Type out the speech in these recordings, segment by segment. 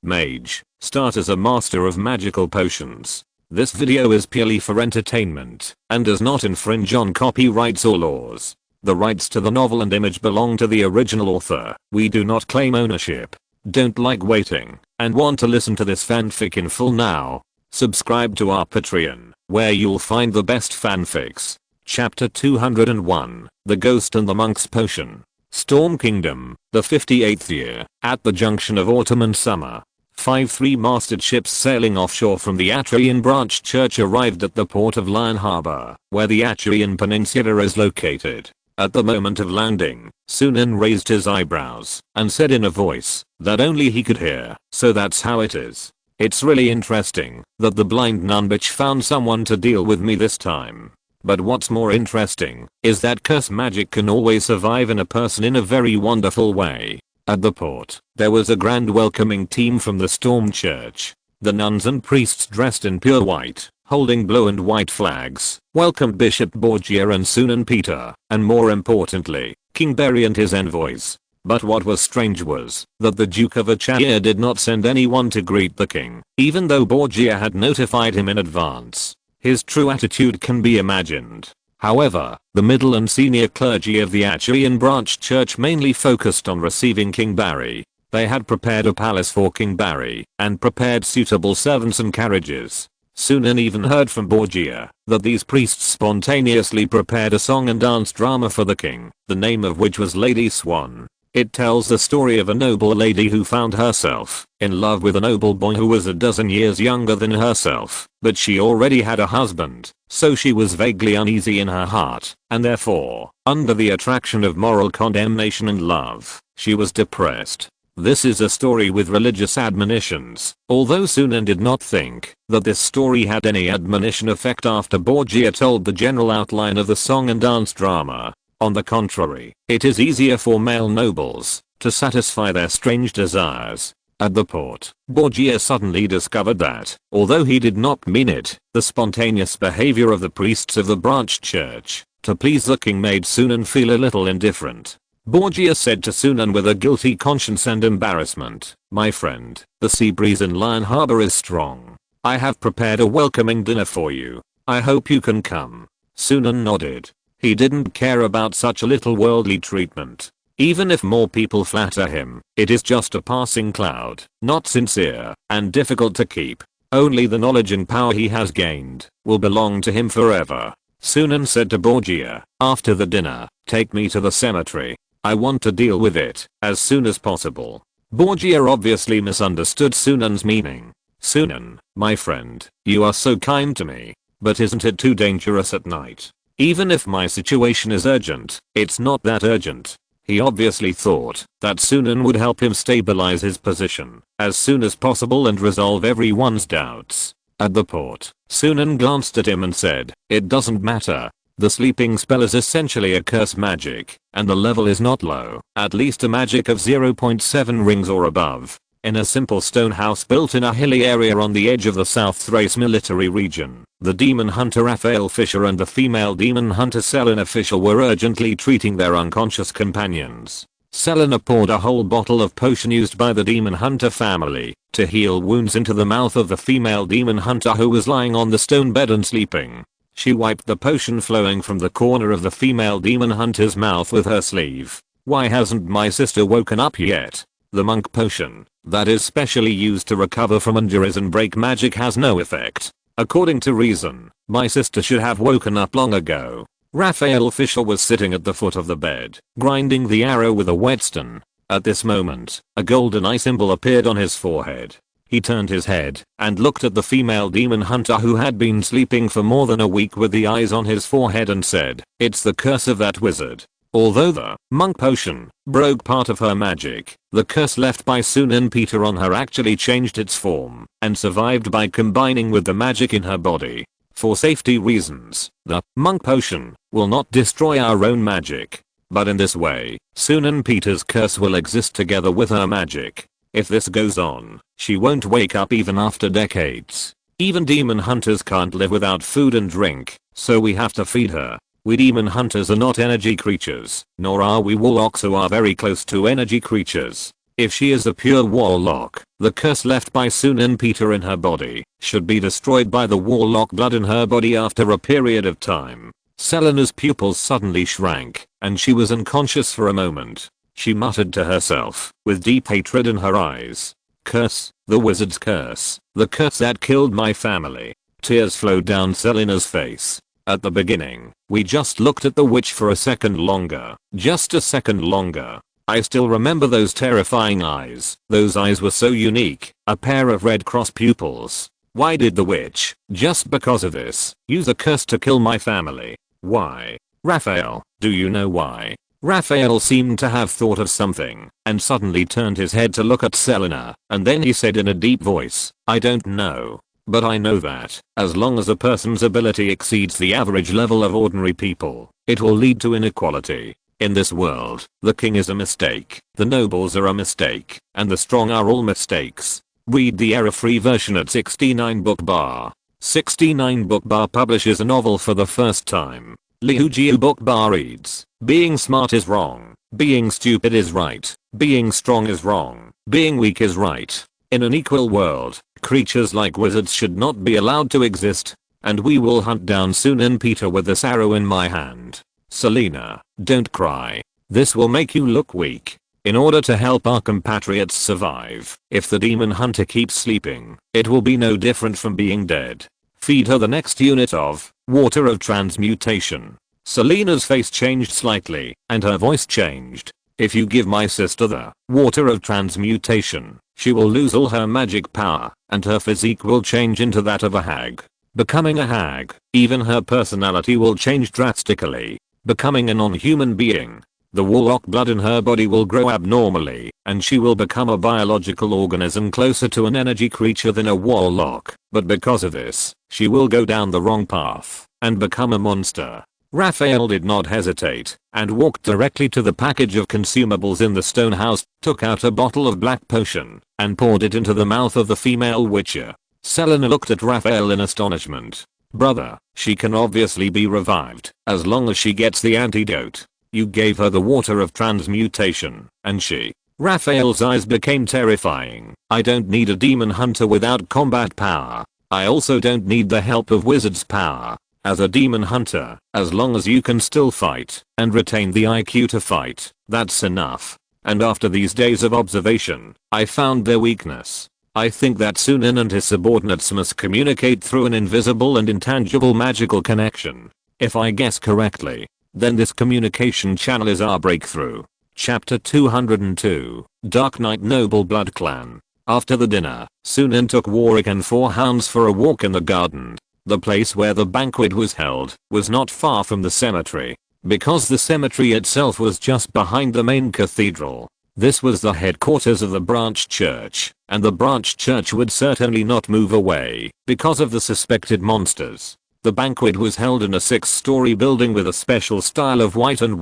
Mage, start as a master of magical potions. This video is purely for entertainment and does not infringe on copyrights or laws. The rights to the novel and image belong to the original author. We do not claim ownership. Don't like waiting and want to listen to this fanfic in full now? Subscribe to our Patreon, where you'll find the best fanfics. Chapter 201, The Ghost and the Monk's Potion. Storm Kingdom, the 58th year, at the junction of autumn and summer. 5 3-masted ships sailing offshore from the Atrian branch church arrived at the port of Lion Harbor, where the Atrian Peninsula is located. At the moment of landing, Sunan raised his eyebrows and said in a voice that only he could hear, "So that's how it is. It's really interesting that the blind nun bitch found someone to deal with me this time. But what's more interesting is that curse magic can always survive in a person in a very wonderful way." At the port, there was a grand welcoming team from the Storm Church. The nuns and priests dressed in pure white, holding blue and white flags, welcomed Bishop Borgia and Sunan Peter, and more importantly, King Barry and his envoys. But what was strange was that the Duke of Achaia did not send anyone to greet the king, even though Borgia had notified him in advance. His true attitude can be imagined. However, the middle and senior clergy of the Achaean branch church mainly focused on receiving King Barry. They had prepared a palace for King Barry and prepared suitable servants and carriages. Sunan even heard from Borgia that these priests spontaneously prepared a song and dance drama for the king, the name of which was Lady Swan. It tells the story of a noble lady who found herself in love with a noble boy who was a dozen years younger than herself, but she already had a husband, so she was vaguely uneasy in her heart, and therefore, under the attraction of moral condemnation and love, she was depressed. This is a story with religious admonitions, although Sunan did not think that this story had any admonition effect after Borgia told the general outline of the song and dance drama. On the contrary, it is easier for male nobles to satisfy their strange desires. At the port, Borgia suddenly discovered that, although he did not mean it, the spontaneous behavior of the priests of the branch church to please the king made Sunan feel a little indifferent. Borgia said to Sunan with a guilty conscience and embarrassment, "My friend, the sea breeze in Lion Harbor is strong. I have prepared a welcoming dinner for you. I hope you can come." Sunan nodded. He didn't care about such a little worldly treatment. Even if more people flatter him, it is just a passing cloud, not sincere, and difficult to keep. Only the knowledge and power he has gained will belong to him forever. Sunan said to Borgia, after the dinner, "Take me to the cemetery. I want to deal with it as soon as possible." Borgia obviously misunderstood Sunan's meaning. "Sunan, my friend, you are so kind to me, but isn't it too dangerous at night? Even if my situation is urgent, it's not that urgent." He obviously thought that Sunan would help him stabilize his position as soon as possible and resolve everyone's doubts. At the port, Sunan glanced at him and said, "It doesn't matter. The sleeping spell is essentially a curse magic, and the level is not low, at least a magic of 0.7 rings or above. In a simple stone house built in a hilly area on the edge of the South Thrace military region, the demon hunter Raphael Fisher and the female demon hunter Selena Fisher were urgently treating their unconscious companions. Selena poured a whole bottle of potion used by the demon hunter family to heal wounds into the mouth of the female demon hunter who was lying on the stone bed and sleeping. She wiped the potion flowing from the corner of the female demon hunter's mouth with her sleeve. "Why hasn't my sister woken up yet? The monk potion that is specially used to recover from injuries and break magic has no effect. According to reason, my sister should have woken up long ago." Raphael Fisher was sitting at the foot of the bed, grinding the arrow with a whetstone. At this moment, a golden eye symbol appeared on his forehead. He turned his head and looked at the female demon hunter who had been sleeping for more than a week with the eyes on his forehead and said, "It's the curse of that wizard." Although the monk potion broke part of her magic, the curse left by Sunan Peter on her actually changed its form and survived by combining with the magic in her body. For safety reasons, the monk potion will not destroy our own magic. But in this way, Sunan Peter's curse will exist together with her magic. If this goes on, she won't wake up even after decades. Even demon hunters can't live without food and drink, so we have to feed her. We demon hunters are not energy creatures, nor are we warlocks who are very close to energy creatures. If she is a pure warlock, the curse left by Sunan Peter in her body should be destroyed by the warlock blood in her body after a period of time. Selena's pupils suddenly shrank, and she was unconscious for a moment. She muttered to herself, with deep hatred in her eyes. Curse, the wizard's curse, the curse that killed my family. Tears flowed down Selena's face. At the beginning, we just looked at the witch for a second longer. Just a second longer. I still remember those terrifying eyes. Those eyes were so unique, a pair of red cross pupils. Why did the witch, just because of this, use a curse to kill my family? Why? Raphael, do you know why? Raphael seemed to have thought of something, and suddenly turned his head to look at Selena, and then he said in a deep voice, I don't know. But I know that, as long as a person's ability exceeds the average level of ordinary people, it will lead to inequality. In this world, the king is a mistake, the nobles are a mistake, and the strong are all mistakes. Read the error-free version at 69 Book Bar. 69 Book Bar publishes a novel for the first time. Liujiu Book Bar reads, being smart is wrong, being stupid is right, being strong is wrong, being weak is right. In an equal world, creatures like wizards should not be allowed to exist, and we will hunt down Sunan Peter with this arrow in my hand. Selena, don't cry. This will make you look weak. In order to help our compatriots survive, if the demon hunter keeps sleeping, it will be no different from being dead. Feed her the next unit of water of transmutation. Selena's face changed slightly, and her voice changed. If you give my sister the water of transmutation, she will lose all her magic power, and her physique will change into that of a hag. Becoming a hag, even her personality will change drastically. Becoming a non-human being, the warlock blood in her body will grow abnormally, and she will become a biological organism closer to an energy creature than a warlock. But because of this, she will go down the wrong path, and become a monster. Raphael did not hesitate, and walked directly to the package of consumables in the stone house, took out a bottle of black potion, and poured it into the mouth of the female witcher. Selena looked at Raphael in astonishment. Brother, she can obviously be revived, as long as she gets the antidote. You gave her the water of transmutation, and she... Raphael's eyes became terrifying. I don't need a demon hunter without combat power. I also don't need the help of wizard's power. As a demon hunter, as long as you can still fight, and retain the IQ to fight, that's enough. And after these days of observation, I found their weakness. I think that Sunan and his subordinates must communicate through an invisible and intangible magical connection. If I guess correctly, then this communication channel is our breakthrough. Chapter 202, Dark Knight Noble Blood Clan. After the dinner, Sunan took Warwick and 4 hounds for a walk in the garden. The place where the banquet was held was not far from the cemetery, because the cemetery itself was just behind the main cathedral. This was the headquarters of the branch church, and the branch church would certainly not move away because of the suspected monsters. The banquet was held in a 6-story building with a special style of white and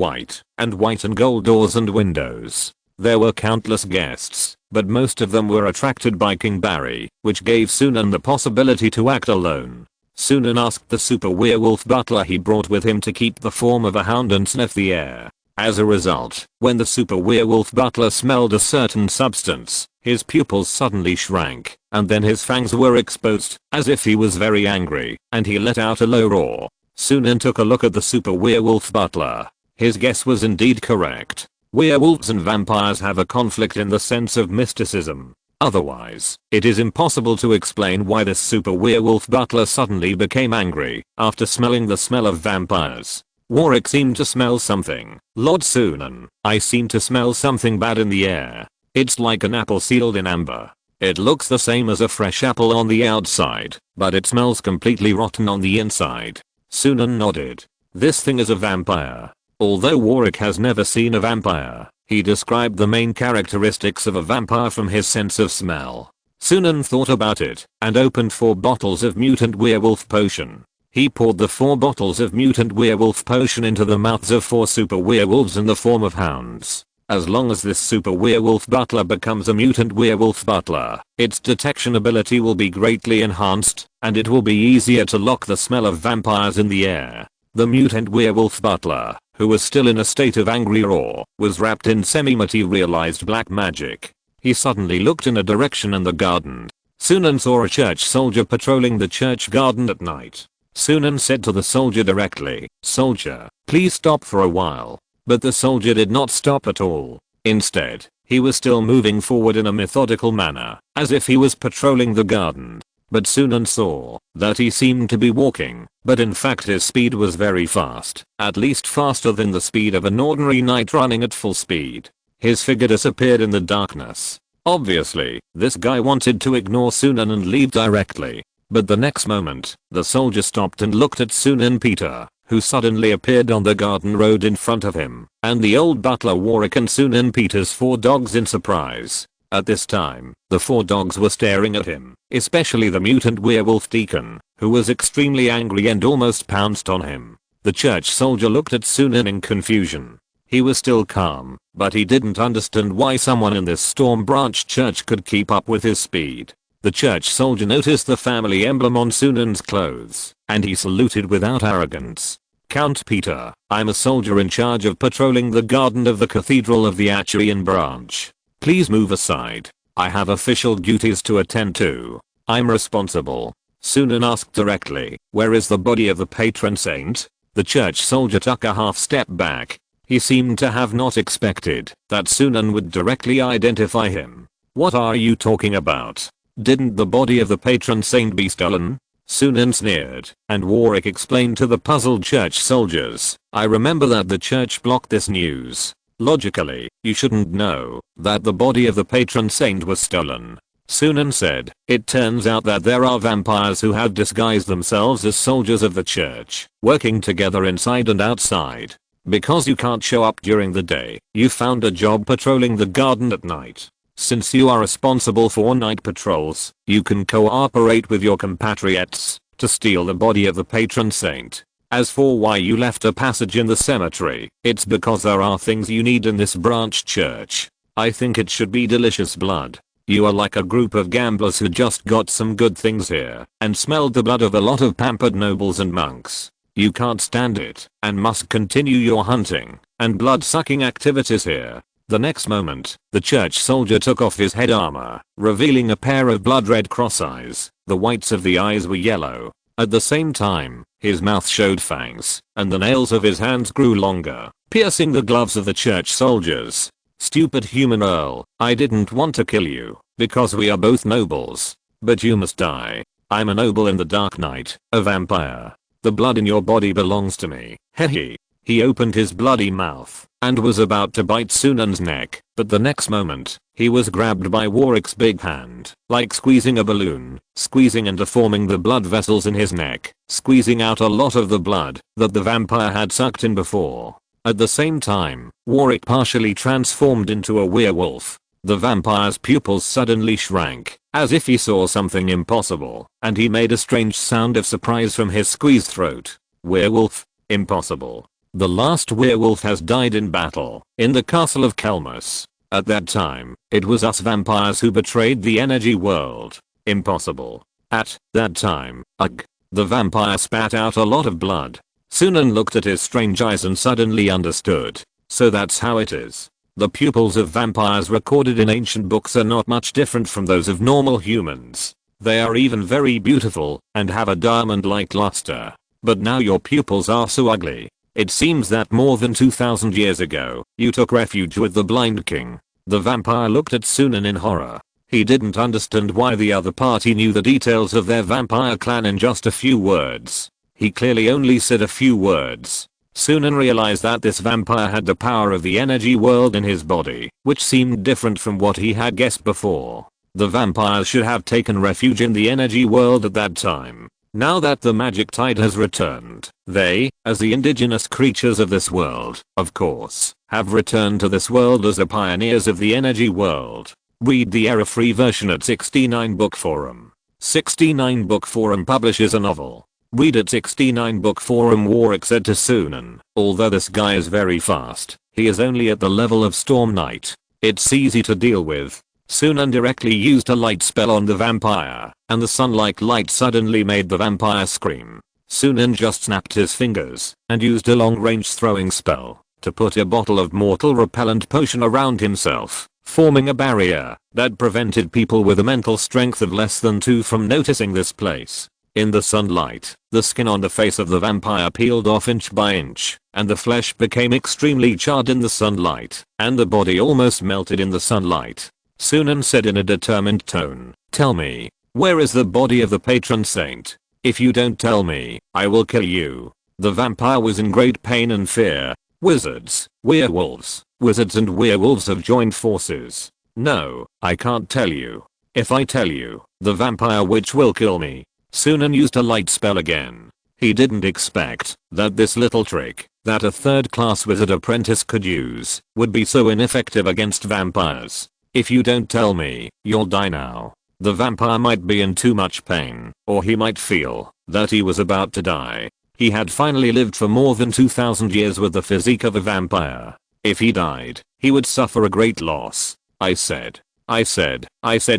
gold doors and windows. There were countless guests, but most of them were attracted by King Barry, which gave Sunan the possibility to act alone. Sunan asked the super werewolf butler he brought with him to keep the form of a hound and sniff the air. As a result, when the super werewolf butler smelled a certain substance, his pupils suddenly shrank, and then his fangs were exposed, as if he was very angry, and he let out a low roar. Sunan took a look at the super werewolf butler. His guess was indeed correct. Werewolves and vampires have a conflict in the sense of mysticism. Otherwise, it is impossible to explain why this super werewolf butler suddenly became angry after smelling the smell of vampires. Warwick seemed to smell something. Lord Sunan, I seem to smell something bad in the air. It's like an apple sealed in amber. It looks the same as a fresh apple on the outside, but it smells completely rotten on the inside. Sunan nodded. This thing is a vampire. Although Warwick has never seen a vampire, he described the main characteristics of a vampire from his sense of smell. Sunan thought about it, and opened 4 bottles of mutant werewolf potion. He poured the 4 bottles of mutant werewolf potion into the mouths of 4 super werewolves in the form of hounds. As long as this super werewolf butler becomes a mutant werewolf butler, its detection ability will be greatly enhanced, and it will be easier to lock the smell of vampires in the air. The mutant werewolf butler, who was still in a state of angry awe, was wrapped in semi-materialized black magic. He suddenly looked in a direction in the garden. Sunan saw a church soldier patrolling the church garden at night. Sunan said to the soldier directly, "Soldier, please stop for a while." But the soldier did not stop at all. Instead, he was still moving forward in a methodical manner, as if he was patrolling the garden. But Sunan saw that he seemed to be walking, but in fact his speed was very fast, at least faster than the speed of an ordinary knight running at full speed. His figure disappeared in the darkness. Obviously, this guy wanted to ignore Sunan and leave directly. But the next moment, the soldier stopped and looked at Sunan Peter, who suddenly appeared on the garden road in front of him, and the old butler Warwick and Sunan Peter's 4 dogs in surprise. At this time, the 4 dogs were staring at him, especially the mutant werewolf deacon, who was extremely angry and almost pounced on him. The church soldier looked at Sunan in confusion. He was still calm, but he didn't understand why someone in this Storm Branch church could keep up with his speed. The church soldier noticed the family emblem on Sunan's clothes, and he saluted without arrogance. "Count Peter, I'm a soldier in charge of patrolling the garden of the Cathedral of the Achaean Branch. Please move aside. I have official duties to attend to. I'm responsible." Sunan asked directly, "Where is the body of the patron saint?" The church soldier took a half step back. He seemed to have not expected that Sunan would directly identify him. "What are you talking about? Didn't the body of the patron saint be stolen?" Sunan sneered, and Warwick explained to the puzzled church soldiers, "I remember that the church blocked this news. Logically, you shouldn't know that the body of the patron saint was stolen." Sunan said, "It turns out that there are vampires who have disguised themselves as soldiers of the church, working together inside and outside. Because you can't show up during the day, you found a job patrolling the garden at night. Since you are responsible for night patrols, you can cooperate with your compatriots to steal the body of the patron saint. As for why you left a passage in the cemetery, it's because there are things you need in this branch church. I think it should be delicious blood. You are like a group of gamblers who just got some good things here and smelled the blood of a lot of pampered nobles and monks. You can't stand it and must continue your hunting and blood-sucking activities here." The next moment, the church soldier took off his head armor, revealing a pair of blood-red cross eyes. The whites of the eyes were yellow. At the same time, his mouth showed fangs, and the nails of his hands grew longer, piercing the gloves of the church soldiers. "Stupid human Earl, I didn't want to kill you, because we are both nobles. But you must die. I'm a noble in the Dark Knight, a vampire. The blood in your body belongs to me." Hehe. He opened his bloody mouth and was about to bite Sunan's neck, but the next moment, he was grabbed by Warwick's big hand, like squeezing a balloon, squeezing and deforming the blood vessels in his neck, squeezing out a lot of the blood that the vampire had sucked in before. At the same time, Warwick partially transformed into a werewolf. The vampire's pupils suddenly shrank, as if he saw something impossible, and he made a strange sound of surprise from his squeezed throat. "Werewolf? Impossible. The last werewolf has died in battle, in the castle of Kelmus. At that time, it was us vampires who betrayed the energy world. Impossible. At that time, ugh." The vampire spat out a lot of blood. Sunan looked at his strange eyes and suddenly understood. So that's how it is. The pupils of vampires recorded in ancient books are not much different from those of normal humans. They are even very beautiful and have a diamond-like luster. But now your pupils are so ugly. It seems that more than 2000 years ago, you took refuge with the Blind King. The vampire looked at Sunan in horror. He didn't understand why the other party knew the details of their vampire clan in just a few words. He clearly only said a few words. Sunan realized that this vampire had the power of the energy world in his body, which seemed different from what he had guessed before. The vampires should have taken refuge in the energy world at that time. Now that the magic tide has returned, they, as the indigenous creatures of this world, of course, have returned to this world as the pioneers of the energy world. Read the error-free version at 69 Book Forum. 69 Book Forum publishes a novel. Read at 69 Book Forum. Warwick said to Sunan, "Although this guy is very fast, he is only at the level of Storm Knight. It's easy to deal with." Sunan directly used a light spell on the vampire, and the sun-like light suddenly made the vampire scream. Sunan just snapped his fingers and used a long-range throwing spell to put a bottle of mortal repellent potion around himself. forming a barrier that prevented people with a mental strength of less than 2 from noticing this place. In the sunlight, the skin on the face of the vampire peeled off inch by inch, and the flesh became extremely charred in the sunlight, and the body almost melted in the sunlight. Sunan said in a determined tone, "Tell me, where is the body of the patron saint? If you don't tell me, I will kill you." The vampire was in great pain and fear. Wizards and werewolves have joined forces. No, I can't tell you. If I tell you, the vampire witch will kill me. Sunan used a light spell again. He didn't expect that this little trick that a third-class wizard apprentice could use would be so ineffective against vampires. "If you don't tell me, you'll die now." The vampire might be in too much pain, or he might feel that he was about to die. He had finally lived for more than 2000 years with the physique of a vampire. If he died, he would suffer a great loss. I said,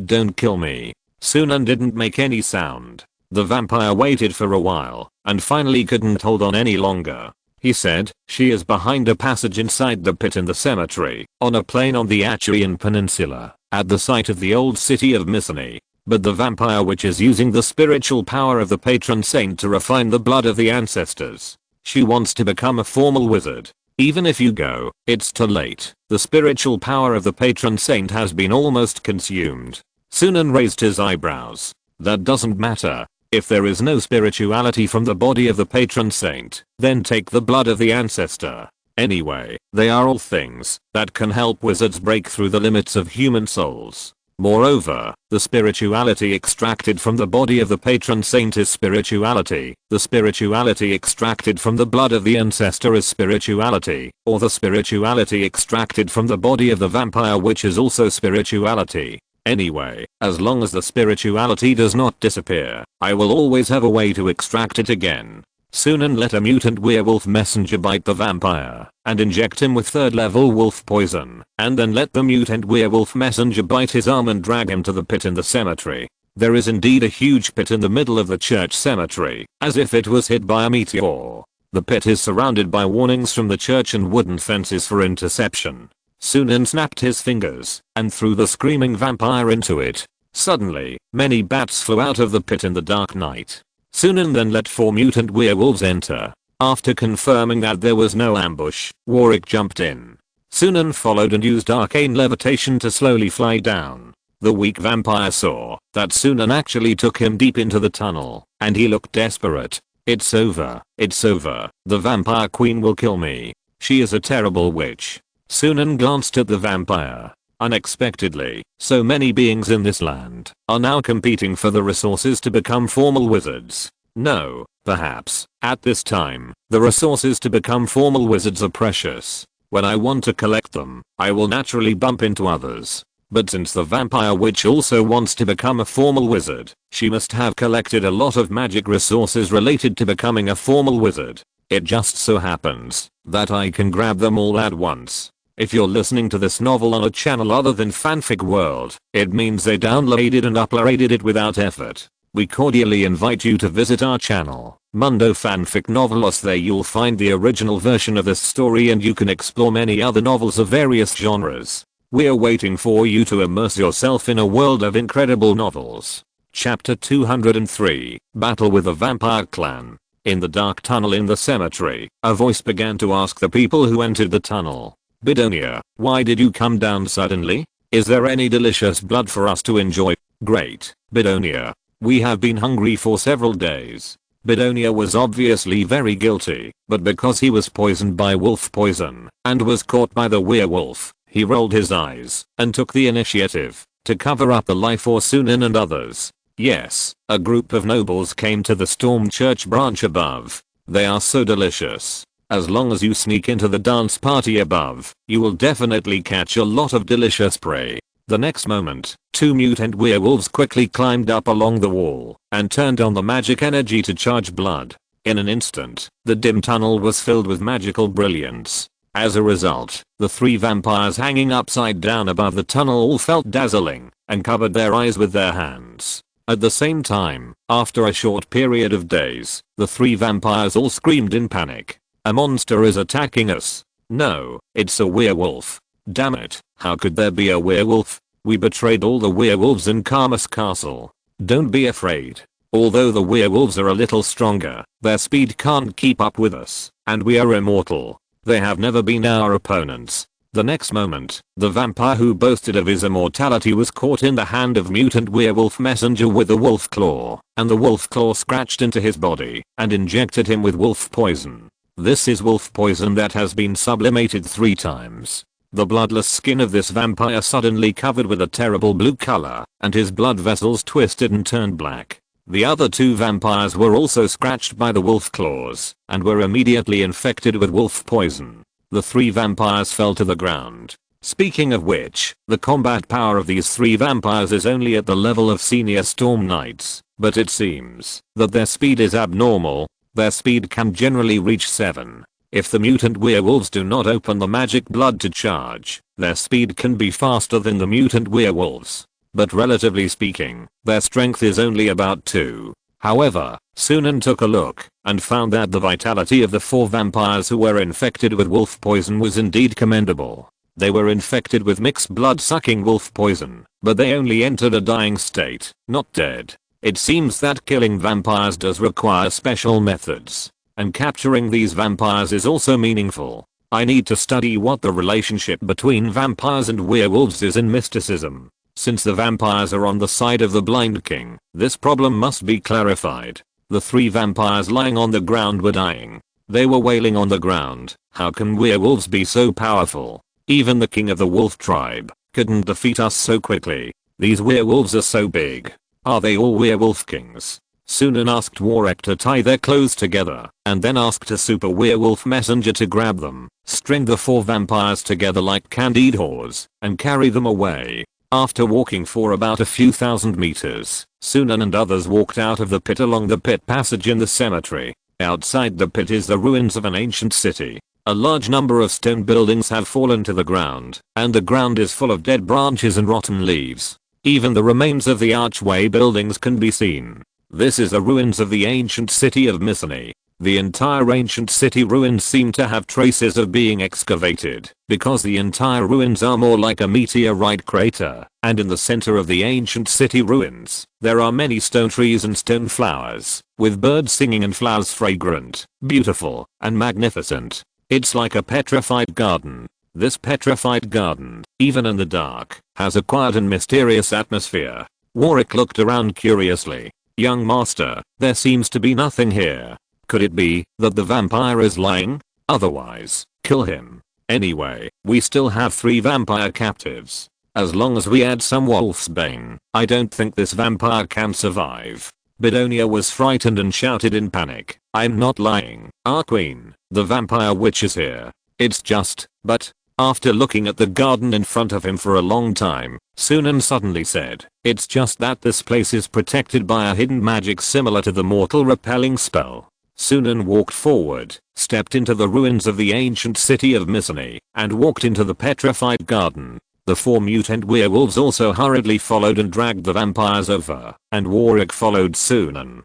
don't kill me." Sunan didn't make any sound. The vampire waited for a while, and finally couldn't hold on any longer. He said, "She is behind a passage inside the pit in the cemetery, on a plain on the Achaean Peninsula, at the site of the old city of Mycenae. But the vampire witch is using the spiritual power of the patron saint to refine the blood of the ancestors. She wants to become a formal wizard. Even if you go, it's too late. The spiritual power of the patron saint has been almost consumed." Sunan raised his eyebrows. "That doesn't matter. If there is no spirituality from the body of the patron saint, then take the blood of the ancestor. Anyway, they are all things that can help wizards break through the limits of human souls. Moreover, the spirituality extracted from the body of the patron saint is spirituality. The spirituality extracted from the blood of the ancestor is spirituality, or the spirituality extracted from the body of the vampire witch is also spirituality. Anyway, as long as the spirituality does not disappear, I will always have a way to extract it again." Sunan let a mutant werewolf messenger bite the vampire and inject him with 3rd level wolf poison, and then let the mutant werewolf messenger bite his arm and drag him to the pit in the cemetery. There is indeed a huge pit in the middle of the church cemetery, as if it was hit by a meteor. The pit is surrounded by warnings from the church and wooden fences for interception. Sunan snapped his fingers and threw the screaming vampire into it. Suddenly, many bats flew out of the pit in the dark night. Sunan then let 4 mutant werewolves enter. After confirming that there was no ambush, Warwick jumped in. Sunan followed and used arcane levitation to slowly fly down. The weak vampire saw that Sunan actually took him deep into the tunnel, and he looked desperate. It's over. The vampire queen will kill me. She is a terrible witch." Sunan glanced at the vampire. Unexpectedly, so many beings in this land are now competing for the resources to become formal wizards. No, perhaps, at this time, the resources to become formal wizards are precious. When I want to collect them, I will naturally bump into others. But since the vampire witch also wants to become a formal wizard, she must have collected a lot of magic resources related to becoming a formal wizard. It just so happens that I can grab them all at once. If you're listening to this novel on a channel other than Fanfic World, it means they downloaded and uploaded it without effort. We cordially invite you to visit our channel, Mundo Fanfic Novelos. There you'll find the original version of this story and you can explore many other novels of various genres. We're waiting for you to immerse yourself in a world of incredible novels. Chapter 203, Battle with the Vampire Clan. In the dark tunnel in the cemetery, a voice began to ask the people who entered the tunnel, "Bidonia, why did you come down suddenly? Is there any delicious blood for us to enjoy?" "Great, Bidonia. We have been hungry for several days." Bidonia was obviously very guilty, but because he was poisoned by wolf poison and was caught by the werewolf, he rolled his eyes and took the initiative to cover up the lie for Sunan and others. Yes, a group of nobles came to the Storm Church branch above. They are so delicious. As long as you sneak into the dance party above, you will definitely catch a lot of delicious prey. The next moment, 2 mutant werewolves quickly climbed up along the wall and turned on the magic energy to charge blood. In an instant, the dim tunnel was filled with magical brilliance. As a result, the 3 vampires hanging upside down above the tunnel all felt dazzling and covered their eyes with their hands. At the same time, after a short period of days, the 3 vampires all screamed in panic. "A monster is attacking us. No, it's a werewolf. Damn it, How could there be a werewolf? We betrayed all the werewolves in Karmas Castle. Don't be afraid. Although the werewolves are a little stronger, their speed can't keep up with us, and we are immortal. They have never been our opponents. The next moment, the vampire who boasted of his immortality was caught in the hand of mutant werewolf messenger with a wolf claw, and the wolf claw scratched into his body and injected him with wolf poison. This is wolf poison that has been sublimated 3 times. The bloodless skin of this vampire suddenly covered with a terrible blue color, and his blood vessels twisted and turned black. The other 2 vampires were also scratched by the wolf claws, and were immediately infected with wolf poison. The 3 vampires fell to the ground. Speaking of which, the combat power of these 3 vampires is only at the level of senior storm knights, but it seems that their speed is abnormal. Their speed can generally reach 7. If the mutant werewolves do not open the magic blood to charge, their speed can be faster than the mutant werewolves. But relatively speaking, their strength is only about 2. However, Sunan took a look and found that the vitality of the 4 vampires who were infected with wolf poison was indeed commendable. They were infected with mixed blood-sucking wolf poison, but they only entered a dying state, not dead. It seems that killing vampires does require special methods, and capturing these vampires is also meaningful. I need to study what the relationship between vampires and werewolves is in mysticism. Since the vampires are on the side of the Blind King, this problem must be clarified. The 3 vampires lying on the ground were dying. They were wailing on the ground. How can werewolves be so powerful? Even the king of the wolf tribe couldn't defeat us so quickly. These werewolves are so big. Are they all werewolf kings? Sunan asked Warwick to tie their clothes together, and then asked a super werewolf messenger to grab them, string the 4 vampires together like candied whores, and carry them away. After walking for about a few thousand meters, Sunan and others walked out of the pit along the pit passage in the cemetery. Outside the pit is the ruins of an ancient city. A large number of stone buildings have fallen to the ground, and the ground is full of dead branches and rotten leaves. Even the remains of the archway buildings can be seen. This is the ruins of the ancient city of Mycenae. The entire ancient city ruins seem to have traces of being excavated, because the entire ruins are more like a meteorite crater, and in the center of the ancient city ruins, there are many stone trees and stone flowers, with birds singing and flowers fragrant, beautiful, and magnificent. It's like a petrified garden. This petrified garden, even in the dark, has a quiet and mysterious atmosphere. Warwick looked around curiously. Young master, there seems to be nothing here. Could it be that the vampire is lying? Otherwise, kill him. Anyway, we still have 3 vampire captives. As long as we add some wolf's bane, I don't think this vampire can survive. Bidonia was frightened and shouted in panic, I'm not lying. Our queen, the vampire witch is here. It's just, but, after looking at the garden in front of him for a long time, Sunan suddenly said, it's just that this place is protected by a hidden magic similar to the mortal repelling spell. Sunan walked forward, stepped into the ruins of the ancient city of Mycenae, and walked into the petrified garden. The 4 mutant werewolves also hurriedly followed and dragged the vampires over, and Warwick followed Sunan,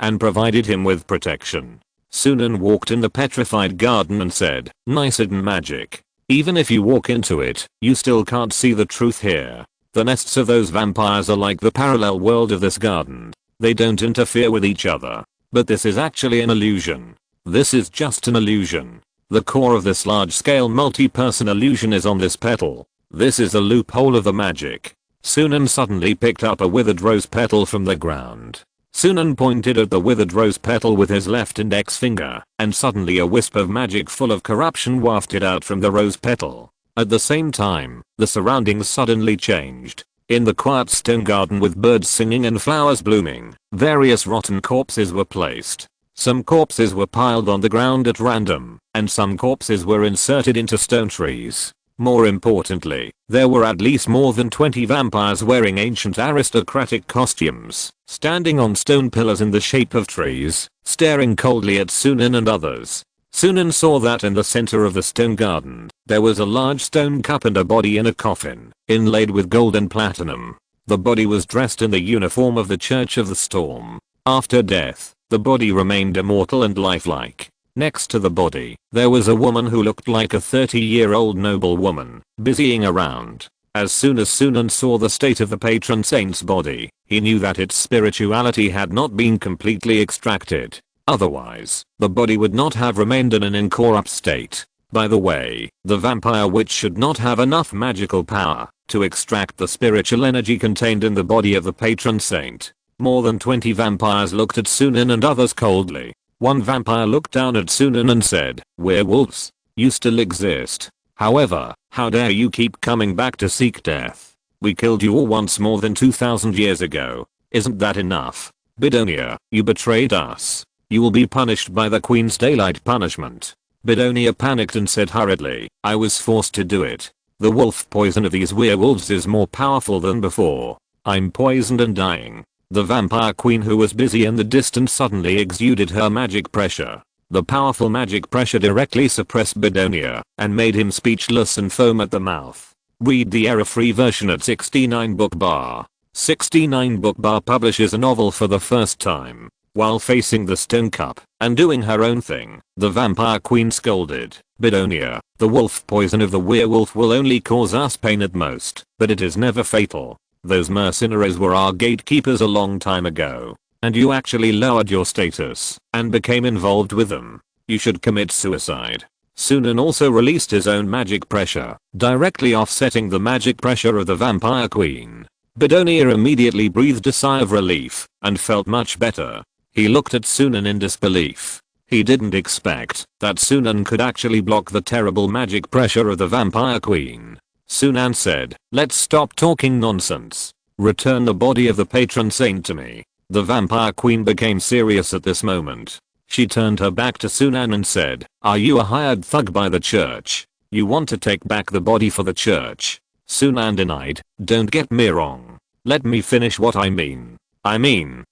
and provided him with protection. Sunan walked in the petrified garden and said, nice hidden magic. Even if you walk into it, you still can't see the truth here. The nests of those vampires are like the parallel world of this garden. They don't interfere with each other. But this is actually an illusion. This is just an illusion. The core of this large-scale multi-person illusion is on this petal. This is the loophole of the magic. Sunan suddenly picked up a withered rose petal from the ground. Sunan pointed at the withered rose petal with his left index finger, and suddenly a wisp of magic full of corruption wafted out from the rose petal. At the same time, the surroundings suddenly changed. In the quiet stone garden with birds singing and flowers blooming, various rotten corpses were placed. Some corpses were piled on the ground at random, and some corpses were inserted into stone trees. More importantly, there were at least more than 20 vampires wearing ancient aristocratic costumes, standing on stone pillars in the shape of trees, staring coldly at Sunan and others. Sunan saw that in the center of the stone garden, there was a large stone cup and a body in a coffin, inlaid with gold and platinum. The body was dressed in the uniform of the Church of the Storm. After death, the body remained immortal and lifelike. Next to the body, there was a woman who looked like a 30-year-old noblewoman, busying around. As soon as Sunan saw the state of the patron saint's body, he knew that its spirituality had not been completely extracted. Otherwise, the body would not have remained in an incorrupt state. By the way, the vampire witch should not have enough magical power to extract the spiritual energy contained in the body of the patron saint. More than 20 vampires looked at Sunan and others coldly. One vampire looked down at Sunan and said, "Werewolves? You still exist. However, how dare you keep coming back to seek death? We killed you all once more than 2000 years ago. Isn't that enough? Bidonia, you betrayed us. You will be punished by the Queen's daylight punishment." Bidonia panicked and said hurriedly, "I was forced to do it. The wolf poison of these werewolves is more powerful than before. I'm poisoned and dying." The vampire queen, who was busy in the distance, suddenly exuded her magic pressure. The powerful magic pressure directly suppressed Bidonia and made him speechless and foam at the mouth. Read the error-free version at 69 Book Bar. 69 Book Bar publishes a novel for the first time. While facing the stone cup and doing her own thing, the vampire queen scolded, "Bidonia, the wolf poison of the werewolf will only cause us pain at most, but it is never fatal. Those mercenaries were our gatekeepers a long time ago, and you actually lowered your status and became involved with them. You should commit suicide." Sunan also released his own magic pressure, directly offsetting the magic pressure of the vampire queen. Bidonia immediately breathed a sigh of relief and felt much better. He looked at Sunan in disbelief. He didn't expect that Sunan could actually block the terrible magic pressure of the vampire queen. Sunan said, "Let's stop talking nonsense. Return the body of the patron saint to me." The vampire queen became serious at this moment. She turned her back to Sunan and said, "Are you a hired thug by the church? You want to take back the body for the church?" Sunan denied, "Don't get me wrong. Let me finish what I mean.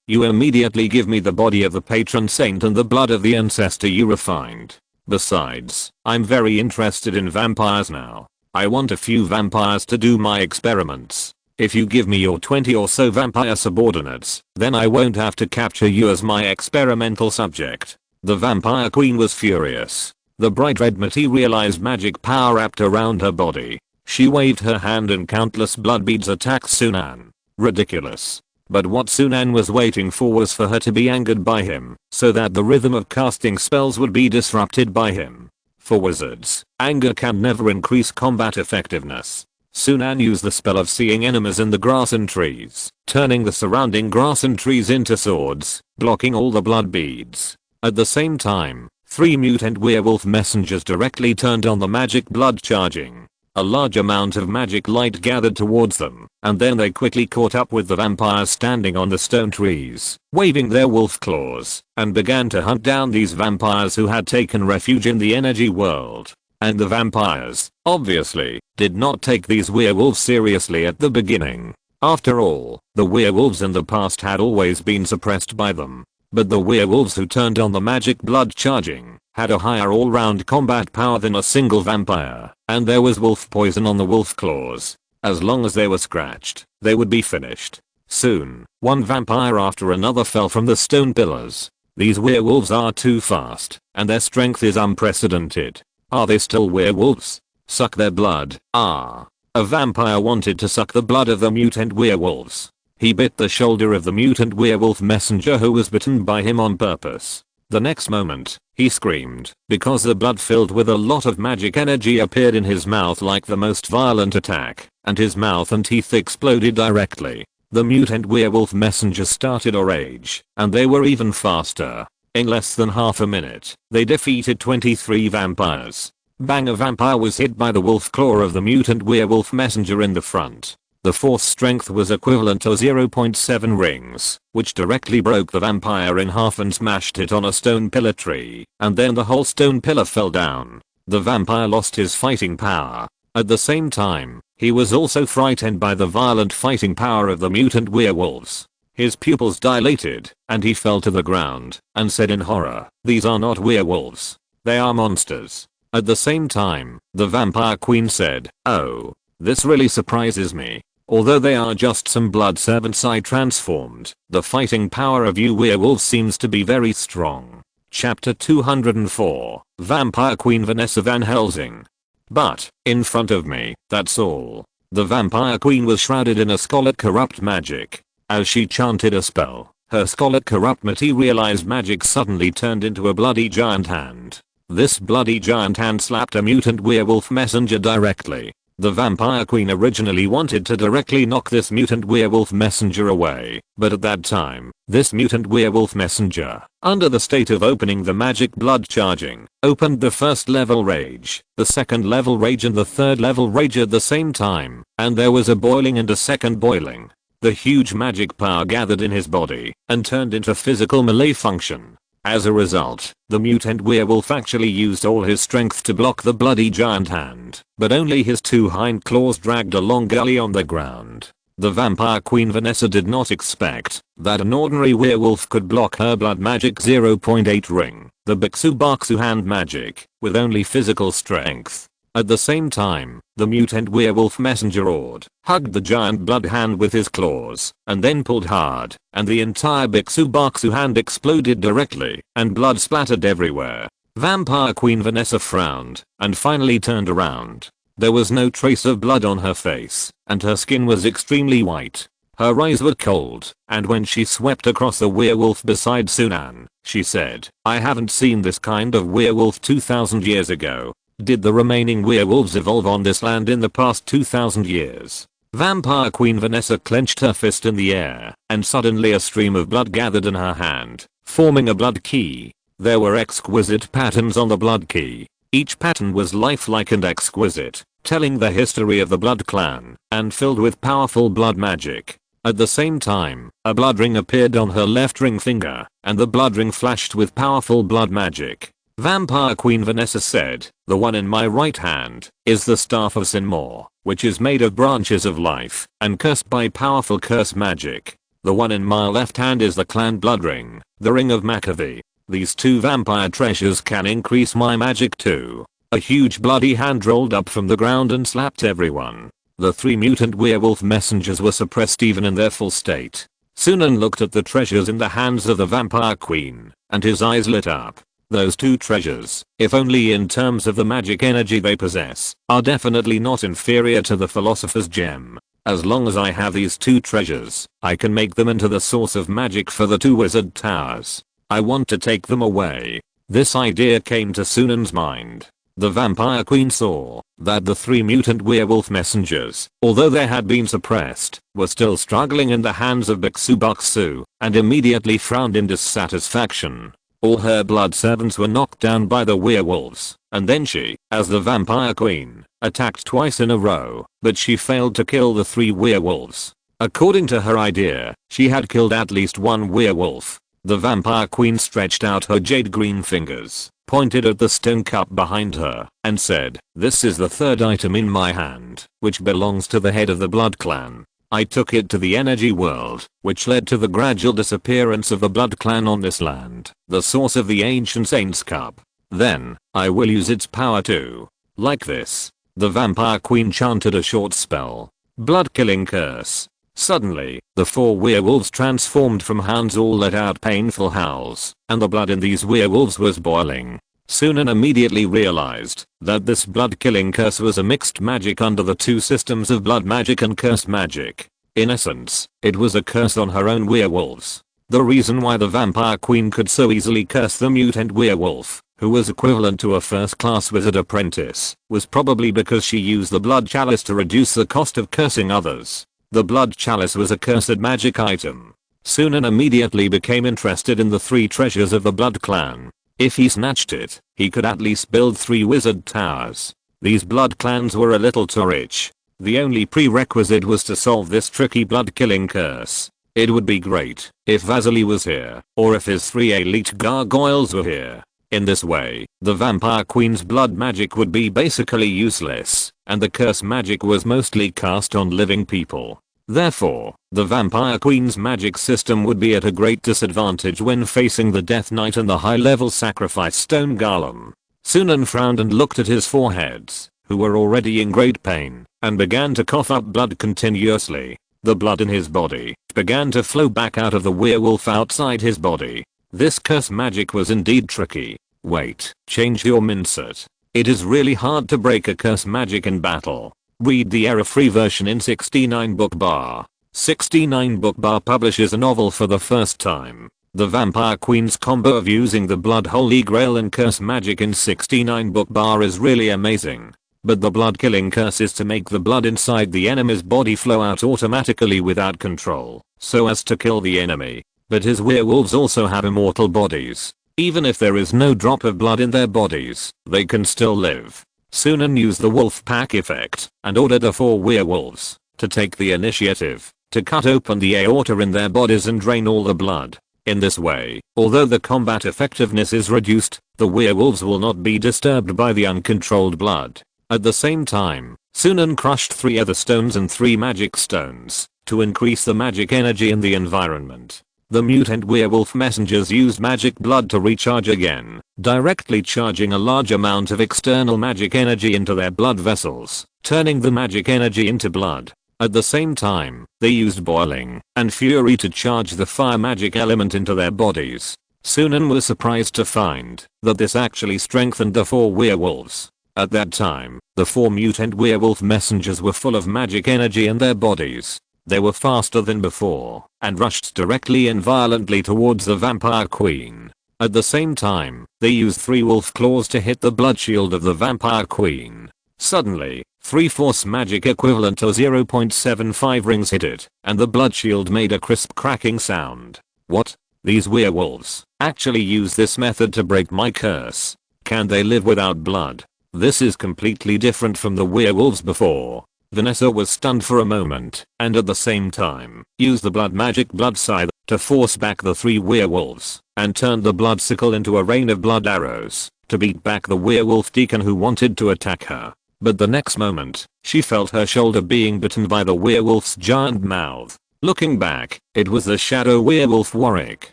You immediately give me the body of the patron saint and the blood of the ancestor you refined. Besides, I'm very interested in vampires now. I want a few vampires to do my experiments. If you give me your 20 or so vampire subordinates, then I won't have to capture you as my experimental subject." The vampire queen was furious. The bright red materialized magic power wrapped around her body. She waved her hand and countless blood beads attacked Sunan. Ridiculous. But what Sunan was waiting for was for her to be angered by him, so that the rhythm of casting spells would be disrupted by him. For wizards, anger can never increase combat effectiveness. Sunan used the spell of seeing enemies in the grass and trees, turning the surrounding grass and trees into swords, blocking all the blood beads. At the same time, 3 mutant werewolf messengers directly turned on the magic blood charging. A large amount of magic light gathered towards them, and then they quickly caught up with the vampires standing on the stone trees, waving their wolf claws, and began to hunt down these vampires who had taken refuge in the energy world. And the vampires, obviously, did not take these werewolves seriously at the beginning. After all, the werewolves in the past had always been suppressed by them. But the werewolves who turned on the magic blood charging had a higher all-round combat power than a single vampire, and there was wolf poison on the wolf claws. As long as they were scratched, they would be finished. Soon, one vampire after another fell from the stone pillars. These werewolves are too fast, and their strength is unprecedented. Are they still werewolves? Suck their blood. Ah. A vampire wanted to suck the blood of the mutant werewolves. He bit the shoulder of the mutant werewolf messenger who was bitten by him on purpose. The next moment, he screamed, because the blood filled with a lot of magic energy appeared in his mouth like the most violent attack, and his mouth and teeth exploded directly. The mutant werewolf messenger started a rage, and they were even faster. In less than half a minute, they defeated 23 vampires. Bang! A vampire was hit by the wolf claw of the mutant werewolf messenger in the front. The force strength was equivalent to 0.7 rings, which directly broke the vampire in half and smashed it on a stone pillar tree, and then the whole stone pillar fell down. The vampire lost his fighting power. At the same time, he was also frightened by the violent fighting power of the mutant werewolves. His pupils dilated, and he fell to the ground, and said in horror, "These are not werewolves. They are monsters." At the same time, the vampire queen said, "Oh, this really surprises me. Although they are just some blood servants I transformed, the fighting power of you werewolves seems to be very strong. Chapter 204, Vampire Queen Vanessa Van Helsing. But, in front of me, that's all. The Vampire Queen was shrouded in a scarlet corrupt magic. As she chanted a spell, her scarlet corrupt materialized magic suddenly turned into a bloody giant hand. This bloody giant hand slapped a mutant werewolf messenger directly. The Vampire Queen originally wanted to directly knock this mutant werewolf messenger away, but at that time, this mutant werewolf messenger, under the state of opening the magic blood charging, opened the first level rage, the second level rage and the third level rage at the same time, and there was a boiling and a second boiling. The huge magic power gathered in his body and turned into physical melee function. As a result, the mutant werewolf actually used all his strength to block the bloody giant hand, but only his two hind claws dragged along gully on the ground. The Vampire Queen Vanessa did not expect that an ordinary werewolf could block her blood magic 0.8 ring, the Bixu hand magic, with only physical strength. At the same time, the mutant werewolf messenger roared, hugged the giant blood hand with his claws, and then pulled hard, and the entire Bixu hand exploded directly, and blood splattered everywhere. Vampire Queen Vanessa frowned, and finally turned around. There was no trace of blood on her face, and her skin was extremely white. Her eyes were cold, and when she swept across the werewolf beside Sunan, she said, "I haven't seen this kind of werewolf 2000 years ago. Did the remaining werewolves evolve on this land in the past 2000 years? Vampire Queen Vanessa clenched her fist in the air, and suddenly a stream of blood gathered in her hand, forming a blood key. There were exquisite patterns on the blood key. Each pattern was lifelike and exquisite, telling the history of the blood clan, and filled with powerful blood magic. At the same time, a blood ring appeared on her left ring finger, and the blood ring flashed with powerful blood magic. Vampire Queen Vanessa said, "The one in my right hand is the Staff of Sinmore, which is made of branches of life and cursed by powerful curse magic. The one in my left hand is the clan blood ring, the Ring of Maccabee. These two vampire treasures can increase my magic too." A huge bloody hand rolled up from the ground and slapped everyone. The three mutant werewolf messengers were suppressed even in their full state. Sunan looked at the treasures in the hands of the Vampire Queen, and his eyes lit up. Those two treasures, if only in terms of the magic energy they possess, are definitely not inferior to the Philosopher's Gem. As long as I have these two treasures, I can make them into the source of magic for the two wizard towers. I want to take them away. This idea came to Sunan's mind. The Vampire Queen saw that the three mutant werewolf messengers, although they had been suppressed, were still struggling in the hands of Bixu, and immediately frowned in dissatisfaction. All her blood servants were knocked down by the werewolves, and then she, as the Vampire Queen, attacked twice in a row, but she failed to kill the three werewolves. According to her idea, she had killed at least one werewolf. The Vampire Queen stretched out her jade green fingers, pointed at the stone cup behind her, and said, "This is the third item in my hand, which belongs to the head of the blood clan. I took it to the energy world, which led to the gradual disappearance of the blood clan on this land, the source of the ancient saint's cup. Then, I will use its power too. Like this." The Vampire Queen chanted a short spell. Blood killing curse. Suddenly, the four werewolves transformed from hounds all let out painful howls, and the blood in these werewolves was boiling. Sunan immediately realized that this blood killing curse was a mixed magic under the two systems of blood magic and curse magic. In essence, it was a curse on her own werewolves. The reason why the Vampire Queen could so easily curse the mutant werewolf, who was equivalent to a first-class wizard apprentice, was probably because she used the blood chalice to reduce the cost of cursing others. The blood chalice was a cursed magic item. Sunan immediately became interested in the three treasures of the blood clan. If he snatched it, he could at least build 3 wizard towers. These blood clans were a little too rich. The only prerequisite was to solve this tricky blood killing curse. It would be great if Vasily was here, or if his 3 elite gargoyles were here. In this way, the Vampire Queen's blood magic would be basically useless, and the curse magic was mostly cast on living people. Therefore, the Vampire Queen's magic system would be at a great disadvantage when facing the Death Knight and the high-level sacrifice stone golem. Sunan frowned and looked at his foreheads, who were already in great pain, and began to cough up blood continuously. The blood in his body began to flow back out of the werewolf outside his body. This curse magic was indeed tricky. Wait, change your mindset. It is really hard to break a curse magic in battle. Read the error-free version in 69 book bar. 69 book bar publishes a novel for the first time. The Vampire Queen's combo of using the Blood Holy Grail and curse magic in 69 book bar is really amazing. But the blood killing curse is to make the blood inside the enemy's body flow out automatically without control, so as to kill the enemy. But his werewolves also have immortal bodies. Even if there is no drop of blood in their bodies, they can still live. Sunan used the wolf pack effect and ordered the 4 werewolves to take the initiative to cut open the aorta in their bodies and drain all the blood. In this way, although the combat effectiveness is reduced, the werewolves will not be disturbed by the uncontrolled blood. At the same time, Sunan crushed 3 other stones and 3 magic stones to increase the magic energy in the environment. The mutant werewolf messengers used magic blood to recharge again, directly charging a large amount of external magic energy into their blood vessels, turning the magic energy into blood. At the same time, they used boiling and fury to charge the fire magic element into their bodies. Sunan was surprised to find that this actually strengthened the 4 werewolves. At that time, the 4 mutant werewolf messengers were full of magic energy in their bodies. They were faster than before and rushed directly and violently towards the Vampire Queen. At the same time, they used 3 wolf claws to hit the blood shield of the Vampire Queen. Suddenly, 3 force magic equivalent to 0.75 rings hit it, and the blood shield made a crisp cracking sound. What? These werewolves actually use this method to break my curse. Can they live without blood? This is completely different from the werewolves before. Vanessa was stunned for a moment, and at the same time, used the blood magic blood scythe to force back the 3 werewolves, and turned the blood sickle into a rain of blood arrows to beat back the werewolf deacon who wanted to attack her. But the next moment, she felt her shoulder being bitten by the werewolf's giant mouth. Looking back, it was the shadow werewolf Warwick.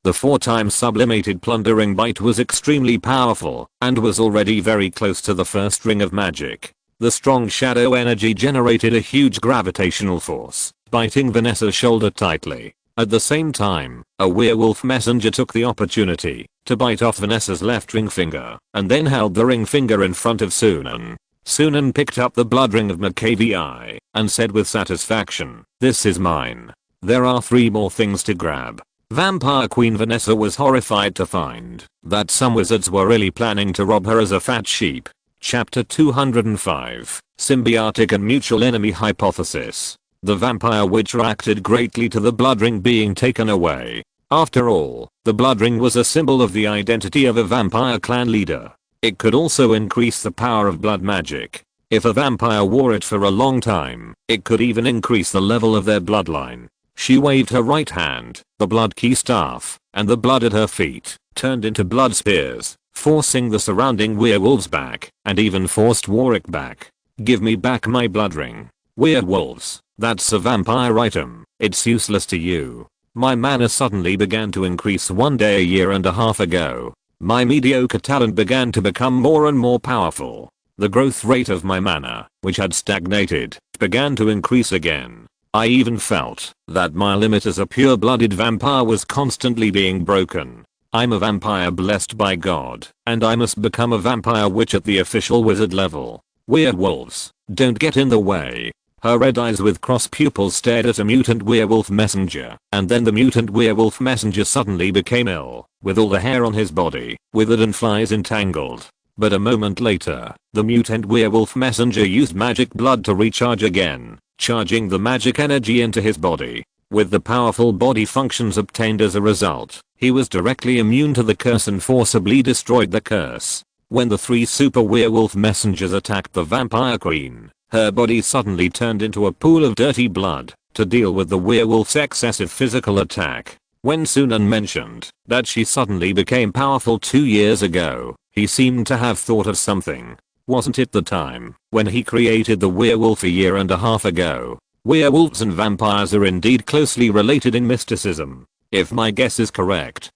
The 4 times sublimated plundering bite was extremely powerful and was already very close to the first ring of magic. The strong shadow energy generated a huge gravitational force, biting Vanessa's shoulder tightly. At the same time, a werewolf messenger took the opportunity to bite off Vanessa's left ring finger and then held the ring finger in front of Sunan. Sunan picked up the blood ring of McKavi and said with satisfaction, "This is mine. There are 3 more things to grab." Vampire Queen Vanessa was horrified to find that some wizards were really planning to rob her as a fat sheep. Chapter 205, Symbiotic and Mutual Enemy Hypothesis. The vampire witch reacted greatly to the blood ring being taken away. After all, the blood ring was a symbol of the identity of a vampire clan leader. It could also increase the power of blood magic. If a vampire wore it for a long time, it could even increase the level of their bloodline. She waved her right hand, the blood key staff, and the blood at her feet turned into blood spears, forcing the surrounding werewolves back, and even forced Warwick back. "Give me back my blood ring. Werewolves, that's a vampire item, it's useless to you." My mana suddenly began to increase one day a year and a half ago. My mediocre talent began to become more and more powerful. The growth rate of my mana, which had stagnated, began to increase again. I even felt that my limit as a pure-blooded vampire was constantly being broken. I'm a vampire blessed by God, and I must become a vampire witch at the official wizard level. Werewolves, don't get in the way. Her red eyes with cross pupils stared at a mutant werewolf messenger, and then the mutant werewolf messenger suddenly became ill, with all the hair on his body withered and flies entangled. But a moment later, the mutant werewolf messenger used magic blood to recharge again, charging the magic energy into his body. With the powerful body functions obtained as a result, he was directly immune to the curse and forcibly destroyed the curse. When the 3 super werewolf messengers attacked the vampire queen, her body suddenly turned into a pool of dirty blood to deal with the werewolf's excessive physical attack. When Sunan mentioned that she suddenly became powerful 2 years ago, he seemed to have thought of something. Wasn't it the time when he created the werewolf a year and a half ago? Werewolves and vampires are indeed closely related in mysticism, if my guess is correct.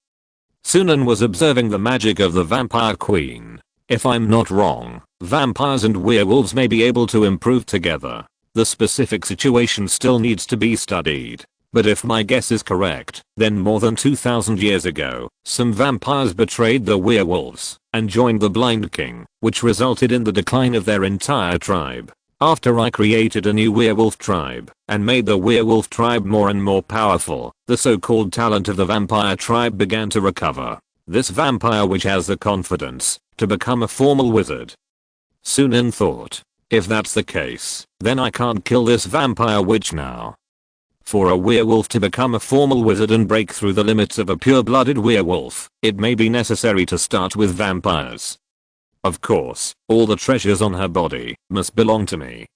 Sunan was observing the magic of the vampire queen. If I'm not wrong, vampires and werewolves may be able to improve together. The specific situation still needs to be studied, But if my guess is correct, then more than 2000 years ago, some vampires betrayed the werewolves and joined the Blind King, which resulted in the decline of their entire tribe. After I created a new werewolf tribe and made the werewolf tribe more and more powerful, the so-called talent of the vampire tribe began to recover. This vampire witch has the confidence to become a formal wizard. Sunan thought, if that's the case, then I can't kill this vampire witch now. For a werewolf to become a formal wizard and break through the limits of a pure-blooded werewolf, it may be necessary to start with vampires. Of course, all the treasures on her body must belong to me.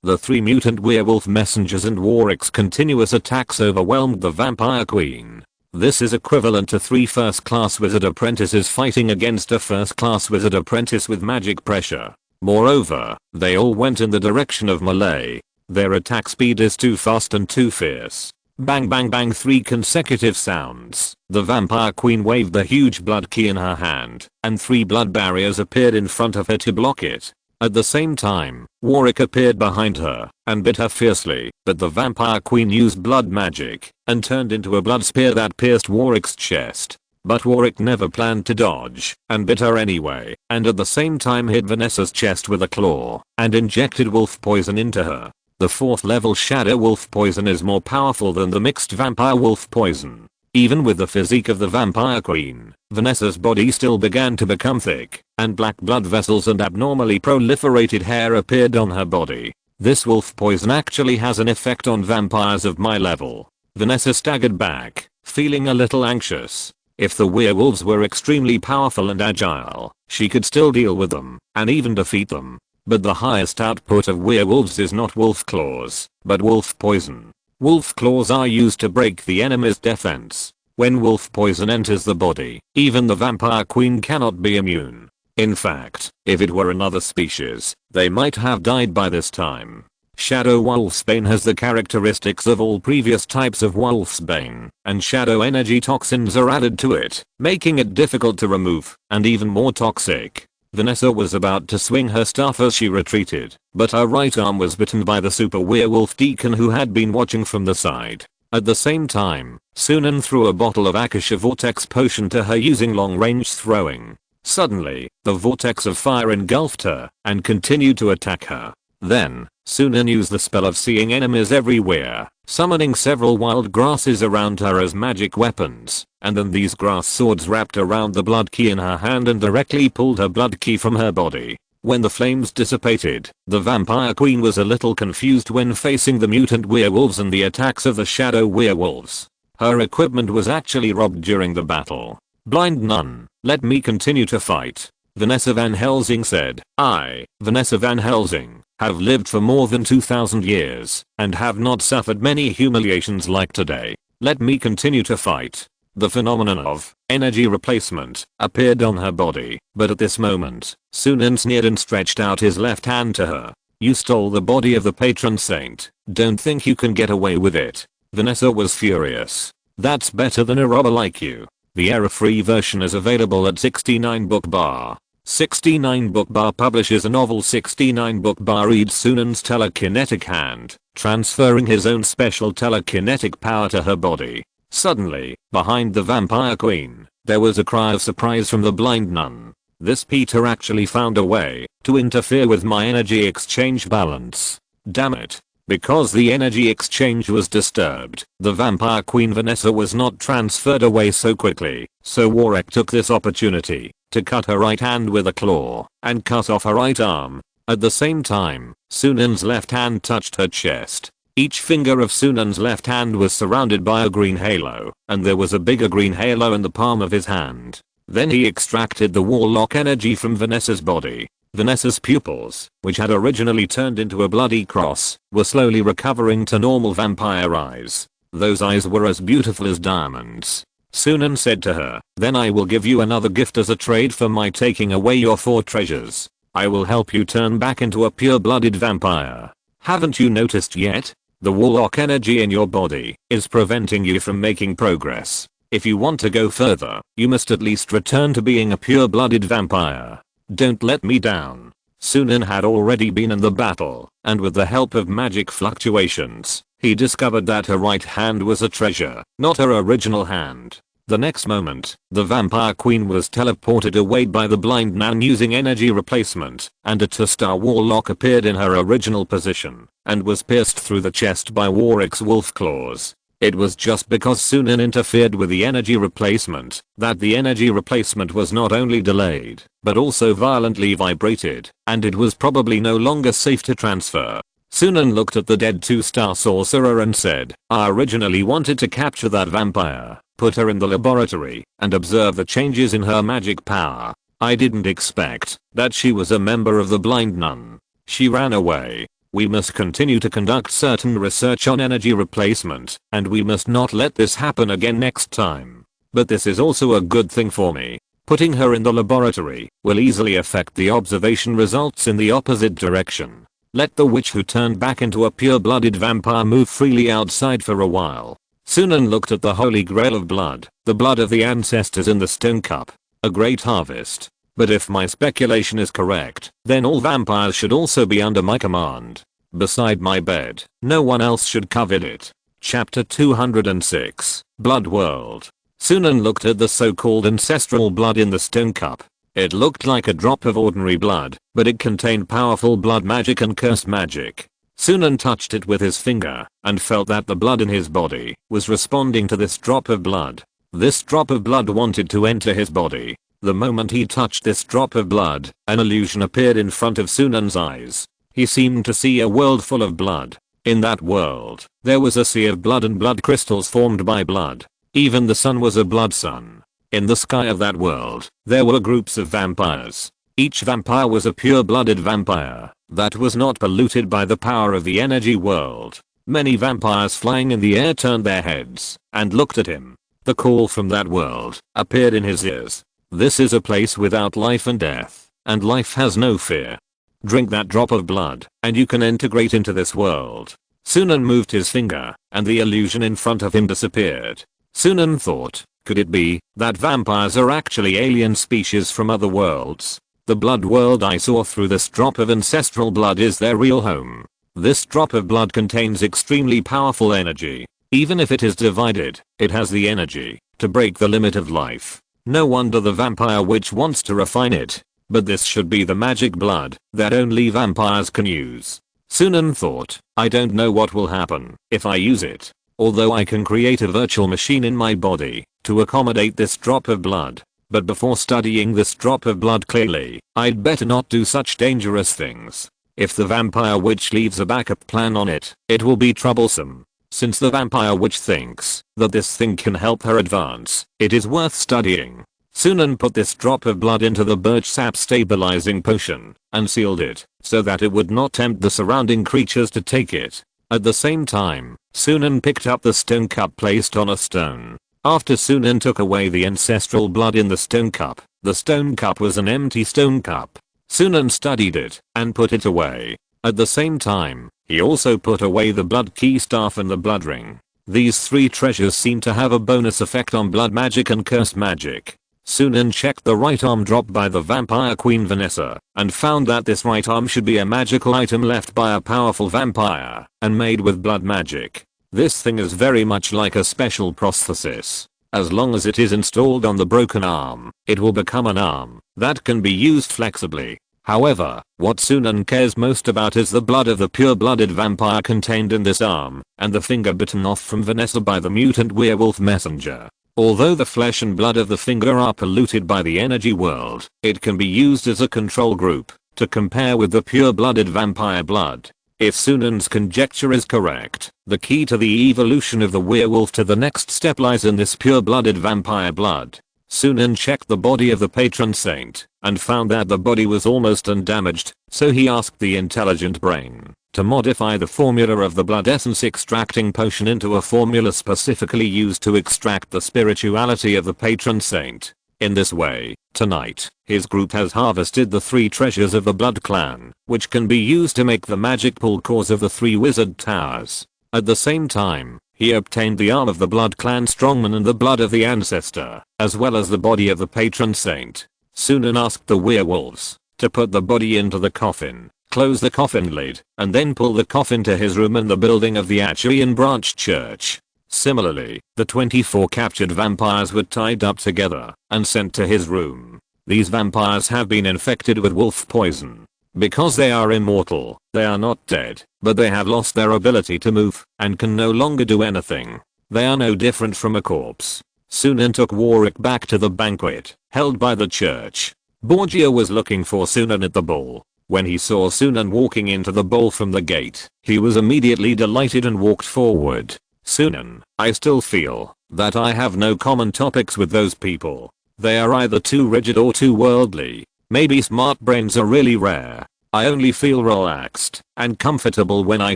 The 3 mutant werewolf messengers and Warwick's continuous attacks overwhelmed the vampire queen. This is equivalent to 3 first-class wizard apprentices fighting against a first-class wizard apprentice with magic pressure. Moreover, they all went in the direction of melee. Their attack speed is too fast and too fierce. Bang bang bang, 3 consecutive sounds. The vampire queen waved the huge blood key in her hand, and 3 blood barriers appeared in front of her to block it. At the same time, Warwick appeared behind her and bit her fiercely, but the vampire queen used blood magic and turned into a blood spear that pierced Warwick's chest. But Warwick never planned to dodge and bit her anyway, and at the same time hit Vanessa's chest with a claw and injected wolf poison into her. The 4th level shadow wolf poison is more powerful than the mixed vampire wolf poison. Even with the physique of the vampire queen, Vanessa's body still began to become thick, and black blood vessels and abnormally proliferated hair appeared on her body. This wolf poison actually has an effect on vampires of my level. Vanessa staggered back, feeling a little anxious. If the werewolves were extremely powerful and agile, she could still deal with them and even defeat them. But the highest output of werewolves is not wolf claws, but wolf poison. Wolf claws are used to break the enemy's defense. When wolf poison enters the body, even the vampire queen cannot be immune. In fact, if it were another species, they might have died by this time. Shadow Wolfsbane has the characteristics of all previous types of Wolfsbane, and shadow energy toxins are added to it, making it difficult to remove, and even more toxic. Vanessa was about to swing her staff as she retreated, but her right arm was bitten by the super werewolf deacon who had been watching from the side. At the same time, Sunan threw a bottle of Akasha Vortex potion to her using long-range throwing. Suddenly, the vortex of fire engulfed her and continued to attack her. Then, Sunan used the spell of seeing enemies everywhere, summoning several wild grasses around her as magic weapons, and then these grass swords wrapped around the blood key in her hand and directly pulled her blood key from her body. When the flames dissipated, the vampire queen was a little confused when facing the mutant werewolves and the attacks of the shadow werewolves. Her equipment was actually robbed during the battle. Blind nun, let me continue to fight. Vanessa Van Helsing said. I, Vanessa Van Helsing, have lived for more than 2000 years and have not suffered many humiliations like today. Let me continue to fight. The phenomenon of energy replacement appeared on her body, but at this moment, Sunan sneered and stretched out his left hand to her. You stole the body of the patron saint. Don't think you can get away with it. Vanessa was furious. That's better than a robber like you. The error-free version is available at 69 Book Bar. 69 Book Bar publishes a novel. 69 Book Bar reads Sunan's telekinetic hand, transferring his own special telekinetic power to her body. Suddenly, behind the vampire queen, there was a cry of surprise from the blind nun. This Peter actually found a way to interfere with my energy exchange balance. Damn it. Because the energy exchange was disturbed, the vampire queen Vanessa was not transferred away so quickly, so Warwick took this opportunity to cut her right hand with a claw and cut off her right arm. At the same time, Sunan's left hand touched her chest. Each finger of Sunan's left hand was surrounded by a green halo, and there was a bigger green halo in the palm of his hand. Then he extracted the warlock energy from Vanessa's body. Vanessa's pupils, which had originally turned into a bloody cross, were slowly recovering to normal vampire eyes. Those eyes were as beautiful as diamonds. Sunan said to her, then I will give you another gift as a trade for my taking away your 4 treasures. I will help you turn back into a pure-blooded vampire. Haven't you noticed yet? The warlock energy in your body is preventing you from making progress. If you want to go further, you must at least return to being a pure-blooded vampire. Don't let me down. Sunan had already been in the battle, and with the help of magic fluctuations, he discovered that her right hand was a treasure, not her original hand. The next moment, the vampire queen was teleported away by the blind Nan using energy replacement, and a 2-star warlock appeared in her original position, and was pierced through the chest by Warwick's wolf claws. It was just because Sunan interfered with the energy replacement that the energy replacement was not only delayed, but also violently vibrated, and it was probably no longer safe to transfer. Sunan looked at the dead 2-star sorcerer and said, "I originally wanted to capture that vampire, put her in the laboratory, and observe the changes in her magic power. I didn't expect that she was a member of the blind nun. She ran away. We must continue to conduct certain research on energy replacement, and we must not let this happen again next time. But this is also a good thing for me. Putting her in the laboratory will easily affect the observation results in the opposite direction. Let the witch who turned back into a pure-blooded vampire move freely outside for a while." Sunan looked at the holy grail of blood, the blood of the ancestors in the stone cup. A great harvest. But if my speculation is correct, then all vampires should also be under my command. Beside my bed, no one else should covet it. Chapter 206, Blood World. Sunan looked at the so-called ancestral blood in the stone cup. It looked like a drop of ordinary blood, but it contained powerful blood magic and curse magic. Sunan touched it with his finger, and felt that the blood in his body was responding to this drop of blood. This drop of blood wanted to enter his body. The moment he touched this drop of blood, an illusion appeared in front of Sunan's eyes. He seemed to see a world full of blood. In that world, there was a sea of blood and blood crystals formed by blood. Even the sun was a blood sun. In the sky of that world, there were groups of vampires. Each vampire was a pure-blooded vampire that was not polluted by the power of the energy world. Many vampires flying in the air turned their heads and looked at him. The call from that world appeared in his ears. "This is a place without life and death, and life has no fear. Drink that drop of blood, and you can integrate into this world." Sunan moved his finger, and the illusion in front of him disappeared. Sunan thought, could it be that vampires are actually alien species from other worlds? The blood world I saw through this drop of ancestral blood is their real home. This drop of blood contains extremely powerful energy. Even if it is divided, it has the energy to break the limit of life. No wonder the vampire witch wants to refine it. But this should be the magic blood that only vampires can use. Sunan thought, I don't know what will happen if I use it. Although I can create a virtual machine in my body to accommodate this drop of blood. But before studying this drop of blood clearly, I'd better not do such dangerous things. If the vampire witch leaves a backup plan on it, it will be troublesome. Since the vampire witch thinks that this thing can help her advance, it is worth studying. Sunan put this drop of blood into the birch sap stabilizing potion and sealed it so that it would not tempt the surrounding creatures to take it. At the same time, Sunan picked up the stone cup placed on a stone. After Sunan took away the ancestral blood in the stone cup, the stone cup was an empty stone cup. Sunan studied it and put it away. At the same time, he also put away the blood key staff and the blood ring. These three treasures seem to have a bonus effect on blood magic and curse magic. Sunan checked the right arm dropped by the vampire queen Vanessa and found that this right arm should be a magical item left by a powerful vampire and made with blood magic. This thing is very much like a special prosthesis. As long as it is installed on the broken arm, it will become an arm that can be used flexibly. However, what Sunan cares most about is the blood of the pure-blooded vampire contained in this arm and the finger bitten off from Vanessa by the mutant werewolf messenger. Although the flesh and blood of the finger are polluted by the energy world, it can be used as a control group to compare with the pure-blooded vampire blood. If Sunan's conjecture is correct, the key to the evolution of the werewolf to the next step lies in this pure-blooded vampire blood. Sunan checked the body of the patron saint and found that the body was almost undamaged, so he asked the intelligent brain to modify the formula of the blood essence extracting potion into a formula specifically used to extract the spirituality of the patron saint. In this way, tonight, his group has harvested the three treasures of the blood clan, which can be used to make the magic pool cores of the three wizard towers. At the same time, he obtained the arm of the blood clan strongman and the blood of the ancestor, as well as the body of the patron saint. Sunan asked the werewolves to put the body into the coffin, close the coffin lid, and then pull the coffin to his room in the building of the Achaean branch church. Similarly, the 24 captured vampires were tied up together and sent to his room. These vampires have been infected with wolf poison. Because they are immortal, they are not dead, but they have lost their ability to move and can no longer do anything. They are no different from a corpse. Sunan took Warwick back to the banquet held by the church. Borgia was looking for Sunan at the ball. When he saw Sunan walking into the ball from the gate, he was immediately delighted and walked forward. Sunan, I still feel that I have no common topics with those people. They are either too rigid or too worldly. Maybe smart brains are really rare. I only feel relaxed and comfortable when I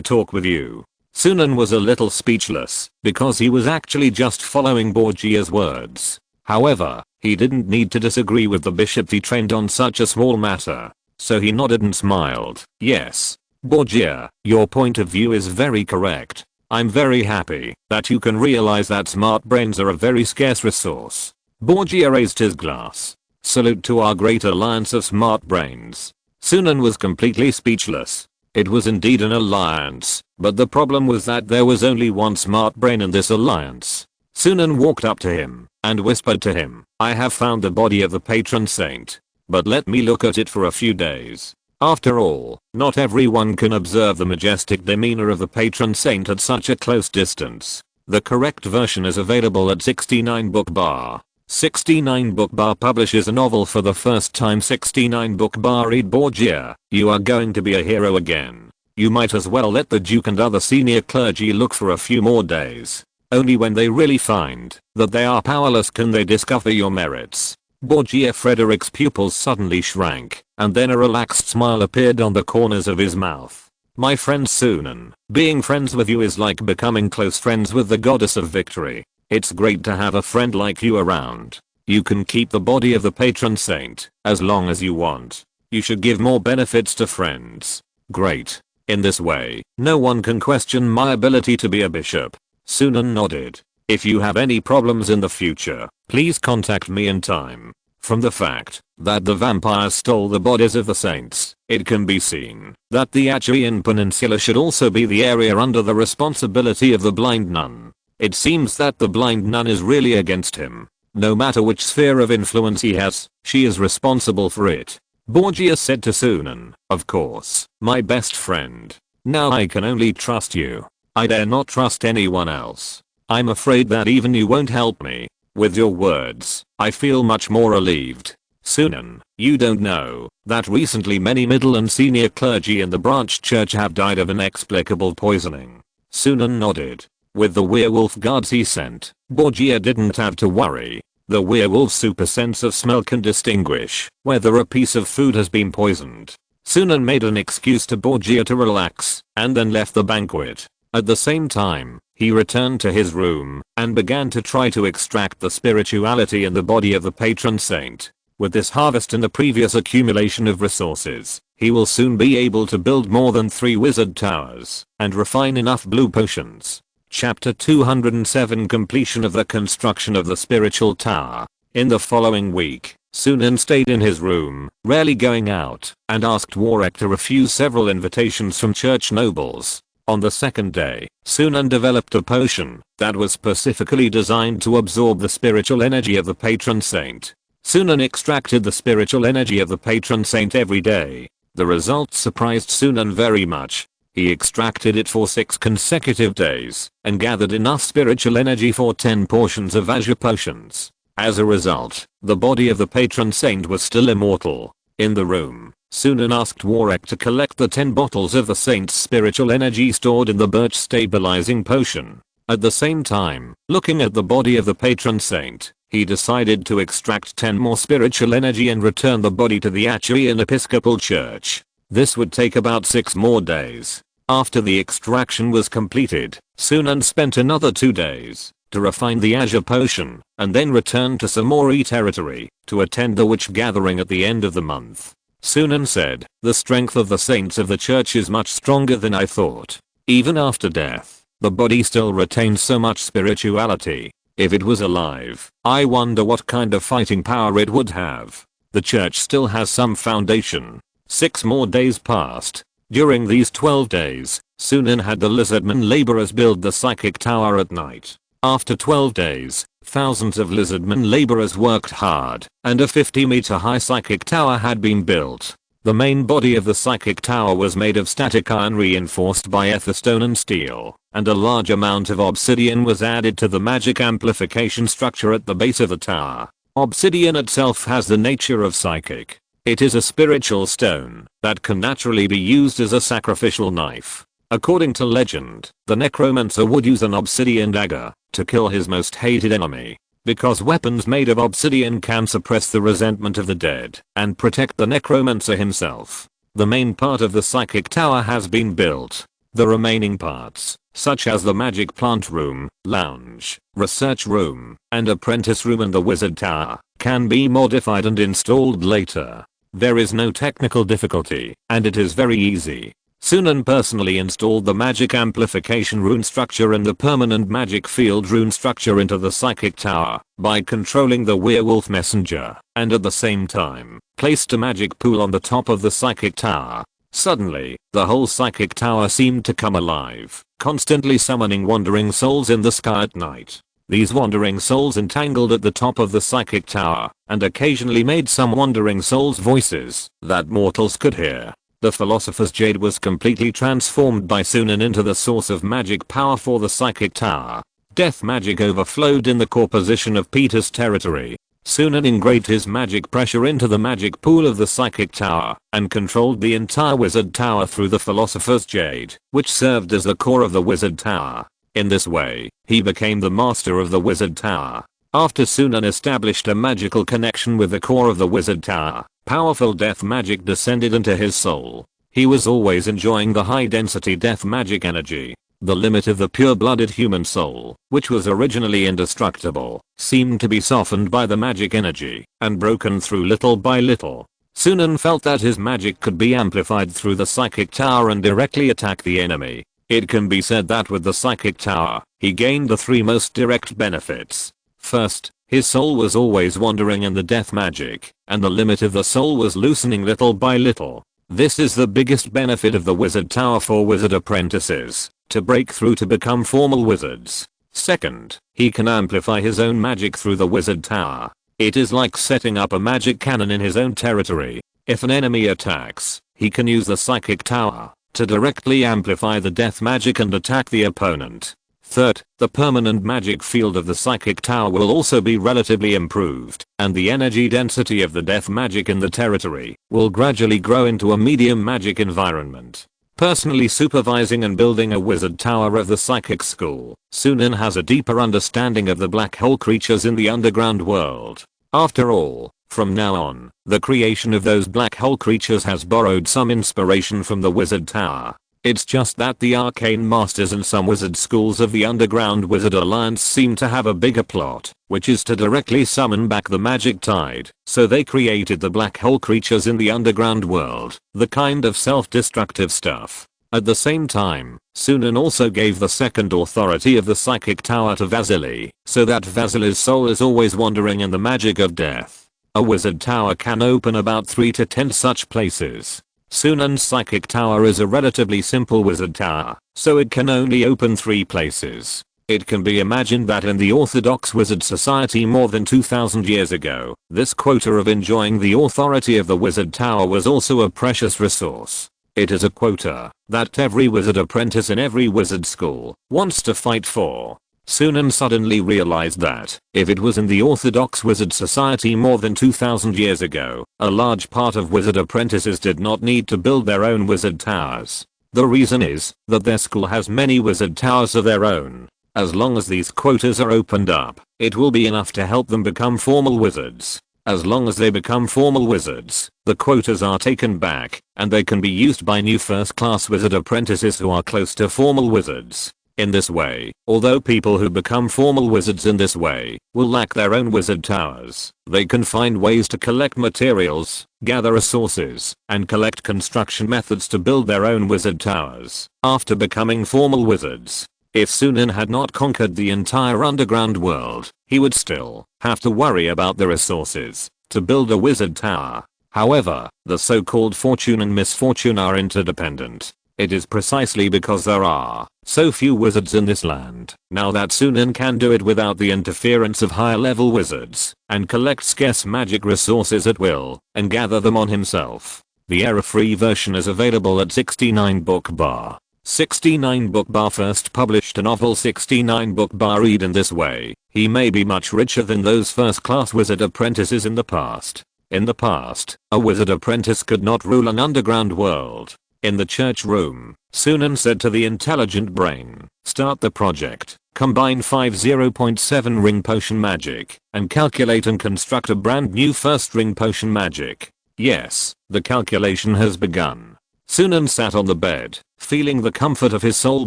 talk with you. Sunan was a little speechless because he was actually just following Borgia's words. However, he didn't need to disagree with the bishop he trained on such a small matter. So he nodded and smiled. Yes, Borgia, your point of view is very correct. I'm very happy that you can realize that smart brains are a very scarce resource. Borgia raised his glass. Salute to our great alliance of smart brains. Sunan was completely speechless. It was indeed an alliance, but the problem was that there was only one smart brain in this alliance. Sunan walked up to him and whispered to him, I have found the body of the patron saint, but let me look at it for a few days. After all, not everyone can observe the majestic demeanor of the patron saint at such a close distance. The correct version is available at 69 Book Bar. 69 Book Bar publishes a novel for the first time. 69 Book Bar. Read Borgia, you are going to be a hero again. You might as well let the duke and other senior clergy look for a few more days. Only when they really find that they are powerless can they discover your merits. Borgia Frederick's pupils suddenly shrank, and then a relaxed smile appeared on the corners of his mouth. My friend Sunan, being friends with you is like becoming close friends with the goddess of victory. It's great to have a friend like you around. You can keep the body of the patron saint as long as you want. You should give more benefits to friends. Great. In this way, no one can question my ability to be a bishop. Sunan nodded. If you have any problems in the future, please contact me in time. From the fact that the vampires stole the bodies of the saints, it can be seen that the Achaean Peninsula should also be the area under the responsibility of the blind nun. It seems that the blind nun is really against him. No matter which sphere of influence he has, she is responsible for it. Borgia said to Sunan, of course, my best friend. Now I can only trust you. I dare not trust anyone else. I'm afraid that even you won't help me. With your words, I feel much more relieved. Sunan, you don't know that recently many middle and senior clergy in the branch church have died of inexplicable poisoning. Sunan nodded. With the werewolf guards he sent, Borgia didn't have to worry. The werewolf's super sense of smell can distinguish whether a piece of food has been poisoned. Sunan made an excuse to Borgia to relax and then left the banquet. At the same time, he returned to his room and began to try to extract the spirituality in the body of the patron saint. With this harvest and the previous accumulation of resources, he will soon be able to build more than 3 wizard towers and refine enough blue potions. Chapter 207 Completion of the construction of the spiritual tower. In the following week, Sunan stayed in his room, rarely going out, and asked Warwick to refuse several invitations from church nobles. On the second day, Sunan developed a potion that was specifically designed to absorb the spiritual energy of the patron saint. Sunan extracted the spiritual energy of the patron saint every day. The results surprised Sunan very much. He extracted it for 6 consecutive days and gathered enough spiritual energy for 10 portions of azure potions. As a result, the body of the patron saint was still immortal. In the room, Sunan asked Warwick to collect the 10 bottles of the saint's spiritual energy stored in the birch stabilizing potion. At the same time, looking at the body of the patron saint, he decided to extract 10 more spiritual energy and return the body to the Achaean Episcopal Church. This would take about 6 more days. After the extraction was completed, Sunan spent another 2 days to refine the azure potion and then returned to Samori territory to attend the witch gathering at the end of the month. Sunan said, the strength of the saints of the church is much stronger than I thought. Even after death, the body still retains so much spirituality. If it was alive, I wonder what kind of fighting power it would have. The church still has some foundation. 6 more days passed. During these 12 days, Sunan had the lizardmen laborers build the psychic tower at night. After 12 days, thousands of lizardmen laborers worked hard, and a 50-meter high psychic tower had been built. The main body of the psychic tower was made of static iron reinforced by etherstone and steel, and a large amount of obsidian was added to the magic amplification structure at the base of the tower. Obsidian itself has the nature of psychic. It is a spiritual stone that can naturally be used as a sacrificial knife. According to legend, the necromancer would use an obsidian dagger to kill his most hated enemy, because weapons made of obsidian can suppress the resentment of the dead and protect the necromancer himself. The main part of the psychic tower has been built. The remaining parts, such as the magic plant room, lounge, research room, and apprentice room and the wizard tower, can be modified and installed later. There is no technical difficulty, and it is very easy. Sunan personally installed the magic amplification rune structure and the permanent magic field rune structure into the psychic tower by controlling the werewolf messenger, and at the same time, placed a magic pool on the top of the psychic tower. Suddenly, the whole psychic tower seemed to come alive, constantly summoning wandering souls in the sky at night. These wandering souls entangled at the top of the psychic tower, and occasionally made some wandering souls' voices that mortals could hear. The philosopher's jade was completely transformed by Sunan into the source of magic power for the psychic tower. Death magic overflowed in the core position of Peter's territory. Sunan engraved his magic pressure into the magic pool of the psychic tower and controlled the entire wizard tower through the philosopher's jade, which served as the core of the wizard tower. In this way, he became the master of the wizard tower. After Sunan established a magical connection with the core of the wizard tower, powerful death magic descended into his soul. He was always enjoying the high density death magic energy. The limit of the pure-blooded human soul, which was originally indestructible, seemed to be softened by the magic energy and broken through little by little. Sunan felt that his magic could be amplified through the psychic tower and directly attack the enemy. It can be said that with the psychic tower, he gained the 3 most direct benefits. First, his soul was always wandering in the death magic, and the limit of the soul was loosening little by little. This is the biggest benefit of the wizard tower for wizard apprentices, to break through to become formal wizards. Second, he can amplify his own magic through the wizard tower. It is like setting up a magic cannon in his own territory. If an enemy attacks, he can use the psychic tower to directly amplify the death magic and attack the opponent. Third, the permanent magic field of the psychic tower will also be relatively improved, and the energy density of the death magic in the territory will gradually grow into a medium magic environment. Personally supervising and building a wizard tower of the psychic school, Sunan has a deeper understanding of the black hole creatures in the underground world. After all, from now on, the creation of those black hole creatures has borrowed some inspiration from the wizard tower. It's just that the arcane masters and some wizard schools of the underground wizard alliance seem to have a bigger plot, which is to directly summon back the magic tide, so they created the black hole creatures in the underground world, the kind of self-destructive stuff. At the same time, Sunan also gave the second authority of the psychic tower to Vasily, so that Vasily's soul is always wandering in the magic of death. A wizard tower can open about 3 to 10 such places. Sunan's psychic tower is a relatively simple wizard tower, so it can only open 3 places. It can be imagined that in the Orthodox wizard society more than 2000 years ago, this quota of enjoying the authority of the wizard tower was also a precious resource. It is a quota that every wizard apprentice in every wizard school wants to fight for. Sunan suddenly realized that, if it was in the Orthodox wizard society more than 2000 years ago, a large part of wizard apprentices did not need to build their own wizard towers. The reason is that their school has many wizard towers of their own. As long as these quotas are opened up, it will be enough to help them become formal wizards. As long as they become formal wizards, the quotas are taken back, and they can be used by new first-class wizard apprentices who are close to formal wizards. In this way, although people who become formal wizards in this way will lack their own wizard towers, they can find ways to collect materials, gather resources, and collect construction methods to build their own wizard towers after becoming formal wizards. If Sunan had not conquered the entire underground world, he would still have to worry about the resources. to build a wizard tower. However, the so-called fortune and misfortune are interdependent. It is precisely because there are so few wizards in this land now that Sunan can do it without the interference of higher level wizards, and collect scarce magic resources at will, and gather them on himself. The error-free version is available at 69 book bar. 69 book bar first published a novel. 69 book bar. Read in this way, he may be much richer than those first-class wizard apprentices in the past. In the past, a wizard apprentice could not rule an underground world. In the church room, Sunan said to the intelligent brain, start the project, combine 5 0.7 ring potion magic, and calculate and construct a brand new first ring potion magic. Yes, the calculation has begun. Sunan sat on the bed, feeling the comfort of his soul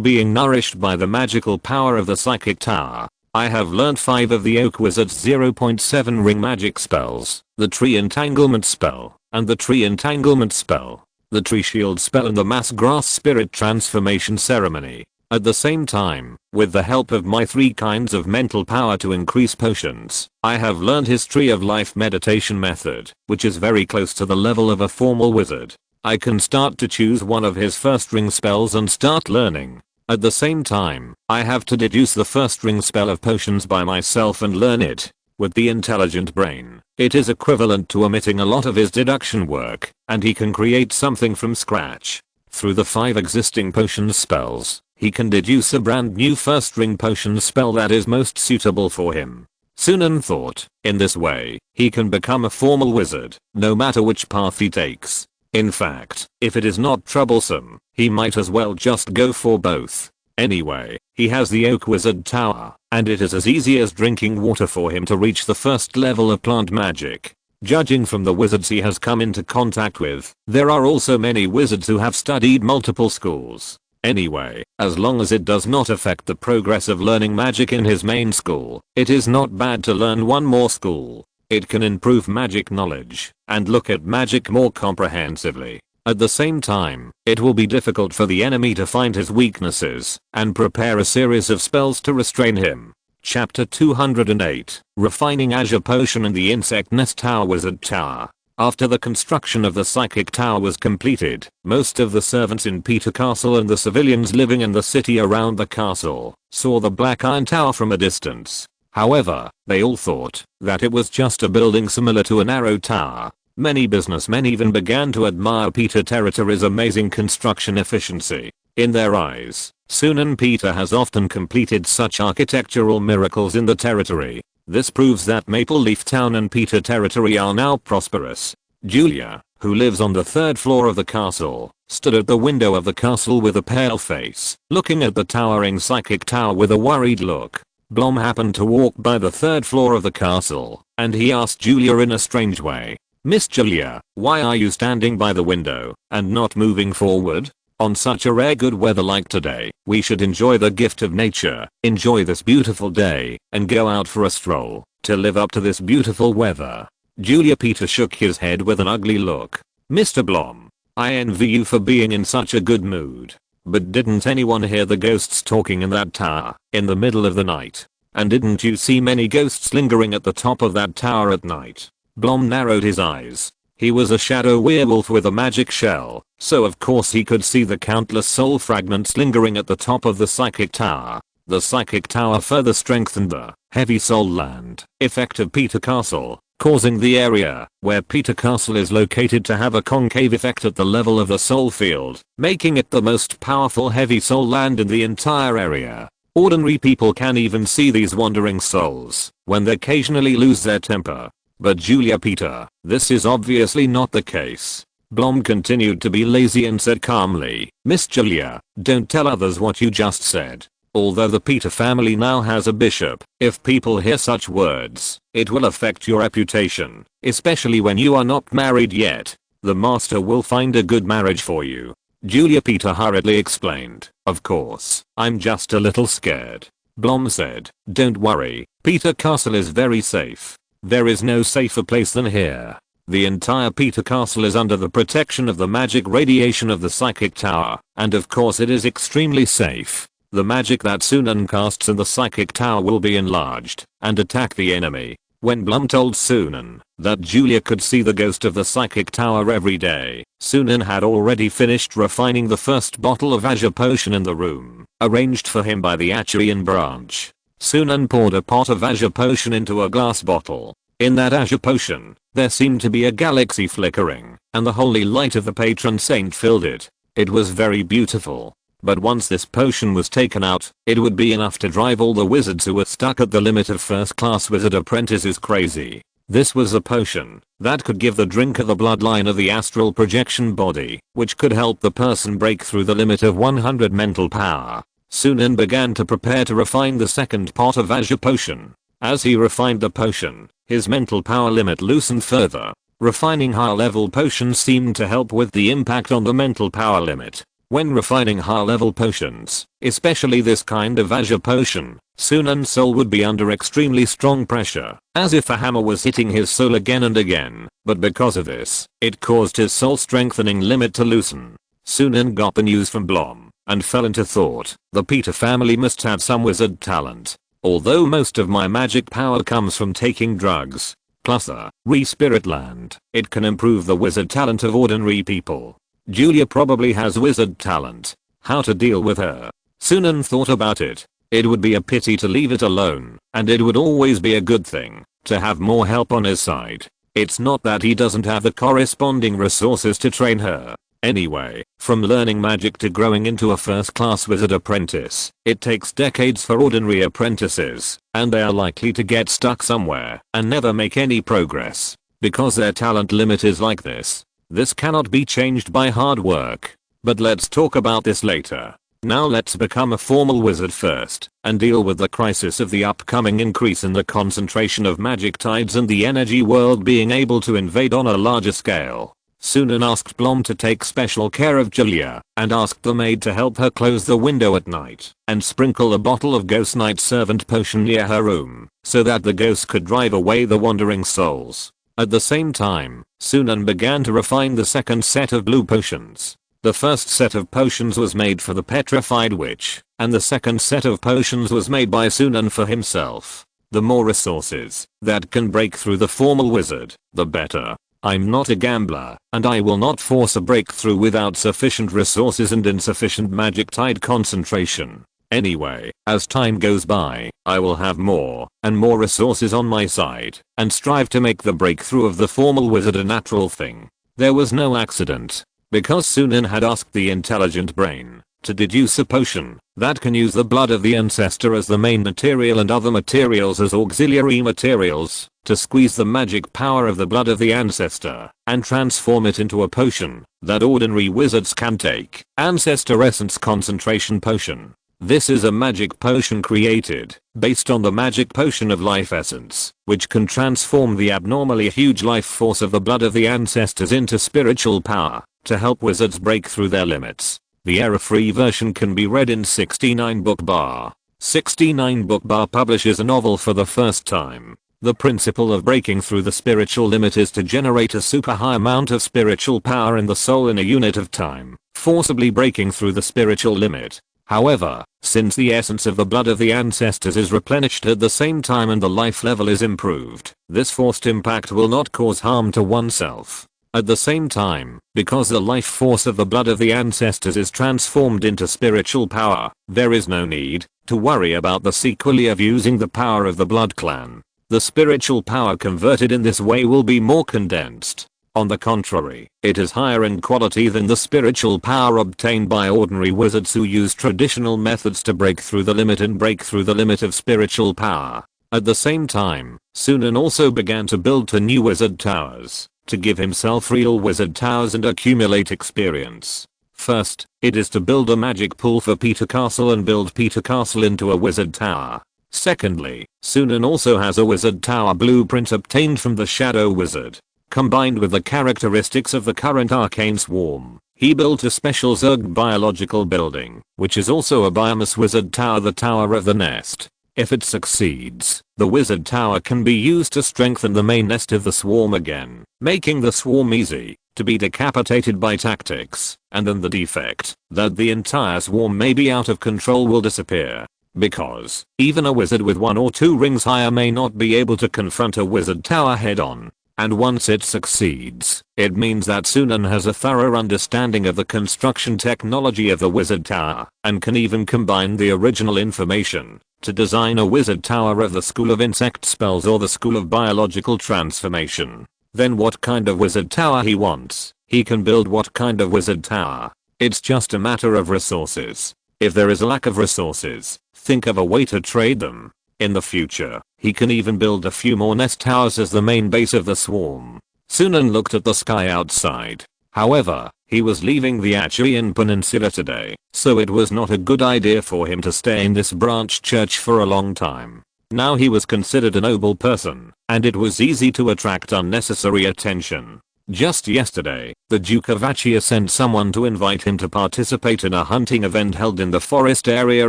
being nourished by the magical power of the psychic tower. I have learned 5 of the Oak Wizard's 0.7 ring magic spells, the tree entanglement spell, and the tree entanglement spell, the tree shield spell and the mass grass spirit transformation ceremony. At the same time, with the help of my 3 kinds of mental power to increase potions, I have learned his tree of life meditation method, which is very close to the level of a formal wizard. I can start to choose one of his first ring spells and start learning. At the same time, I have to deduce the first ring spell of potions by myself and learn it. With the intelligent brain, it is equivalent to omitting a lot of his deduction work, and he can create something from scratch. Through the 5 existing potion spells, he can deduce a brand new first ring potion spell that is most suitable for him. Sunan thought, in this way, he can become a formal wizard, no matter which path he takes. In fact, if it is not troublesome, he might as well just go for both. Anyway, he has the Oak Wizard Tower, and it is as easy as drinking water for him to reach the first level of plant magic. Judging from the wizards he has come into contact with, there are also many wizards who have studied multiple schools. Anyway, as long as it does not affect the progress of learning magic in his main school, it is not bad to learn one more school. It can improve magic knowledge, and look at magic more comprehensively. At the same time, it will be difficult for the enemy to find his weaknesses, and prepare a series of spells to restrain him. Chapter 208, Refining Azure Potion and the Insect Nest Tower Wizard Tower. After the construction of the Psychic Tower was completed, most of the servants in Peter Castle and the civilians living in the city around the castle saw the Black Iron Tower from a distance. However, they all thought that it was just a building similar to an arrow tower. Many businessmen even began to admire Peter Territory's amazing construction efficiency. In their eyes, Sunan Peter has often completed such architectural miracles in the territory. This proves that Maple Leaf Town and Peter Territory are now prosperous. Julia, who lives on the 3rd floor of the castle, stood at the window of the castle with a pale face, looking at the towering psychic tower with a worried look. Blom happened to walk by the 3rd floor of the castle, and he asked Julia in a strange way, "Miss Julia, why are you standing by the window, and not moving forward? On such a rare good weather like today, we should enjoy the gift of nature, enjoy this beautiful day, and go out for a stroll, to live up to this beautiful weather." Julia Peter shook his head with an ugly look. "Mr. Blom, I envy you for being in such a good mood. But didn't anyone hear the ghosts talking in that tower, in the middle of the night? And didn't you see many ghosts lingering at the top of that tower at night?" Blom narrowed his eyes. He was a shadow werewolf with a magic shell, so of course he could see the countless soul fragments lingering at the top of the psychic tower. The psychic tower further strengthened the heavy soul land effect of Peter Castle, causing the area where Peter Castle is located to have a concave effect at the level of the soul field, making it the most powerful heavy soul land in the entire area. Ordinary people can even see these wandering souls when they occasionally lose their temper. But Julia Peter, this is obviously not the case. Blom continued to be lazy and said calmly, "Miss Julia, don't tell others what you just said. Although the Peter family now has a bishop, if people hear such words, it will affect your reputation, especially when you are not married yet. The master will find a good marriage for you." Julia Peter hurriedly explained, "Of course, I'm just a little scared." Blom said, "Don't worry, Peter Castle is very safe. There is no safer place than here. The entire Peter Castle is under the protection of the magic radiation of the psychic tower, and of course it is extremely safe. The magic that Sunan casts in the psychic tower will be enlarged and attack the enemy. When Blum told Sunan that Julia could see the ghost of the psychic tower every day, Sunan had already finished refining the first bottle of azure potion in the room, arranged for him by the Acharian branch. Sunan poured a pot of azure potion into a glass bottle. In that azure potion, there seemed to be a galaxy flickering, and the holy light of the patron saint filled it. It was very beautiful. But once this potion was taken out, it would be enough to drive all the wizards who were stuck at the limit of first-class wizard apprentices crazy. This was a potion that could give the drinker the bloodline of the astral projection body, which could help the person break through the limit of 100 mental power. Sunan began to prepare to refine the second pot of azure potion. As he refined the potion, his mental power limit loosened further. Refining high-level potions seemed to help with the impact on the mental power limit. When refining high-level potions, especially this kind of azure potion, Sunan's soul would be under extremely strong pressure, as if a hammer was hitting his soul again and again, but because of this, it caused his soul strengthening limit to loosen. Sunan got the news from Blom, and fell into thought, the Peter family must have some wizard talent. Although most of my magic power comes from taking drugs, plus the spirit land, it can improve the wizard talent of ordinary people. Julia probably has wizard talent. How to deal with her? Sunan thought about it. It would be a pity to leave it alone, and it would always be a good thing to have more help on his side. It's not that he doesn't have the corresponding resources to train her. Anyway, from learning magic to growing into a first-class wizard apprentice, it takes decades for ordinary apprentices, and they are likely to get stuck somewhere and never make any progress because their talent limit is like this. This cannot be changed by hard work. But let's talk about this later. Now let's become a formal wizard first, and deal with the crisis of the upcoming increase in the concentration of magic tides and the energy world being able to invade on a larger scale. Sunan asked Blom to take special care of Julia, and asked the maid to help her close the window at night, and sprinkle a bottle of Ghost Knight Servant potion near her room, so that the ghosts could drive away the wandering souls. At the same time, Sunan began to refine the second set of blue potions. The first set of potions was made for the petrified witch, and the second set of potions was made by Sunan for himself. The more resources that can break through the formal wizard, the better. I'm not a gambler, and I will not force a breakthrough without sufficient resources and insufficient magic tide concentration. Anyway, as time goes by, I will have more and more resources on my side, and strive to make the breakthrough of the formal wizard a natural thing. There was no accident, because Sunan had asked the intelligent brain to deduce a potion that can use the blood of the ancestor as the main material and other materials as auxiliary materials, to squeeze the magic power of the blood of the ancestor, and transform it into a potion that ordinary wizards can take. Ancestor Essence Concentration Potion. This is a magic potion created based on the magic potion of life essence, which can transform the abnormally huge life force of the blood of the ancestors into spiritual power to help wizards break through their limits. The error-free version can be read in 69 Book Bar. 69 Book Bar publishes a novel for the first time. The principle of breaking through the spiritual limit is to generate a super high amount of spiritual power in the soul in a unit of time, forcibly breaking through the spiritual limit. However, since the essence of the blood of the ancestors is replenished at the same time and the life level is improved, this forced impact will not cause harm to oneself. At the same time, because the life force of the blood of the ancestors is transformed into spiritual power, there is no need to worry about the sequelae of using the power of the blood clan. The spiritual power converted in this way will be more condensed. On the contrary, it is higher in quality than the spiritual power obtained by ordinary wizards who use traditional methods to break through the limit and break through the limit of spiritual power. At the same time, Sunan also began to build 2 new wizard towers, to give himself real wizard towers and accumulate experience. First, it is to build a magic pool for Peter Castle and build Peter Castle into a wizard tower. Secondly, Sunan also has a wizard tower blueprint obtained from the Shadow Wizard. Combined with the characteristics of the current arcane swarm, he built a special Zerg biological building, which is also a biomass wizard tower, the Tower of the Nest. If it succeeds, the wizard tower can be used to strengthen the main nest of the swarm again, making the swarm easy to be decapitated by tactics, and then the defect that the entire swarm may be out of control will disappear. because even a wizard with 1 or 2 rings higher may not be able to confront a wizard tower head on. And once it succeeds, it means that Sunan has a thorough understanding of the construction technology of the wizard tower, and can even combine the original information to design a wizard tower of the school of insect spells or the school of biological transformation. Then what kind of wizard tower he wants, he can build what kind of wizard tower. It's just a matter of resources. If there is a lack of resources, think of a way to trade them. In the future, he can even build a few more nest towers as the main base of the swarm. Sunan looked at the sky outside. However, he was leaving the Achaean Peninsula today, so it was not a good idea for him to stay in this branch church for a long time. Now he was considered a noble person, and it was easy to attract unnecessary attention. Just yesterday, the Duke of Achia sent someone to invite him to participate in a hunting event held in the forest area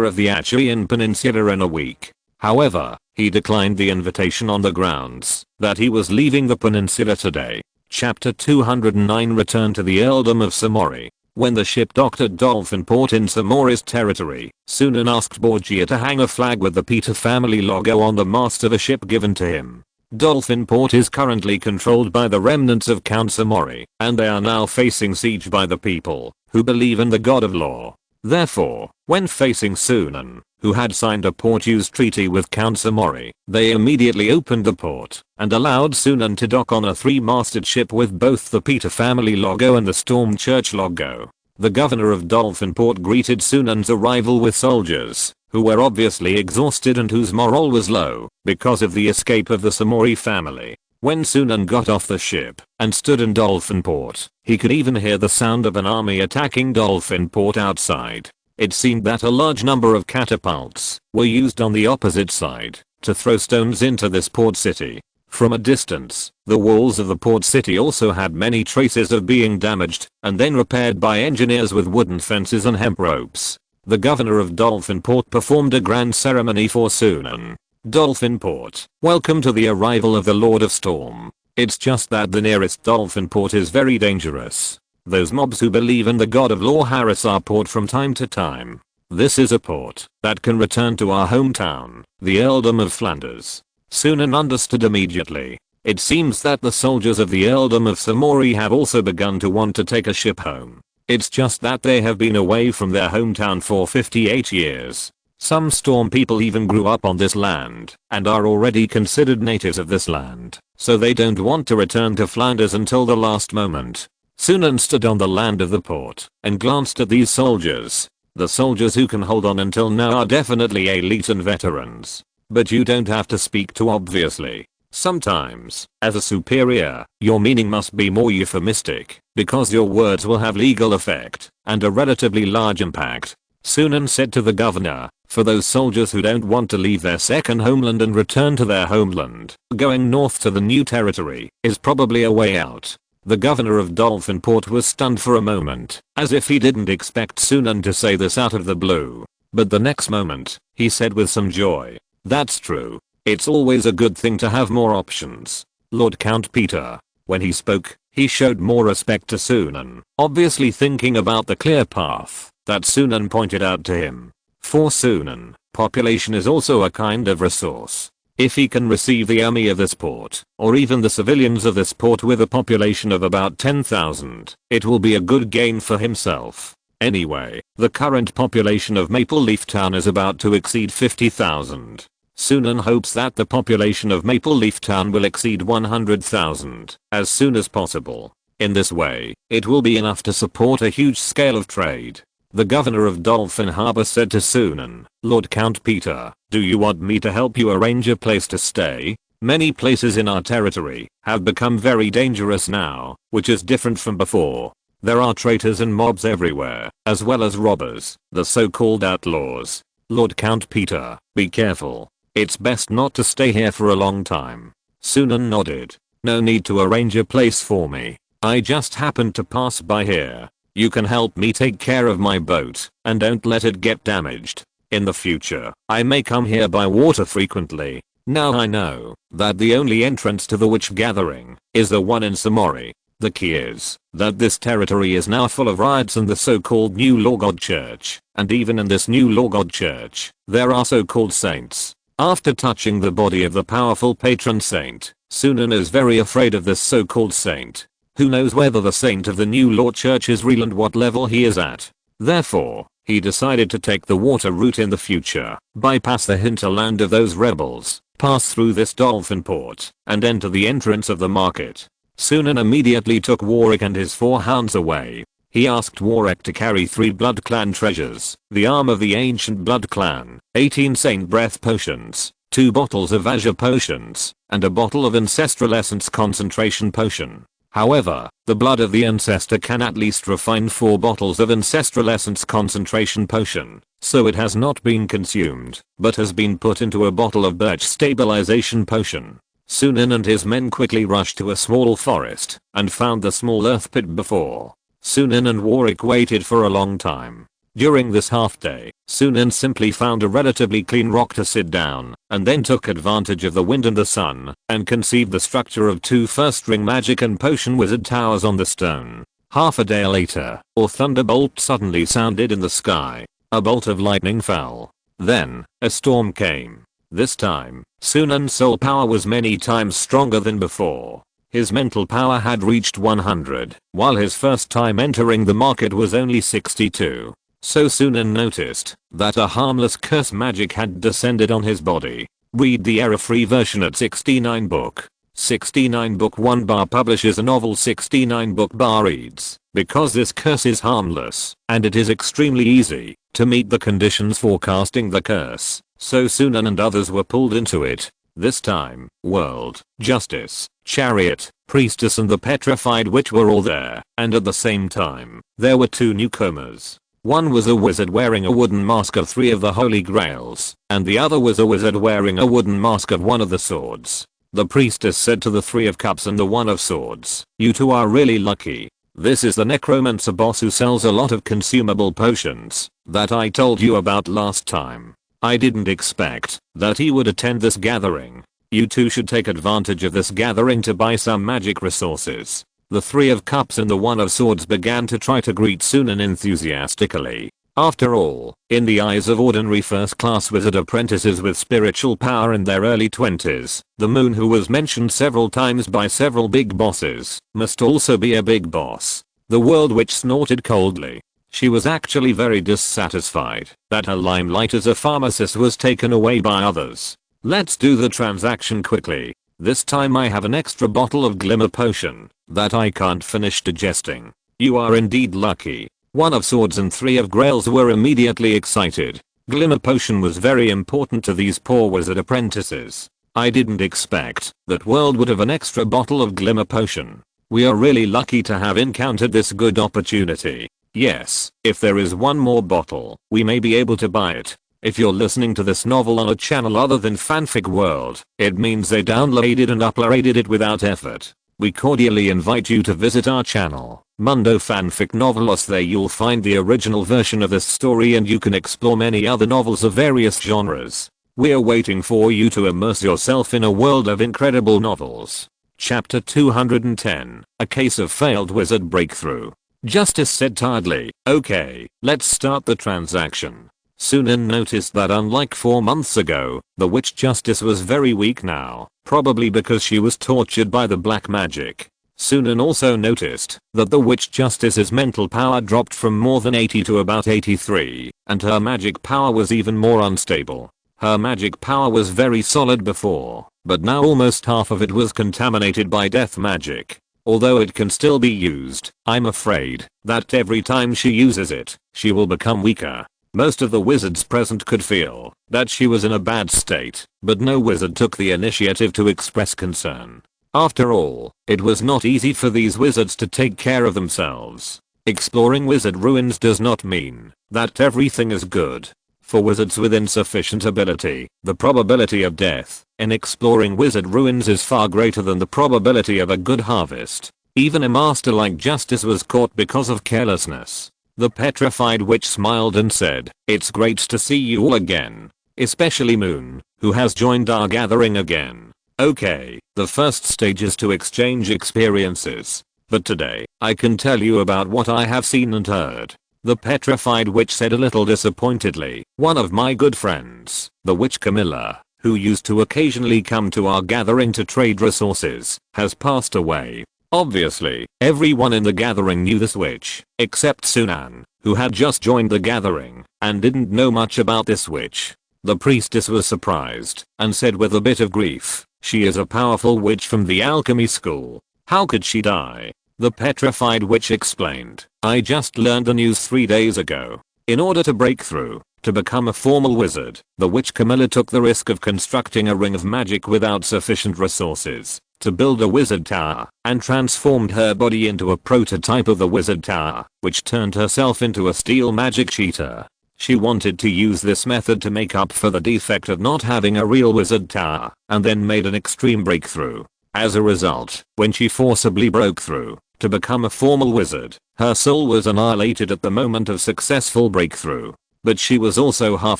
of the Achaean Peninsula in a week. However, he declined the invitation on the grounds that he was leaving the peninsula today. Chapter 209 Return to the Earldom of Samori. When the ship docked at Dolphin Port in Samori's territory, Sunan asked Borgia to hang a flag with the Peter family logo on the mast of a ship given to him. Dolphin Port is currently controlled by the remnants of Count Samori, and they are now facing siege by the people who believe in the god of law. Therefore, when facing Sunan, who had signed a port use treaty with Count Samori, they immediately opened the port and allowed Sunan to dock on a 3-masted ship with both the Peter family logo and the Storm Church logo. The governor of Dolphin Port greeted Sunan's arrival with soldiers, who were obviously exhausted and whose morale was low because of the escape of the Samori family. When Sunan got off the ship and stood in Dolphin Port, he could even hear the sound of an army attacking Dolphin Port outside. It seemed that a large number of catapults were used on the opposite side to throw stones into this port city. From a distance, the walls of the port city also had many traces of being damaged and then repaired by engineers with wooden fences and hemp ropes. The governor of Dolphin Port performed a grand ceremony for Sunan. Dolphin Port, welcome to the arrival of the Lord of Storm. It's just that the nearest Dolphin Port is very dangerous. Those mobs who believe in the god of law harass our port from time to time. This is a port that can return to our hometown, the Earldom of Flanders. Sunan understood immediately. It seems that the soldiers of the Earldom of Samori have also begun to want to take a ship home. It's just that they have been away from their hometown for 58 years. Some storm people even grew up on this land and are already considered natives of this land, so they don't want to return to Flanders until the last moment. Sunan stood on the land of the port and glanced at these soldiers. The soldiers who can hold on until now are definitely elite and veterans. But you don't have to speak too obviously. Sometimes, as a superior, your meaning must be more euphemistic, because your words will have legal effect and a relatively large impact. Sunan said to the governor, for those soldiers who don't want to leave their second homeland and return to their homeland, going north to the new territory is probably a way out. The governor of Dolphin Port was stunned for a moment, as if he didn't expect Sunan to say this out of the blue. But the next moment, he said with some joy, that's true. It's always a good thing to have more options. Lord Count Peter. When he spoke, he showed more respect to Sunan, obviously thinking about the clear path that Sunan pointed out to him. For Sunan, population is also a kind of resource. If he can receive the army of this port, or even the civilians of this port with a population of about 10,000, it will be a good gain for himself. Anyway, the current population of Maple Leaf Town is about to exceed 50,000. Sunan hopes that the population of Maple Leaf Town will exceed 100,000 as soon as possible. In this way, it will be enough to support a huge scale of trade. The governor of Dolphin Harbor said to Sunan, Lord Count Peter, do you want me to help you arrange a place to stay? Many places in our territory have become very dangerous now, which is different from before. There are traitors and mobs everywhere, as well as robbers, the so-called outlaws. Lord Count Peter, be careful. It's best not to stay here for a long time. Sunan nodded. No need to arrange a place for me. I just happened to pass by here. You can help me take care of my boat, and don't let it get damaged. In the future, I may come here by water frequently. Now I know that the only entrance to the witch gathering is the one in Samori. The key is that this territory is now full of riots in the so-called New Law God Church, and even in this New Law God Church, there are so-called saints. After touching the body of the powerful patron saint, Sunan is very afraid of this so-called saint. Who knows whether the saint of the New Law Church is real and what level he is at. Therefore, he decided to take the water route in the future, bypass the hinterland of those rebels, pass through this dolphin port, and enter the entrance of the market. Sunan immediately took Warwick and his 4 hounds away. He asked Warwick to carry 3 blood clan treasures, the arm of the ancient blood clan, 18 saint breath potions, 2 bottles of azure potions, and a bottle of ancestral essence concentration potion. However, the blood of the ancestor can at least refine 4 bottles of ancestral essence concentration potion, so it has not been consumed, but has been put into a bottle of birch stabilization potion. Sunan and his men quickly rushed to a small forest, and found the small earth pit before. Sunan and Warwick waited for a long time. During this half day, Sunan simply found a relatively clean rock to sit down, and then took advantage of the wind and the sun, and conceived the structure of 2 first-ring magic and potion wizard towers on the stone. Half a day later, a thunderbolt suddenly sounded in the sky. A bolt of lightning fell. Then, a storm came. This time, Sunan's soul power was many times stronger than before. His mental power had reached 100, while his first time entering the market was only 62. So Sunan noticed that a harmless curse magic had descended on his body. Read the error-free version at 69 book. 69 book 1 bar publishes a novel. 69 book bar reads, because this curse is harmless, and it is extremely easy to meet the conditions for casting the curse. So Sunan and others were pulled into it. This time, world, justice, chariot, priestess and the petrified witch were all there, and at the same time, there were 2 newcomers. One was a wizard wearing a wooden mask of 3 of the holy grails, and the other was a wizard wearing a wooden mask of 1 of the swords. The priestess said to the 3 of cups and the 1 of swords, "You 2 are really lucky. This is the necromancer boss who sells a lot of consumable potions that I told you about last time. I didn't expect that he would attend this gathering. You 2 should take advantage of this gathering to buy some magic resources." The 3 of cups and the 1 of swords began to try to greet Sunan enthusiastically. After all, in the eyes of ordinary first-class wizard apprentices with spiritual power in their early 20s, the moon who was mentioned several times by several big bosses must also be a big boss. The world witch snorted coldly. She was actually very dissatisfied that her limelight as a pharmacist was taken away by others. Let's do the transaction quickly. This time I have an extra bottle of glimmer potion that I can't finish digesting. You are indeed lucky. 1 of swords and 3 of grails were immediately excited. Glimmer potion was very important to these poor wizard apprentices. I didn't expect that world would have an extra bottle of glimmer potion. We are really lucky to have encountered this good opportunity. Yes, if there is 1 more bottle, we may be able to buy it. If you're listening to this novel on a channel other than Fanfic World, it means they downloaded and uploaded it without effort. We cordially invite you to visit our channel, Mundo Fanfic Novelos. There you'll find the original version of this story and you can explore many other novels of various genres. We're waiting for you to immerse yourself in a world of incredible novels. Chapter 210, A Case of Failed Wizard Breakthrough. Justice said tiredly, "Okay, let's start the transaction." Sunan noticed that unlike 4 months ago, the witch justice was very weak now, probably because she was tortured by the black magic. Sunan also noticed that the witch justice's mental power dropped from more than 80 to about 83, and her magic power was even more unstable. Her magic power was very solid before, but now almost half of it was contaminated by death magic. Although it can still be used, I'm afraid that every time she uses it, she will become weaker. Most of the wizards present could feel that she was in a bad state, but no wizard took the initiative to express concern. After all, it was not easy for these wizards to take care of themselves. Exploring wizard ruins does not mean that everything is good. For wizards with insufficient ability, the probability of death in exploring wizard ruins is far greater than the probability of a good harvest. Even a master like Justice was caught because of carelessness. The petrified witch smiled and said, "It's great to see you all again. Especially Moon, who has joined our gathering again. Okay, the first stage is to exchange experiences. But today, I can tell you about what I have seen and heard. The petrified witch said a little disappointedly. One of my good friends, the witch Camilla, who used to occasionally come to our gathering to trade resources, has passed away. Obviously, everyone in the gathering knew this witch, except Sunan, who had just joined the gathering, and didn't know much about this witch. The priestess was surprised, and said with a bit of grief, "She is a powerful witch from the alchemy school. How could she die?" The petrified witch explained, "I just learned the news 3 days ago. In order to break through, to become a formal wizard, the witch Camilla took the risk of constructing a ring of magic without sufficient resources, to build a wizard tower, and transformed her body into a prototype of the wizard tower, which turned herself into a steel magic cheater. She wanted to use this method to make up for the defect of not having a real wizard tower, and then made an extreme breakthrough. As a result, when she forcibly broke through, to become a formal wizard, her soul was annihilated at the moment of successful breakthrough. But she was also half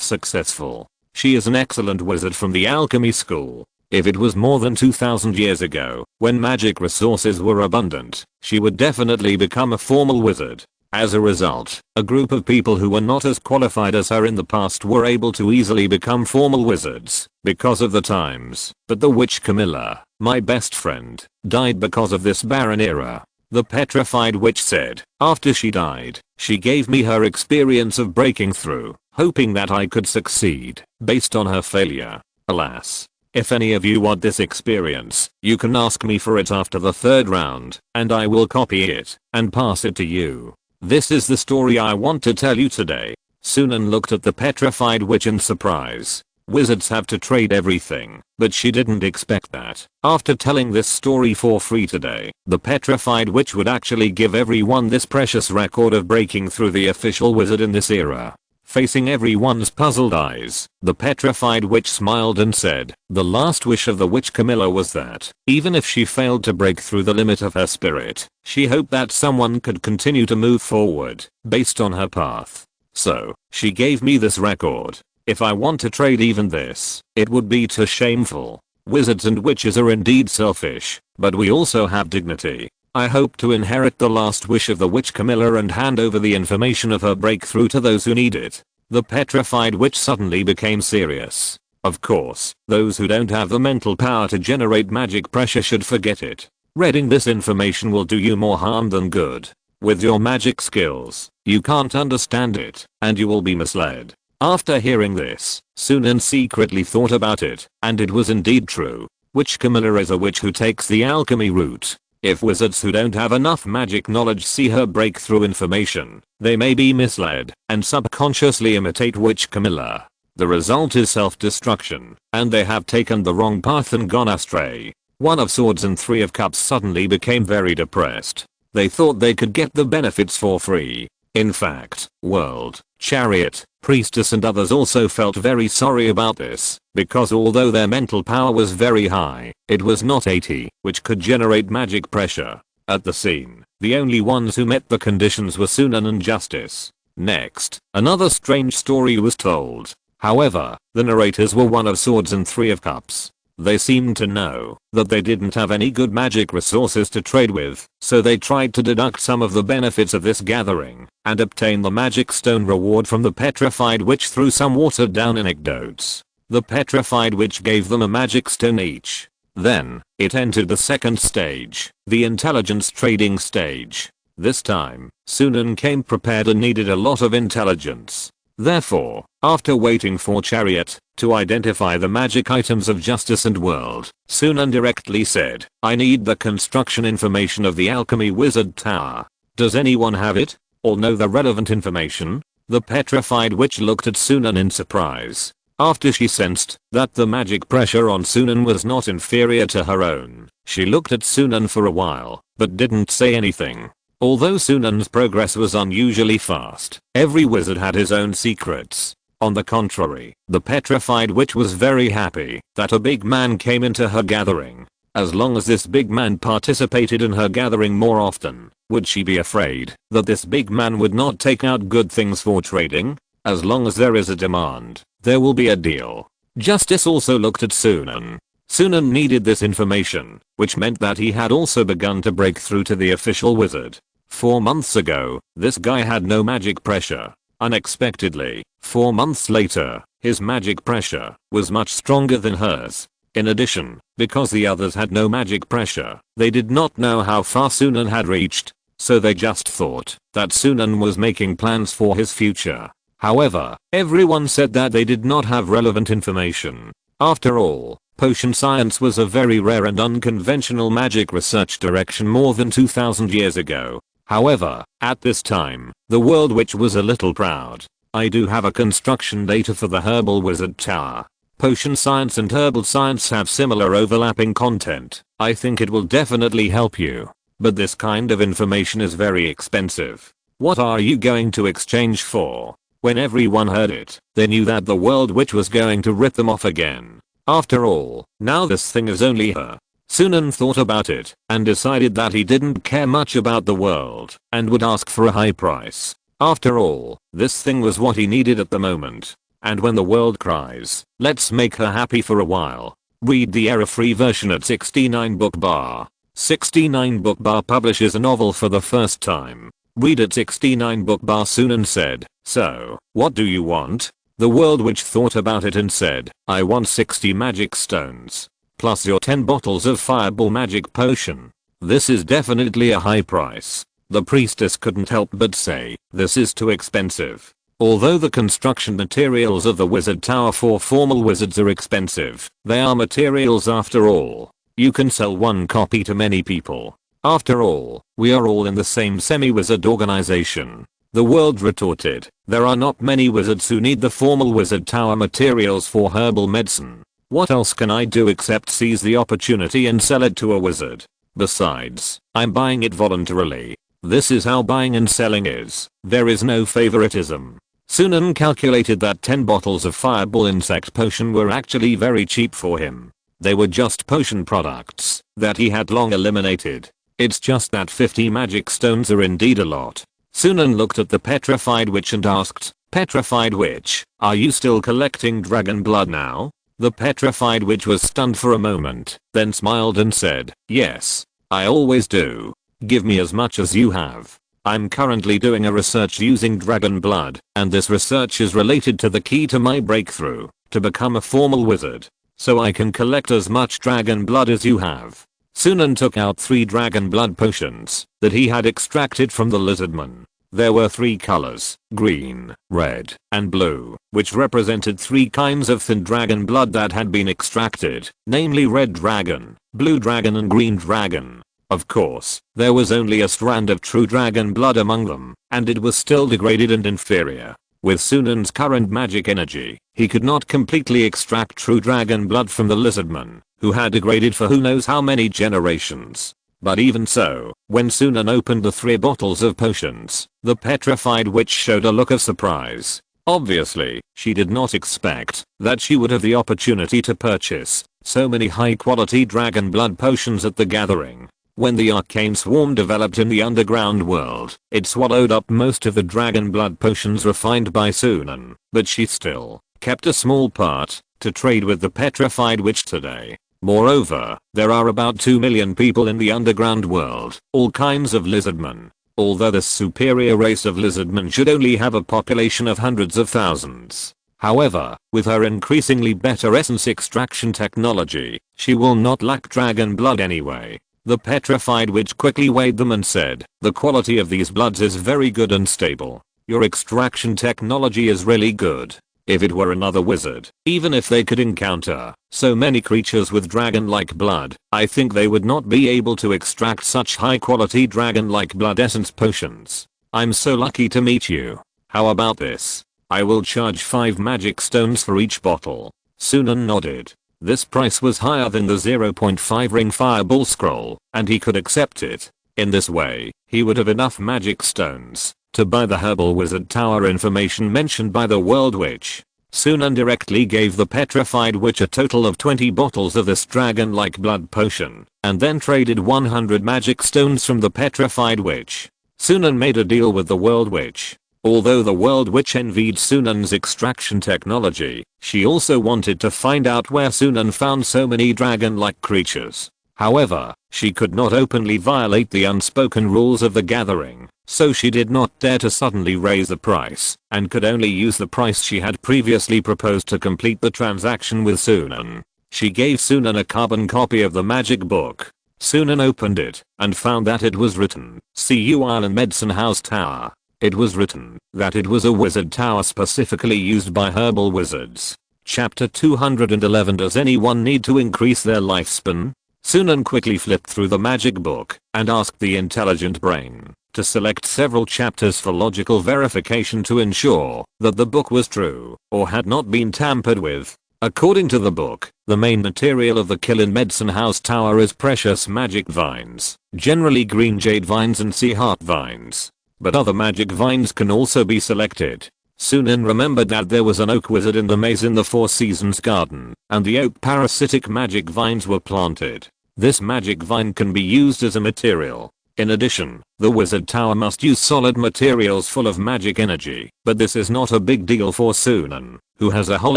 successful. She is an excellent wizard from the alchemy school. If it was more than 2000 years ago, when magic resources were abundant, she would definitely become a formal wizard. As a result, a group of people who were not as qualified as her in the past were able to easily become formal wizards, because of the times. But the witch Camilla, my best friend, died because of this barren era." The petrified witch said, "After she died, she gave me her experience of breaking through, hoping that I could succeed, based on her failure. Alas. If any of you want this experience, you can ask me for it after the 3rd round, and I will copy it, and pass it to you. This is the story I want to tell you today." Sunan looked at the petrified witch in surprise. Wizards have to trade everything, but she didn't expect that. After telling this story for free today, the petrified witch would actually give everyone this precious record of breaking through the official wizard in this era. Facing everyone's puzzled eyes, the petrified witch smiled and said, "The last wish of the witch Camilla was that, even if she failed to break through the limit of her spirit, she hoped that someone could continue to move forward, based on her path. So, she gave me this record. If I want to trade even this, it would be too shameful. Wizards and witches are indeed selfish, but we also have dignity. I hope to inherit the last wish of the witch Camilla and hand over the information of her breakthrough to those who need it." The petrified witch suddenly became serious. Of course, those who don't have the mental power to generate magic pressure should forget it. Reading this information will do you more harm than good. With your magic skills, you can't understand it, and you will be misled. After hearing this, Sunan secretly thought about it, and it was indeed true. Witch Camilla is a witch who takes the alchemy route. If wizards who don't have enough magic knowledge see her breakthrough information, they may be misled and subconsciously imitate witch Camilla. The result is self-destruction, and they have taken the wrong path and gone astray. One of Swords and 3 of Cups suddenly became very depressed. They thought they could get the benefits for free. In fact, World, Chariot, Priestess and others also felt very sorry about this, because although their mental power was very high, it was not 80, which could generate magic pressure. At the scene, the only ones who met the conditions were Sunan and Justice. Next, another strange story was told. However, the narrators were one of Swords and 3 of Cups. They seemed to know that they didn't have any good magic resources to trade with, so they tried to deduct some of the benefits of this gathering, and obtain the magic stone reward from the petrified witch through some watered down anecdotes. The petrified witch gave them a magic stone each. Then, it entered the 2nd stage, the intelligence trading stage. This time, Sunan came prepared and needed a lot of intelligence. Therefore, after waiting for Chariot to identify the magic items of Justice and World, Sunan directly said, "I need the construction information of the alchemy wizard tower. Does anyone have it? Or know the relevant information?" The petrified witch looked at Sunan in surprise. After she sensed that the magic pressure on Sunan was not inferior to her own, she looked at Sunan for a while, but didn't say anything. Although Sunan's progress was unusually fast, every wizard had his own secrets. On the contrary, the petrified witch was very happy that a big man came into her gathering. As long as this big man participated in her gathering more often, would she be afraid that this big man would not take out good things for trading? As long as there is a demand, there will be a deal. Justice also looked at Sunan. Sunan needed this information, which meant that he had also begun to break through to the official wizard. 4 months ago, this guy had no magic pressure. Unexpectedly, 4 months later, his magic pressure was much stronger than hers. In addition, because the others had no magic pressure, they did not know how far Sunan had reached, so they just thought that Sunan was making plans for his future. However, everyone said that they did not have relevant information. After all, potion science was a very rare and unconventional magic research direction more than 2000 years ago. However, at this time, the world witch was a little proud. I do have a construction data for the herbal wizard tower. Potion science and herbal science have similar overlapping content. I think it will definitely help you. But this kind of information is very expensive. What are you going to exchange for? When everyone heard it, they knew that the world witch was going to rip them off again. After all, now this thing is only her. Sunan thought about it and decided that he didn't care much about the world and would ask for a high price. After all, this thing was what he needed at the moment. And when the world cries, let's make her happy for a while. Read the error-free version at 69 book bar. 69 book bar publishes a novel for the first time. Read at 69 book bar. Sunan said, so, what do you want? The world witch thought about it and said, I want 60 magic stones. Plus your 10 bottles of fireball magic potion. This is definitely a high price. The priestess couldn't help but say, this is too expensive. Although the construction materials of the wizard tower for formal wizards are expensive, they are materials after all. You can sell one copy to many people. After all, we are all in the same semi-wizard organization. The world retorted, there are not many wizards who need the formal wizard tower materials for herbal medicine. What else can I do except seize the opportunity and sell it to a wizard? Besides, I'm buying it voluntarily. This is how buying and selling is. There is no favoritism. Sunan calculated that 10 bottles of fireball insect potion were actually very cheap for him. They were just potion products that he had long eliminated. It's just that 50 magic stones are indeed a lot. Sunan looked at the petrified witch and asked, Petrified witch, are you still collecting dragon blood now? The petrified witch was stunned for a moment, then smiled and said, yes, I always do. Give me as much as you have. I'm currently doing a research using dragon blood, and this research is related to the key to my breakthrough, to become a formal wizard. So I can collect as much dragon blood as you have. Sunan took out 3 dragon blood potions that he had extracted from the lizardman. There were 3 colors, green, red, and blue, which represented 3 kinds of thin dragon blood that had been extracted, namely red dragon, blue dragon and green dragon. Of course, there was only a strand of true dragon blood among them, and it was still degraded and inferior. With Sunan's current magic energy, he could not completely extract true dragon blood from the lizardman, who had degraded for who knows how many generations. But even so, when Sunan opened the 3 bottles of potions, the petrified witch showed a look of surprise. Obviously, she did not expect that she would have the opportunity to purchase so many high-quality dragon blood potions at the gathering. When the arcane swarm developed in the underground world, it swallowed up most of the dragon blood potions refined by Sunan, but she still kept a small part to trade with the petrified witch today. Moreover, there are about 2 million people in the underground world, all kinds of lizardmen. Although this superior race of lizardmen should only have a population of hundreds of thousands. However, with her increasingly better essence extraction technology, she will not lack dragon blood anyway. The petrified witch quickly weighed them and said, the quality of these bloods is very good and stable. Your extraction technology is really good. If it were another wizard, even if they could encounter so many creatures with dragon-like blood, I think they would not be able to extract such high-quality dragon-like blood essence potions. I'm so lucky to meet you. How about this? I will charge 5 magic stones for each bottle. Sunan nodded. This price was higher than the 0.5 ring fireball scroll, and he could accept it. In this way, he would have enough magic stones to buy the herbal wizard tower information mentioned by the world witch. Sunan directly gave the petrified witch a total of 20 bottles of this dragon-like blood potion, and then traded 100 magic stones from the petrified witch. Sunan made a deal with the world witch. Although the world witch envied Sunan's extraction technology, she also wanted to find out where Sunan found so many dragon-like creatures. However, she could not openly violate the unspoken rules of the gathering, so she did not dare to suddenly raise the price, and could only use the price she had previously proposed to complete the transaction with Sunan. She gave Sunan a carbon copy of the magic book. Sunan opened it, and found that it was written, "See you Island Medicine House Tower." It was written that it was a wizard tower specifically used by herbal wizards. Chapter 211. Does anyone need to increase their lifespan? Sunan quickly flipped through the magic book and asked the intelligent brain to select several chapters for logical verification to ensure that the book was true or had not been tampered with. According to the book, the main material of the kill in Medicine House Tower is precious magic vines, generally green jade vines and sea heart vines. But other magic vines can also be selected. Sunan remembered that there was an oak wizard in the maze in the Four Seasons garden, and the oak parasitic magic vines were planted. This magic vine can be used as a material. In addition, the wizard tower must use solid materials full of magic energy, but this is not a big deal for Sunan, who has a whole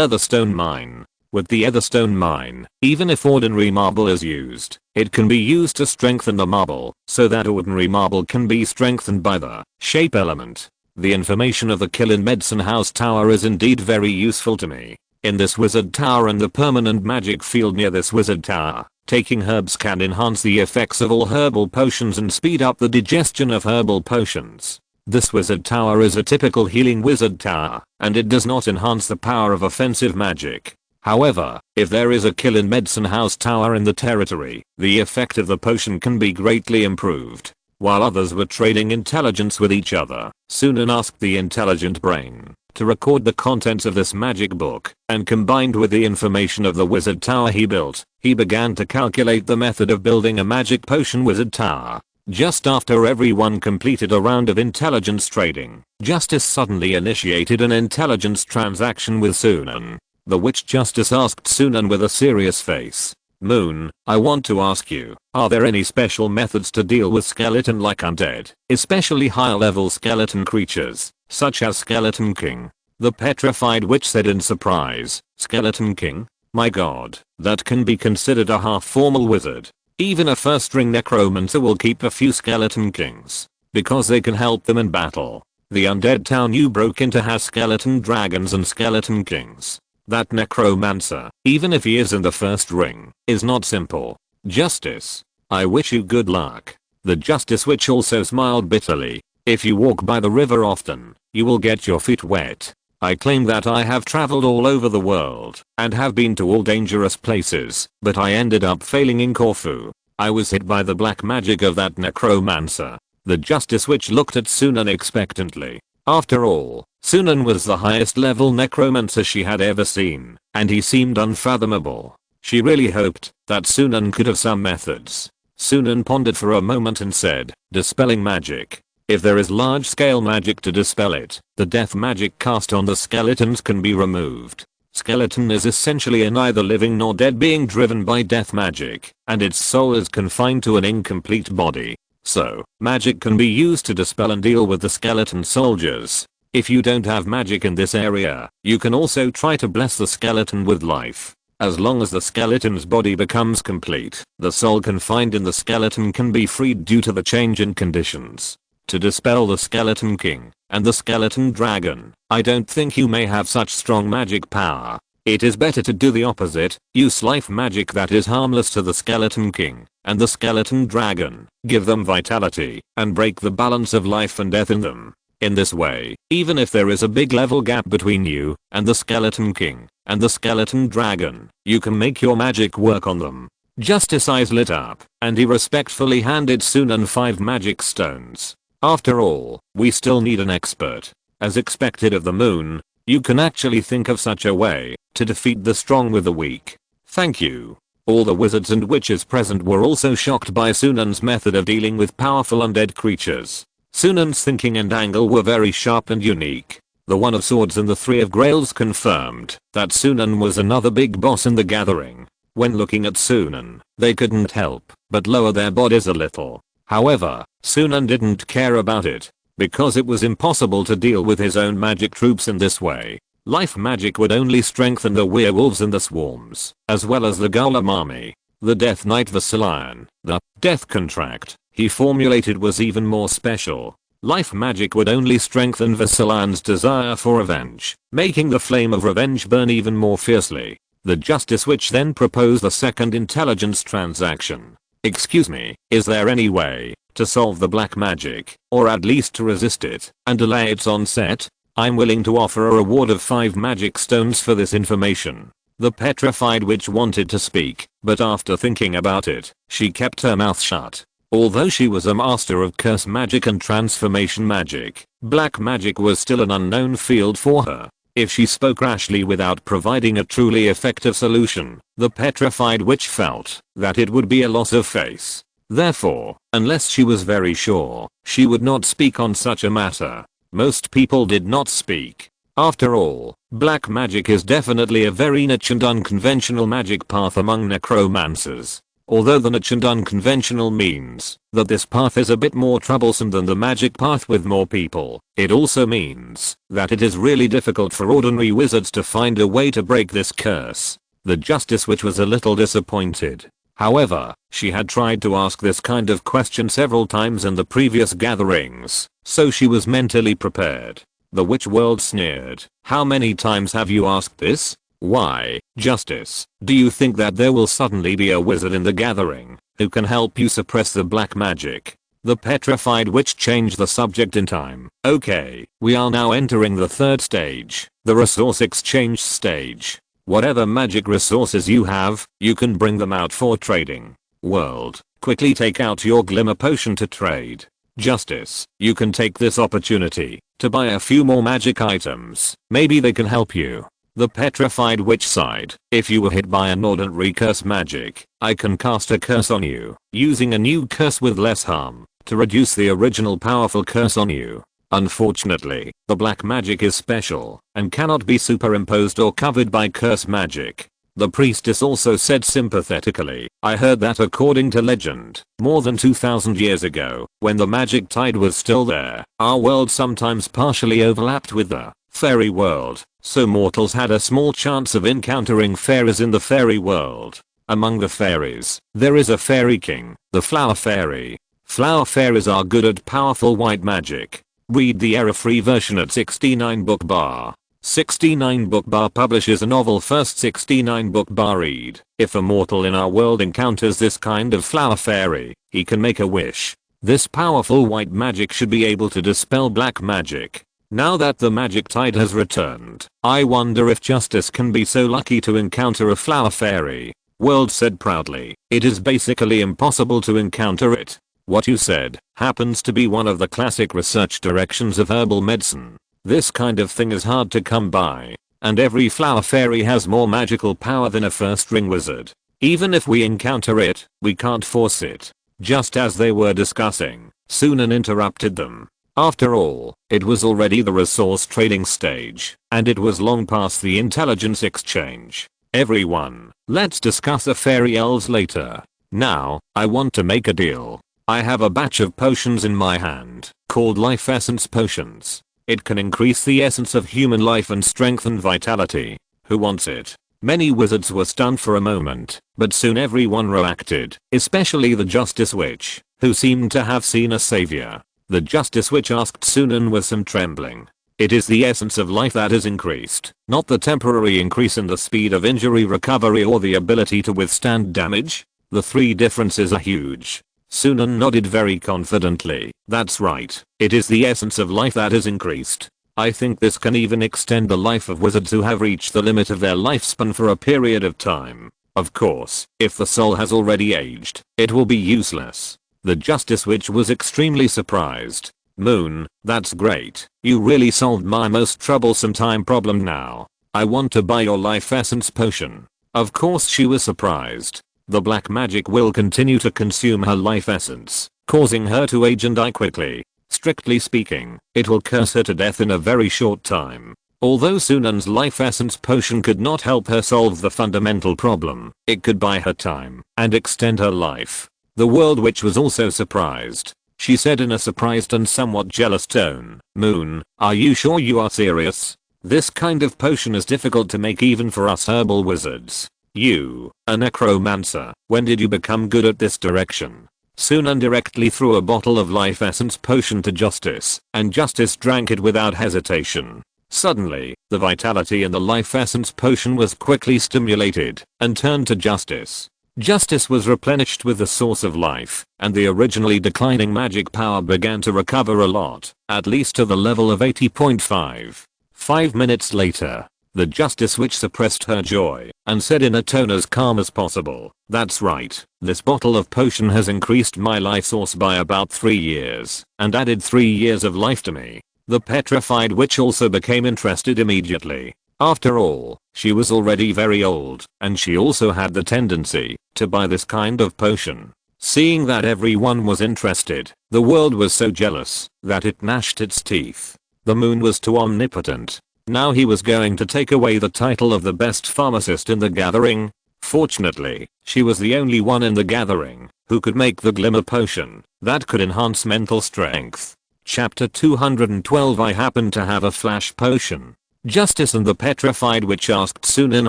Etherstone mine. With the Etherstone mine, even if ordinary marble is used, it can be used to strengthen the marble, so that ordinary marble can be strengthened by the shape element. The information of the kill in Medicine House Tower is indeed very useful to me. In this wizard tower and the permanent magic field near this wizard tower, taking herbs can enhance the effects of all herbal potions and speed up the digestion of herbal potions. This wizard tower is a typical healing wizard tower, and it does not enhance the power of offensive magic. However, if there is a kill in Medicine House Tower in the territory, the effect of the potion can be greatly improved. While others were trading intelligence with each other, Sunan asked the intelligent brain to record the contents of this magic book, and combined with the information of the wizard tower he built, he began to calculate the method of building a magic potion wizard tower. Just after everyone completed a round of intelligence trading, Justice suddenly initiated an intelligence transaction with Sunan. The witch justice asked Sunan with a serious face, "Moon, I want to ask you, are there any special methods to deal with skeleton-like undead, especially higher-level skeleton creatures, such as Skeleton King?" The petrified witch said in surprise, "Skeleton King? My god, that can be considered a half-formal wizard. Even a first-ring necromancer will keep a few Skeleton Kings, because they can help them in battle. The undead town you broke into has skeleton dragons and skeleton kings. That necromancer, even if he is in the first ring, is not simple. Justice, I wish you good luck." The justice witch also smiled bitterly. "If you walk by the river often, you will get your feet wet. I claim that I have traveled all over the world and have been to all dangerous places, but I ended up failing in Corfu. I was hit by the black magic of that necromancer." The justice witch looked at Sunan expectantly. After all, Sunan was the highest level necromancer she had ever seen, and he seemed unfathomable. She really hoped that Sunan could have some methods. Sunan pondered for a moment and said, "Dispelling magic. If there is large-scale magic to dispel it, the death magic cast on the skeletons can be removed. Skeleton is essentially a neither living nor dead being driven by death magic, and its soul is confined to an incomplete body. So, magic can be used to dispel and deal with the skeleton soldiers. If you don't have magic in this area, you can also try to bless the skeleton with life. As long as the skeleton's body becomes complete, the soul confined in the skeleton can be freed due to the change in conditions. To dispel the Skeleton King and the Skeleton Dragon, I don't think you may have such strong magic power. It is better to do the opposite, use life magic that is harmless to the Skeleton King and the Skeleton Dragon, give them vitality, and break the balance of life and death in them. In this way, even if there is a big level gap between you and the Skeleton King and the Skeleton Dragon, you can make your magic work on them." Justice's eyes lit up, and he respectfully handed Sunan 5 magic stones. "After all, we still need an expert. As expected of the moon, you can actually think of such a way to defeat the strong with the weak. Thank you." All the wizards and witches present were also shocked by Sunan's method of dealing with powerful undead creatures. Sunan's thinking and angle were very sharp and unique. The One of Swords and the Three of Grails confirmed that Sunan was another big boss in the gathering. When looking at Sunan, they couldn't help but lower their bodies a little. However, Sunan didn't care about it. because it was impossible to deal with his own magic troops in this way. Life magic would only strengthen the werewolves and the swarms, as well as the golem army. The Death Knight Vasilion, the death contract he formulated was even more special. Life magic would only strengthen Vasilion's desire for revenge, making the flame of revenge burn even more fiercely. The Justice Witch then proposed a second intelligence transaction. Excuse me, is there any way to solve the black magic, or at least to resist it, and delay its onset? I'm willing to offer a reward of 5 magic stones for this information. The petrified witch wanted to speak, but after thinking about it, she kept her mouth shut. Although she was a master of curse magic and transformation magic, black magic was still an unknown field for her. If she spoke rashly without providing a truly effective solution, the petrified witch felt that it would be a loss of face. Therefore, unless she was very sure, she would not speak on such a matter. Most people did not speak. After all, black magic is definitely a very niche and unconventional magic path among necromancers. Although the niche and unconventional means that this path is a bit more troublesome than the magic path with more people, it also means that it is really difficult for ordinary wizards to find a way to break this curse. The Justice Witch was a little disappointed. However, she had tried to ask this kind of question several times in the previous gatherings, so she was mentally prepared. The witch world sneered. How many times have you asked this? Why, Justice, do you think that there will suddenly be a wizard in the gathering who can help you suppress the black magic? The petrified witch changed the subject in time. Okay, we are now entering the third stage, the resource exchange stage. Whatever magic resources you have, you can bring them out for trading. World, quickly take out your glimmer potion to trade. Justice, you can take this opportunity to buy a few more magic items. Maybe they can help you. The petrified witch sighed. If you were hit by an ordinary curse magic, I can cast a curse on you, using a new curse with less harm, to reduce the original powerful curse on you. Unfortunately, the black magic is special, and cannot be superimposed or covered by curse magic. The priestess also said sympathetically, I heard that according to legend, more than 2000 years ago, when the magic tide was still there, our world sometimes partially overlapped with the fairy world, so mortals had a small chance of encountering fairies in the fairy world. Among the fairies, there is a fairy king, the flower fairy. Flower fairies are good at powerful white magic. Read the error-free version at 69 book bar. 69 book bar publishes a novel first 69 book bar read. If a mortal in our world encounters this kind of flower fairy, he can make a wish. This powerful white magic should be able to dispel black magic. Now that the magic tide has returned, I wonder if Justice can be so lucky to encounter a flower fairy. World said proudly, it is basically impossible to encounter it. What you said happens to be one of the classic research directions of herbal medicine. This kind of thing is hard to come by, and every flower fairy has more magical power than a first ring wizard. Even if we encounter it, we can't force it. Just as they were discussing, Sunan interrupted them. After all, it was already the resource trading stage, and it was long past the intelligence exchange. Everyone, let's discuss the fairy elves later. Now, I want to make a deal. I have a batch of potions in my hand, called life essence potions. It can increase the essence of human life and strengthen vitality. Who wants it? Many wizards were stunned for a moment, but soon everyone reacted, especially the Justice Witch, who seemed to have seen a savior. The Justice Witch asked Sunan with some trembling. It is the essence of life that is increased, not the temporary increase in the speed of injury recovery or the ability to withstand damage. The three differences are huge. Sunan nodded very confidently. That's right. It is the essence of life that is increased. I think this can even extend the life of wizards who have reached the limit of their lifespan for a period of time. Of course, if the soul has already aged, it will be useless. The Justice Witch was extremely surprised. Moon, that's great. You really solved my most troublesome time problem now. I want to buy your life essence potion. Of course she was surprised. The black magic will continue to consume her life essence, causing her to age and die quickly. Strictly speaking, it will curse her to death in a very short time. Although Sunan's life essence potion could not help her solve the fundamental problem, it could buy her time and extend her life. The World Witch was also surprised. she said in a surprised and somewhat jealous tone. Moon, are you sure you are serious? This kind of potion is difficult to make even for us herbal wizards. You, a necromancer, when did you become good at this direction? Sunan directly threw a bottle of life essence potion to Justice, and Justice drank it without hesitation. Suddenly, the vitality in the life essence potion was quickly stimulated and turned to Justice. Justice was replenished with the source of life, and the originally declining magic power began to recover a lot, at least to the level of 80.5. 5 minutes later, the Justice Witch suppressed her joy and said in a tone as calm as possible, "That's right, this bottle of potion has increased my life source by about 3 years and added 3 years of life to me." The petrified witch also became interested immediately. After all, she was already very old, and she also had the tendency to buy this kind of potion. Seeing that everyone was interested, the world was so jealous that it gnashed its teeth. The moon was too omnipotent. Now he was going to take away the title of the best pharmacist in the gathering. Fortunately, she was the only one in the gathering who could make the glimmer potion that could enhance mental strength. Chapter 212. I happen to have a flash potion. Justice and the petrified witch asked Sunan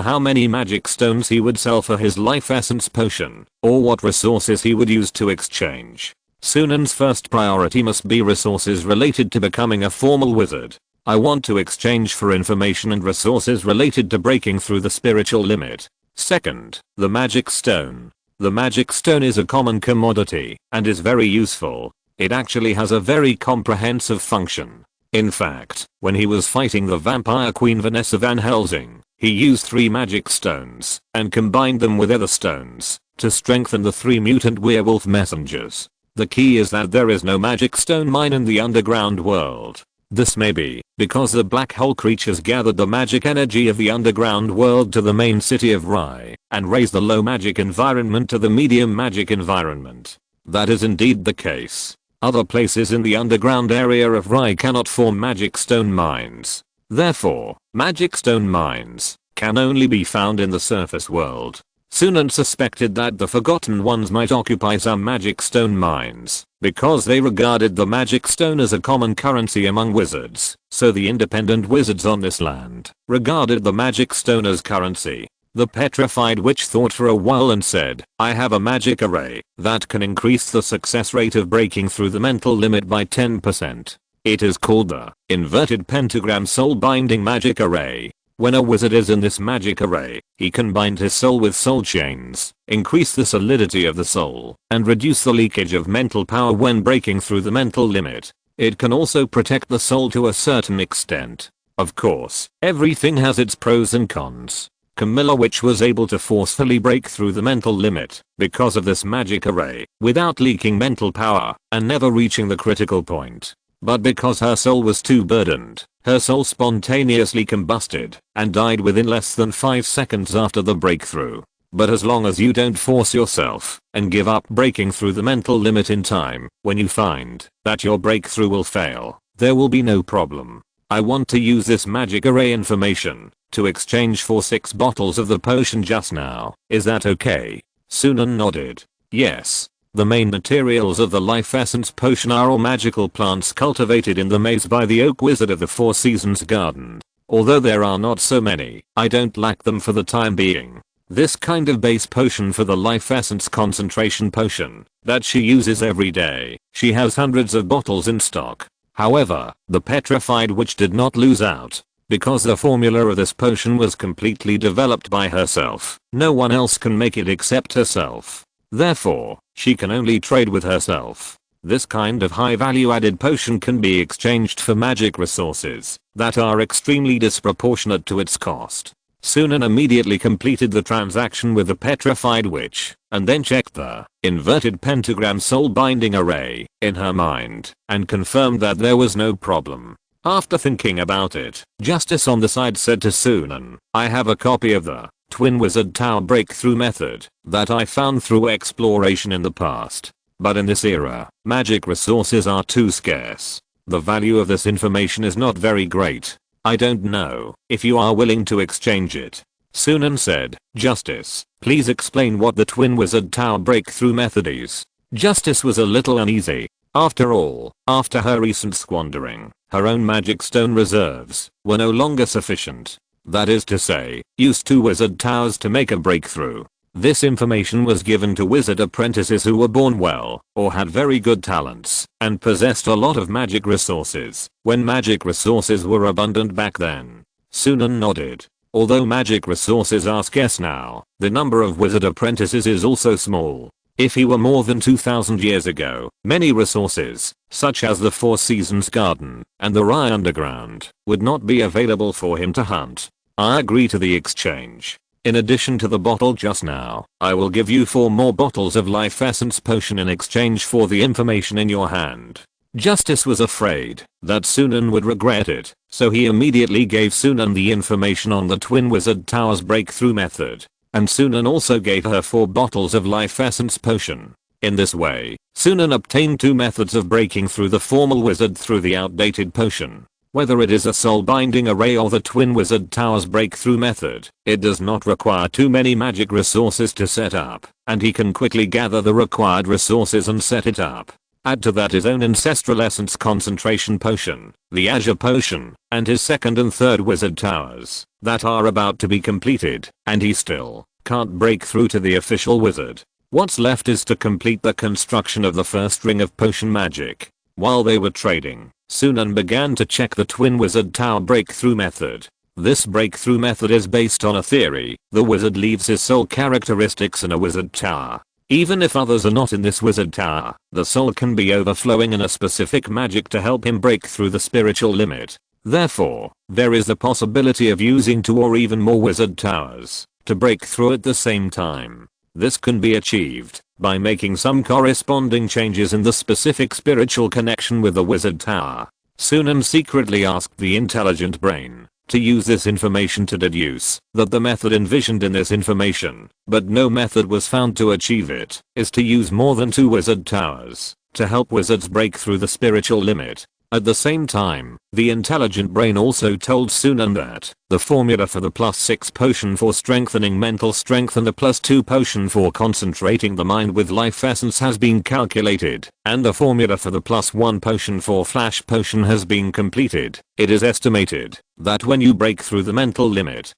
how many magic stones he would sell for his life essence potion, or what resources he would use to exchange. Sunan's first priority must be resources related to becoming a formal wizard. I want to exchange for information and resources related to breaking through the spiritual limit. Second, the magic stone. The magic stone is a common commodity and is very useful. It actually has a very comprehensive function. In fact, when he was fighting the vampire queen Vanessa Van Helsing, he used 3 magic stones and combined them with other stones to strengthen the 3 mutant werewolf messengers. The key is that there is no magic stone mine in the underground world. This may be because the black hole creatures gathered the magic energy of the underground world to the main city of Rye and raised the low magic environment to the medium magic environment. That is indeed the case. Other places in the underground area of Rye cannot form magic stone mines. Therefore, magic stone mines can only be found in the surface world. Sunan suspected that the Forgotten Ones might occupy some magic stone mines because they regarded the magic stone as a common currency among wizards, so the independent wizards on this land regarded the magic stone as currency. The petrified witch thought for a while and said, I have a magic array that can increase the success rate of breaking through the mental limit by 10%. It is called the inverted pentagram soul binding magic array. When a wizard is in this magic array, he can bind his soul with soul chains, increase the solidity of the soul, and reduce the leakage of mental power when breaking through the mental limit. It can also protect the soul to a certain extent. Of course, everything has its pros and cons. Camilla Witch was able to forcefully break through the mental limit because of this magic array without leaking mental power and never reaching the critical point. But because her soul was too burdened, her soul spontaneously combusted and died within less than 5 seconds after the breakthrough. But as long as you don't force yourself and give up breaking through the mental limit in time, when you find that your breakthrough will fail, there will be no problem. I want to use this magic array information to exchange for 6 bottles of the potion just now. Is that okay? Sunan nodded. Yes. The main materials of the life essence potion are all magical plants cultivated in the maze by the Oak Wizard of the Four Seasons Garden. Although there are not so many, I don't lack them for the time being. This kind of base potion for the life essence concentration potion that she uses every day. She has hundreds of bottles in stock. However, the petrified witch did not lose out. Because the formula of this potion was completely developed by herself, no one else can make it except herself. Therefore, she can only trade with herself. This kind of high value added potion can be exchanged for magic resources that are extremely disproportionate to its cost. Sunan immediately completed the transaction with the petrified witch and then checked the inverted pentagram soul binding array in her mind and confirmed that there was no problem. After thinking about it, Justice on the side said to Sunan, I have a copy of the Twin Wizard Tower breakthrough method that I found through exploration in the past. But in this era, magic resources are too scarce. The value of this information is not very great. I don't know if you are willing to exchange it. Sunan said, Justice, please explain what the Twin Wizard Tower breakthrough method is. Justice was a little uneasy. After all, after her recent squandering, her own magic stone reserves were no longer sufficient. That is to say, used 2 wizard towers to make a breakthrough. This information was given to wizard apprentices who were born well, or had very good talents, and possessed a lot of magic resources, when magic resources were abundant back then. Sunan nodded. Although magic resources are scarce now, the number of wizard apprentices is also small. If he were more than 2000 years ago, many resources, such as the Four Seasons Garden and the Rye Underground, would not be available for him to hunt. I agree to the exchange. In addition to the bottle just now, I will give you 4 more bottles of life essence potion in exchange for the information in your hand. Justice was afraid that Sunan would regret it, so he immediately gave Sunan the information on the Twin Wizard Tower's breakthrough method. And Sunan also gave her 4 bottles of life essence potion. In this way, Sunan obtained 2 methods of breaking through the formal wizard through the outdated potion. Whether it is a soul binding array or the Twin Wizard Tower's breakthrough method, it does not require too many magic resources to set up, and he can quickly gather the required resources and set it up. Add to that his own ancestral essence concentration potion, the Azure potion, and his 2nd and 3rd wizard towers that are about to be completed, and he still can't break through to the official wizard. What's left is to complete the construction of the first ring of potion magic. While they were trading, Sunan began to check the Twin Wizard Tower breakthrough method. This breakthrough method is based on a theory: the wizard leaves his soul characteristics in a wizard tower. Even if others are not in this wizard tower, the soul can be overflowing in a specific magic to help him break through the spiritual limit. Therefore, there is a possibility of using 2 or even more wizard towers to break through at the same time. This can be achieved by making some corresponding changes in the specific spiritual connection with the wizard tower. Sunan secretly asked the intelligent brain to use this information to deduce that the method envisioned in this information, but no method was found to achieve it, is to use more than 2 wizard towers to help wizards break through the spiritual limit. At the same time, the intelligent brain also told Sunan that the formula for the +6 potion for strengthening mental strength and the +2 potion for concentrating the mind with life essence has been calculated, and the formula for the +1 potion for flash potion has been completed. It is estimated that when you break through the mental limit,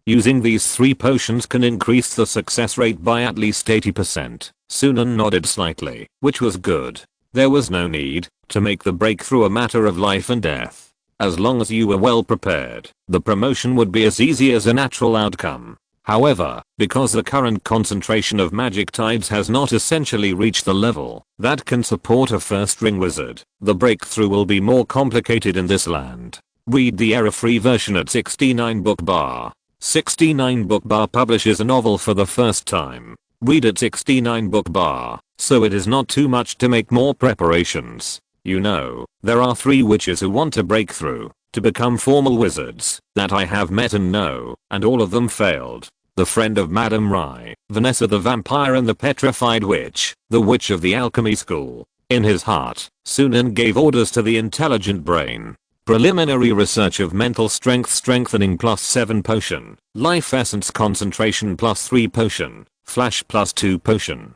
using these 3 potions can increase the success rate by at least 80%. Sunan nodded slightly, which was good. There was no need to make the breakthrough a matter of life and death. As long as you were well prepared, the promotion would be as easy as a natural outcome. However, because the current concentration of magic tides has not essentially reached the level that can support a first ring wizard, the breakthrough will be more complicated in this land. Read the error-free version at 69 book bar. 69 book bar publishes a novel for the first time. Read at 69 book bar, so it is not too much to make more preparations. You know, there are 3 witches who want to break through to become formal wizards that I have met and know, and all of them failed. The friend of Madame Rye, Vanessa the vampire, and the petrified witch, the witch of the alchemy school. In his heart, Sunan gave orders to the intelligent brain. Preliminary research of mental strength strengthening +7 potion, life essence concentration +3 potion, flash +2 potion.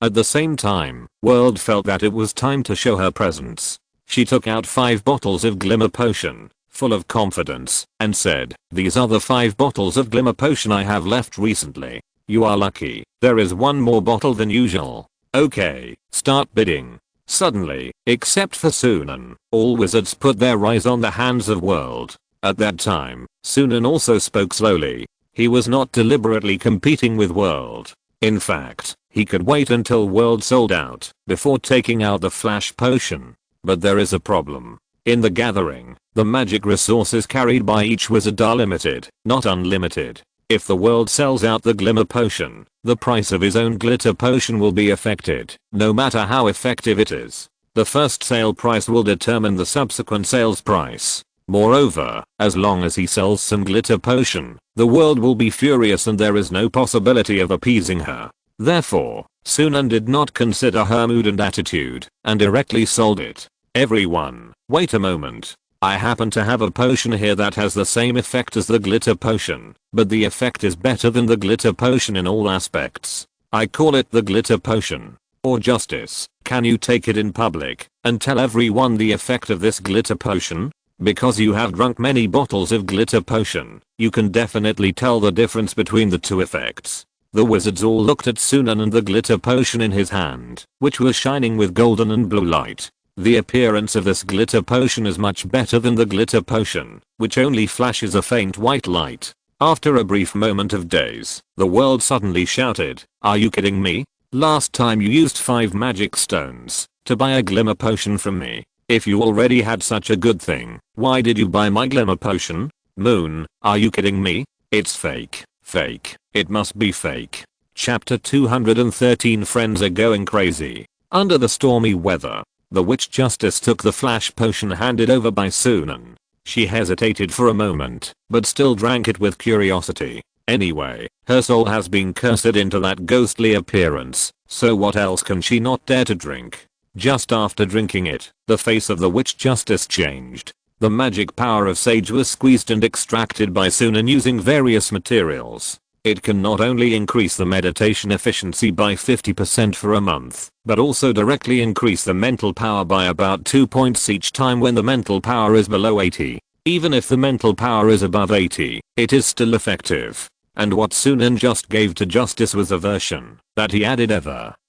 At the same time, World felt that it was time to show her presence. She took out 5 bottles of glimmer potion, full of confidence, and said, "These are the 5 bottles of glimmer potion I have left recently. You are lucky, there is 1 more bottle than usual. Okay, start bidding." Suddenly, except for Sunan, all wizards put their eyes on the hands of World. At that time, Sunan also spoke slowly. He was not deliberately competing with World. In fact, he could wait until World sold out before taking out the flash potion. But there is a problem. In the gathering, the magic resources carried by each wizard are limited, not unlimited. If the World sells out the glimmer potion, the price of his own glitter potion will be affected, no matter how effective it is. The first sale price will determine the subsequent sales price. Moreover, as long as he sells some glitter potion, the World will be furious and there is no possibility of appeasing her. Therefore, Sunan did not consider her mood and attitude, and directly sold it. Everyone, wait a moment. I happen to have a potion here that has the same effect as the glitter potion, but the effect is better than the glitter potion in all aspects. I call it the glitter potion. Or Justice, can you take it in public and tell everyone the effect of this glitter potion? Because you have drunk many bottles of glitter potion, you can definitely tell the difference between the two effects. The wizards all looked at Sunan and the glitter potion in his hand, which was shining with golden and blue light. The appearance of this glitter potion is much better than the glitter potion, which only flashes a faint white light. After a brief moment of daze, the world suddenly shouted, "Are you kidding me? Last time you used 5 magic stones to buy a glimmer potion from me. If you already had such a good thing, why did you buy my glimmer potion? Moon, are you kidding me? It's fake. Fake. It must be fake." Chapter 213 Friends are going crazy. Under the stormy weather, the witch Justice took the flash potion handed over by Sunan. She hesitated for a moment, but still drank it with curiosity. Anyway, her soul has been cursed into that ghostly appearance, so what else can she not dare to drink? Just after drinking it, the face of the witch Justice changed. The magic power of Sage was squeezed and extracted by Sunan using various materials. It can not only increase the meditation efficiency by 50% for a month, but also directly increase the mental power by about 2 points each time when the mental power is below 80. Even if the mental power is above 80, it is still effective. And what Sunan just gave to Justice was a version that he added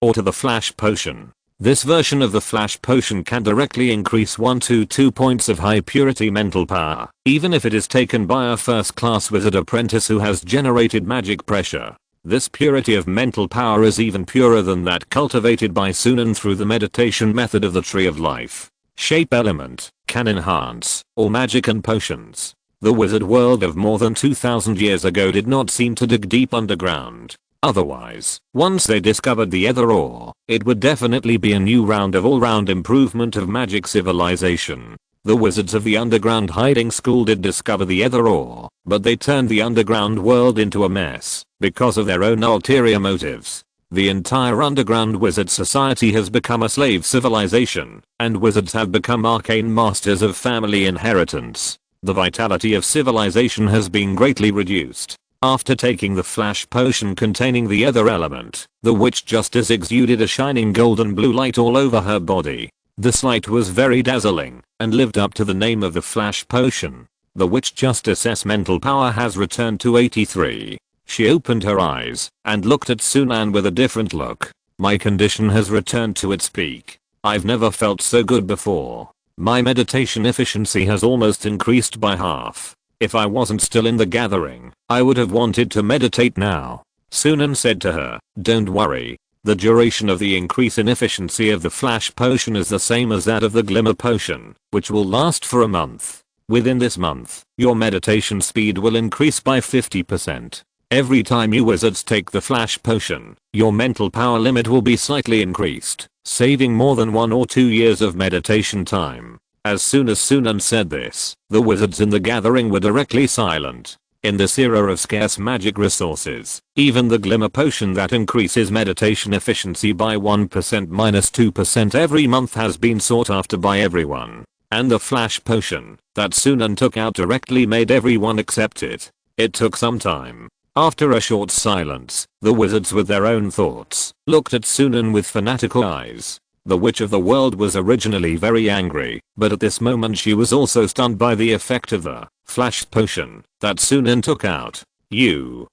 or to the flash potion. This version of the flash potion can directly increase 1 to 2 points of high purity mental power, even if it is taken by a first class wizard apprentice who has generated magic pressure. This purity of mental power is even purer than that cultivated by Sunan through the meditation method of the Tree of Life. Shape element can enhance all magic and potions. The wizard world of more than 2000 years ago did not seem to dig deep underground. Otherwise, once they discovered the ether ore, it would definitely be a new round of all-round improvement of magic civilization. The wizards of the underground hiding school did discover the ether ore, but they turned the underground world into a mess because of their own ulterior motives. The entire underground wizard society has become a slave civilization, and wizards have become arcane masters of family inheritance. The vitality of civilization has been greatly reduced. After taking the flash potion containing the ether element, the witch Justice exuded a shining golden blue light all over her body. This light was very dazzling and lived up to the name of the flash potion. The witch Justice's mental power has returned to 83. She opened her eyes and looked at Sunan with a different look. My condition has returned to its peak. I've never felt so good before. My meditation efficiency has almost increased by half. If I wasn't still in the gathering, I would have wanted to meditate now. Sunan said to her, "Don't worry. The duration of the increase in efficiency of the flash potion is the same as that of the glimmer potion, which will last for a month. Within this month, your meditation speed will increase by 50%. Every time you wizards take the flash potion, your mental power limit will be slightly increased, saving more than 1 or 2 years of meditation time." As soon as Sunan said this, the wizards in the gathering were directly silent. In this era of scarce magic resources, even the glimmer potion that increases meditation efficiency by 1% minus 2% every month has been sought after by everyone. And the flash potion that Sunan took out directly made everyone accept it. It took some time. After a short silence, the wizards with their own thoughts looked at Sunan with fanatical eyes. The witch of the world was originally very angry, but at this moment she was also stunned by the effect of the flash potion that Sunan took out. You.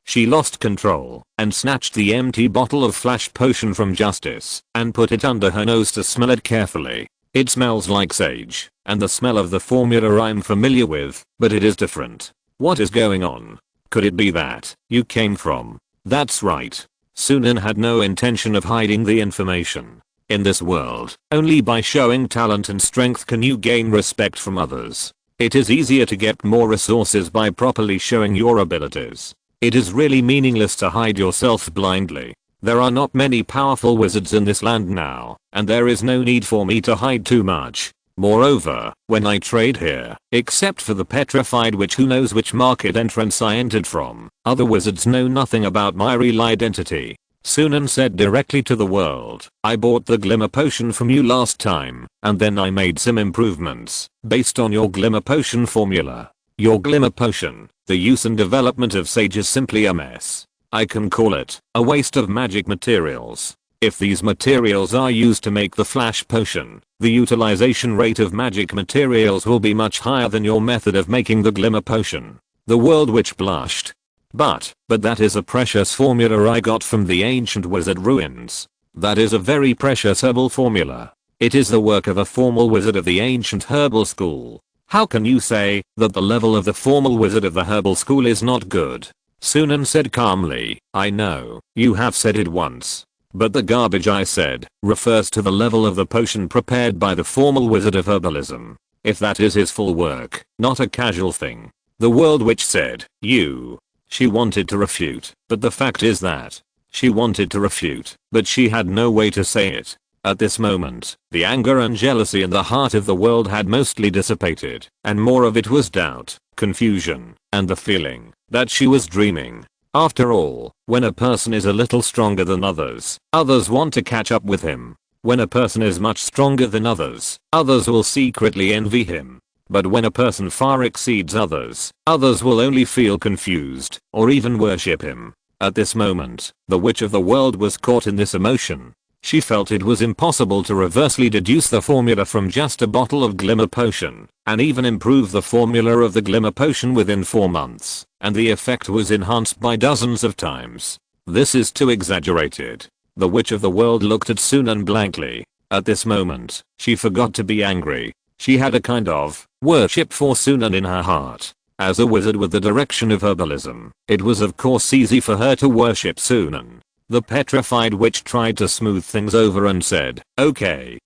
She lost control and snatched the empty bottle of flash potion from Justice and put it under her nose to smell it carefully. It smells like sage and the smell of the formula I'm familiar with, but it is different. What is going on? Could it be that you came from? That's right. Sunan had no intention of hiding the information. In this world, only by showing talent and strength can you gain respect from others. It is easier to get more resources by properly showing your abilities. It is really meaningless to hide yourself blindly. There are not many powerful wizards in this land now, and there is no need for me to hide too much. Moreover, when I trade here, except for the petrified witch who knows which market entrance I entered from, other wizards know nothing about my real identity. Sunan said directly to the world, "I bought the glimmer potion from you last time, and then I made some improvements based on your glimmer potion formula. Your glimmer potion, the use and development of Sage is simply a mess. I can call it a waste of magic materials. If these materials are used to make the flash potion, the utilization rate of magic materials will be much higher than your method of making the glimmer potion. The world witch blushed. But that is a precious formula I got from the ancient wizard ruins. That is a very precious herbal formula. It is the work of a formal wizard of the ancient herbal school. How can you say that the level of the formal wizard of the herbal school is not good? Sunan said calmly, I know, you have said it once. But the garbage I said refers to the level of the potion prepared by the formal wizard of herbalism. If that is his full work, not a casual thing. The world witch said, She wanted to refute, but the fact is that she wanted to refute, but she had no way to say it. At this moment, the anger and jealousy in the heart of the world had mostly dissipated, and more of it was doubt, confusion, and the feeling that she was dreaming. After all, when a person is a little stronger than others, others want to catch up with him. When a person is much stronger than others, others will secretly envy him. But when a person far exceeds others, others will only feel confused, or even worship him. At this moment, the witch of the world was caught in this emotion. She felt it was impossible to reversely deduce the formula from just a bottle of glimmer potion, and even improve the formula of the glimmer potion within 4 months, and the effect was enhanced by dozens of times. This is too exaggerated. The witch of the world looked at Sunan blankly. At this moment, she forgot to be angry. She had a kind of worship for Sunan in her heart. As a wizard with the direction of herbalism, it was of course easy for her to worship Sunan. The petrified witch tried to smooth things over and said, okay,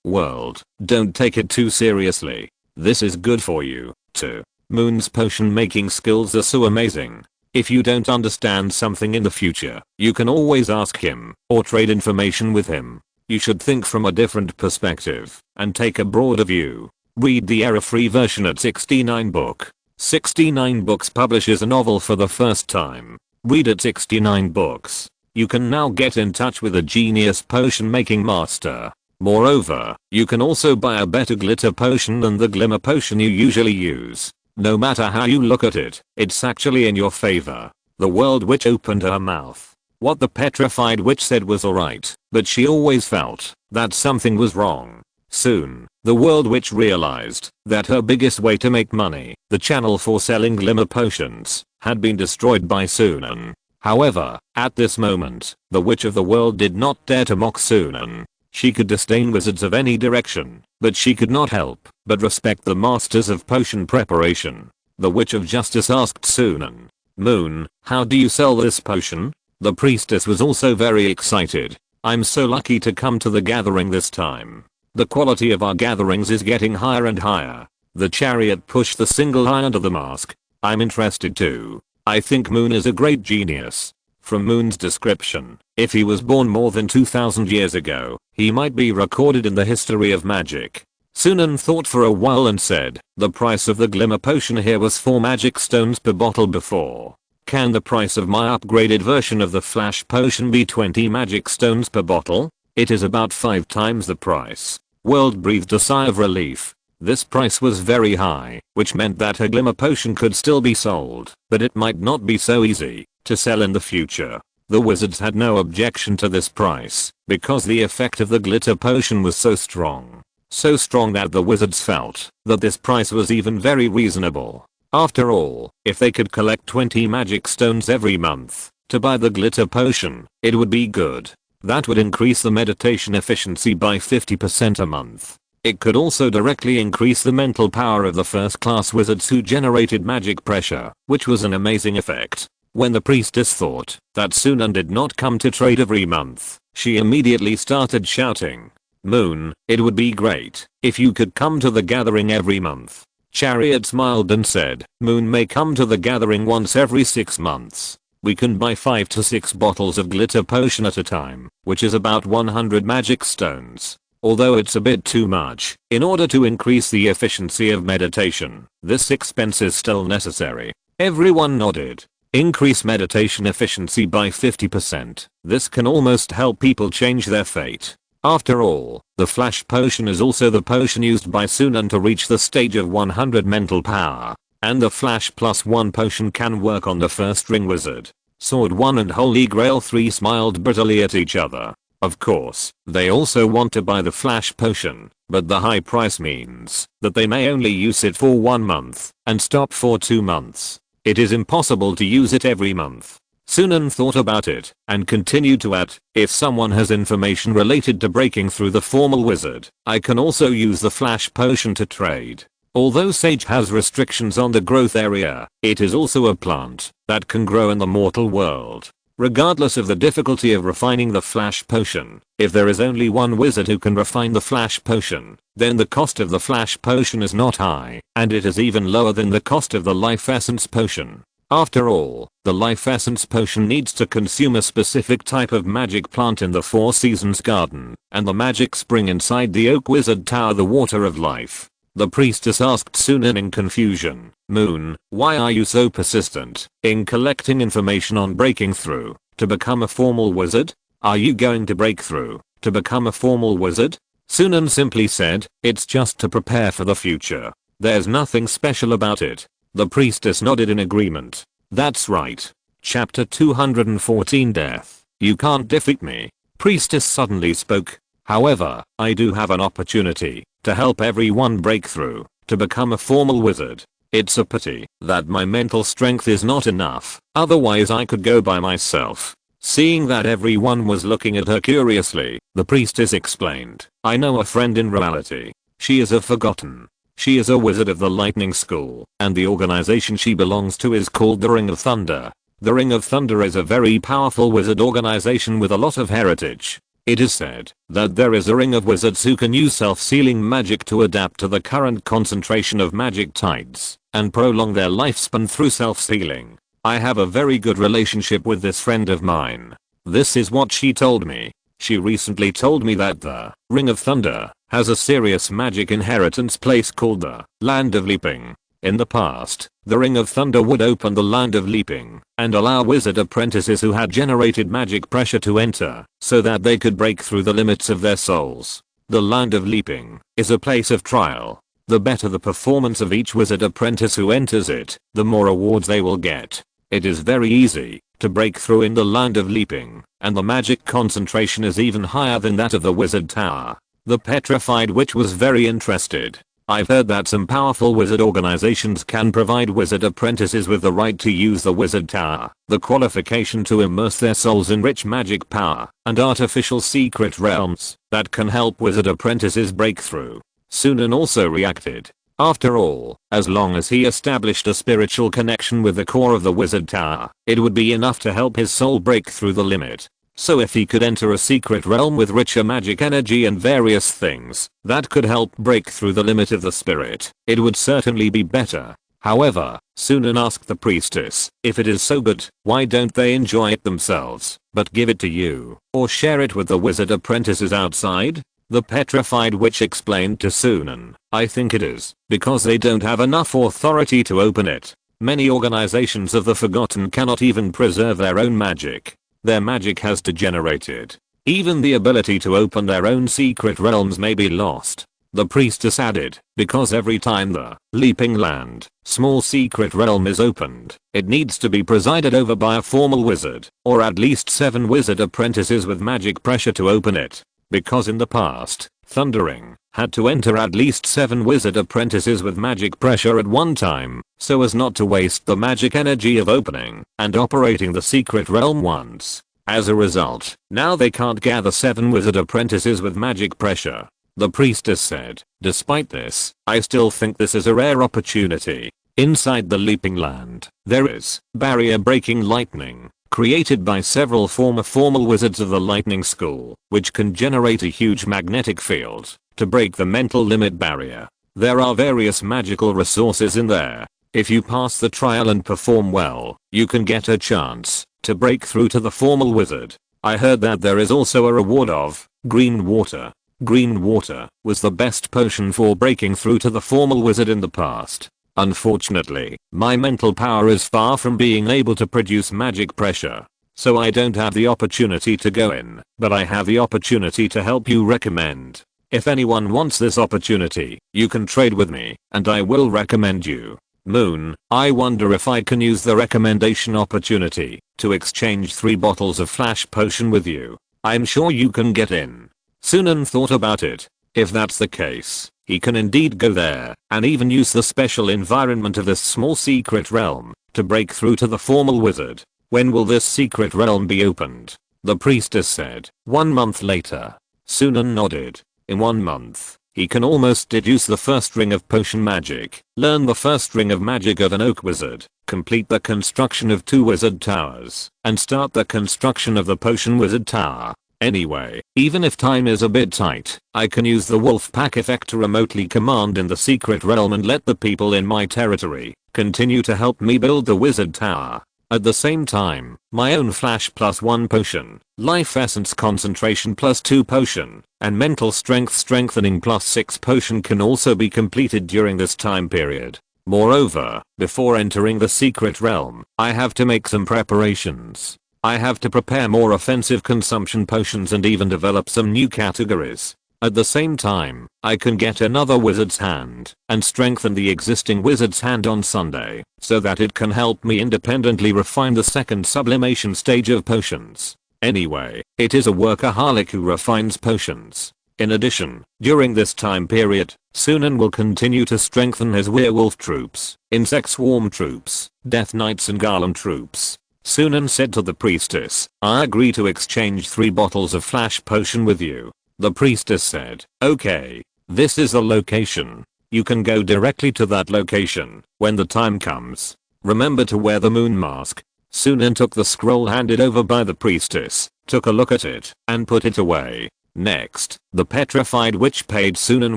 world, don't take it too seriously. This is good for you, too. Moon's potion making skills are so amazing. If you don't understand something in the future, you can always ask him, or trade information with him. You should think from a different perspective, and take a broader view. Read the error-free version at 69 book. 69 books publishes a novel for the first time. Read at 69 books. You can now get in touch with a genius potion making master. Moreover, you can also buy a better glitter potion than the glimmer potion you usually use. No matter how you look at it, it's actually in your favor. The world witch opened her mouth. What the petrified witch said was alright, but she always felt that something was wrong. Soon, the world witch realized that her biggest way to make money, the channel for selling glimmer potions, had been destroyed by Sunan. However, at this moment, the witch of the world did not dare to mock Sunan. She could disdain wizards of any direction, but she could not help but respect the masters of potion preparation. The witch of justice asked Sunan, Moon, how do you sell this potion? The priestess was also very excited. I'm so lucky to come to the gathering this time. The quality of our gatherings is getting higher and higher. The chariot pushed the single eye under the mask. I'm interested too. I think Moon is a great genius. From Moon's description, if he was born more than 2000 years ago, he might be recorded in the history of magic. Sunan thought for a while and said, the price of the glimmer potion here was 4 magic stones per bottle before. Can the price of my upgraded version of the flash potion be 20 magic stones per bottle? It is about 5 times the price. World breathed a sigh of relief. This price was very high, which meant that her glimmer potion could still be sold, but it might not be so easy to sell in the future. The wizards had no objection to this price, because the effect of the glitter potion was so strong. So strong that the wizards felt that this price was even very reasonable. After all, if they could collect 20 magic stones every month to buy the glitter potion, it would be good. That would increase the meditation efficiency by 50% a month. It could also directly increase the mental power of the first-class wizards who generated magic pressure, which was an amazing effect. When the priestess thought that Sunan did not come to trade every month, she immediately started shouting, Moon, it would be great if you could come to the gathering every month. Chariot smiled and said, Moon may come to the gathering once every 6 months. We can buy 5 to 6 bottles of glitter potion at a time, which is about 100 magic stones. Although it's a bit too much, in order to increase the efficiency of meditation, this expense is still necessary. Everyone nodded. Increase meditation efficiency by 50%. This can almost help people change their fate. After all, the flash potion is also the potion used by Sunan to reach the stage of 100 mental power. And the flash +1 potion can work on the first ring wizard. Sword 1 and Holy Grail 3 smiled bitterly at each other. Of course, they also want to buy the flash potion, but the high price means that they may only use it for 1 month and stop for 2 months. It is impossible to use it every month. Sunan thought about it and continued to add, if someone has information related to breaking through the formal wizard, I can also use the flash potion to trade. Although sage has restrictions on the growth area, it is also a plant that can grow in the mortal world. Regardless of the difficulty of refining the flash potion, if there is only one wizard who can refine the flash potion, then the cost of the flash potion is not high, and it is even lower than the cost of the life essence potion. After all, the life essence potion needs to consume a specific type of magic plant in the Four Seasons garden, and the magic spring inside the Oak Wizard Tower, the water of life. The priestess asked Sunan in confusion, Moon, why are you so persistent in collecting information on breaking through to become a formal wizard? Are you going to break through to become a formal wizard? Sunan simply said, it's just to prepare for the future. There's nothing special about it. The priestess nodded in agreement. That's right. Chapter 214 Death. You can't defeat me. Priestess suddenly spoke. However, I do have an opportunity to help everyone break through to become a formal wizard. It's a pity that my mental strength is not enough, otherwise I could go by myself. Seeing that everyone was looking at her curiously, the priestess explained, I know a friend in reality. She is a forgotten. She is a wizard of the lightning school, and the organization she belongs to is called the Ring of Thunder. The Ring of Thunder is a very powerful wizard organization with a lot of heritage. It is said that there is a ring of wizards who can use self-sealing magic to adapt to the current concentration of magic tides and prolong their lifespan through self-sealing. I have a very good relationship with this friend of mine. This is what she told me. She recently told me that the Ring of Thunder has a serious magic inheritance place called the Land of Leaping. In the past, the Ring of Thunder would open the Land of Leaping and allow wizard apprentices who had generated magic pressure to enter so that they could break through the limits of their souls. The Land of Leaping is a place of trial. The better the performance of each wizard apprentice who enters it, the more rewards they will get. It is very easy to break through in the Land of Leaping, and the magic concentration is even higher than that of the Wizard Tower. The Petrified Witch was very interested. I've heard that some powerful wizard organizations can provide wizard apprentices with the right to use the Wizard Tower, the qualification to immerse their souls in rich magic power, and artificial secret realms that can help wizard apprentices break through. Sunan also reacted. After all, as long as he established a spiritual connection with the core of the Wizard Tower, it would be enough to help his soul break through the limit. So if he could enter a secret realm with richer magic energy and various things that could help break through the limit of the spirit, it would certainly be better. However, Sunan asked the priestess, if it is so good, why don't they enjoy it themselves, but give it to you, or share it with the wizard apprentices outside? The Petrified Witch explained to Sunan, I think it is because they don't have enough authority to open it. Many organizations of the Forgotten cannot even preserve their own magic. Their magic has degenerated. Even the ability to open their own secret realms may be lost. The priestess added, because every time the Leaping Land small secret realm is opened, it needs to be presided over by a formal wizard, or at least 7 wizard apprentices with magic pressure to open it. Because in the past, Thundering had to enter at least 7 wizard apprentices with magic pressure at one time, so as not to waste the magic energy of opening and operating the secret realm once. As a result, now they can't gather 7 wizard apprentices with magic pressure. The priestess said, despite this, I still think this is a rare opportunity. Inside the Leaping Land, there is barrier-breaking lightning, created by several formal wizards of the lightning school, which can generate a huge magnetic field to break the mental limit barrier. There are various magical resources in there. If you pass the trial and perform well, you can get a chance to break through to the formal wizard. I heard that there is also a reward of green water. Green water was the best potion for breaking through to the formal wizard in the past. Unfortunately, my mental power is far from being able to produce magic pressure, so I don't have the opportunity to go in, but I have the opportunity to help you recommend. If anyone wants this opportunity, you can trade with me, and I will recommend you. Moon, I wonder if I can use the recommendation opportunity to exchange 3 bottles of flash potion with you. I'm sure you can get in. Sunan thought about it. If that's the case, he can indeed go there and even use the special environment of this small secret realm to break through to the formal wizard. When will this secret realm be opened? The priestess said. 1 month later. Sunan nodded. In 1 month, he can almost deduce the first ring of potion magic, learn the first ring of magic of an oak wizard, complete the construction of 2 wizard towers, and start the construction of the potion wizard tower. Anyway, even if time is a bit tight, I can use the wolf pack effect to remotely command in the secret realm and let the people in my territory continue to help me build the wizard tower. At the same time, my own flash +1 potion, life essence concentration +2 potion, and mental strength strengthening +6 potion can also be completed during this time period. Moreover, before entering the secret realm, I have to make some preparations. I have to prepare more offensive consumption potions and even develop some new categories. At the same time, I can get another wizard's hand and strengthen the existing wizard's hand on Sunday so that it can help me independently refine the second sublimation stage of potions. Anyway, it is a workaholic who refines potions. In addition, during this time period, Sunan will continue to strengthen his werewolf troops, insect swarm troops, death knights and golem troops. Sunan said to the priestess, I agree to exchange 3 bottles of flash potion with you. The priestess said, okay. This is the location. You can go directly to that location when the time comes. Remember to wear the moon mask. Sunan took the scroll handed over by the priestess, took a look at it, and put it away. Next, the petrified witch paid Sunan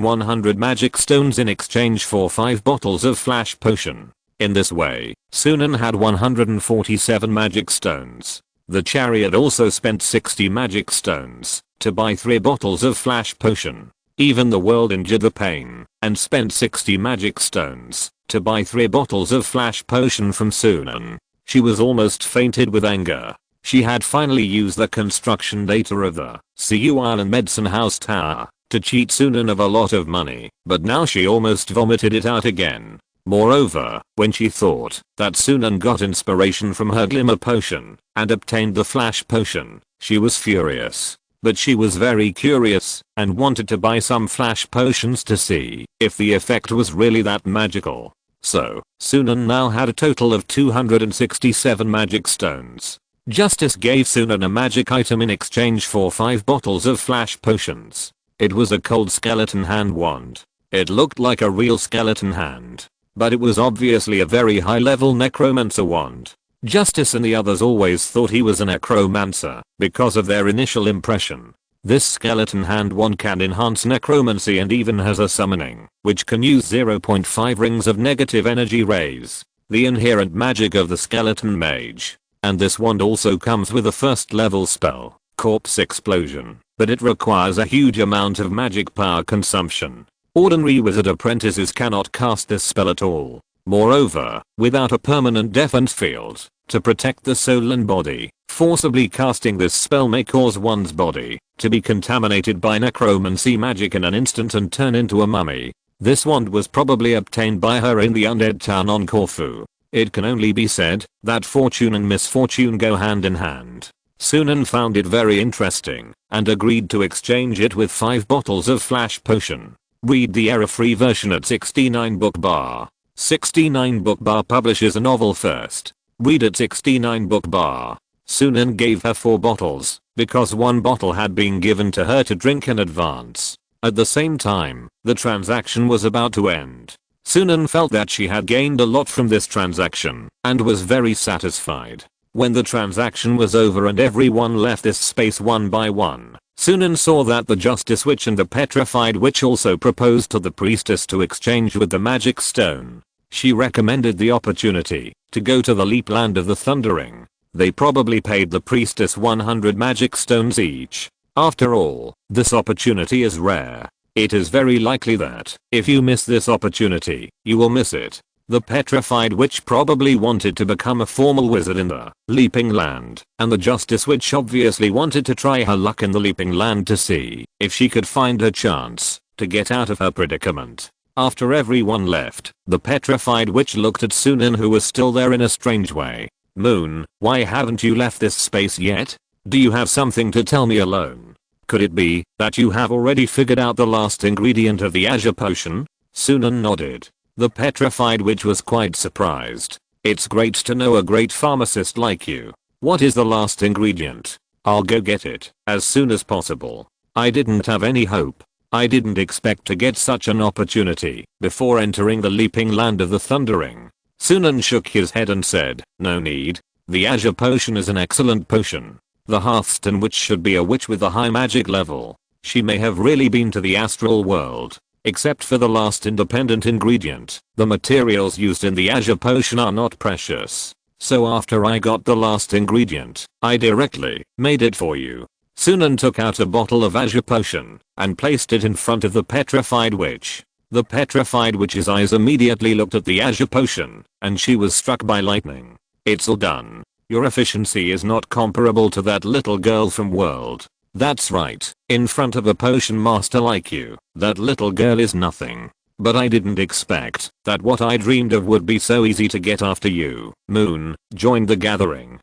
100 magic stones in exchange for 5 bottles of flash potion. In this way, Sunan had 147 magic stones. The chariot also spent 60 magic stones to buy 3 bottles of flash potion. Even the world endured the pain and spent 60 magic stones to buy 3 bottles of flash potion from Sunan. She was almost fainted with anger. She had finally used the construction data of the CU Island Medicine House Tower to cheat Sunan of a lot of money, but now she almost vomited it out again. Moreover, when she thought that Sunan got inspiration from her glimmer potion and obtained the flash potion, she was furious. But she was very curious and wanted to buy some flash potions to see if the effect was really that magical. So, Sunan now had a total of 267 magic stones. Justice gave Sunan a magic item in exchange for 5 bottles of flash potions. It was a cold skeleton hand wand. It looked like a real skeleton hand, but it was obviously a very high level necromancer wand. Justice and the others always thought he was a necromancer because of their initial impression. This skeleton hand wand can enhance necromancy and even has a summoning, which can use 0.5 rings of negative energy rays, the inherent magic of the skeleton mage. And this wand also comes with a first level spell, Corpse Explosion, but it requires a huge amount of magic power consumption. Ordinary wizard apprentices cannot cast this spell at all. Moreover, without a permanent defense field to protect the soul and body, forcibly casting this spell may cause one's body to be contaminated by necromancy magic in an instant and turn into a mummy. This wand was probably obtained by her in the undead town on Corfu. It can only be said that fortune and misfortune go hand in hand. Sunan found it very interesting and agreed to exchange it with 5 bottles of flash potion. Read the error-free version at 69 Book Bar. 69 Book Bar publishes a novel first. Read at 69 Book Bar. Sunan gave her 4 bottles because 1 bottle had been given to her to drink in advance. At the same time, the transaction was about to end. Sunan felt that she had gained a lot from this transaction and was very satisfied. When the transaction was over and everyone left this space one by one, Sunan saw that the Justice Witch and the Petrified Witch also proposed to the priestess to exchange with the magic stone. She recommended the opportunity to go to the Leap Land of the Thundering. They probably paid the priestess 100 magic stones each. After all, this opportunity is rare. It is very likely that if you miss this opportunity, you will miss it. The Petrified Witch probably wanted to become a formal wizard in the Leaping Land, and the Justice Witch obviously wanted to try her luck in the Leaping Land to see if she could find a chance to get out of her predicament. After everyone left, the Petrified Witch looked at Sunan, who was still there, in a strange way. Moon, why haven't you left this space yet? Do you have something to tell me alone? Could it be that you have already figured out the last ingredient of the azure potion? Sunan nodded. The petrified witch was quite surprised. It's great to know a great pharmacist like you. What is the last ingredient? I'll go get it as soon as possible. I didn't have any hope. I didn't expect to get such an opportunity before entering the leaping land of the thundering. Sunan shook his head and said, no need. The azure potion is an excellent potion. The Hearthstone witch should be a witch with a high magic level. She may have really been to the astral world. Except for the last independent ingredient, the materials used in the azure potion are not precious. So after I got the last ingredient, I directly made it for you. Sunan took out a bottle of azure potion and placed it in front of the petrified witch. The petrified witch's eyes immediately looked at the azure potion, and she was struck by lightning. It's all done. Your efficiency is not comparable to that little girl from World. That's right, in front of a potion master like you, that little girl is nothing. But I didn't expect that what I dreamed of would be so easy to get after you. Moon joined the gathering.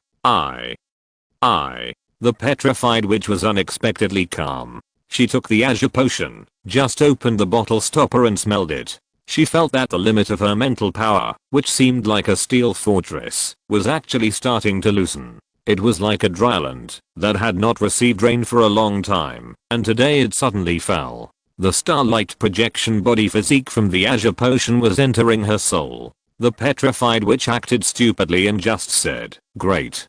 The petrified witch was unexpectedly calm. She took the azure potion, just opened the bottle stopper and smelled it. She felt that the limit of her mental power, which seemed like a steel fortress, was actually starting to loosen. It was like a dryland that had not received rain for a long time, and today it suddenly fell. The starlight projection body physique from the azure potion was entering her soul. The petrified witch acted stupidly and just said, great.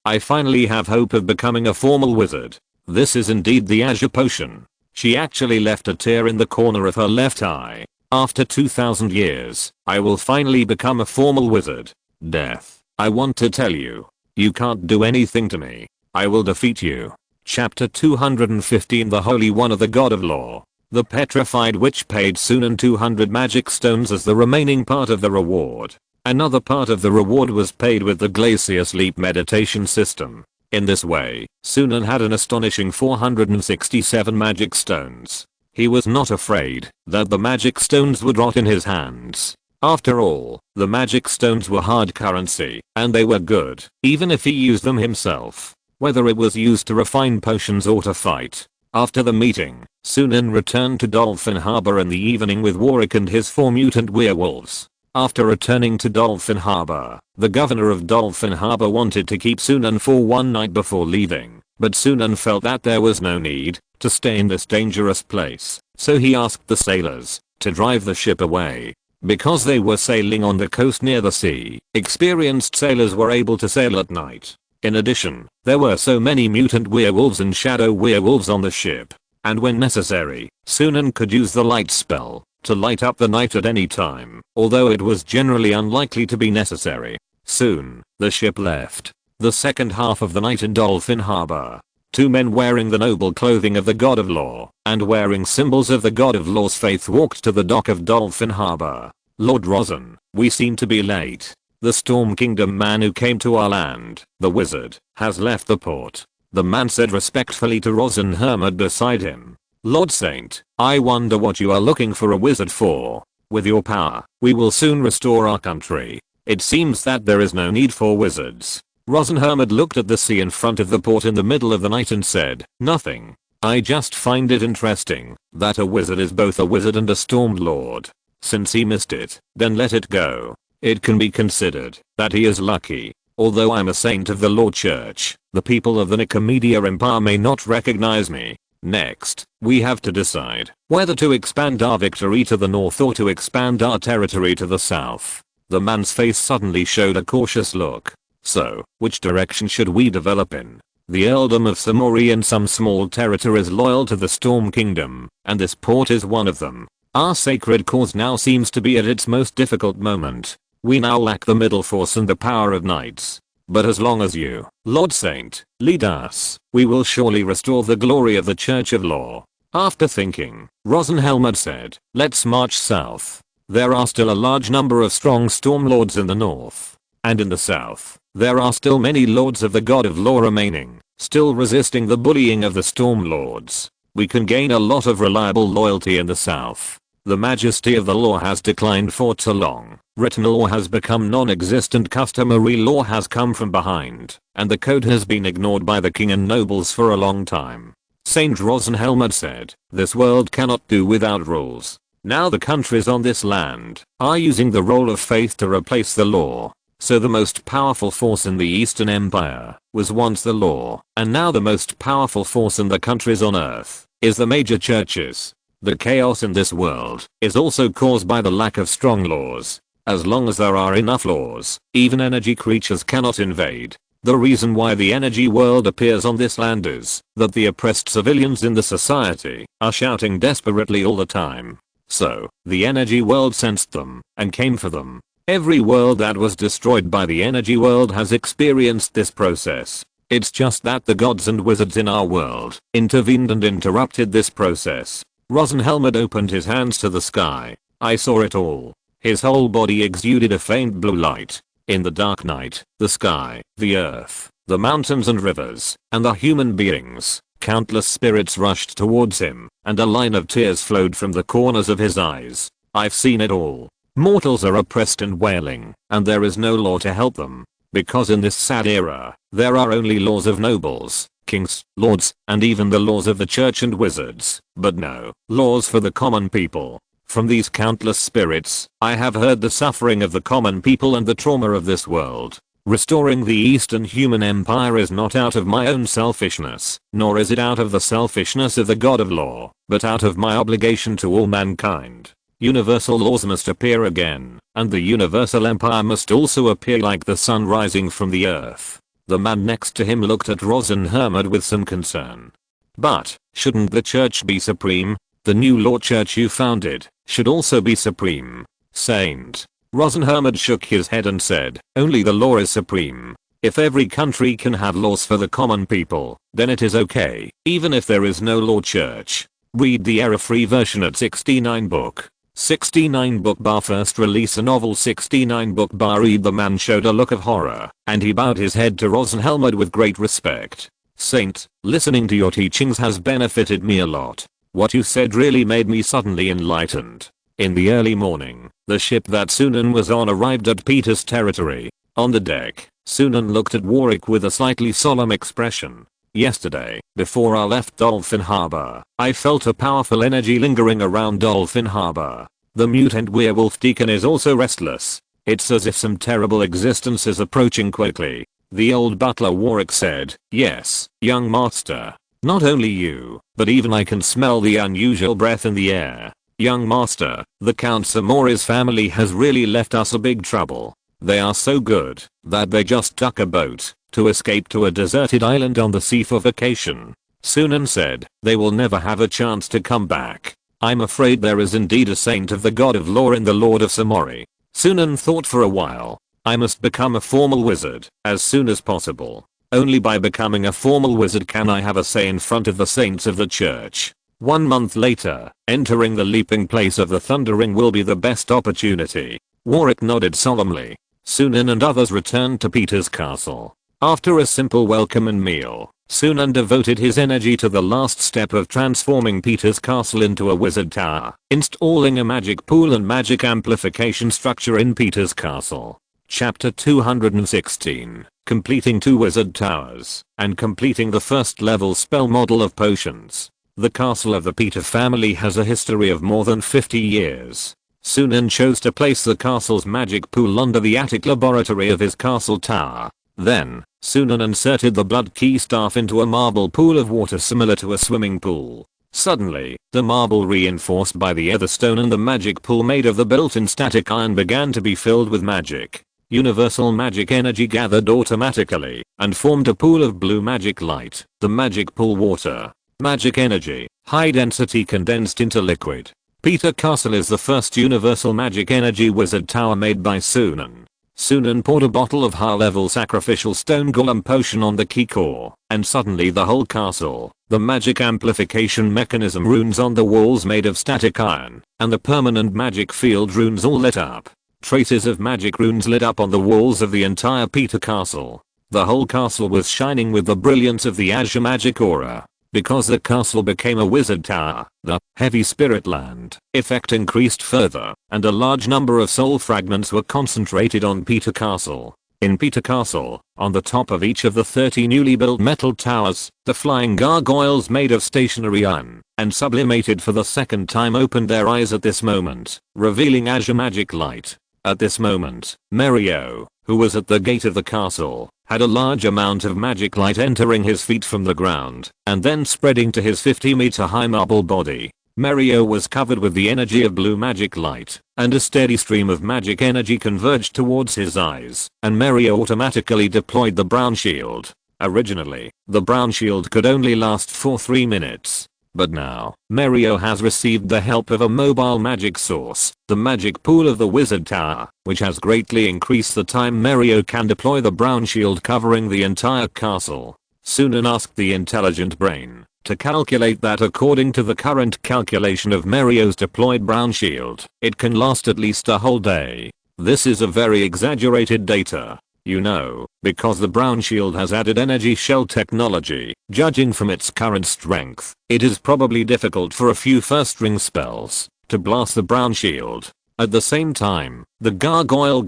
I finally have hope of becoming a formal wizard. This is indeed the azure potion. She actually left a tear in the corner of her left eye. After 2000 years, I will finally become a formal wizard. Death, I want to tell you. You can't do anything to me. I will defeat you. Chapter 215 The Holy One of the God of Law. The petrified witch paid Sunan 200 magic stones as the remaining part of the reward. Another part of the reward was paid with the Glacier Sleep meditation system. In this way, Sunan had an astonishing 467 magic stones. He was not afraid that the magic stones would rot in his hands. After all, the magic stones were hard currency, and they were good, even if he used them himself. Whether it was used to refine potions or to fight. After the meeting, Sunan returned to Dolphin Harbor in the evening with Warwick and his 4 mutant werewolves. After returning to Dolphin Harbor, the governor of Dolphin Harbor wanted to keep Sunan for one night before leaving, but Sunan felt that there was no need to stay in this dangerous place, so he asked the sailors to drive the ship away. Because they were sailing on the coast near the sea, experienced sailors were able to sail at night. In addition, there were so many mutant werewolves and shadow werewolves on the ship, and when necessary, Sunan could use the light spell to light up the night at any time, although it was generally unlikely to be necessary. Soon, the ship left. The second half of the night in Dolphin Harbor. 2 men wearing the noble clothing of the God of Law and wearing symbols of the God of Law's faith walked to the dock of Dolphin Harbor. Lord Rosin, we seem to be late. The Storm Kingdom man who came to our land, the wizard, has left the port. The man said respectfully to Rosin Hermod beside him. Lord Saint, I wonder what you are looking for a wizard for. With your power, we will soon restore our country. It seems that there is no need for wizards. Rosin Hermod looked at the sea in front of the port in the middle of the night and said, nothing. I just find it interesting that a wizard is both a wizard and a storm lord. Since he missed it, then let it go. It can be considered that he is lucky. Although I'm a saint of the Law Church, the people of the Nicomedia Empire may not recognize me. Next, we have to decide whether to expand our victory to the north or to expand our territory to the south. The man's face suddenly showed a cautious look. So, which direction should we develop in? The earldom of Samori and some small territories loyal to the Storm Kingdom, and this port is one of them. Our sacred cause now seems to be at its most difficult moment. We now lack the middle force and the power of knights. But as long as you, Lord Saint, lead us, we will surely restore the glory of the Church of Law. After thinking, Rosin Helmut said, let's march south. There are still a large number of strong storm lords in the north. And in the south, there are still many lords of the God of Law remaining, still resisting the bullying of the storm lords. We can gain a lot of reliable loyalty in the south. The majesty of the law has declined for too long. Written law has become non-existent. Customary law has come from behind, and the code has been ignored by the king and nobles for a long time. Saint Rosenhelm said, "This world cannot do without rules." Now the countries on this land are using the role of faith to replace the law. So the most powerful force in the Eastern Empire was once the law, and now the most powerful force in the countries on earth is the major churches. The chaos in this world is also caused by the lack of strong laws. As long as there are enough laws, even energy creatures cannot invade. The reason why the energy world appears on this land is that the oppressed civilians in the society are shouting desperately all the time. So, the energy world sensed them and came for them. Every world that was destroyed by the energy world has experienced this process. It's just that the gods and wizards in our world intervened and interrupted this process. Rosenhelm opened his hands to the sky. I saw it all. His whole body exuded a faint blue light. In the dark night, the sky, the earth, the mountains and rivers, and the human beings, countless spirits rushed towards him, and a line of tears flowed from the corners of his eyes. I've seen it all. Mortals are oppressed and wailing, and there is no law to help them. Because in this sad era, there are only laws of nobles, kings, lords, and even the laws of the church and wizards, but no laws for the common people. From these countless spirits, I have heard the suffering of the common people and the trauma of this world. Restoring the Eastern human empire is not out of my own selfishness, nor is it out of the selfishness of the god of law, but out of my obligation to all mankind. Universal laws must appear again, and the universal empire must also appear like the sun rising from the earth. The man next to him looked at Rosenhelm with some concern. But, shouldn't the church be supreme? The new law church you founded should also be supreme. Saint Rosenhelm shook his head and said, only the law is supreme. If every country can have laws for the common people, then it is okay, even if there is no law church. Read the error-free version at 69 book. 69 book bar first release a novel 69 book bar read. The man showed a look of horror, and he bowed his head to Rosenhelm with great respect. Saint, listening to your teachings has benefited me a lot. What you said really made me suddenly enlightened. In the early morning, the ship that Sunan was on arrived at Peter's territory. On the deck, Sunan looked at Warwick with a slightly solemn expression. Yesterday, before I left Dolphin Harbor, I felt a powerful energy lingering around Dolphin Harbor. The mutant werewolf deacon is also restless. It's as if some terrible existence is approaching quickly. The old butler Warwick said, yes, young master. Not only you, but even I can smell the unusual breath in the air. Young master, the Count Samori's family has really left us a big trouble. They are so good that they just took a boat to escape to a deserted island on the sea for vacation. Sunan said they will never have a chance to come back. I'm afraid there is indeed a saint of the god of law in the Lord of Samori. Sunan thought for a while. I must become a formal wizard as soon as possible. Only by becoming a formal wizard can I have a say in front of the saints of the church. 1 month later, entering the leaping place of the thundering will be the best opportunity. Warwick nodded solemnly. Sunan and others returned to Peter's castle. After a simple welcome and meal, Sunan devoted his energy to the last step of transforming Peter's castle into a wizard tower, installing a magic pool and magic amplification structure in Peter's castle. Chapter 216, completing 2 wizard towers, and completing the first level spell model of potions. The castle of the Peter family has a history of more than 50 years. Sunan chose to place the castle's magic pool under the attic laboratory of his castle tower. Then, Sunan inserted the blood key staff into a marble pool of water similar to a swimming pool. Suddenly, the marble reinforced by the ether stone and the magic pool made of the built-in static iron began to be filled with magic. Universal magic energy gathered automatically and formed a pool of blue magic light. The magic pool water, magic energy, high density condensed into liquid. Peter Castle is the first universal magic energy wizard tower made by Sunan. Sunan poured a bottle of high-level sacrificial stone golem potion on the key core, and suddenly the whole castle, the magic amplification mechanism runes on the walls made of static iron, and the permanent magic field runes all lit up. Traces of magic runes lit up on the walls of the entire Peter Castle. The whole castle was shining with the brilliance of the azure magic aura. Because the castle became a wizard tower, the heavy spirit land effect increased further, and a large number of soul fragments were concentrated on Peter Castle. In Peter Castle, on the top of each of the 30 newly built metal towers, the flying gargoyles made of stationary iron and sublimated for the second time opened their eyes at this moment, revealing azure magic light. At this moment, Mario, who was at the gate of the castle, had a large amount of magic light entering his feet from the ground and then spreading to his 50-meter high marble body. Mario was covered with the energy of blue magic light, and a steady stream of magic energy converged towards his eyes, and Mario automatically deployed the brown shield. Originally, the brown shield could only last for 3 minutes. But now, Mario has received the help of a mobile magic source, the magic pool of the wizard tower, which has greatly increased the time Mario can deploy the brown shield covering the entire castle. Sunan asked the intelligent brain to calculate that according to the current calculation of Mario's deployed brown shield, it can last at least a whole day. This is a very exaggerated data. You know, because the brown shield has added energy shell technology. Judging from its current strength, it is probably difficult for a few first ring spells to blast the brown shield. At the same time, the gargoyle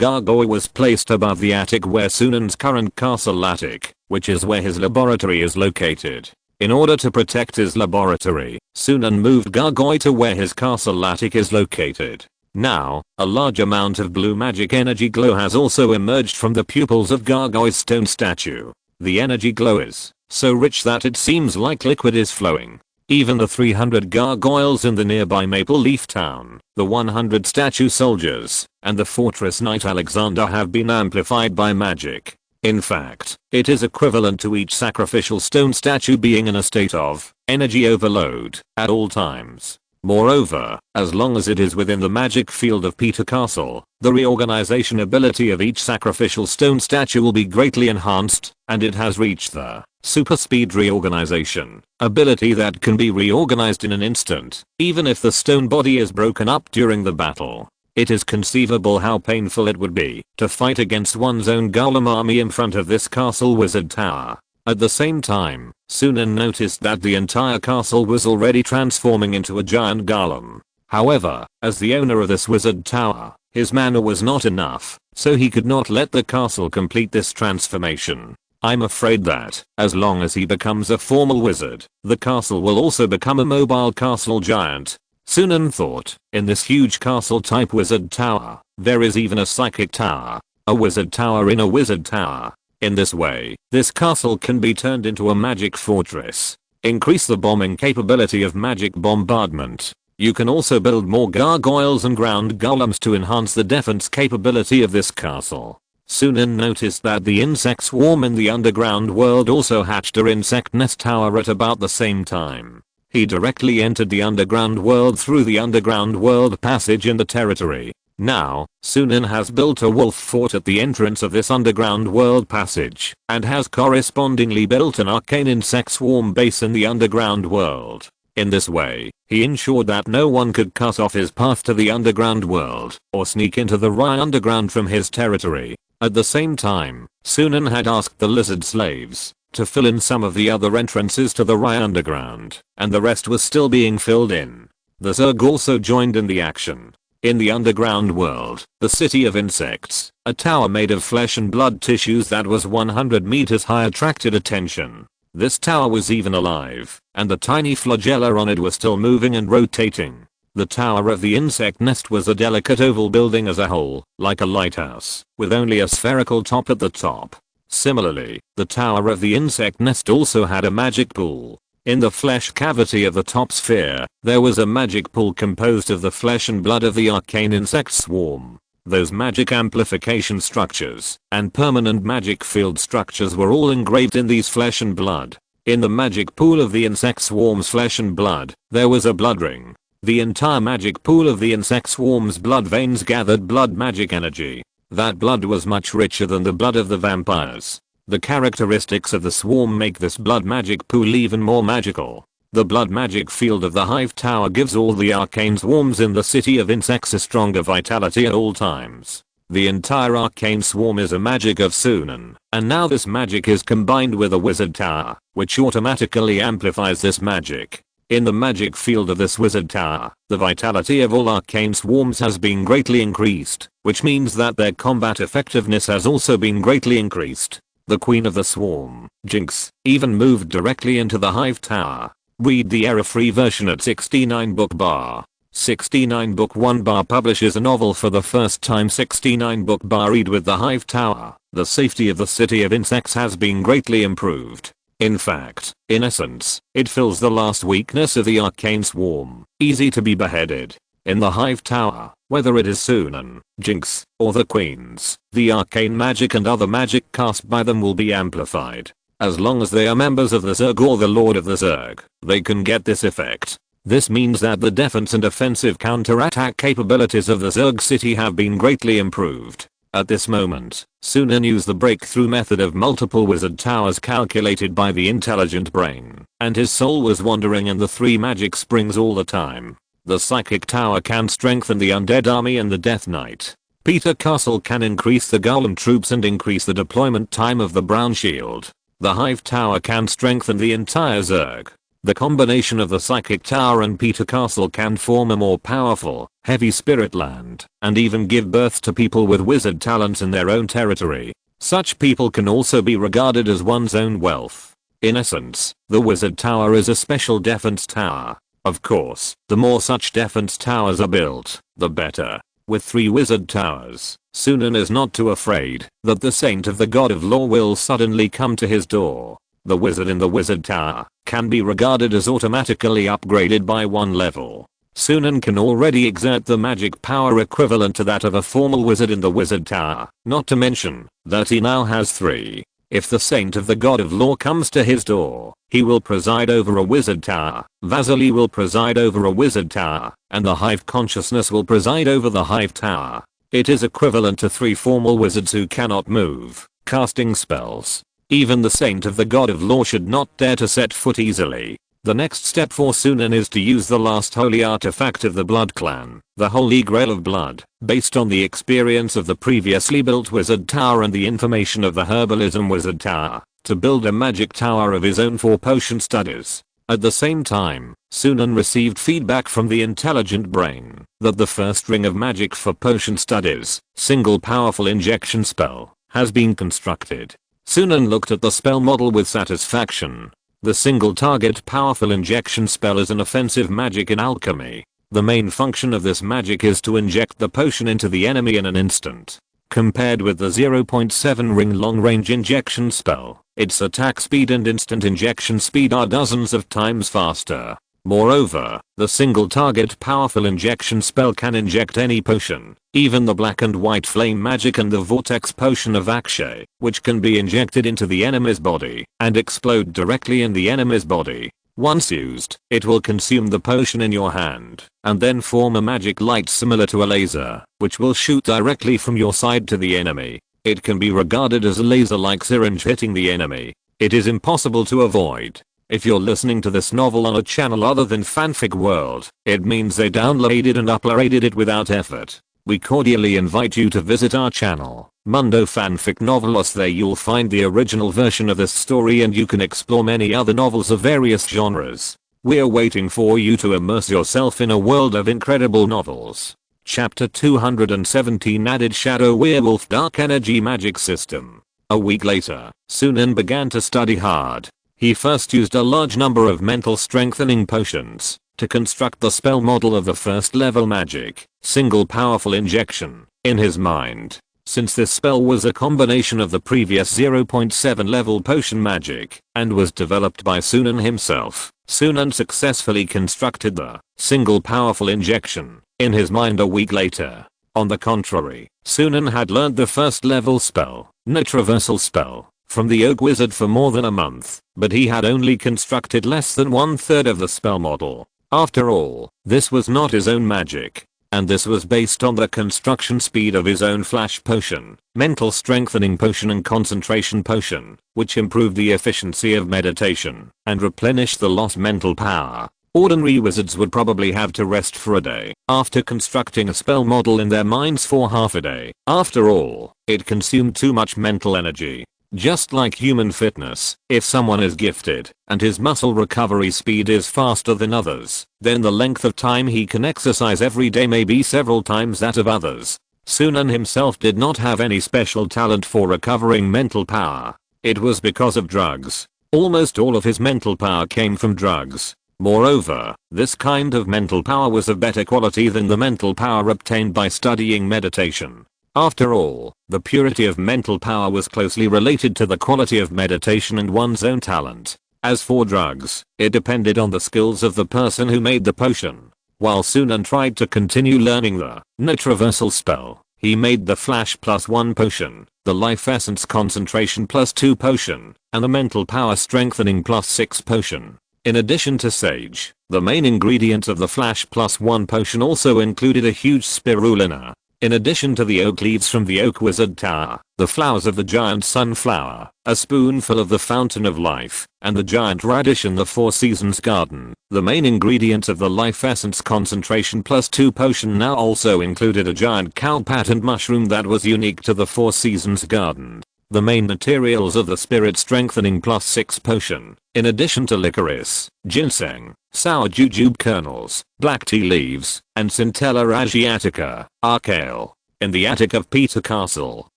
was placed above the attic where Sunan's current castle attic, which is where his laboratory is located. In order to protect his laboratory, Sunan moved Gargoyle to where his castle attic is located. Now, a large amount of blue magic energy glow has also emerged from the pupils of Gargoyle's stone statue. The energy glow is so rich that it seems like liquid is flowing. Even the 300 gargoyles in the nearby Maple Leaf Town, the 100 statue soldiers, and the fortress knight Alexander have been amplified by magic. In fact, it is equivalent to each sacrificial stone statue being in a state of energy overload at all times. Moreover, as long as it is within the magic field of Peter Castle, the reorganization ability of each sacrificial stone statue will be greatly enhanced, and it has reached the super speed reorganization ability that can be reorganized in an instant, even if the stone body is broken up during the battle. It is conceivable how painful it would be to fight against one's own golem army in front of this castle wizard tower. At the same time, Sunan noticed that the entire castle was already transforming into a giant golem. However, as the owner of this wizard tower, his mana was not enough, so he could not let the castle complete this transformation. I'm afraid that, as long as he becomes a formal wizard, the castle will also become a mobile castle giant. Sunan thought, in this huge castle type wizard tower, there is even a psychic tower. A wizard tower in a wizard tower. In this way, this castle can be turned into a magic fortress. Increase the bombing capability of magic bombardment. You can also build more gargoyles and ground golems to enhance the defense capability of this castle. Sunan noticed that the insect swarm in the underground world also hatched an insect nest tower at about the same time. He directly entered the underground world through the underground world passage in the territory. Now, Sunan has built a wolf fort at the entrance of this underground world passage, and has correspondingly built an arcane insect swarm base in the underground world. In this way, he ensured that no one could cut off his path to the underground world, or sneak into the Rye underground from his territory. At the same time, Sunan had asked the lizard slaves to fill in some of the other entrances to the Rye underground, and the rest was still being filled in. The Zerg also joined in the action. In the underground world, the city of insects, a tower made of flesh and blood tissues that was 100 meters high attracted attention. This tower was even alive, and the tiny flagella on it was still moving and rotating. The tower of the insect nest was a delicate oval building as a whole, like a lighthouse, with only a spherical top at the top. Similarly, the tower of the insect nest also had a magic pool. In the flesh cavity of the top sphere, there was a magic pool composed of the flesh and blood of the arcane insect swarm. Those magic amplification structures and permanent magic field structures were all engraved in these flesh and blood. In the magic pool of the insect swarm's flesh and blood, there was a blood ring. The entire magic pool of the insect swarm's blood veins gathered blood magic energy. That blood was much richer than the blood of the vampires. The characteristics of the swarm make this blood magic pool even more magical. The blood magic field of the hive tower gives all the arcane swarms in the city of insects a stronger vitality at all times. The entire arcane swarm is a magic of Sunan, and now this magic is combined with a wizard tower, which automatically amplifies this magic. In the magic field of this wizard tower, the vitality of all arcane swarms has been greatly increased, which means that their combat effectiveness has also been greatly increased. The queen of the swarm, Jinx, even moved directly into the hive tower. Read the error-free version at 69 book bar. 69 book 1 bar publishes a novel for the first time. 69 book bar read with the hive tower. The safety of the city of insects has been greatly improved. In fact, in essence, it fills the last weakness of the arcane swarm, easy to be beheaded. In the hive tower, whether it is Sunan, Jinx, or the queens, the arcane magic and other magic cast by them will be amplified. As long as they are members of the Zerg or the Lord of the Zerg, they can get this effect. This means that the defense and offensive counter-attack capabilities of the Zerg city have been greatly improved. At this moment, Sunan used the breakthrough method of multiple wizard towers calculated by the intelligent brain, and his soul was wandering in the 3 magic springs all the time. The psychic tower can strengthen the undead army and the death knight. Peter Castle can increase the golem troops and increase the deployment time of the brown shield. The hive tower can strengthen the entire Zerg. The combination of the psychic tower and Peter Castle can form a more powerful, heavy spirit land, and even give birth to people with wizard talents in their own territory. Such people can also be regarded as one's own wealth. In essence, the wizard tower is a special defense tower. Of course, the more such defense towers are built, the better. With 3 wizard towers, Sunan is not too afraid that the saint of the god of law will suddenly come to his door. The wizard in the wizard tower can be regarded as automatically upgraded by 1 level. Sunan can already exert the magic power equivalent to that of a formal wizard in the wizard tower, not to mention that he now has 3. If the saint of the god of law comes to his door, he will preside over a wizard tower, Vasily will preside over a wizard tower, and the hive consciousness will preside over the hive tower. It is equivalent to 3 formal wizards who cannot move, casting spells. Even the saint of the god of law should not dare to set foot easily. The next step for Sunan is to use the last holy artifact of the blood clan, the holy grail of blood, based on the experience of the previously built wizard tower and the information of the herbalism wizard tower, to build a magic tower of his own for potion studies. At the same time, Sunan received feedback from the intelligent brain that the first ring of magic for potion studies, single powerful injection spell, has been constructed. Sunan looked at the spell model with satisfaction. The single target powerful injection spell is an offensive magic in alchemy. The main function of this magic is to inject the potion into the enemy in an instant. Compared with the 0.7 ring long range injection spell, its attack speed and instant injection speed are dozens of times faster. Moreover, the single target powerful injection spell can inject any potion, even the black and white flame magic and the vortex potion of Akshay, which can be injected into the enemy's body and explode directly in the enemy's body. Once used, it will consume the potion in your hand and then form a magic light similar to a laser, which will shoot directly from your side to the enemy. It can be regarded as a laser-like syringe hitting the enemy. It is impossible to avoid. If you're listening to this novel on a channel other than Fanfic World, it means they downloaded and uploaded it without effort. We cordially invite you to visit our channel, Mundo Fanfic Novelos. There you'll find the original version of this story and you can explore many other novels of various genres. We're waiting for you to immerse yourself in a world of incredible novels. Chapter 217 Added Shadow Werewolf Dark Energy Magic System. A week later, Sunan began to study hard. He first used a large number of mental strengthening potions to construct the spell model of the first level magic, single powerful injection, in his mind. Since this spell was a combination of the previous 0.7 level potion magic and was developed by Sunan himself, Sunan successfully constructed the single powerful injection in his mind a week later. On the contrary, Sunan had learned the first level spell, no traversal spell, from the Oak Wizard for more than a month, but he had only constructed less than 1/3 of the spell model. After all, this was not his own magic, and this was based on the construction speed of his own flash potion, mental strengthening potion and concentration potion, which improved the efficiency of meditation and replenished the lost mental power. Ordinary wizards would probably have to rest for a day after constructing a spell model in their minds for half a day. After all, it consumed too much mental energy. Just like human fitness, if someone is gifted and his muscle recovery speed is faster than others, then the length of time he can exercise every day may be several times that of others. Sunan himself did not have any special talent for recovering mental power. It was because of drugs. Almost all of his mental power came from drugs. Moreover, this kind of mental power was of better quality than the mental power obtained by studying meditation. After all, the purity of mental power was closely related to the quality of meditation and one's own talent. As for drugs, it depended on the skills of the person who made the potion. While Sunan tried to continue learning the Nitroversal spell, he made the Flash +1 potion, the Life Essence Concentration +2 potion, and the Mental Power Strengthening +6 potion. In addition to sage, the main ingredients of the Flash +1 potion also included a huge spirulina. In addition to the oak leaves from the Oak Wizard Tower, the flowers of the giant sunflower, a spoonful of the Fountain of Life, and the giant radish in the Four Seasons Garden, the main ingredients of the Life Essence Concentration +2 potion now also included a giant cow patterned mushroom that was unique to the Four Seasons Garden. The main materials of the Spirit Strengthening +6 potion, in addition to licorice, ginseng, sour jujube kernels, black tea leaves, and Centella asiatica, are kale. In the attic of Peter Castle,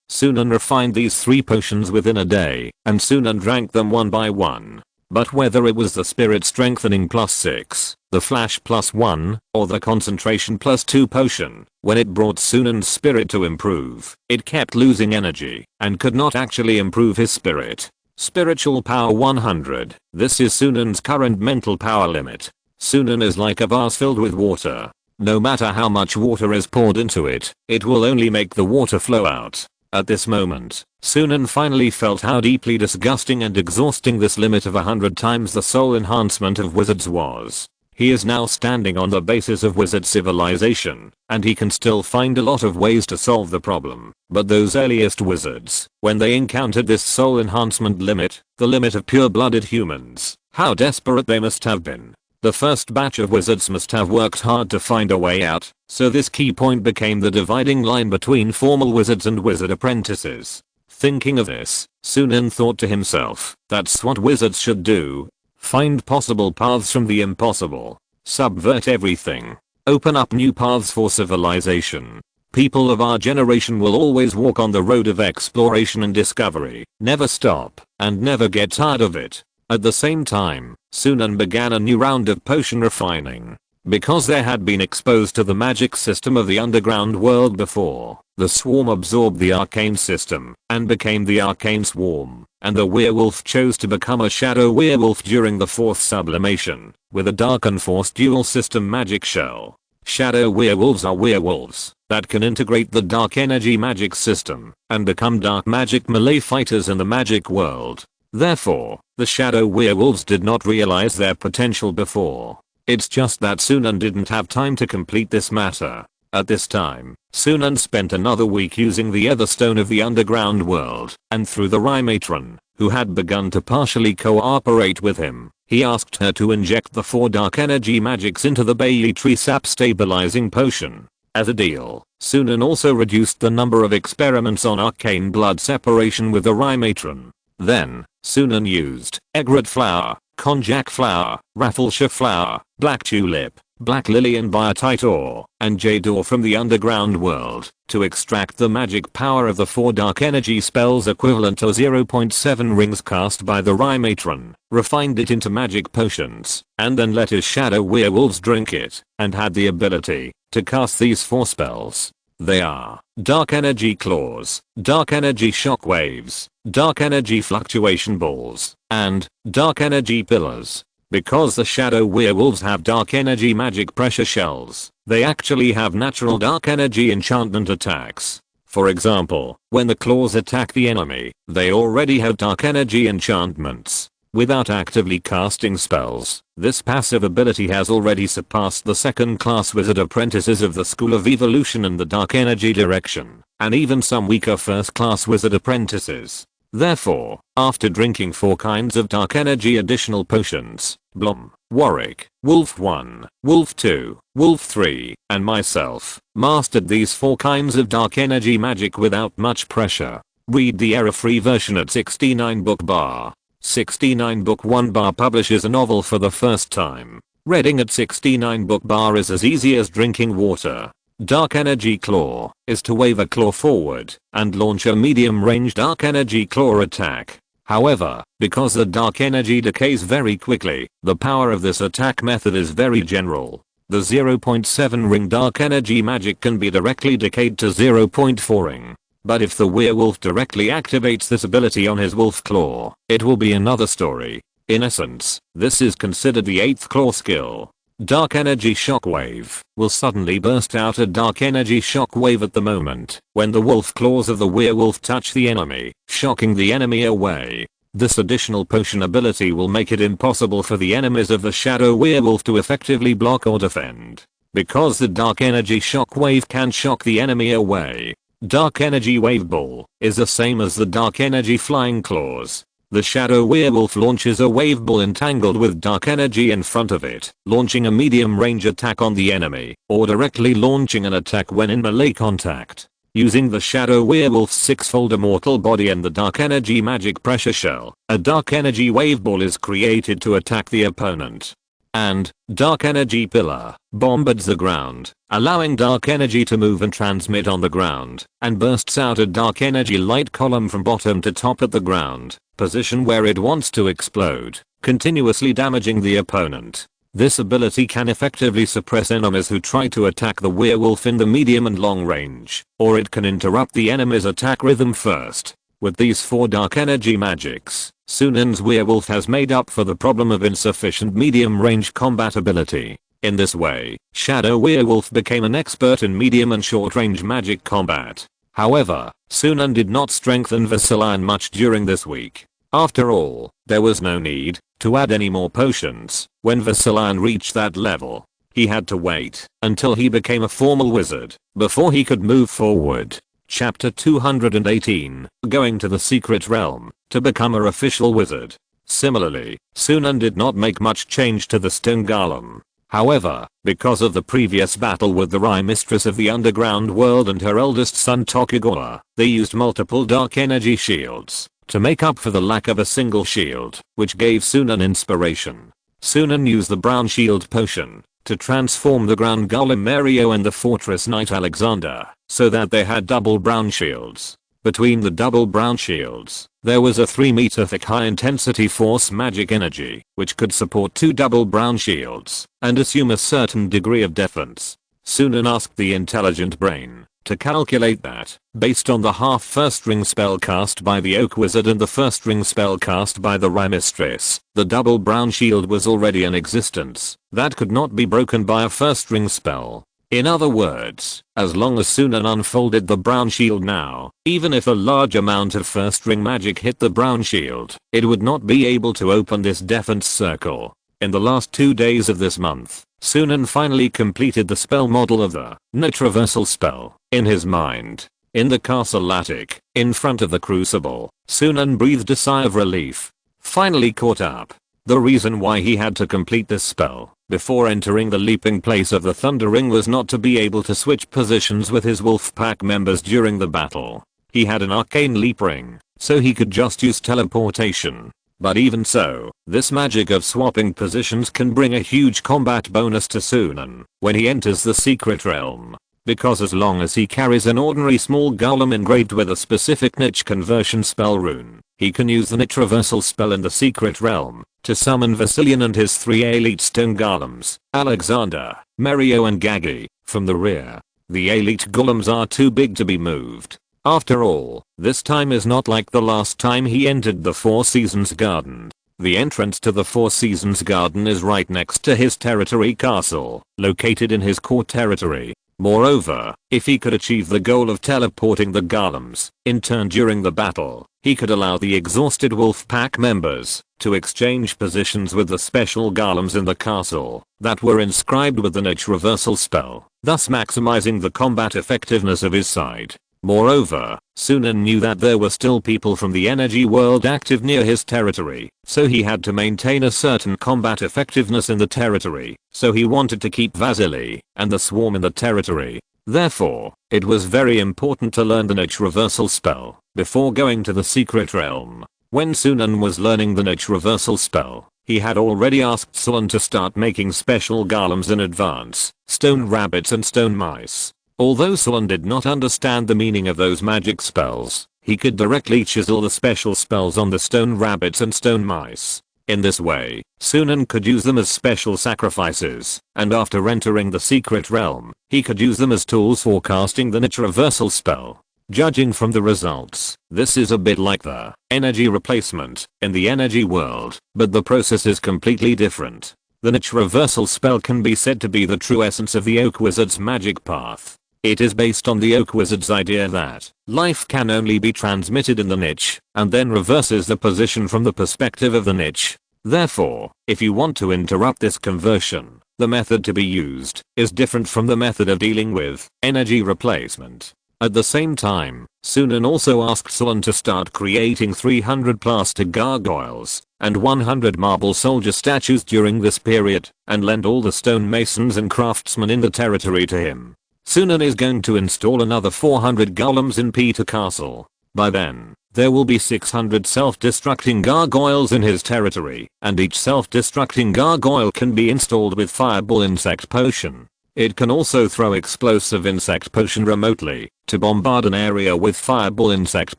Sunan refined these 3 potions within a day, and Sunan drank them one by one. But whether it was the Spirit Strengthening +6, the Flash +1, or the Concentration +2 potion, when it brought Sunan's spirit to improve, it kept losing energy, and could not actually improve his spirit. Spiritual power 100. This is Sunan's current mental power limit. Sunan is like a vase filled with water. No matter how much water is poured into it, it will only make the water flow out. At this moment, Sunan finally felt how deeply disgusting and exhausting this limit of 100 times the soul enhancement of wizards was. He is now standing on the basis of wizard civilization, and he can still find a lot of ways to solve the problem. But those earliest wizards, when they encountered this soul enhancement limit, the limit of pure-blooded humans, how desperate they must have been. The first batch of wizards must have worked hard to find a way out, so this key point became the dividing line between formal wizards and wizard apprentices. Thinking of this, Sunan thought to himself, that's what wizards should do. Find possible paths from the impossible. Subvert everything. Open up new paths for civilization. People of our generation will always walk on the road of exploration and discovery, never stop, and never get tired of it. At the same time, Sunan began a new round of potion refining. Because they had been exposed to the magic system of the underground world before, the swarm absorbed the arcane system and became the arcane swarm, and the werewolf chose to become a shadow werewolf during the 4th sublimation, with a dark and force dual system magic shell. Shadow werewolves are werewolves that can integrate the dark energy magic system and become dark magic melee fighters in the magic world. Therefore, the shadow werewolves did not realize their potential before. It's just that Sunan didn't have time to complete this matter. At this time, Sunan spent another week using the Etherstone of the underground world, and through the Rye Matron, who had begun to partially cooperate with him, he asked her to inject the 4 dark energy magics into the Bailey Tree Sap stabilizing potion. As a deal, Sunan also reduced the number of experiments on arcane blood separation with the Rye Matron. Then, Sunan used egret flower, konjac flower, rafflesia flower, black tulip, black lily and biotite ore, and jade ore from the underground world to extract the magic power of the 4 dark energy spells equivalent to 0.7 rings cast by the Rye Matron, refined it into magic potions, and then let his shadow werewolves drink it, and had the ability to cast these 4 spells. They are Dark Energy Claws, Dark Energy Shockwaves, Dark Energy Fluctuation Balls, and Dark Energy Pillars. Because the shadow werewolves have dark energy magic pressure shells, they actually have natural dark energy enchantment attacks. For example, when the claws attack the enemy, they already have dark energy enchantments. Without actively casting spells, this passive ability has already surpassed the second-class wizard apprentices of the School of Evolution in the dark energy direction, and even some weaker first-class wizard apprentices. Therefore, after drinking 4 kinds of dark energy additional potions, Blom, Warwick, Wolf 1, Wolf 2, Wolf 3, and myself mastered these 4 kinds of dark energy magic without much pressure. Read the error-free version at 69 book bar. 69 book 1 bar publishes a novel for the first time. Reading at 69 book bar is as easy as drinking water. Dark Energy Claw is to wave a claw forward and launch a medium-range Dark Energy Claw attack. However, because the Dark Energy decays very quickly, the power of this attack method is very general. The 0.7 ring Dark Energy magic can be directly decayed to 0.4 ring. But if the werewolf directly activates this ability on his wolf claw, it will be another story. In essence, this is considered the 8th claw skill. Dark Energy Shockwave will suddenly burst out a Dark Energy Shockwave at the moment when the wolf claws of the werewolf touch the enemy, shocking the enemy away. This additional potion ability will make it impossible for the enemies of the shadow werewolf to effectively block or defend. Because the Dark Energy Shockwave can shock the enemy away. Dark Energy Wave Ball is the same as the Dark Energy Flying Claws. The shadow werewolf launches a wave ball entangled with dark energy in front of it, launching a medium range attack on the enemy, or directly launching an attack when in melee contact. Using the shadow werewolf's six-fold immortal body and the dark energy magic pressure shell, a dark energy wave ball is created to attack the opponent. And, Dark Energy Pillar bombards the ground, allowing dark energy to move and transmit on the ground, and bursts out a dark energy light column from bottom to top at the ground, position where it wants to explode, continuously damaging the opponent. This ability can effectively suppress enemies who try to attack the werewolf in the medium and long range, or it can interrupt the enemy's attack rhythm first. With these 4 dark energy magics, Sunan's werewolf has made up for the problem of insufficient medium-range combat ability. In this way, Shadow Werewolf became an expert in medium and short-range magic combat. However, Sunan did not strengthen Vaseline much during this week. After all, there was no need to add any more potions when Vaseline reached that level. He had to wait until he became a formal wizard before he could move forward. Chapter 218, Going to the Secret Realm to become an official wizard. Similarly, Sunan did not make much change to the stone golem. However, because of the previous battle with the Rye Mistress of the Underground World and her eldest son Tokugawa, they used multiple dark energy shields to make up for the lack of a single shield, which gave Sunan inspiration. Sunan used the brown shield potion to transform the ground golem Mario and the fortress knight Alexander, so that they had double brown shields. Between the double brown shields, there was a 3-meter thick high-intensity force magic energy, which could support 2 double brown shields, and assume a certain degree of defense. Sunan asked the intelligent brain to calculate that, based on the half first ring spell cast by the Oak Wizard and the first ring spell cast by the Rye Mistress, the double brown shield was already in existence, that could not be broken by a first ring spell. In other words, as long as Sunan unfolded the brown shield now, even if a large amount of first ring magic hit the brown shield, it would not be able to open this defense circle. In the last 2 days of this month, Sunan finally completed the spell model of the Traversal spell in his mind. In the castle attic, in front of the crucible, Sunan breathed a sigh of relief. Finally caught up. The reason why he had to complete this spell before entering the leaping place of the Thunder Ring was not to be able to switch positions with his wolf pack members during the battle. He had an arcane leap ring, so he could just use teleportation. But even so, this magic of swapping positions can bring a huge combat bonus to Sunan when he enters the secret realm. Because as long as he carries an ordinary small golem engraved with a specific niche conversion spell rune, he can use the Traversal spell in the secret realm to summon Vasilian and his 3 elite stone golems, Alexander, Mario and Gagi, from the rear. The elite golems are too big to be moved. After all, this time is not like the last time he entered the Four Seasons Garden. The entrance to the Four Seasons Garden is right next to his territory castle, located in his core territory. Moreover, if he could achieve the goal of teleporting the golems, in turn during the battle, he could allow the exhausted wolf pack members to exchange positions with the special golems in the castle that were inscribed with the Traversal spell, thus maximizing the combat effectiveness of his side. Moreover, Sunan knew that there were still people from the energy world active near his territory, so he had to maintain a certain combat effectiveness in the territory, so he wanted to keep Vasily and the swarm in the territory. Therefore, it was very important to learn the Traversal spell. before going to the secret realm. When Sunan was learning the niche reversal spell, he had already asked Sulan to start making special golems in advance, stone rabbits and stone mice. Although Sulan did not understand the meaning of those magic spells, he could directly chisel the special spells on the stone rabbits and stone mice. In this way, Sunan could use them as special sacrifices, and after entering the secret realm, he could use them as tools for casting the niche reversal spell. Judging from the results, this is a bit like the energy replacement in the energy world, but the process is completely different. The niche reversal spell can be said to be the true essence of the Oak Wizard's magic path. It is based on the Oak Wizard's idea that life can only be transmitted in the niche, and then reverses the position from the perspective of the niche. Therefore, if you want to interrupt this conversion, the method to be used is different from the method of dealing with energy replacement. At the same time, Sunan also asked Sulan to start creating 300 plastic gargoyles and 100 marble soldier statues during this period, and lend all the stonemasons and craftsmen in the territory to him. Sunan is going to install another 400 golems in Peter Castle. By then, there will be 600 self-destructing gargoyles in his territory, and each self-destructing gargoyle can be installed with fireball insect potion. It can also throw explosive insect potion remotely to bombard an area with fireball insect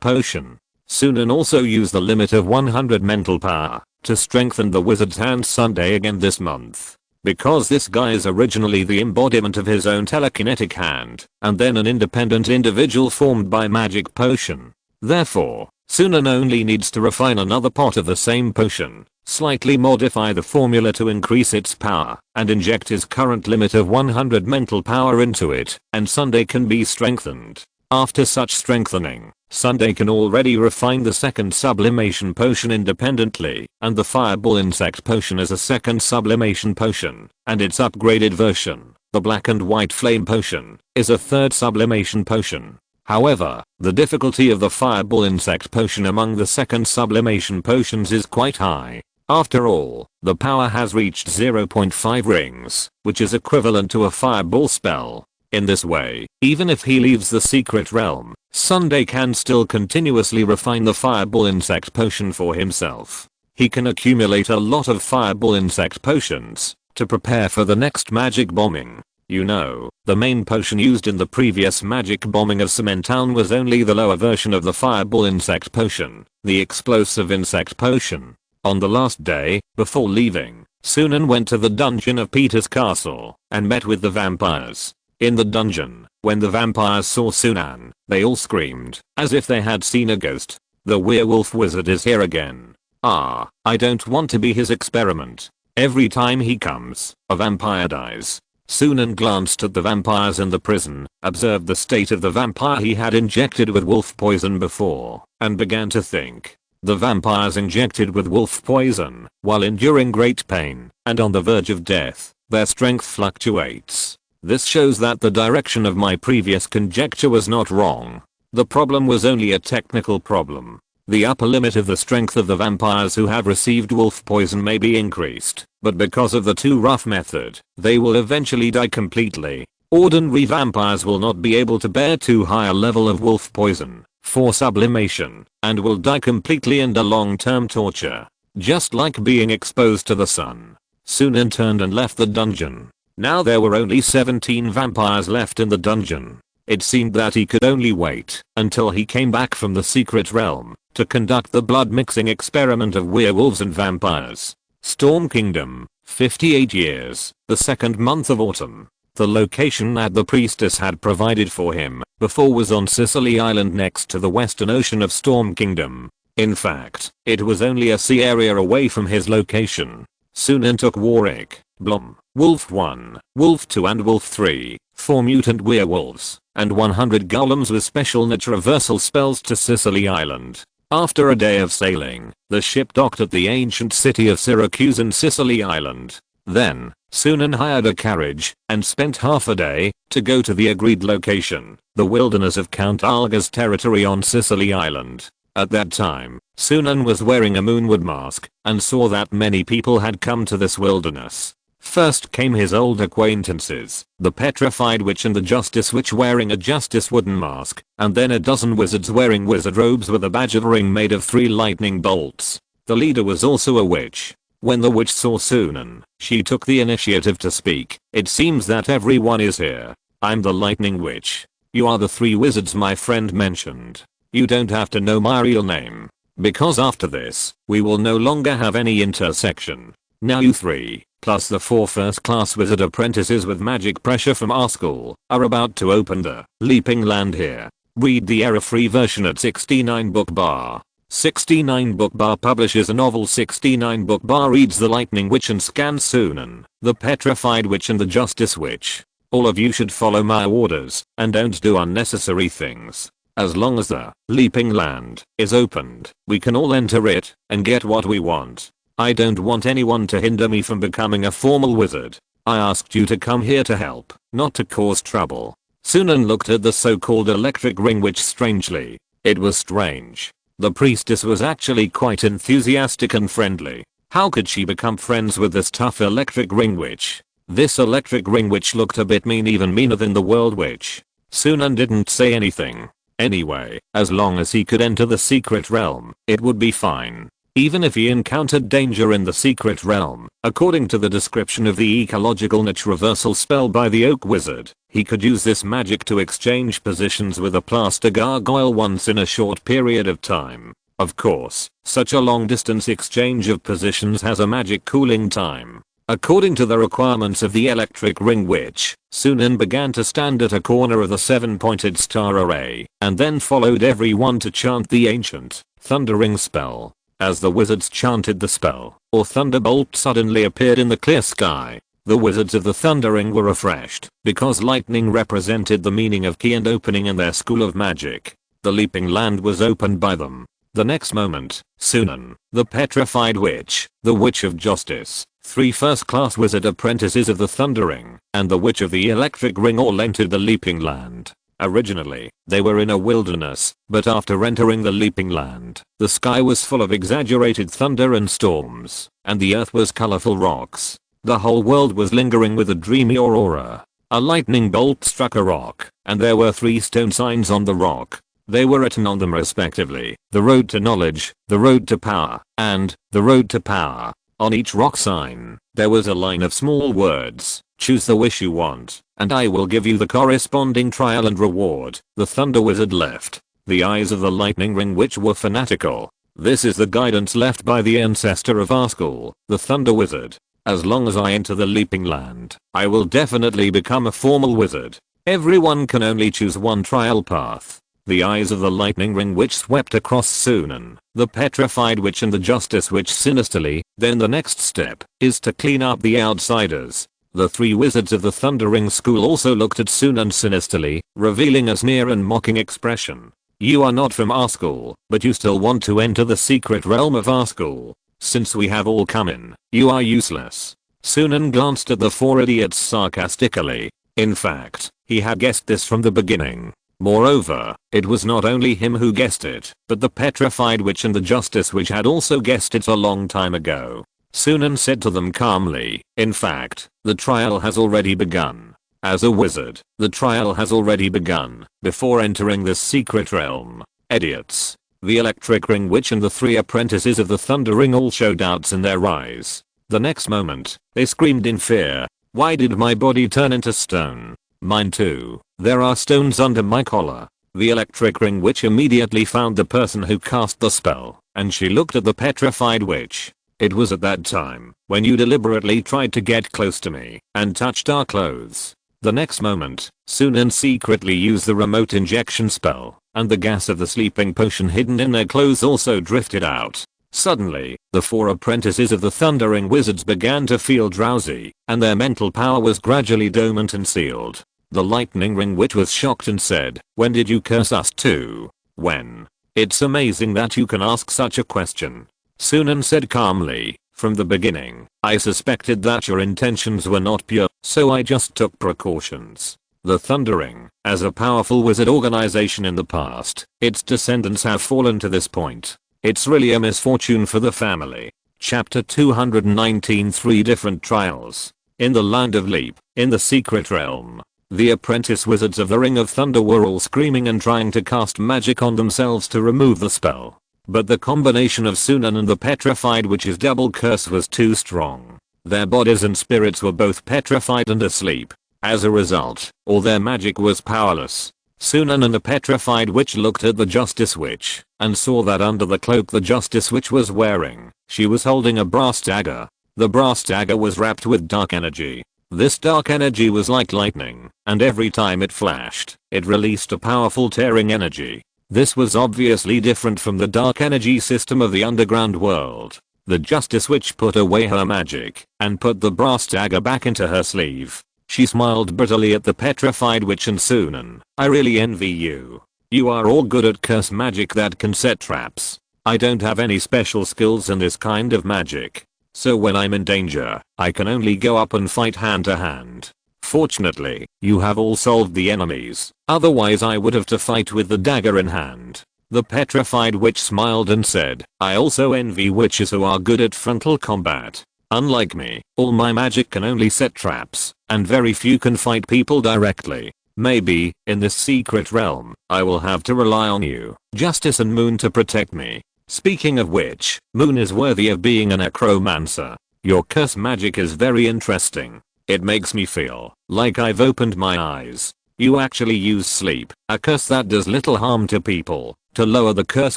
potion. Sunan also used the limit of 100 mental power to strengthen the wizard's hand Sunday again this month. Because this guy is originally the embodiment of his own telekinetic hand, and then an independent individual formed by magic potion. Therefore, Sunan only needs to refine another pot of the same potion, slightly modify the formula to increase its power, and inject his current limit of 100 mental power into it, and Sunday can be strengthened. After such strengthening, Sunday can already refine the second sublimation potion independently, and the fireball insect potion is a second sublimation potion, and its upgraded version, the black and white flame potion, is a third sublimation potion. However, the difficulty of the fireball insect potion among the second sublimation potions is quite high. After all, the power has reached 0.5 rings, which is equivalent to a fireball spell. In this way, even if he leaves the secret realm, Sunday can still continuously refine the fireball insect potion for himself. He can accumulate a lot of fireball insect potions to prepare for the next magic bombing. You know, the main potion used in the previous magic bombing of Cement Town was only the lower version of the fireball insect potion, the explosive insect potion. On the last day, before leaving, Sunan went to the dungeon of Peter's castle and met with the vampires. In the dungeon, when the vampires saw Sunan, they all screamed, as if they had seen a ghost. The werewolf wizard is here again. Ah, I don't want to be his experiment. Every time he comes, a vampire dies. Sunan glanced at the vampires in the prison, observed the state of the vampire he had injected with wolf poison before, and began to think. The vampires injected with wolf poison, while enduring great pain, and on the verge of death, their strength fluctuates. This shows that the direction of my previous conjecture was not wrong. The problem was only a technical problem. The upper limit of the strength of the vampires who have received wolf poison may be increased, but because of the too rough method, they will eventually die completely. Ordinary vampires will not be able to bear too high a level of wolf poison for sublimation, and will die completely under long-term torture, just like being exposed to the sun. Sunan turned and left the dungeon. Now there were only 17 vampires left in the dungeon. It seemed that he could only wait until he came back from the secret realm to conduct the blood mixing experiment of werewolves and vampires. Storm Kingdom, 58 years, the second month of autumn. The location that the priestess had provided for him before was on Sicily Island next to the western ocean of Storm Kingdom. In fact, it was only a sea area away from his location. Sunan took Warwick, Blom, Wolf 1, Wolf 2 and Wolf 3, 4 mutant werewolves, and 100 golems with special niche reversal spells to Sicily Island. After a day of sailing, the ship docked at the ancient city of Syracuse in Sicily Island. Then, Sunan hired a carriage and spent half a day to go to the agreed location, the wilderness of Count Alga's territory on Sicily Island. At that time, Sunan was wearing a moonwood mask and saw that many people had come to this wilderness. First came his old acquaintances, the petrified witch and the justice witch wearing a justice wooden mask, and then a dozen wizards wearing wizard robes with a badge of ring made of 3 lightning bolts. The leader was also a witch. When the witch saw Sunan, she took the initiative to speak. It seems that everyone is here. I'm the lightning witch. You are the 3 wizards my friend mentioned. You don't have to know my real name. Because after this, we will no longer have any intersection. Now you 3, plus the 4 first-class wizard apprentices with magic pressure from our school, are about to open the Leaping Land here. Read the error-free version at 69 Book Bar. 69 Book Bar publishes a novel. 69 Book Bar reads The Lightning Witch and scans Sunan, the Petrified Witch and the Justice Witch. All of you should follow my orders and don't do unnecessary things. As long as the Leaping Land is opened, we can all enter it and get what we want. I don't want anyone to hinder me from becoming a formal wizard. I asked you to come here to help, not to cause trouble. Sunan looked at the so-called electric ring witch strangely. It was strange. The priestess was actually quite enthusiastic and friendly. How could she become friends with this tough electric ring witch? This electric ring witch looked a bit mean, even meaner than the world witch. Sunan didn't say anything. Anyway, as long as he could enter the secret realm, it would be fine. Even if he encountered danger in the secret realm, according to the description of the ecological niche reversal spell by the Oak Wizard, he could use this magic to exchange positions with a plaster gargoyle once in a short period of time. Of course, such a long distance exchange of positions has a magic cooling time. According to the requirements of the electric ring witch, Sunan began to stand at a corner of the 7-pointed star array, and then followed everyone to chant the ancient, thundering spell. As the wizards chanted the spell, a thunderbolt suddenly appeared in the clear sky. The wizards of the thundering were refreshed, because lightning represented the meaning of key and opening in their school of magic. The Leaping Land was opened by them. The next moment, Sunan, the Petrified Witch, the Witch of Justice, 3 first-class wizard apprentices of the Thundering, and the Witch of the Electric Ring all entered the Leaping Land. Originally, they were in a wilderness, but after entering the Leaping Land, the sky was full of exaggerated thunder and storms, and the earth was colorful rocks. The whole world was lingering with a dreamy aurora. A lightning bolt struck a rock, and there were 3 stone signs on the rock. They were written on them respectively: the road to knowledge, the road to power, and the road to power. On each rock sign, there was a line of small words: choose the wish you want, and I will give you the corresponding trial and reward. The Thunder Wizard left. The eyes of the Lightning Ring Witch were fanatical. This is the guidance left by the ancestor of our school, the Thunder Wizard. As long as I enter the Leaping Land, I will definitely become a formal wizard. Everyone can only choose one trial path. The eyes of the Lightning Ring Witch swept across Sunan, the Petrified Witch and the Justice Witch sinisterly. Then the next step is to clean up the outsiders. The 3 wizards of the Thundering School also looked at Sunan sinisterly, revealing a sneer and mocking expression. You are not from our school, but you still want to enter the secret realm of our school. Since we have all come in, you are useless. Sunan glanced at the 4 idiots sarcastically. In fact, he had guessed this from the beginning. Moreover, it was not only him who guessed it, but the Petrified Witch and the Justice Witch had also guessed it a long time ago. Sunan said to them calmly, in fact, the trial has already begun. As a wizard, the trial has already begun, before entering this secret realm. Idiots. The Electric Ring Witch and the 3 apprentices of the Thundering all showed doubts in their eyes. The next moment, they screamed in fear. Why did my body turn into stone? Mine too. There are stones under my collar. The Electric Ring Witch immediately found the person who cast the spell, and she looked at the Petrified Witch. It was at that time, when you deliberately tried to get close to me, and touched our clothes. The next moment, Sunan secretly used the remote injection spell, and the gas of the sleeping potion hidden in their clothes also drifted out. Suddenly, the 4 apprentices of the Thundering Wizards began to feel drowsy, and their mental power was gradually dormant and sealed. The Lightning Ring Witch was shocked and said, when did you curse us too? When? It's amazing that you can ask such a question. Sunan said calmly, from the beginning, I suspected that your intentions were not pure, so I just took precautions. The Thundering, as a powerful wizard organization in the past, its descendants have fallen to this point. It's really a misfortune for the family. Chapter 219 3 different trials. In the land of Leap, in the secret realm, the apprentice wizards of the Ring of Thunder were all screaming and trying to cast magic on themselves to remove the spell. But the combination of Sunan and the petrified witch's double curse was too strong. Their bodies and spirits were both petrified and asleep. As a result, all their magic was powerless. Sunan and the petrified witch looked at the Justice Witch and saw that under the cloak the Justice Witch was wearing, she was holding a brass dagger. The brass dagger was wrapped with dark energy. This dark energy was like lightning, and every time it flashed, it released a powerful tearing energy. This was obviously different from the dark energy system of the underground world. The Justice Witch put away her magic and put the brass dagger back into her sleeve. She smiled bitterly at the petrified witch and Sunan. I really envy you. You are all good at curse magic that can set traps. I don't have any special skills in this kind of magic. So when I'm in danger, I can only go up and fight hand to hand. Fortunately, you have all solved the enemies. Otherwise I would have to fight with the dagger in hand. The petrified witch smiled and said, I also envy witches who are good at frontal combat. Unlike me, all my magic can only set traps, and very few can fight people directly. Maybe, in this secret realm, I will have to rely on you, Justice and Moon, to protect me. Speaking of which, Moon is worthy of being a necromancer. Your curse magic is very interesting. It makes me feel like I've opened my eyes. You actually use sleep, a curse that does little harm to people, to lower the curse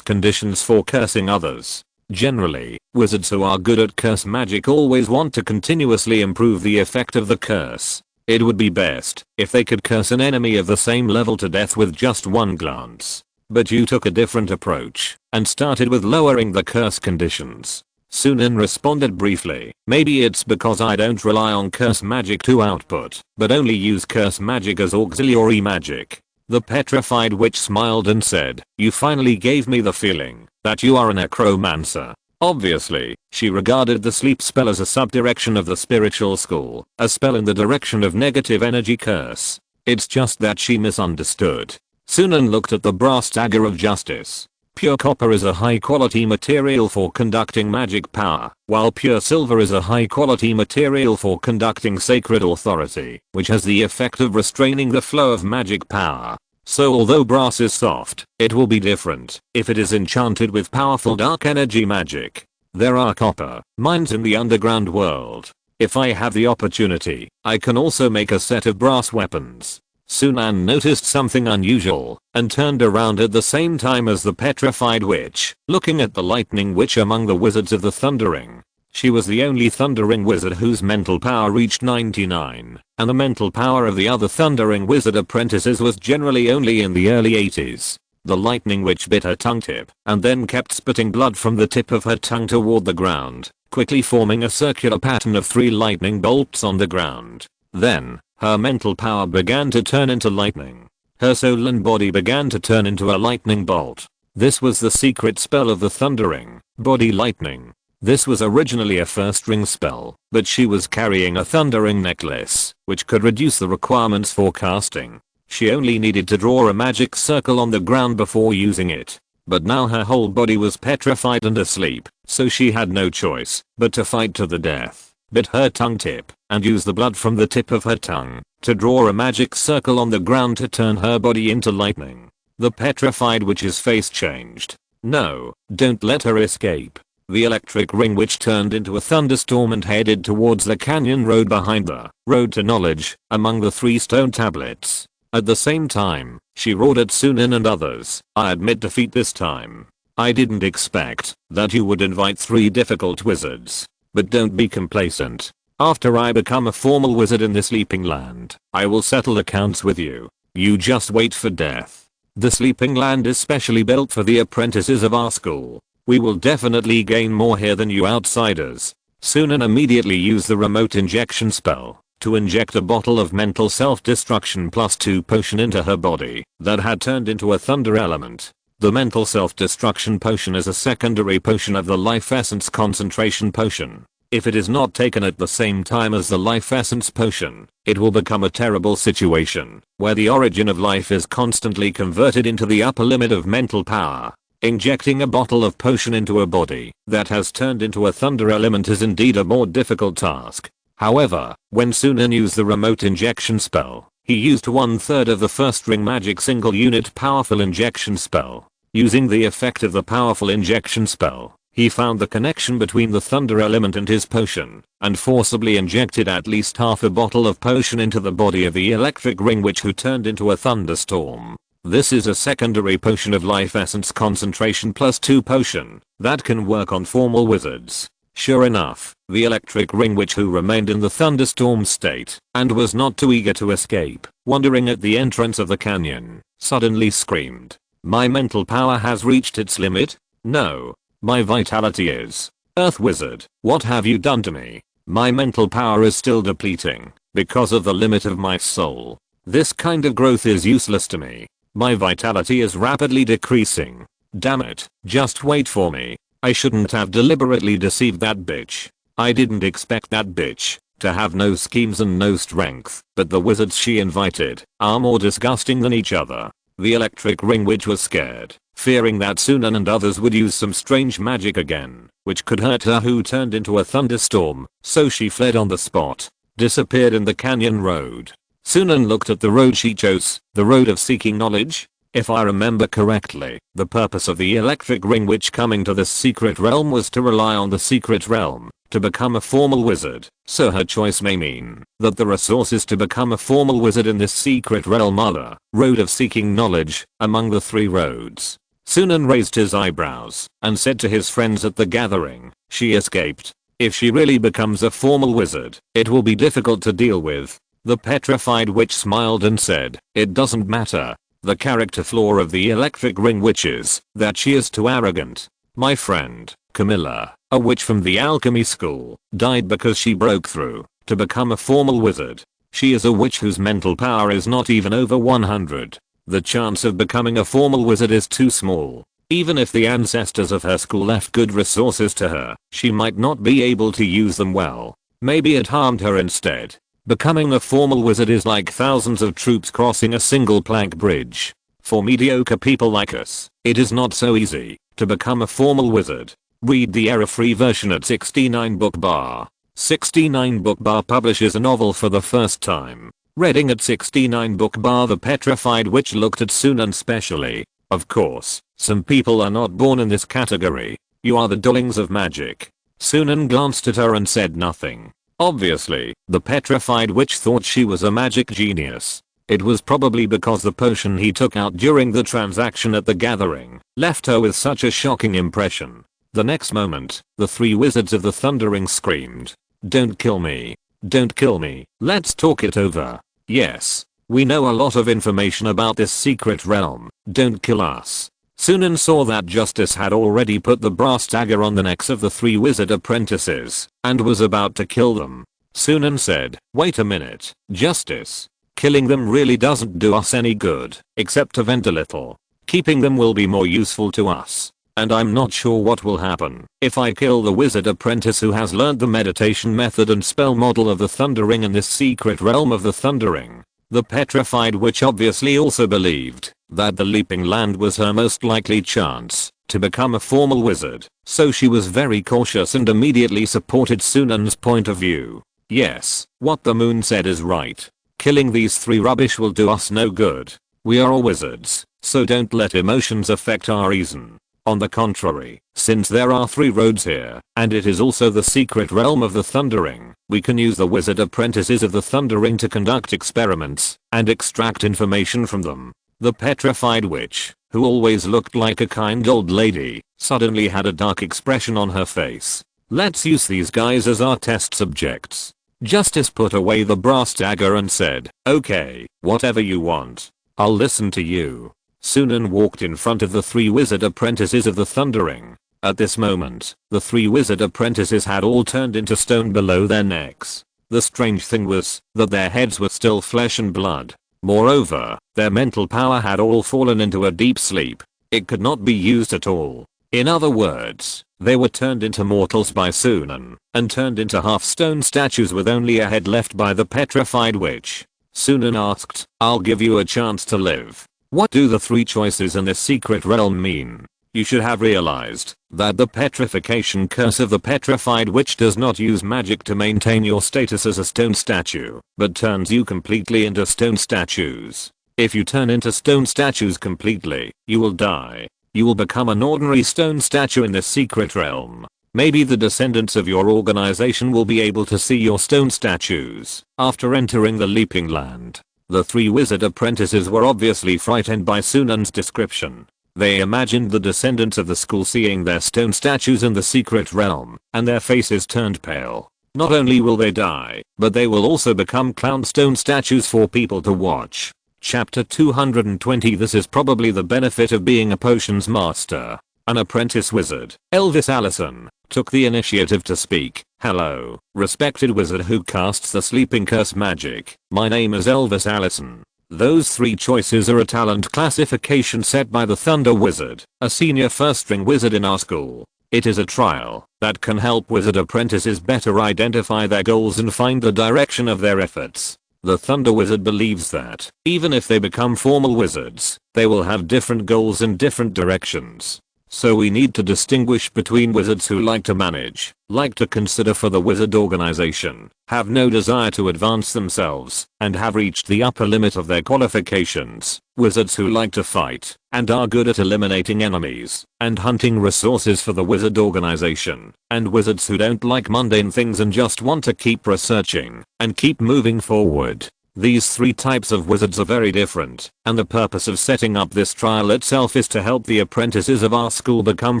conditions for cursing others. Generally, wizards who are good at curse magic always want to continuously improve the effect of the curse. It would be best if they could curse an enemy of the same level to death with just one glance. But you took a different approach and started with lowering the curse conditions. Sunan responded briefly, maybe it's because I don't rely on curse magic to output, but only use curse magic as auxiliary magic. The petrified witch smiled and said, you finally gave me the feeling that you are a necromancer. Obviously, she regarded the sleep spell as a subdirection of the spiritual school, a spell in the direction of negative energy curse. It's just that she misunderstood. Sunan looked at the brass dagger of justice. Pure copper is a high quality material for conducting magic power, while pure silver is a high quality material for conducting sacred authority, which has the effect of restraining the flow of magic power. So although brass is soft, it will be different if it is enchanted with powerful dark energy magic. There are copper mines in the underground world. If I have the opportunity, I can also make a set of brass weapons. Sunan noticed something unusual and turned around at the same time as the petrified witch, looking at the lightning witch among the wizards of the Thundering. She was the only Thundering wizard whose mental power reached 99, and the mental power of the other Thundering wizard apprentices was generally only in the early 80s. The lightning witch bit her tongue tip and then kept spitting blood from the tip of her tongue toward the ground, quickly forming a circular pattern of 3 lightning bolts on the ground. Then, her mental power began to turn into lightning. Her soul and body began to turn into a lightning bolt. This was the secret spell of the Thundering, body lightning. This was originally a first ring spell, but she was carrying a Thundering necklace, which could reduce the requirements for casting. She only needed to draw a magic circle on the ground before using it. But now her whole body was petrified and asleep, so she had no choice but to fight to the death. Bit her tongue tip and use the blood from the tip of her tongue to draw a magic circle on the ground to turn her body into lightning. The petrified witch's face changed. No, don't let her escape. The electric ring witch turned into a thunderstorm and headed towards the canyon road behind the road to knowledge among the 3 stone tablets. At the same time, she roared at Sunan and others. I admit defeat this time. I didn't expect that you would invite 3 difficult wizards. But don't be complacent. After I become a formal wizard in the Sleeping Land, I will settle accounts with you. You just wait for death. The Sleeping Land is specially built for the apprentices of our school. We will definitely gain more here than you outsiders. Sunan immediately used the remote injection spell to inject a bottle of mental self-destruction +2 potion into her body that had turned into a thunder element. The mental self-destruction potion is a secondary potion of the life essence concentration potion. If it is not taken at the same time as the life essence potion, it will become a terrible situation where the origin of life is constantly converted into the upper limit of mental power. Injecting a bottle of potion into a body that has turned into a thunder element is indeed a more difficult task. However, when Sunan used the remote injection spell, he used 1/3 of the first ring magic single unit powerful injection spell. Using the effect of the powerful injection spell, he found the connection between the thunder element and his potion, and forcibly injected at least half a bottle of potion into the body of the electric ring witch, who turned into a thunderstorm. This is a secondary potion of life essence concentration +2 potion that can work on formal wizards. Sure enough, the electric ring witch, who remained in the thunderstorm state and was not too eager to escape, wandering at the entrance of the canyon, suddenly screamed, "My mental power has reached its limit. No. My vitality is. Earth wizard, what have you done to me? My mental power is still depleting because of the limit of my soul. This kind of growth is useless to me. My vitality is rapidly decreasing. Damn it, just wait for me. I shouldn't have deliberately deceived that bitch. I didn't expect that bitch to have no schemes and no strength, but the wizards she invited are more disgusting than each other." The electric ring witch was scared, fearing that Sunan and others would use some strange magic again, which could hurt her, who turned into a thunderstorm, so she fled on the spot, disappeared in the canyon road. Sunan looked at the road she chose, the road of seeking knowledge. If I remember correctly, the purpose of the electric ring witch coming to this secret realm was to rely on the secret realm to become a formal wizard, so her choice may mean that the resources to become a formal wizard in this secret realm are the road of seeking knowledge among the 3 roads. Sunan raised his eyebrows and said to his friends at the gathering, "She escaped. If she really becomes a formal wizard, it will be difficult to deal with." The petrified witch smiled and said, "It doesn't matter. The character flaw of the electric ring witch is that she is too arrogant. My friend, Camilla, a witch from the alchemy school, died because she broke through to become a formal wizard. She is a witch whose mental power is not even over 100. The chance of becoming a formal wizard is too small. Even if the ancestors of her school left good resources to her, she might not be able to use them well. Maybe it harmed her instead. Becoming a formal wizard is like thousands of troops crossing a single plank bridge. For mediocre people like us, it is not so easy to become a formal wizard." Read the error-free version at 69 Book Bar. 69 Book Bar publishes a novel for the first time. Reading at 69 Book Bar, the petrified witch looked at Sunan specially. "Of course, some people are not born in this category. You are the darlings of magic." Sunan glanced at her and said nothing. Obviously, the petrified witch thought she was a magic genius. It was probably because the potion he took out during the transaction at the gathering left her with such a shocking impression. The next moment, the 3 wizards of the Thundering screamed, "Don't kill me. Don't kill me. Let's talk it over. Yes, we know a lot of information about this secret realm. Don't kill us." Sunan saw that Justice had already put the brass dagger on the necks of the 3 wizard apprentices and was about to kill them. Sunan said, "Wait a minute, Justice. Killing them really doesn't do us any good, except to vent a little. Keeping them will be more useful to us. And I'm not sure what will happen if I kill the wizard apprentice who has learned the meditation method and spell model of the Thundering in this secret realm of the Thundering." The petrified witch obviously also believed that the Leaping Land was her most likely chance to become a formal wizard, so she was very cautious and immediately supported Sunan's point of view. "Yes, what the moon said is right. Killing these 3 rubbish will do us no good. We are all wizards, so don't let emotions affect our reason. On the contrary, since there are 3 roads here, and it is also the secret realm of the Thundering, we can use the wizard apprentices of the Thundering to conduct experiments and extract information from them." The petrified witch, who always looked like a kind old lady, suddenly had a dark expression on her face. "Let's use these guys as our test subjects." Justice put away the brass dagger and said, "Okay, whatever you want. I'll listen to you." Sunan walked in front of the 3 wizard apprentices of the Thundering. At this moment, the 3 wizard apprentices had all turned into stone below their necks. The strange thing was that their heads were still flesh and blood. Moreover, their mental power had all fallen into a deep sleep. It could not be used at all. In other words, they were turned into mortals by Sunan and turned into half-stone statues with only a head left by the petrified witch. Sunan asked, "I'll give you a chance to live. What do the 3 choices in this secret realm mean?" You should have realized that the petrification curse of the petrified witch does not use magic to maintain your status as a stone statue, but turns you completely into stone statues. If you turn into stone statues completely, you will die. You will become an ordinary stone statue in this secret realm. Maybe the descendants of your organization will be able to see your stone statues after entering the Leaping Land. The 3 wizard apprentices were obviously frightened by Sunan's description. They imagined the descendants of the school seeing their stone statues in the secret realm, and their faces turned pale. Not only will they die, but they will also become clown stone statues for people to watch. Chapter 220. This is probably the benefit of being a potions master. An apprentice wizard, Elvis Allison, took the initiative to speak. Hello, respected wizard who casts the sleeping curse magic. My name is Elvis Allison. Those 3 choices are a talent classification set by the Thunder Wizard, a senior first-string wizard in our school. It is a trial that can help wizard apprentices better identify their goals and find the direction of their efforts. The Thunder Wizard believes that, even if they become formal wizards, they will have different goals in different directions. So we need to distinguish between wizards who like to manage, like to consider for the wizard organization, have no desire to advance themselves, and have reached the upper limit of their qualifications, wizards who like to fight, and are good at eliminating enemies, and hunting resources for the wizard organization, and wizards who don't like mundane things and just want to keep researching, and keep moving forward. These 3 types of wizards are very different, and the purpose of setting up this trial itself is to help the apprentices of our school become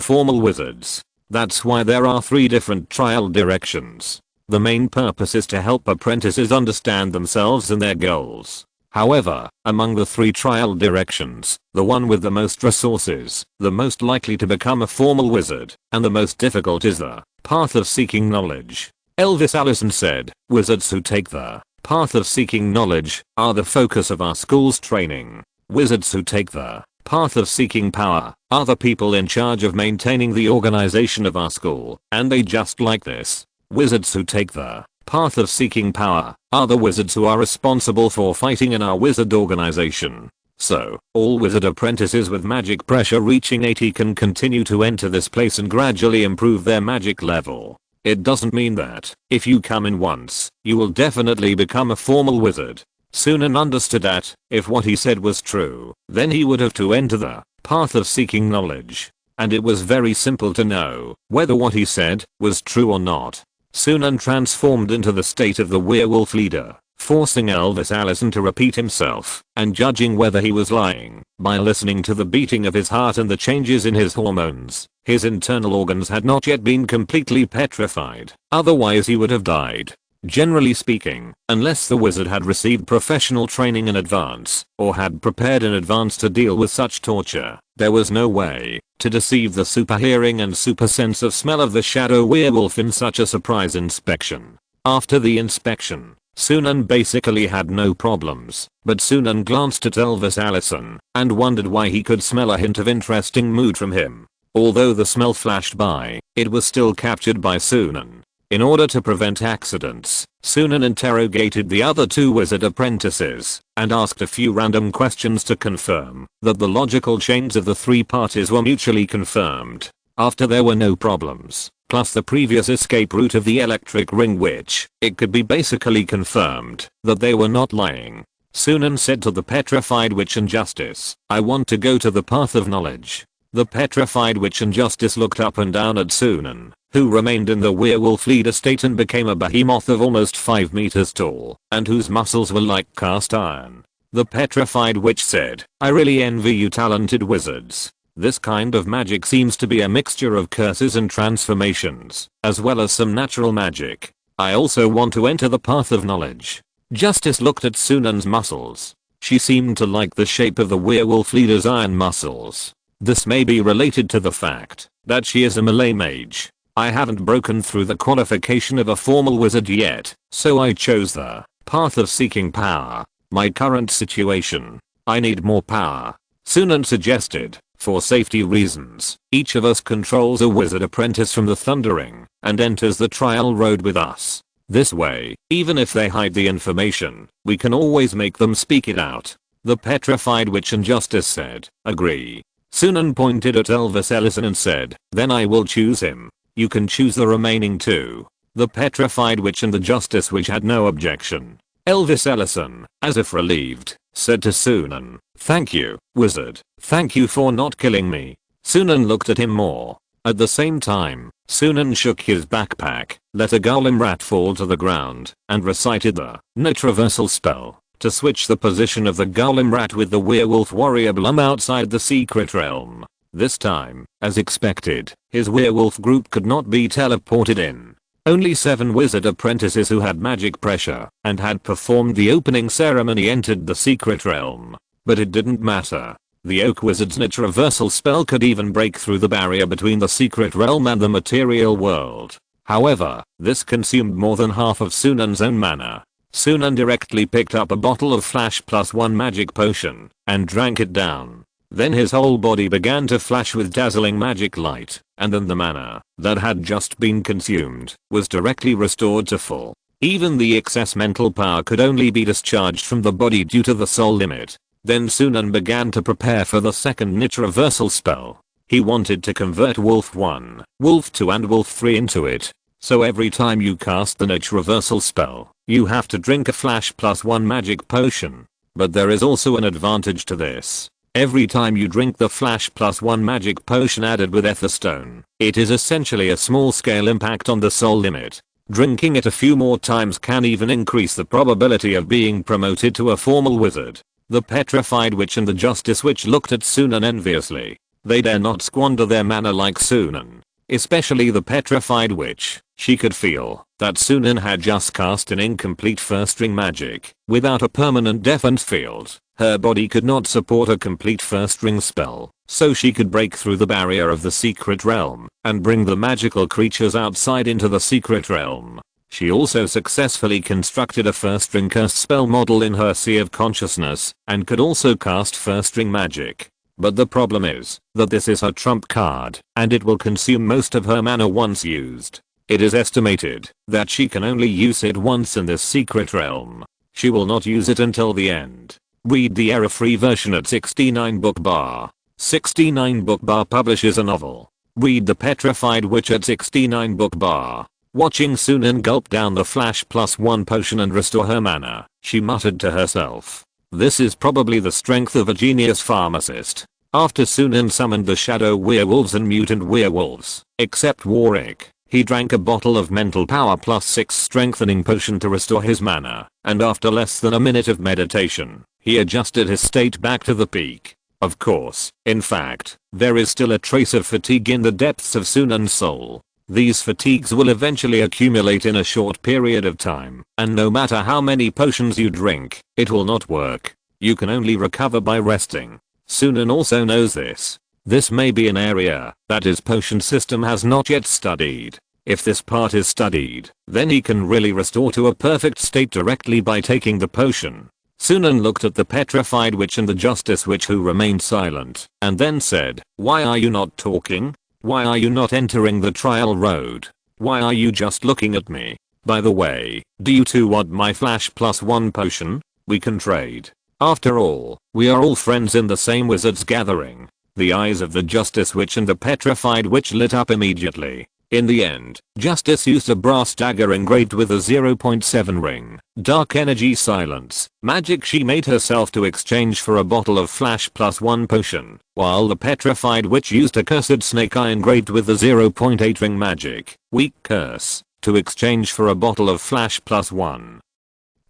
formal wizards. That's why there are 3 different trial directions. The main purpose is to help apprentices understand themselves and their goals. However, among the 3 trial directions, the one with the most resources, the most likely to become a formal wizard, and the most difficult is the path of seeking knowledge. Elvis Allison said, wizards who take the path of seeking knowledge are the focus of our school's training. Wizards who take the path of seeking power are the people in charge of maintaining the organization of our school, and they just like this. Wizards who take the path of seeking power are the wizards who are responsible for fighting in our wizard organization. So, all wizard apprentices with magic pressure reaching 80 can continue to enter this place and gradually improve their magic level. It doesn't mean that, if you come in once, you will definitely become a formal wizard. Sunan understood that, if what he said was true, then he would have to enter the path of seeking knowledge. And it was very simple to know whether what he said was true or not. Sunan transformed into the state of the werewolf leader, forcing Elvis Allison to repeat himself, and judging whether he was lying, by listening to the beating of his heart and the changes in his hormones. His internal organs had not yet been completely petrified, otherwise he would have died. Generally speaking, unless the wizard had received professional training in advance, or had prepared in advance to deal with such torture, there was no way to deceive the super hearing and super sense of smell of the shadow werewolf in such a surprise inspection. After the inspection, Sunan basically had no problems, but Sunan glanced at Elvis Allison and wondered why he could smell a hint of interesting mood from him. Although the smell flashed by, it was still captured by Sunan. In order to prevent accidents, Sunan interrogated the other 2 wizard apprentices and asked a few random questions to confirm that the logical chains of the 3 parties were mutually confirmed. After there were no problems, plus the previous escape route of the electric ring witch, it could be basically confirmed that they were not lying. Sunan said to the petrified witch and justice, I want to go to the path of knowledge. The petrified witch and justice looked up and down at Sunan, who remained in the werewolf leader state and became a behemoth of almost 5 meters tall, and whose muscles were like cast iron. The petrified witch said, I really envy you talented wizards. This kind of magic seems to be a mixture of curses and transformations, as well as some natural magic. I also want to enter the path of knowledge. Justice looked at Sunan's muscles. She seemed to like the shape of the werewolf leader's iron muscles. This may be related to the fact that she is a melee mage. I haven't broken through the qualification of a formal wizard yet, so I chose the path of seeking power. My current situation. I need more power. Sunan suggested, for safety reasons, each of us controls a wizard apprentice from the Thundering and enters the trial road with us. This way, even if they hide the information, we can always make them speak it out. The petrified witch and justice said, agree. Sunan pointed at Elvis Ellison and said, "Then I will choose him. You can choose the remaining two." The petrified witch and the justice witch had no objection. Elvis Ellison, as if relieved, said to Sunan, "Thank you, wizard. Thank you for not killing me." Sunan looked at him more. At the same time, Sunan shook his backpack, let a golem rat fall to the ground, and recited the net reversal spell to switch the position of the golem rat with the werewolf warrior Blum outside the secret realm. This time, as expected, his werewolf group could not be teleported in. Only 7 wizard apprentices who had magic pressure and had performed the opening ceremony entered the secret realm. But it didn't matter. The Oak Wizard's net reversal spell could even break through the barrier between the secret realm and the material world. However, this consumed more than half of Sunan's own mana. Sunan directly picked up a bottle of Flash +1 magic potion and drank it down. Then his whole body began to flash with dazzling magic light, and then the mana that had just been consumed was directly restored to full. Even the excess mental power could only be discharged from the body due to the soul limit. Then Sunan began to prepare for the second net reversal spell. He wanted to convert Wolf 1, Wolf 2 and Wolf 3 into it. So every time you cast the net reversal spell, you have to drink a Flash +1 magic potion. But there is also an advantage to this. Every time you drink the Flash +1 magic potion added with Etherstone, it is essentially a small scale impact on the soul limit. Drinking it a few more times can even increase the probability of being promoted to a formal wizard. The petrified witch and the justice witch looked at Sunan enviously. They dare not squander their mana like Sunan. Especially the petrified witch. She could feel that Sunan had just cast an incomplete first ring magic without a permanent defense field. Her body could not support a complete first ring spell, so she could break through the barrier of the secret realm and bring the magical creatures outside into the secret realm. She also successfully constructed a first ring curse spell model in her sea of consciousness and could also cast first ring magic. But the problem is that this is her trump card and it will consume most of her mana once used. It is estimated that she can only use it once in this secret realm. She will not use it until the end. Read the error-free version at 69 book bar. 69 book bar publishes a novel. Read the petrified witch at 69 book bar. Watching Sunan gulp down the Flash +1 potion and restore her mana, she muttered to herself. This is probably the strength of a genius pharmacist. After Sunan summoned the shadow werewolves and mutant werewolves, except Warwick, he drank a bottle of mental power +6 strengthening potion to restore his mana, and after less than a minute of meditation, he adjusted his state back to the peak. Of course, in fact, there is still a trace of fatigue in the depths of Sunan's soul. These fatigues will eventually accumulate in a short period of time, and no matter how many potions you drink, it will not work. You can only recover by resting. Sunan also knows this. This may be an area that his potion system has not yet studied. If this part is studied, then he can really restore to a perfect state directly by taking the potion. Sunan looked at the petrified witch and the justice witch who remained silent, and then said, "Why are you not talking? Why are you not entering the trial road? Why are you just looking at me? By the way, do you too want my Flash +1 potion? We can trade. After all, we are all friends in the same wizards gathering." The eyes of the justice witch and the petrified witch lit up immediately. In the end, Justice used a brass dagger engraved with a 0.7 ring, dark energy silence, magic she made herself to exchange for a bottle of Flash +1 potion, while the petrified witch used a cursed snake eye engraved with a 0.8 ring magic, weak curse, to exchange for a bottle of Flash +1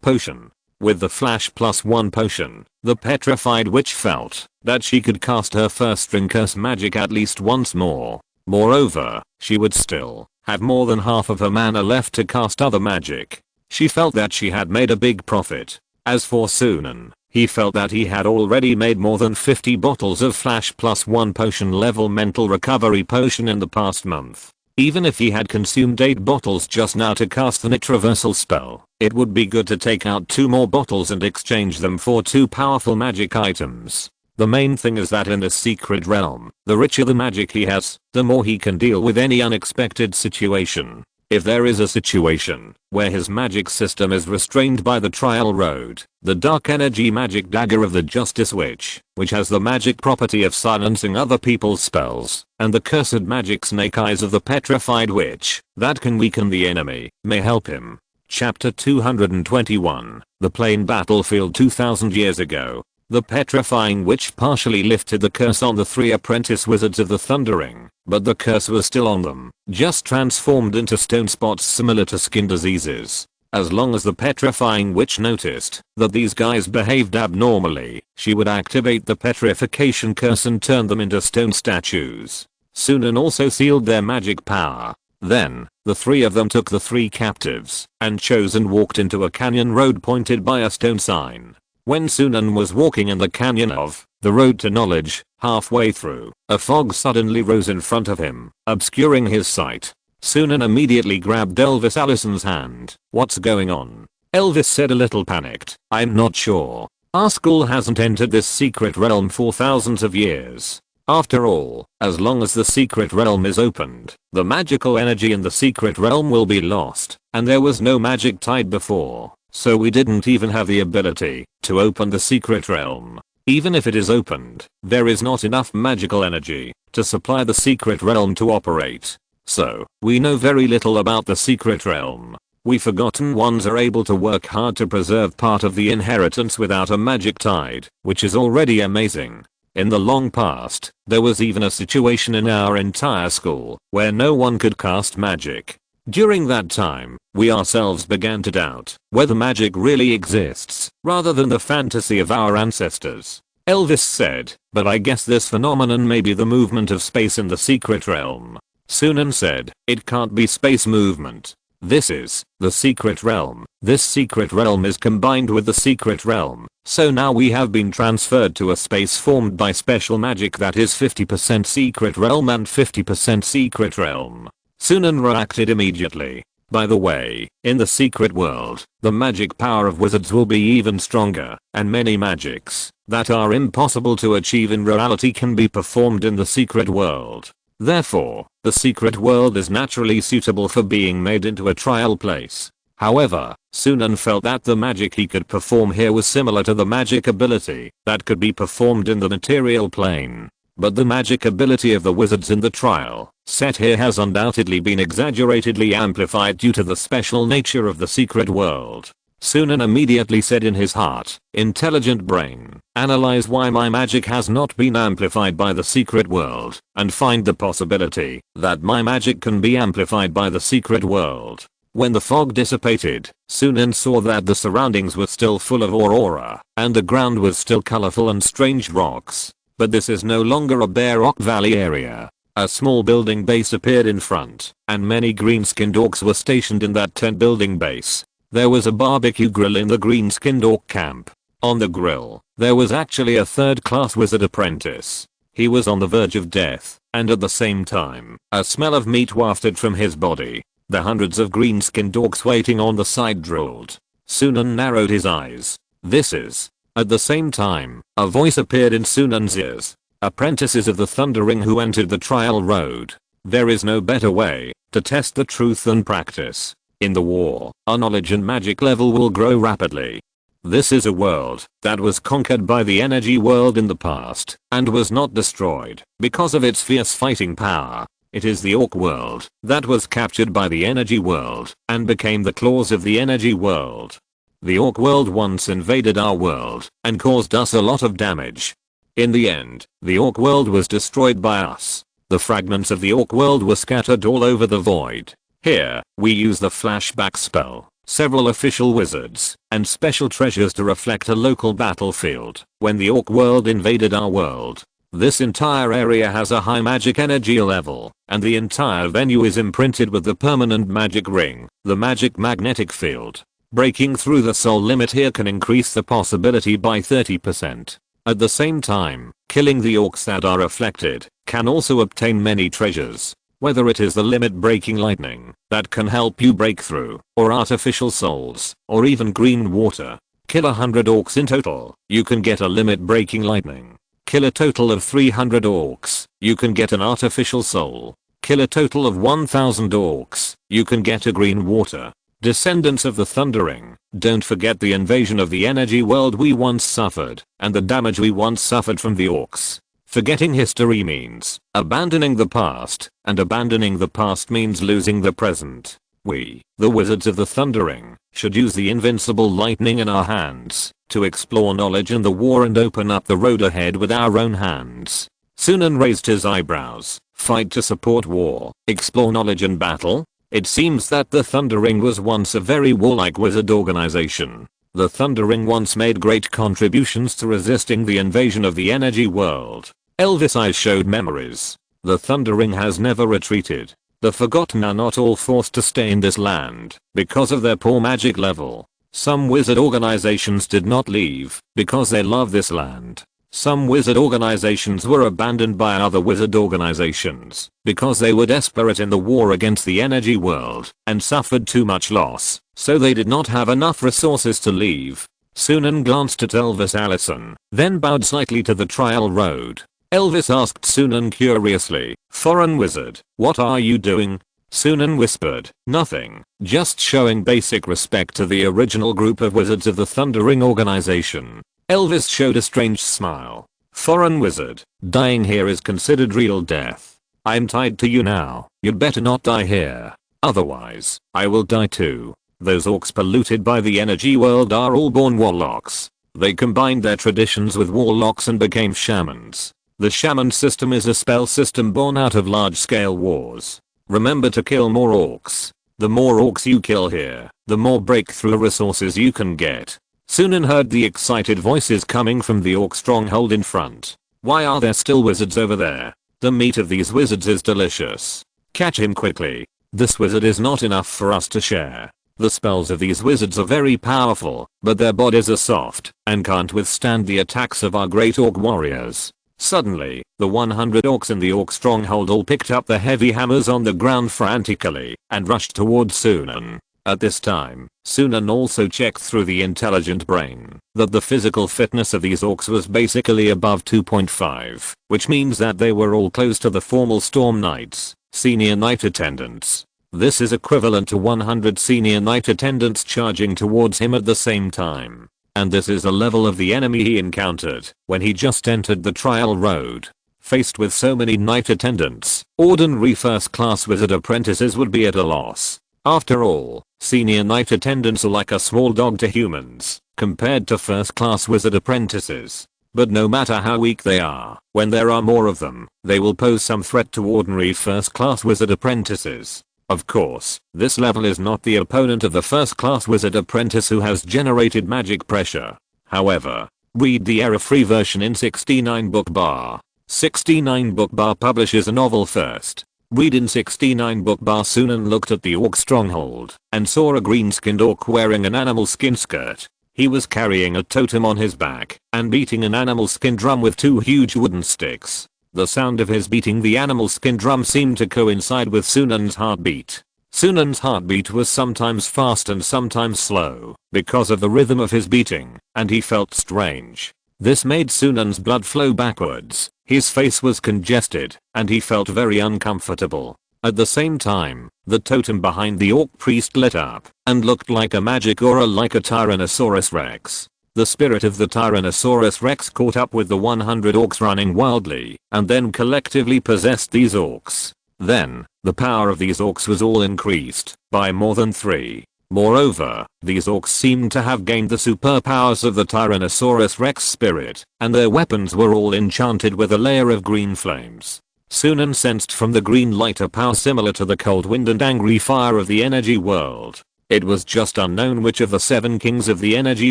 potion. With the Flash +1 potion, the petrified witch felt that she could cast her first ring curse magic at least once more. Moreover, she would still have more than half of her mana left to cast other magic. She felt that she had made a big profit. As for Sunan, he felt that he had already made more than 50 bottles of Flash +1 potion level mental recovery potion in the past month. Even if he had consumed 8 bottles just now to cast the net reversal spell, it would be good to take out 2 more bottles and exchange them for 2 powerful magic items. The main thing is that in this secret realm, the richer the magic he has, the more he can deal with any unexpected situation. If there is a situation where his magic system is restrained by the trial road, the dark energy magic dagger of the Justice Witch, which has the magic property of silencing other people's spells, and the cursed magic snake eyes of the petrified witch, that can weaken the enemy, may help him. Chapter 221, The Plain Battlefield 2000 years ago. The petrifying witch partially lifted the curse on the 3 apprentice wizards of the Thundering, but the curse was still on them, just transformed into stone spots similar to skin diseases. As long as the petrifying witch noticed that these guys behaved abnormally, she would activate the petrification curse and turn them into stone statues. Sunan also sealed their magic power. Then, the 3 of them took the 3 captives and chose and walked into a canyon road pointed by a stone sign. When Sunan was walking in the canyon of the road to knowledge, halfway through, a fog suddenly rose in front of him, obscuring his sight. Sunan immediately grabbed Elvis Allison's hand. "What's going on?" Elvis said, a little panicked. "I'm not sure. Our school hasn't entered this secret realm for thousands of years. After all, as long as the secret realm is opened, the magical energy in the secret realm will be lost, and there was no magic tide before. So we didn't even have the ability to open the secret realm. Even if it is opened, there is not enough magical energy to supply the secret realm to operate. So, we know very little about the secret realm. We Forgotten Ones are able to work hard to preserve part of the inheritance without a magic tide, which is already amazing. In the long past, there was even a situation in our entire school where no one could cast magic. During that time, we ourselves began to doubt whether magic really exists, rather than the fantasy of our ancestors." Elvis said, "But I guess this phenomenon may be the movement of space in the secret realm." Sunan said, "It can't be space movement. This is the secret realm. This secret realm is combined with the secret realm, so now we have been transferred to a space formed by special magic that is 50% secret realm and 50% secret realm." Sunan reacted immediately. "By the way, in the secret world, the magic power of wizards will be even stronger, and many magics that are impossible to achieve in reality can be performed in the secret world. Therefore, the secret world is naturally suitable for being made into a trial place." However, Sunan felt that the magic he could perform here was similar to the magic ability that could be performed in the material plane. But the magic ability of the wizards in the trial set here has undoubtedly been exaggeratedly amplified due to the special nature of the secret world. Sunan immediately said in his heart, "Intelligent brain, analyze why my magic has not been amplified by the secret world, and find the possibility that my magic can be amplified by the secret world." When the fog dissipated, Sunan saw that the surroundings were still full of aurora, and the ground was still colorful and strange rocks. But this is no longer a bare rock valley area. A small building base appeared in front, and many green-skinned orcs were stationed in that tent building base. There was a barbecue grill in the green-skinned orc camp. On the grill, there was actually a third-class wizard apprentice. He was on the verge of death, and at the same time, a smell of meat wafted from his body. The hundreds of green-skinned orcs waiting on the side drooled. Sunan narrowed his eyes. "This is..." At the same time, a voice appeared in Sunan's ears. "Apprentices of the Thundering who entered the trial road. There is no better way to test the truth than practice. In the war, our knowledge and magic level will grow rapidly. This is a world that was conquered by the energy world in the past and was not destroyed because of its fierce fighting power. It is the orc world that was captured by the energy world and became the claws of the energy world. The orc world once invaded our world and caused us a lot of damage. In the end, the orc world was destroyed by us. The fragments of the orc world were scattered all over the void. Here, we use the flashback spell, several official wizards, and special treasures to reflect a local battlefield when the orc world invaded our world. This entire area has a high magic energy level, and the entire venue is imprinted with the permanent magic ring, the magic magnetic field. Breaking through the soul limit here can increase the possibility by 30%. At the same time, killing the orcs that are reflected can also obtain many treasures. Whether it is the limit breaking lightning that can help you break through, or artificial souls, or even green water. Kill 100 orcs in total, you can get a limit breaking lightning. Kill a total of 300 orcs, you can get an artificial soul. kill a total of 1000 orcs, you can get a green water. Descendants of the Thundering, don't forget the invasion of the energy world we once suffered, and the damage we once suffered from the orcs. Forgetting history means abandoning the past, and abandoning the past means losing the present. We, the Wizards of the Thundering, should use the invincible lightning in our hands to explore knowledge in the war and open up the road ahead with our own hands. Sunan raised his eyebrows. Fight to support war, explore knowledge and battle? It seems that the Thundering was once a very warlike wizard organization. The Thundering once made great contributions to resisting the invasion of the energy world. Elvis' eyes showed memories. The Thundering has never retreated. The Forgotten are not all forced to stay in this land because of their poor magic level. Some wizard organizations did not leave because they love this land. Some wizard organizations were abandoned by other wizard organizations because they were desperate in the war against the energy world and suffered too much loss, so they did not have enough resources to leave. Sunan glanced at Elvis Allison, then bowed slightly to the trial road. Elvis asked Sunan curiously, "Foreign wizard, what are you doing?" Sunan whispered, "Nothing, just showing basic respect to the original group of wizards of the Thundering organization." Elvis showed a strange smile. "Foreign wizard, dying here is considered real death. I'm tied to you now, you'd better not die here. Otherwise, I will die too. Those orcs polluted by the energy world are all born warlocks. They combined their traditions with warlocks and became shamans. The shaman system is a spell system born out of large-scale wars. Remember to kill more orcs. The more orcs you kill here, the more breakthrough resources you can get." Sunan heard the excited voices coming from the orc stronghold in front. "Why are there still wizards over there? The meat of these wizards is delicious. Catch him quickly. This wizard is not enough for us to share. The spells of these wizards are very powerful, but their bodies are soft and can't withstand the attacks of our great orc warriors." Suddenly, the 100 orcs in the orc stronghold all picked up the heavy hammers on the ground frantically and rushed towards Sunan. At this time, Sunan also checked through the intelligent brain that the physical fitness of these orcs was basically above 2.5, which means that they were all close to the formal Storm Knights, senior knight attendants. This is equivalent to 100 senior knight attendants charging towards him at the same time. And this is the level of the enemy he encountered when he just entered the trial road. Faced with so many knight attendants, ordinary first-class wizard apprentices would be at a loss. After all, senior knight attendants are like a small dog to humans, compared to first-class wizard apprentices. But no matter how weak they are, when there are more of them, they will pose some threat to ordinary first-class wizard apprentices. Of course, this level is not the opponent of the first-class wizard apprentice who has generated magic pressure. However, read the error-free version in 69 book bar. 69 book bar publishes a novel first. Read in 69 book bar. Sunan looked at the orc stronghold and saw a green-skinned orc wearing an animal skin skirt. He was carrying a totem on his back and beating an animal skin drum with 2 huge wooden sticks. The sound of his beating the animal skin drum seemed to coincide with Sunan's heartbeat. Sunan's heartbeat was sometimes fast and sometimes slow because of the rhythm of his beating, and he felt strange. This made Sunan's blood flow backwards. His face was congested, and he felt very uncomfortable. At the same time, the totem behind the orc priest lit up and looked like a magic aura, like a Tyrannosaurus Rex. The spirit of the Tyrannosaurus Rex caught up with the 100 orcs running wildly and then collectively possessed these orcs. Then, the power of these orcs was all increased by more than 3. Moreover, these orcs seemed to have gained the superpowers of the Tyrannosaurus Rex spirit, and their weapons were all enchanted with a layer of green flames. Sunan sensed from the green light a power similar to the cold wind and angry fire of the energy world. It was just unknown which of the 7 kings of the energy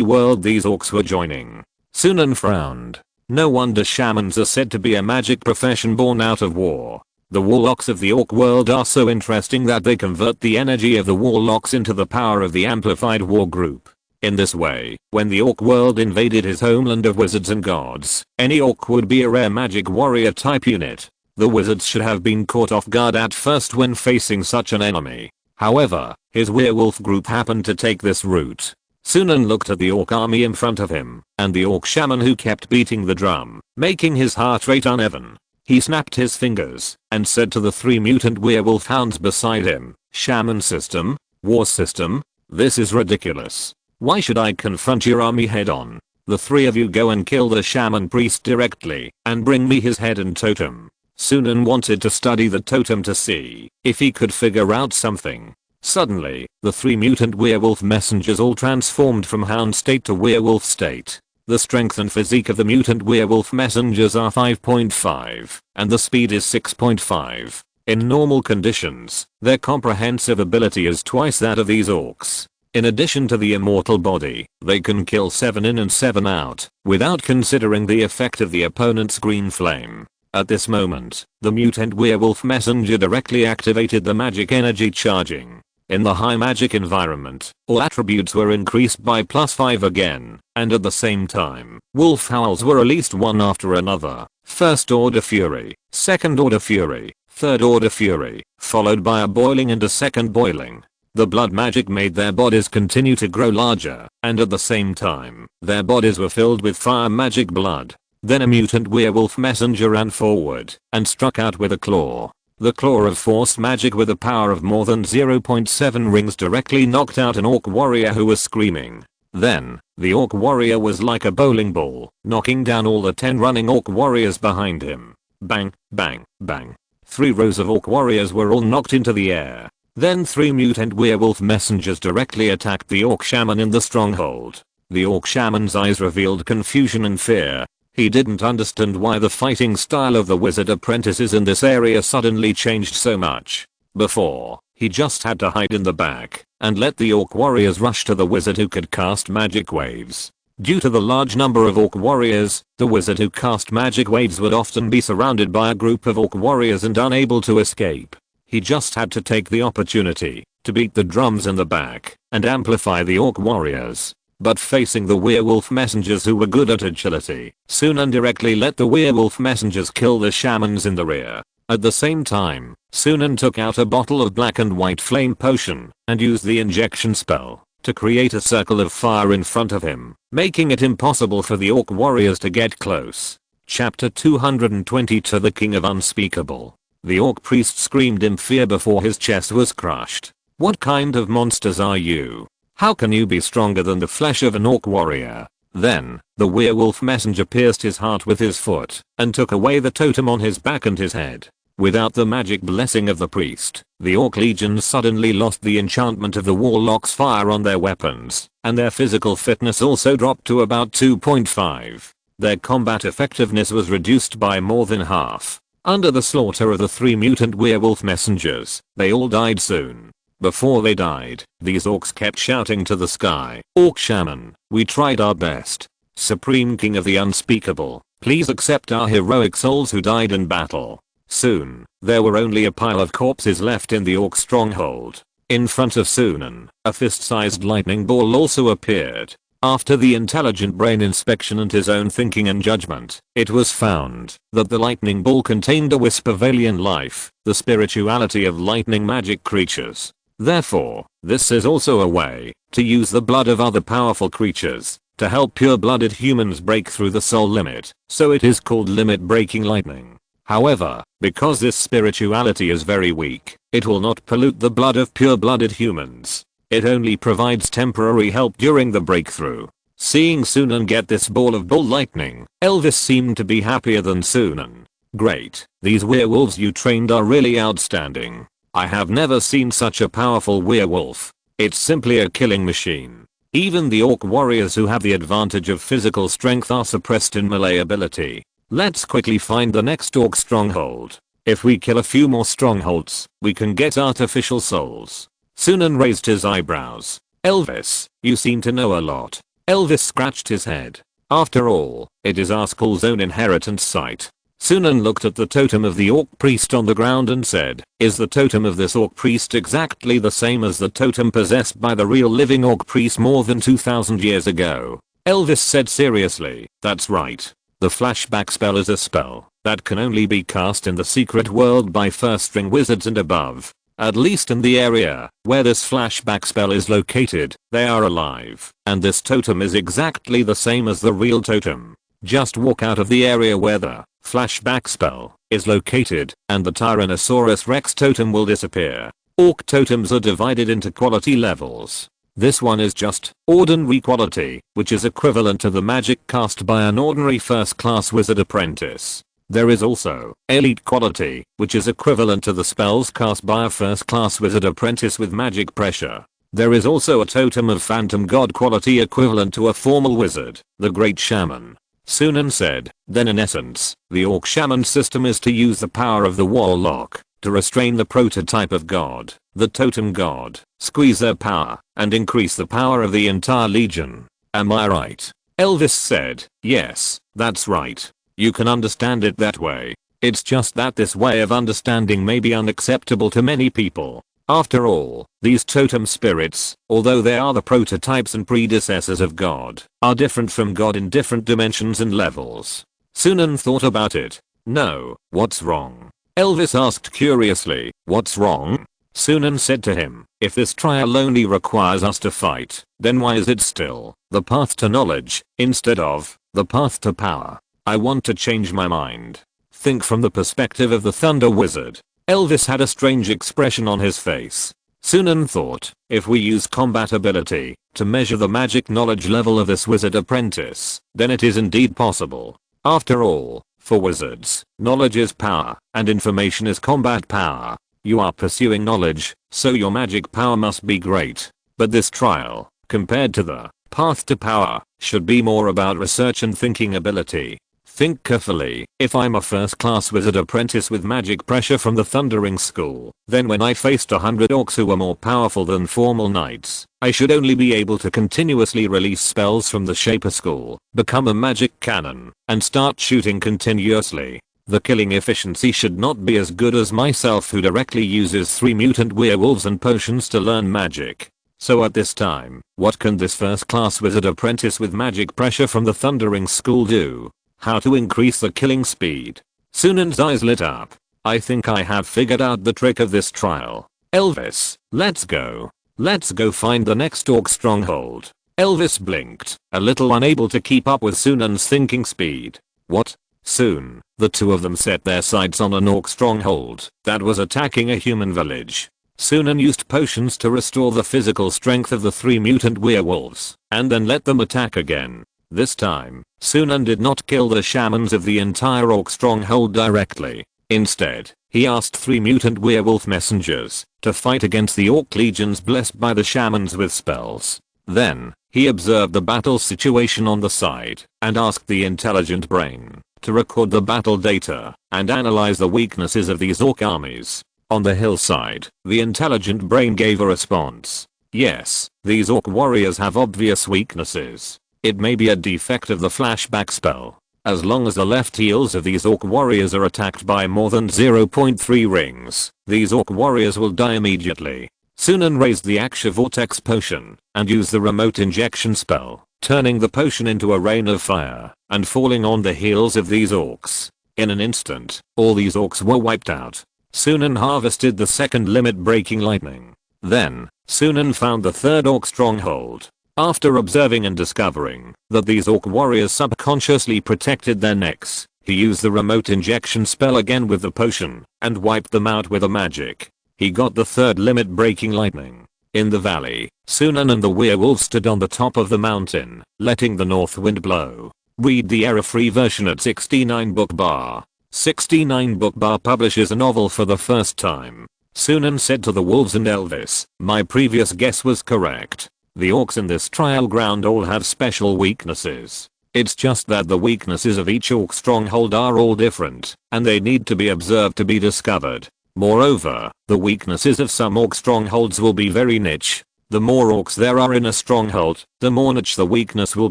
world these orcs were joining. Sunan frowned. No wonder shamans are said to be a magic profession born out of war. The warlocks of the orc world are so interesting that they convert the energy of the warlocks into the power of the amplified war group. In this way, when the orc world invaded his homeland of wizards and gods, any orc would be a rare magic warrior type unit. The wizards should have been caught off guard at first when facing such an enemy. However, his werewolf group happened to take this route. Sunan looked at the orc army in front of him, and the orc shaman who kept beating the drum, making his heart rate uneven. He snapped his fingers and said to the 3 mutant werewolf hounds beside him, "Shaman system? War system? This is ridiculous. Why should I confront your army head on? The 3 of you go and kill the shaman priest directly and bring me his head and totem." Sunan wanted to study the totem to see if he could figure out something. Suddenly, the 3 mutant werewolf messengers all transformed from hound state to werewolf state. The strength and physique of the mutant werewolf messengers are 5.5, and the speed is 6.5. In normal conditions, their comprehensive ability is twice that of these orcs. In addition to the immortal body, they can kill 7 in and 7 out, without considering the effect of the opponent's green flame. At this moment, the mutant werewolf messenger directly activated the magic energy charging. In the high magic environment, all attributes were increased by +5 again, and at the same time, wolf howls were released one after another. First order fury, second order fury, third order fury, followed by a boiling and a second boiling. The blood magic made their bodies continue to grow larger, and at the same time, their bodies were filled with fire magic blood. Then a mutant werewolf messenger ran forward and struck out with a claw. The claw of force magic with a power of more than 0.7 rings directly knocked out an orc warrior who was screaming. Then, the orc warrior was like a bowling ball, knocking down all the 10 running orc warriors behind him. Bang, bang, bang. 3 rows of orc warriors were all knocked into the air. Then 3 mutant werewolf messengers directly attacked the orc shaman in the stronghold. The orc shaman's eyes revealed confusion and fear. He didn't understand why the fighting style of the wizard apprentices in this area suddenly changed so much. Before, he just had to hide in the back and let the orc warriors rush to the wizard who could cast magic waves. Due to the large number of orc warriors, the wizard who cast magic waves would often be surrounded by a group of orc warriors and unable to escape. He just had to take the opportunity to beat the drums in the back and amplify the orc warriors. But facing the werewolf messengers who were good at agility, Sunan directly let the werewolf messengers kill the shamans in the rear. At the same time, Sunan took out a bottle of black and white flame potion and used the injection spell to create a circle of fire in front of him, making it impossible for the orc warriors to get close. Chapter 220 To the King of Unspeakable. The orc priest screamed in fear before his chest was crushed. "What kind of monsters are you? How can you be stronger than the flesh of an orc warrior?" Then, the werewolf messenger pierced his heart with his foot and took away the totem on his back and his head. Without the magic blessing of the priest, the orc legions suddenly lost the enchantment of the warlock's fire on their weapons, and their physical fitness also dropped to about 2.5. Their combat effectiveness was reduced by more than half. Under the slaughter of the 3 mutant werewolf messengers, they all died soon. Before they died, these orcs kept shouting to the sky, "Orc shaman, we tried our best. Supreme King of the Unspeakable, please accept our heroic souls who died in battle." Soon, there were only a pile of corpses left in the orc stronghold. In front of Sunan, a fist-sized lightning ball also appeared. After the intelligent brain inspection and his own thinking and judgment, it was found that the lightning ball contained a wisp of alien life, the spirituality of lightning magic creatures. Therefore, this is also a way to use the blood of other powerful creatures to help pure-blooded humans break through the soul limit, so it is called limit-breaking lightning. However, because this spirituality is very weak, it will not pollute the blood of pure-blooded humans. It only provides temporary help during the breakthrough. Seeing Sunan get this ball of bull lightning, Elvis seemed to be happier than Sunan. "Great, these werewolves you trained are really outstanding. I have never seen such a powerful werewolf. It's simply a killing machine. Even the orc warriors who have the advantage of physical strength are suppressed in melee ability. Let's quickly find the next orc stronghold. If we kill a few more strongholds, we can get artificial souls." Sunan raised his eyebrows. "Elvis, you seem to know a lot." Elvis scratched his head. "After all, it is our school's own inheritance site." Sunan looked at the totem of the orc priest on the ground and said, "Is the totem of this orc priest exactly the same as the totem possessed by the real living orc priest more than 2000 years ago?" Elvis said seriously, "That's right. The flashback spell is a spell that can only be cast in the secret world by first-ring wizards and above. At least in the area where this flashback spell is located, they are alive, and this totem is exactly the same as the real totem. Just walk out of the area where the flashback spell is located, and the Tyrannosaurus Rex totem will disappear. Orc totems are divided into quality levels. This one is just ordinary quality, which is equivalent to the magic cast by an ordinary first-class wizard apprentice. There is also elite quality, which is equivalent to the spells cast by a first-class wizard apprentice with magic pressure. There is also a totem of phantom god quality equivalent to a formal wizard, the Great Shaman. Sunan said, then in essence, the Orc Shaman system is to use the power of the Warlock to restrain the prototype of god, the totem god, squeeze their power, and increase the power of the entire legion. Am I right? Elvis said, yes, that's right. You can understand it that way. It's just that this way of understanding may be unacceptable to many people. After all, these totem spirits, although they are the prototypes and predecessors of God, are different from God in different dimensions and levels. Sunan thought about it. No, what's wrong? Elvis asked curiously, what's wrong? Sunan said to him, if this trial only requires us to fight, then why is it still the path to knowledge, instead of the path to power? I want to change my mind. Think from the perspective of the Thunder Wizard. Elvis had a strange expression on his face. Sunan thought, if we use combat ability to measure the magic knowledge level of this wizard apprentice, then it is indeed possible. After all, for wizards, knowledge is power, and information is combat power. You are pursuing knowledge, so your magic power must be great. But this trial, compared to the path to power, should be more about research and thinking ability. Think carefully, if I'm a first-class wizard apprentice with magic pressure from the Thundering School, then when I faced 100 orcs who were more powerful than formal knights, I should only be able to continuously release spells from the Shaper School, become a magic cannon, and start shooting continuously. The killing efficiency should not be as good as myself who directly uses 3 mutant werewolves and potions to learn magic. So at this time, what can this first-class wizard apprentice with magic pressure from the Thundering School do? How to increase the killing speed? Sunan's eyes lit up. I think I have figured out the trick of this trial. Elvis, let's go. Let's go find the next orc stronghold. Elvis blinked, a little unable to keep up with Sunan's thinking speed. What? Soon, the two of them set their sights on an orc stronghold that was attacking a human village. Sunan used potions to restore the physical strength of the 3 mutant werewolves, and then let them attack again. This time, Sunan did not kill the shamans of the entire orc stronghold directly. Instead, he asked 3 mutant werewolf messengers to fight against the orc legions blessed by the shamans with spells. Then, he observed the battle situation on the side and asked the intelligent brain to record the battle data and analyze the weaknesses of these orc armies. On the hillside, the intelligent brain gave a response. Yes, these orc warriors have obvious weaknesses. It may be a defect of the flashback spell. As long as the left heels of these orc warriors are attacked by more than 0.3 rings, these orc warriors will die immediately. Sunan raised the Aksha Vortex potion and used the remote injection spell, turning the potion into a rain of fire and falling on the heels of these orcs. In an instant, all these orcs were wiped out. Sunan harvested the second limit-breaking lightning. Then, Sunan found the third orc stronghold. After observing and discovering that these orc warriors subconsciously protected their necks, he used the remote injection spell again with the potion and wiped them out with a magic. He got the third limit-breaking lightning. In the valley, Sunan and the werewolves stood on the top of the mountain, letting the north wind blow. Read the error-free version at 69 book bar. 69 book bar publishes a novel for the first time. Sunan said to the wolves and Elvis, my previous guess was correct. The orcs in this trial ground all have special weaknesses. It's just that the weaknesses of each orc stronghold are all different, and they need to be observed to be discovered. Moreover, the weaknesses of some orc strongholds will be very niche. The more orcs there are in a stronghold, the more niche the weakness will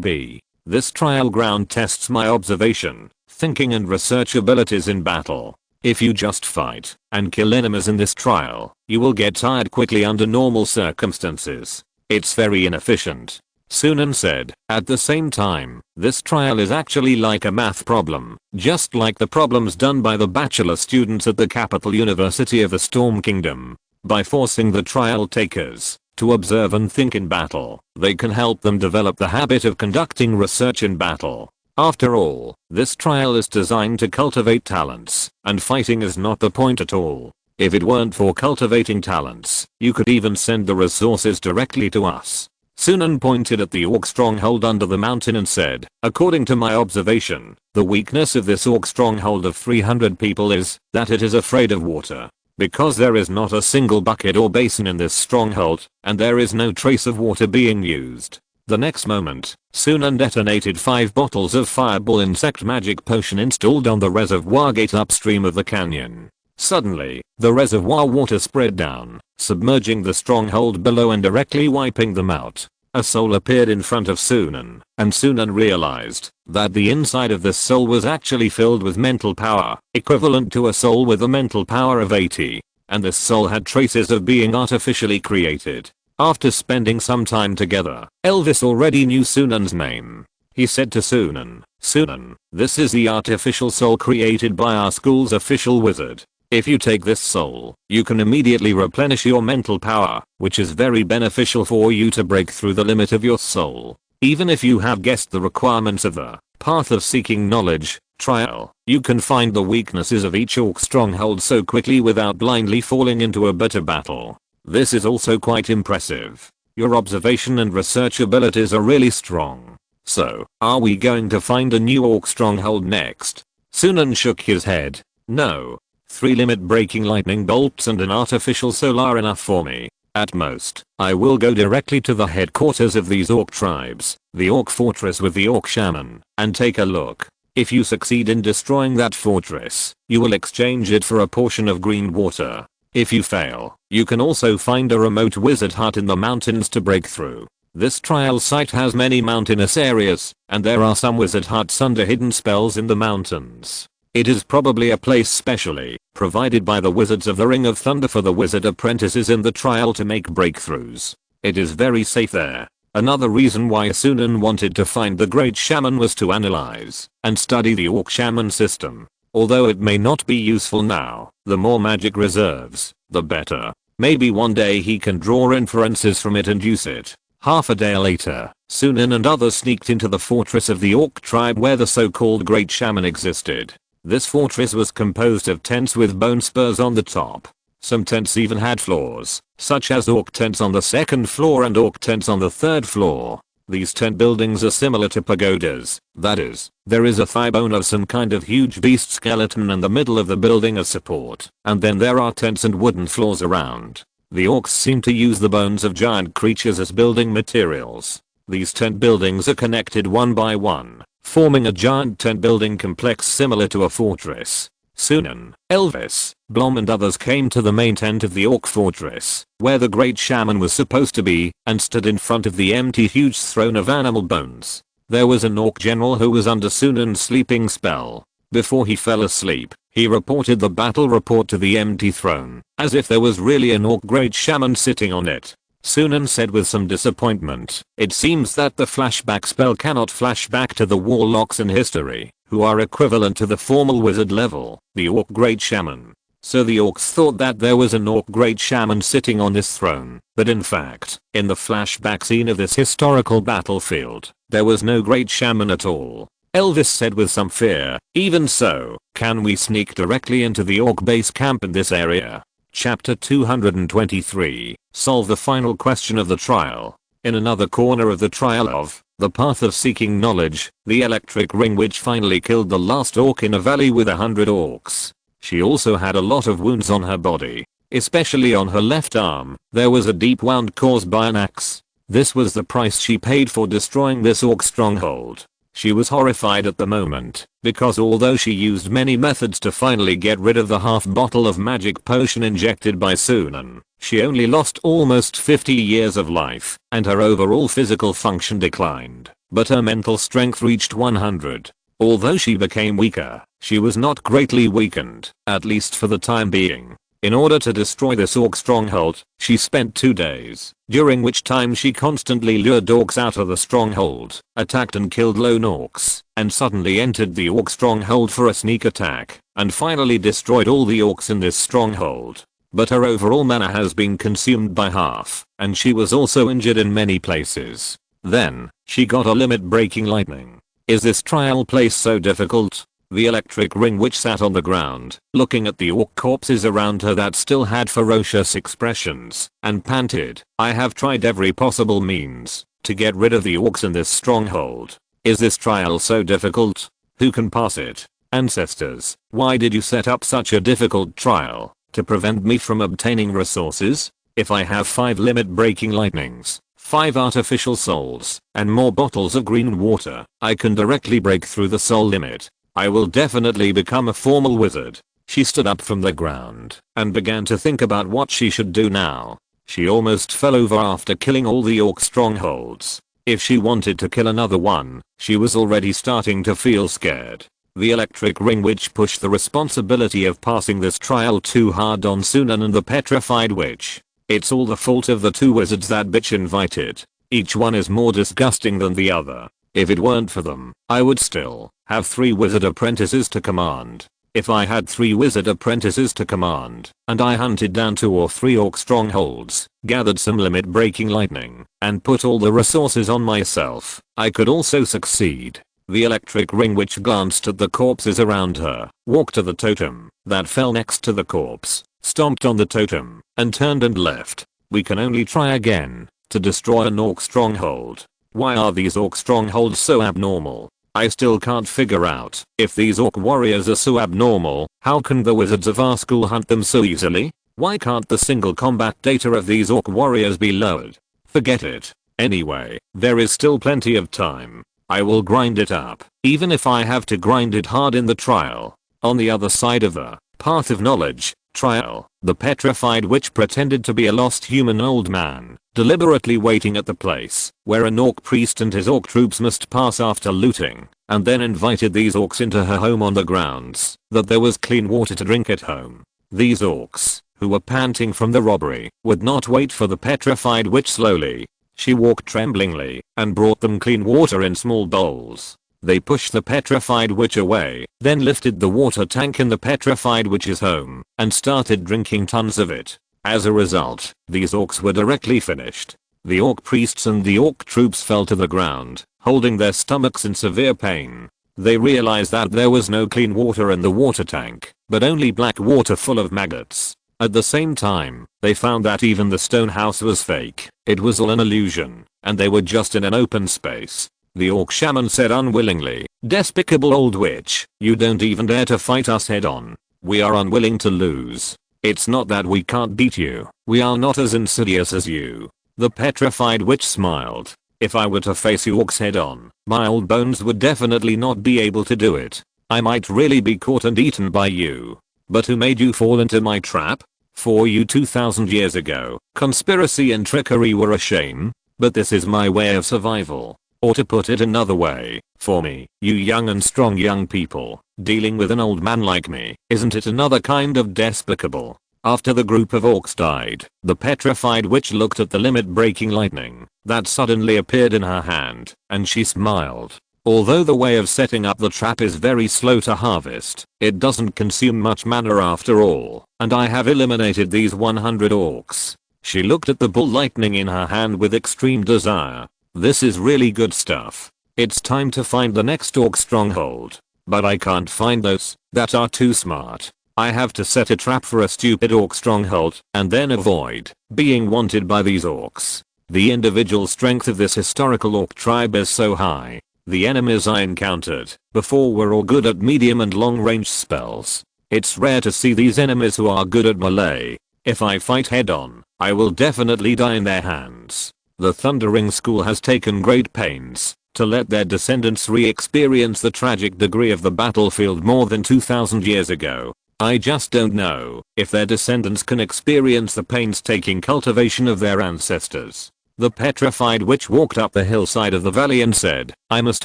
be. This trial ground tests my observation, thinking and research abilities in battle. If you just fight and kill enemies in this trial, you will get tired quickly under normal circumstances. It's very inefficient. Sunan said, at the same time, this trial is actually like a math problem, just like the problems done by the bachelor students at the capital university of the Storm Kingdom. By forcing the trial takers to observe and think in battle, they can help them develop the habit of conducting research in battle. After all, this trial is designed to cultivate talents, and fighting is not the point at all. If it weren't for cultivating talents, you could even send the resources directly to us. Sunan pointed at the orc stronghold under the mountain and said, according to my observation, the weakness of this orc stronghold of 300 people is that it is afraid of water. Because there is not a single bucket or basin in this stronghold, and there is no trace of water being used. The next moment, Sunan detonated 5 bottles of fireball insect magic potion installed on the reservoir gate upstream of the canyon. Suddenly, the reservoir water spread down, submerging the stronghold below and directly wiping them out. A soul appeared in front of Sunan, and Sunan realized that the inside of this soul was actually filled with mental power, equivalent to a soul with a mental power of 80, and this soul had traces of being artificially created. After spending some time together, Elvis already knew Sunan's name. He said to Sunan, Sunan, this is the artificial soul created by our school's official wizard. If you take this soul, you can immediately replenish your mental power, which is very beneficial for you to break through the limit of your soul. Even if you have guessed the requirements of the path of seeking knowledge trial, you can find the weaknesses of each orc stronghold so quickly without blindly falling into a bitter battle. This is also quite impressive. Your observation and research abilities are really strong. So, are we going to find a new orc stronghold next? Sunan shook his head. No. 3 limit breaking lightning bolts and an artificial soul are enough for me. At most, I will go directly to the headquarters of these orc tribes, the orc fortress with the orc shaman, and take a look. If you succeed in destroying that fortress, you will exchange it for a portion of green water. If you fail, you can also find a remote wizard hut in the mountains to break through. This trial site has many mountainous areas, and there are some wizard huts under hidden spells in the mountains. It is probably a place specially provided by the wizards of the Ring of Thunder for the wizard apprentices in the trial to make breakthroughs. It is very safe there. Another reason why Sunan wanted to find the Great Shaman was to analyze and study the Orc Shaman system. Although it may not be useful now, the more magic reserves, the better. Maybe one day he can draw inferences from it and use it. Half a day later, Sunan and others sneaked into the fortress of the Orc tribe where the so-called Great Shaman existed. This fortress was composed of tents with bone spurs on the top. Some tents even had floors, such as orc tents on the 2nd floor and orc tents on the 3rd floor. These tent buildings are similar to pagodas, that is, there is a thigh bone of some kind of huge beast skeleton in the middle of the building as support, and then there are tents and wooden floors around. The orcs seem to use the bones of giant creatures as building materials. These tent buildings are connected one by one, forming a giant tent building complex similar to a fortress. Sunan, Elvis, Blom and others came to the main tent of the orc fortress, where the Great Shaman was supposed to be, and stood in front of the empty huge throne of animal bones. There was an orc general who was under Sunan's sleeping spell. Before he fell asleep, he reported the battle report to the empty throne, as if there was really an orc Great Shaman sitting on it. Sunan said with some disappointment, it seems that the flashback spell cannot flash back to the warlocks in history, who are equivalent to the formal wizard level, the Orc Great Shaman. So the orcs thought that there was an Orc Great Shaman sitting on this throne, but in fact, in the flashback scene of this historical battlefield, there was no Great Shaman at all. Elvis said with some fear, even so, can we sneak directly into the Orc base camp in this area? Chapter 223, solve the final question of the trial. In another corner of the trial of the path of seeking knowledge, the electric ring witch finally killed the last orc in a valley with 100 orcs. She also had a lot of wounds on her body, especially on her left arm. There was a deep wound caused by an axe. This was the price she paid for destroying this orc stronghold. She was horrified at the moment, because although she used many methods to finally get rid of the half bottle of magic potion injected by Sunan, she only lost almost 50 years of life, and her overall physical function declined, but her mental strength reached 100. Although she became weaker, she was not greatly weakened, at least for the time being. In order to destroy this orc stronghold, she spent 2 days, during which time she constantly lured orcs out of the stronghold, attacked and killed lone orcs, and suddenly entered the orc stronghold for a sneak attack, and finally destroyed all the orcs in this stronghold. But her overall mana has been consumed by half, and she was also injured in many places. Then, she got a limit breaking lightning. Is this trial place so difficult? The electric ring witch sat on the ground, looking at the orc corpses around her that still had ferocious expressions, and panted, I have tried every possible means to get rid of the orcs in this stronghold. Is this trial so difficult? Who can pass it? Ancestors, why did you set up such a difficult trial? To prevent me from obtaining resources? If I have 5 limit breaking lightnings, 5 artificial souls, and more bottles of green water, I can directly break through the soul limit. I will definitely become a formal wizard. She stood up from the ground and began to think about what she should do now. She almost fell over after killing all the orc strongholds. If she wanted to kill another one, she was already starting to feel scared. The electric ring witch pushed the responsibility of passing this trial too hard on Sunan and the petrified witch. It's all the fault of the 2 wizards that bitch invited. Each one is more disgusting than the other. If it weren't for them, I would still have 3 wizard apprentices to command. If I had 3 wizard apprentices to command, and I hunted down 2 or 3 orc strongholds, gathered some limit breaking lightning, and put all the resources on myself, I could also succeed. The electric ring witch glanced at the corpses around her, walked to the totem that fell next to the corpse, stomped on the totem, and turned and left. We can only try again to destroy an orc stronghold. Why are these orc strongholds so abnormal? I still can't figure out. If these orc warriors are so abnormal, how can the wizards of our school hunt them so easily? Why can't the single combat data of these orc warriors be lowered? Forget it. Anyway, there is still plenty of time. I will grind it up, even if I have to grind it hard in the trial. On the other side of the path of knowledge trial, the petrified witch pretended to be a lost human old man, deliberately waiting at the place where an orc priest and his orc troops must pass after looting, and then invited these orcs into her home on the grounds that there was clean water to drink at home. These orcs, who were panting from the robbery, would not wait for the petrified witch. Slowly, she walked tremblingly and brought them clean water in small bowls. They pushed the petrified witch away, then lifted the water tank in the petrified witch's home and started drinking tons of it. As a result, these orcs were directly finished. The orc priests and the orc troops fell to the ground, holding their stomachs in severe pain. They realized that there was no clean water in the water tank, but only black water full of maggots. At the same time, they found that even the stone house was fake. It was all an illusion, and they were just in an open space. The orc shaman said unwillingly, "Despicable old witch, you don't even dare to fight us head on. We are unwilling to lose. It's not that we can't beat you, we are not as insidious as you." The petrified witch smiled. "If I were to face you orcs head on, my old bones would definitely not be able to do it. I might really be caught and eaten by you. But who made you fall into my trap? For you 2000 years ago, conspiracy and trickery were a shame, but this is my way of survival. Or to put it another way, for me, you young and strong young people, dealing with an old man like me, isn't it another kind of despicable?" After the group of orcs died, the petrified witch looked at the limit-breaking lightning that suddenly appeared in her hand, and she smiled. "Although the way of setting up the trap is very slow to harvest, it doesn't consume much mana after all, and I have eliminated these 100 orcs." She looked at the bull lightning in her hand with extreme desire. "This is really good stuff. It's time to find the next orc stronghold. But I can't find those that are too smart. I have to set a trap for a stupid orc stronghold and then avoid being wanted by these orcs. The individual strength of this historical orc tribe is so high. The enemies I encountered before were all good at medium and long range spells. It's rare to see these enemies who are good at melee. If I fight head on, I will definitely die in their hands. The Thundering School has taken great pains to let their descendants re-experience the tragic degree of the battlefield more than 2000 years ago. I just don't know if their descendants can experience the painstaking cultivation of their ancestors." The petrified witch walked up the hillside of the valley and said, "I must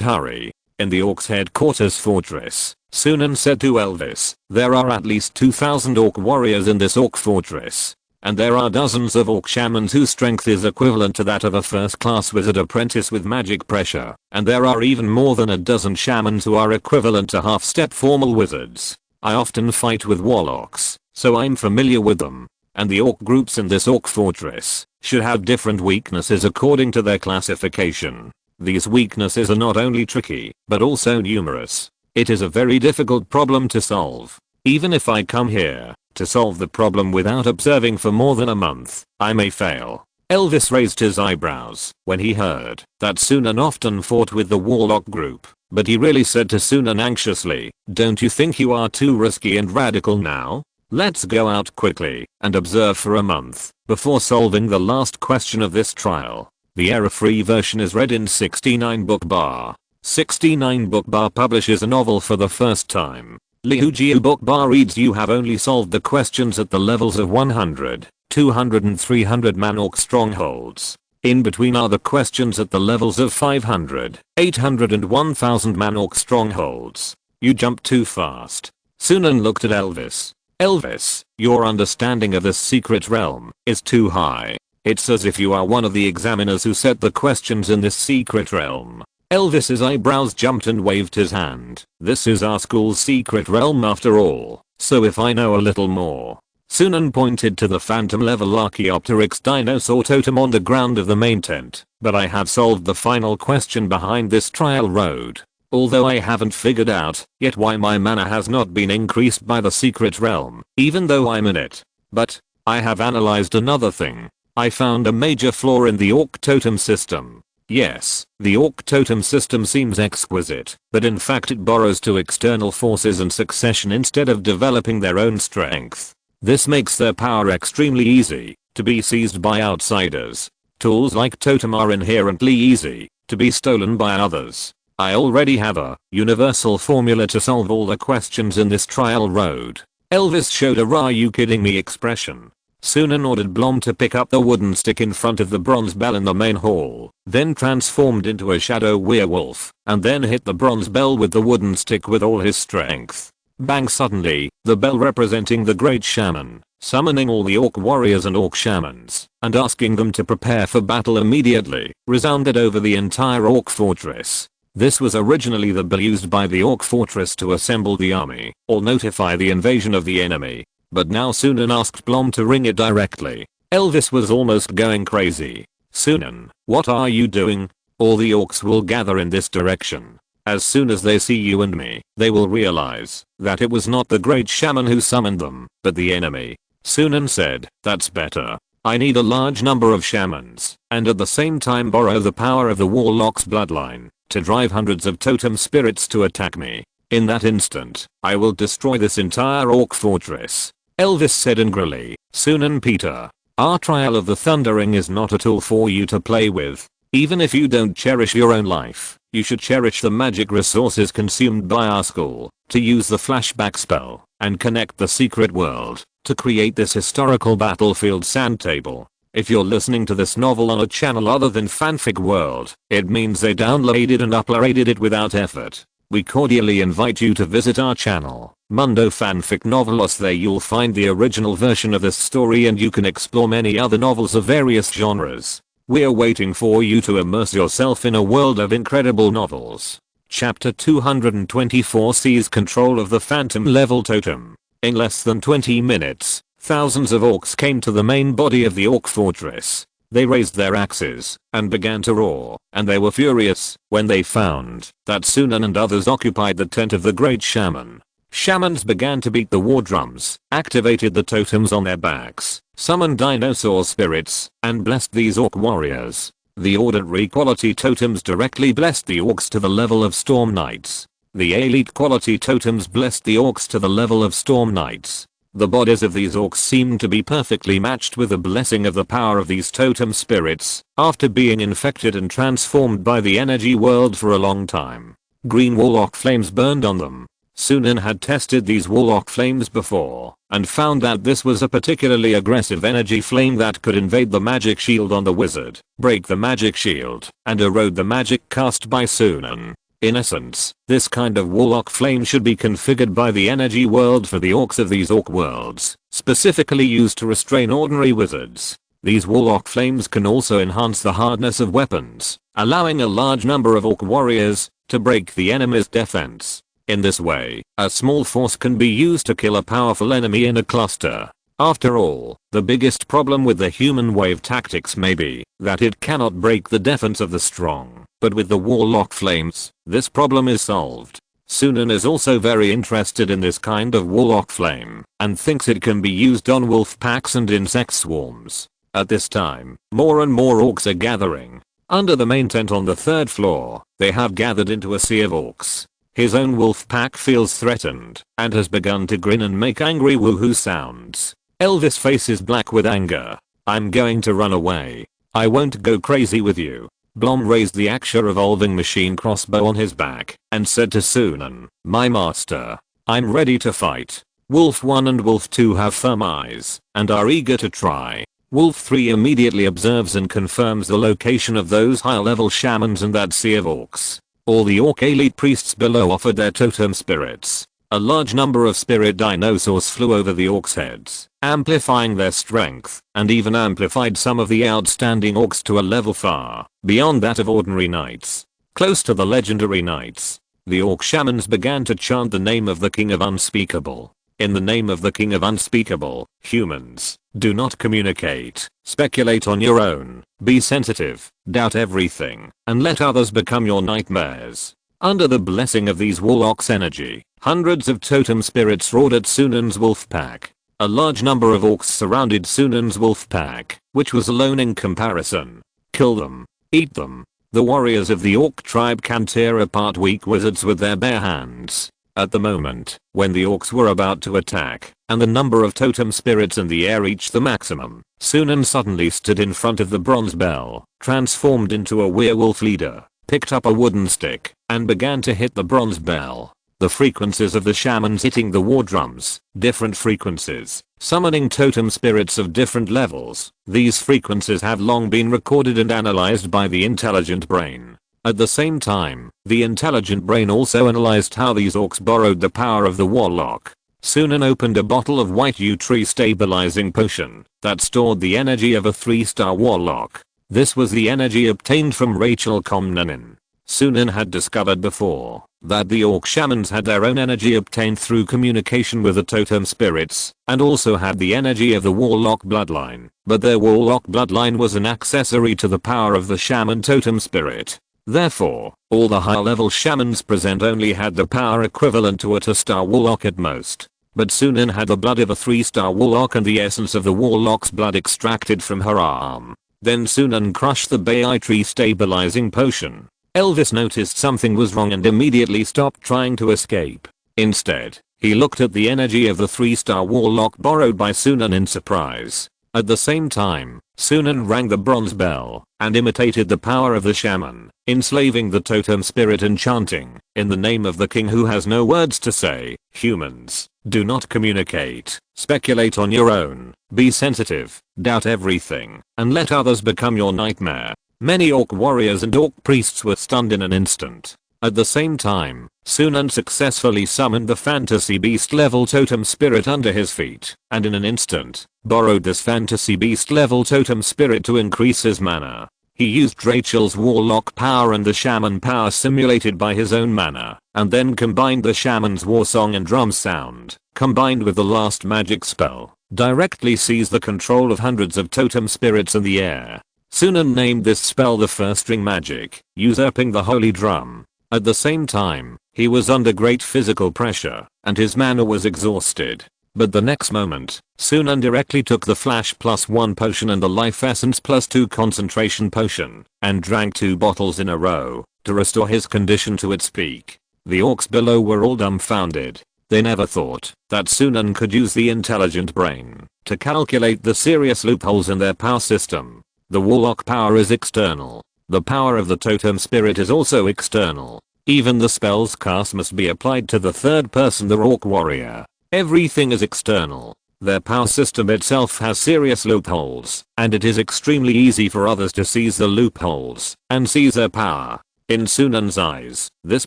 hurry." In the orcs' headquarters fortress, Sunan said to Elvis, "There are at least 2000 orc warriors in this orc fortress. And there are dozens of orc shamans whose strength is equivalent to that of a first-class wizard apprentice with magic pressure. And there are even more than a dozen shamans who are equivalent to half-step formal wizards. I often fight with warlocks, so I'm familiar with them. And the orc groups in this orc fortress should have different weaknesses according to their classification. These weaknesses are not only tricky, but also numerous. It is a very difficult problem to solve. Even if I come here to solve the problem without observing for more than a month, I may fail. Elvis raised his eyebrows when he heard that Sunan often fought with the warlock group, but he really said to Sunan anxiously, "Don't you think you are too risky and radical now? Let's go out quickly and observe for a month before solving the last question of this trial." The error-free version is read in 69 Book Bar. 69 Book Bar publishes a novel for the first time. Liu Book Bar reads, you have only solved the questions at the levels of 100, 200 and 300 man orc strongholds. In between are the questions at the levels of 500, 800 and 1000 man orc strongholds. You jumped too fast. Sunan looked at Elvis. Elvis, your understanding of this secret realm is too high. It's as if you are one of the examiners who set the questions in this secret realm. Elvis's eyebrows jumped and waved his hand. This is our school's secret realm after all, so if I know a little more. Sunan pointed to the phantom level Archaeopteryx dinosaur totem on the ground of the main tent. But I have solved the final question behind this trial road. Although I haven't figured out yet why my mana has not been increased by the secret realm, even though I'm in it. But I have analyzed another thing. I found a major flaw in the orc totem system. Yes, the orc totem system seems exquisite, but in fact it borrows to external forces and succession instead of developing their own strength. This makes their power extremely easy to be seized by outsiders. Tools like totem are inherently easy to be stolen by others. I already have a universal formula to solve all the questions in this trial road. Elvis showed a "are you kidding me" expression. Sunan ordered Blom to pick up the wooden stick in front of the bronze bell in the main hall, then transformed into a shadow werewolf, and then hit the bronze bell with the wooden stick with all his strength. Bang! Suddenly, the bell representing the great shaman, summoning all the orc warriors and orc shamans, and asking them to prepare for battle immediately, resounded over the entire orc fortress. This was originally the bell used by the orc fortress to assemble the army, or notify the invasion of the enemy. But now Sunan asked Blom to ring it directly. Elvis was almost going crazy. "Sunan, what are you doing? All the orcs will gather in this direction. As soon as they see you and me, they will realize that it was not the great shaman who summoned them, but the enemy." Sunan said, "That's better. I need a large number of shamans, and at the same time borrow the power of the warlock's bloodline to drive hundreds of totem spirits to attack me. In that instant, I will destroy this entire orc fortress." Elvis said angrily, "Sunan Peter, our trial of the Thundering is not a tool for you to play with. Even if you don't cherish your own life, you should cherish the magic resources consumed by our school to use the flashback spell and connect the secret world to create this historical battlefield sand table. If you're listening to this novel on a channel other than Fanfic World, it means they downloaded and uploaded it without effort. We cordially invite you to visit our channel, Mundo Fanfic Novelos. There you'll find the original version of this story and you can explore many other novels of various genres. We're waiting for you to immerse yourself in a world of incredible novels. Chapter 224 Seize control of the Phantom Level Totem. In less than 20 minutes, thousands of orcs came to the main body of the orc fortress. They raised their axes and began to roar, and they were furious when they found that Sunan and others occupied the tent of the great shaman. Shamans began to beat the war drums, activated the totems on their backs, summoned dinosaur spirits, and blessed these orc warriors. The ordinary quality totems directly blessed the orcs to the level of storm knights. The elite quality totems blessed the orcs to the level of storm knights. The bodies of these orcs seemed to be perfectly matched with the blessing of the power of these totem spirits, after being infected and transformed by the energy world for a long time. Green warlock flames burned on them. Sunan had tested these warlock flames before, and found that this was a particularly aggressive energy flame that could invade the magic shield on the wizard, break the magic shield, and erode the magic cast by Sunan. In essence, this kind of warlock flame should be configured by the energy world for the orcs of these orc worlds, specifically used to restrain ordinary wizards. These warlock flames can also enhance the hardness of weapons, allowing a large number of orc warriors to break the enemy's defense. In this way, a small force can be used to kill a powerful enemy in a cluster. After all, the biggest problem with the human wave tactics may be that it cannot break the defense of the strong, but with the warlock flames, this problem is solved. Sunan is also very interested in this kind of warlock flame and thinks it can be used on wolf packs and insect swarms. At this time, more and more orcs are gathering. Under the main tent on the 3rd floor, they have gathered into a sea of orcs. His own wolf pack feels threatened and has begun to grin and make angry woohoo sounds. Elvis' face is black with anger. I'm going to run away. I won't go crazy with you. Blom raised the Aksha revolving machine crossbow on his back and said to Sunan, my master, I'm ready to fight. Wolf 1 and Wolf 2 have firm eyes and are eager to try. Wolf 3 immediately observes and confirms the location of those higher level shamans and that sea of orcs. All the orc elite priests below offered their totem spirits. A large number of spirit dinosaurs flew over the orcs' heads, amplifying their strength, and even amplified some of the outstanding orcs to a level far beyond that of ordinary knights. Close to the legendary knights, the orc shamans began to chant the name of the King of Unspeakable. In the name of the King of Unspeakable, humans, do not communicate, speculate on your own, be sensitive, doubt everything, and let others become your nightmares. Under the blessing of these warlocks' energy, hundreds of totem spirits roared at Sunan's wolf pack. A large number of orcs surrounded Sunan's wolf pack, which was alone in comparison. Kill them. Eat them. The warriors of the orc tribe can tear apart weak wizards with their bare hands. At the moment, when the orcs were about to attack, and the number of totem spirits in the air reached the maximum, Sunan suddenly stood in front of the bronze bell, transformed into a werewolf leader, picked up a wooden stick, and began to hit the bronze bell. The frequencies of the shamans hitting the war drums, different frequencies, summoning totem spirits of different levels. These frequencies have long been recorded and analyzed by the intelligent brain. At the same time, the intelligent brain also analyzed how these orcs borrowed the power of the warlock. Sunan opened a bottle of white yew tree stabilizing potion that stored the energy of a 3-star warlock. This was the energy obtained from Rachel Komnanin. Sunan had discovered before that the orc shamans had their own energy obtained through communication with the totem spirits, and also had the energy of the warlock bloodline, but their warlock bloodline was an accessory to the power of the shaman totem spirit. Therefore, all the higher level shamans present only had the power equivalent to a 2-star warlock at most. But Sunan had the blood of a 3-star warlock and the essence of the warlock's blood extracted from her arm. Then Sunan crushed the Bay Tree stabilizing potion. Elvis noticed something was wrong and immediately stopped trying to escape. Instead, he looked at the energy of the 3-star warlock borrowed by Sunan in surprise. At the same time, Sunan rang the bronze bell and imitated the power of the shaman, enslaving the totem spirit and chanting, in the name of the king who has no words to say, humans, do not communicate, speculate on your own, be sensitive, doubt everything, and let others become your nightmare. Many orc warriors and orc priests were stunned in an instant. At the same time, Sunan successfully summoned the fantasy beast level totem spirit under his feet, and in an instant, borrowed this fantasy beast level totem spirit to increase his mana. He used Rachel's warlock power and the shaman power simulated by his own mana, and then combined the shaman's war song and drum sound, combined with the last magic spell, directly seized the control of hundreds of totem spirits in the air. Sunan named this spell the First Ring Magic, usurping the holy drum. At the same time, he was under great physical pressure, and his mana was exhausted. But the next moment, Sunan directly took the Flash +1 potion and the Life Essence +2 concentration potion, and drank 2 bottles in a row, to restore his condition to its peak. The orcs below were all dumbfounded. They never thought that Sunan could use the intelligent brain to calculate the serious loopholes in their power system. The warlock power is external. The power of the totem spirit is also external. Even the spells cast must be applied to the third person, the orc warrior. Everything is external. Their power system itself has serious loopholes, and it is extremely easy for others to seize the loopholes and seize their power. In Sunan's eyes, this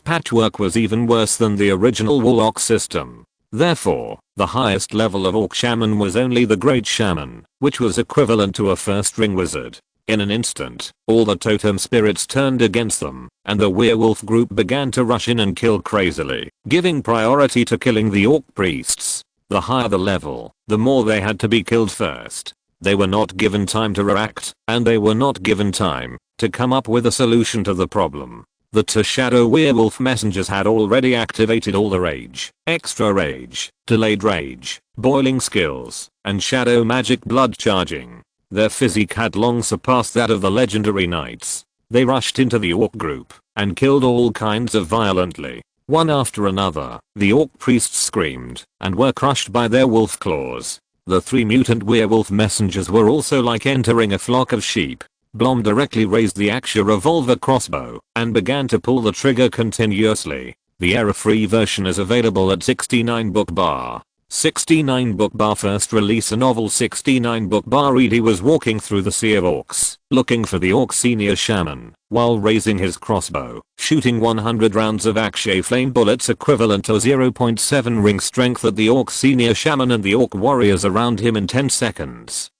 patchwork was even worse than the original warlock system. Therefore, the highest level of orc shaman was only the great shaman, which was equivalent to a first ring wizard. In an instant, all the totem spirits turned against them, and the werewolf group began to rush in and kill crazily, giving priority to killing the orc priests. The higher the level, the more they had to be killed first. They were not given time to react, and they were not given time to come up with a solution to the problem. The two shadow werewolf messengers had already activated all the rage, extra rage, delayed rage, boiling skills, and shadow magic blood charging. Their physique had long surpassed that of the legendary knights. They rushed into the orc group and killed all kinds of violently. One after another, the orc priests screamed and were crushed by their wolf claws. The three mutant werewolf messengers were also like entering a flock of sheep. Blom directly raised the Axia revolver crossbow and began to pull the trigger continuously. The error-free version is available at 69 book bar. 69 book bar first release a novel 69 book bar read. He was walking through the sea of orcs, looking for the orc senior shaman, while raising his crossbow, shooting 100 rounds of Axia flame bullets equivalent to 0.7 ring strength at the orc senior shaman and the orc warriors around him in 10 seconds.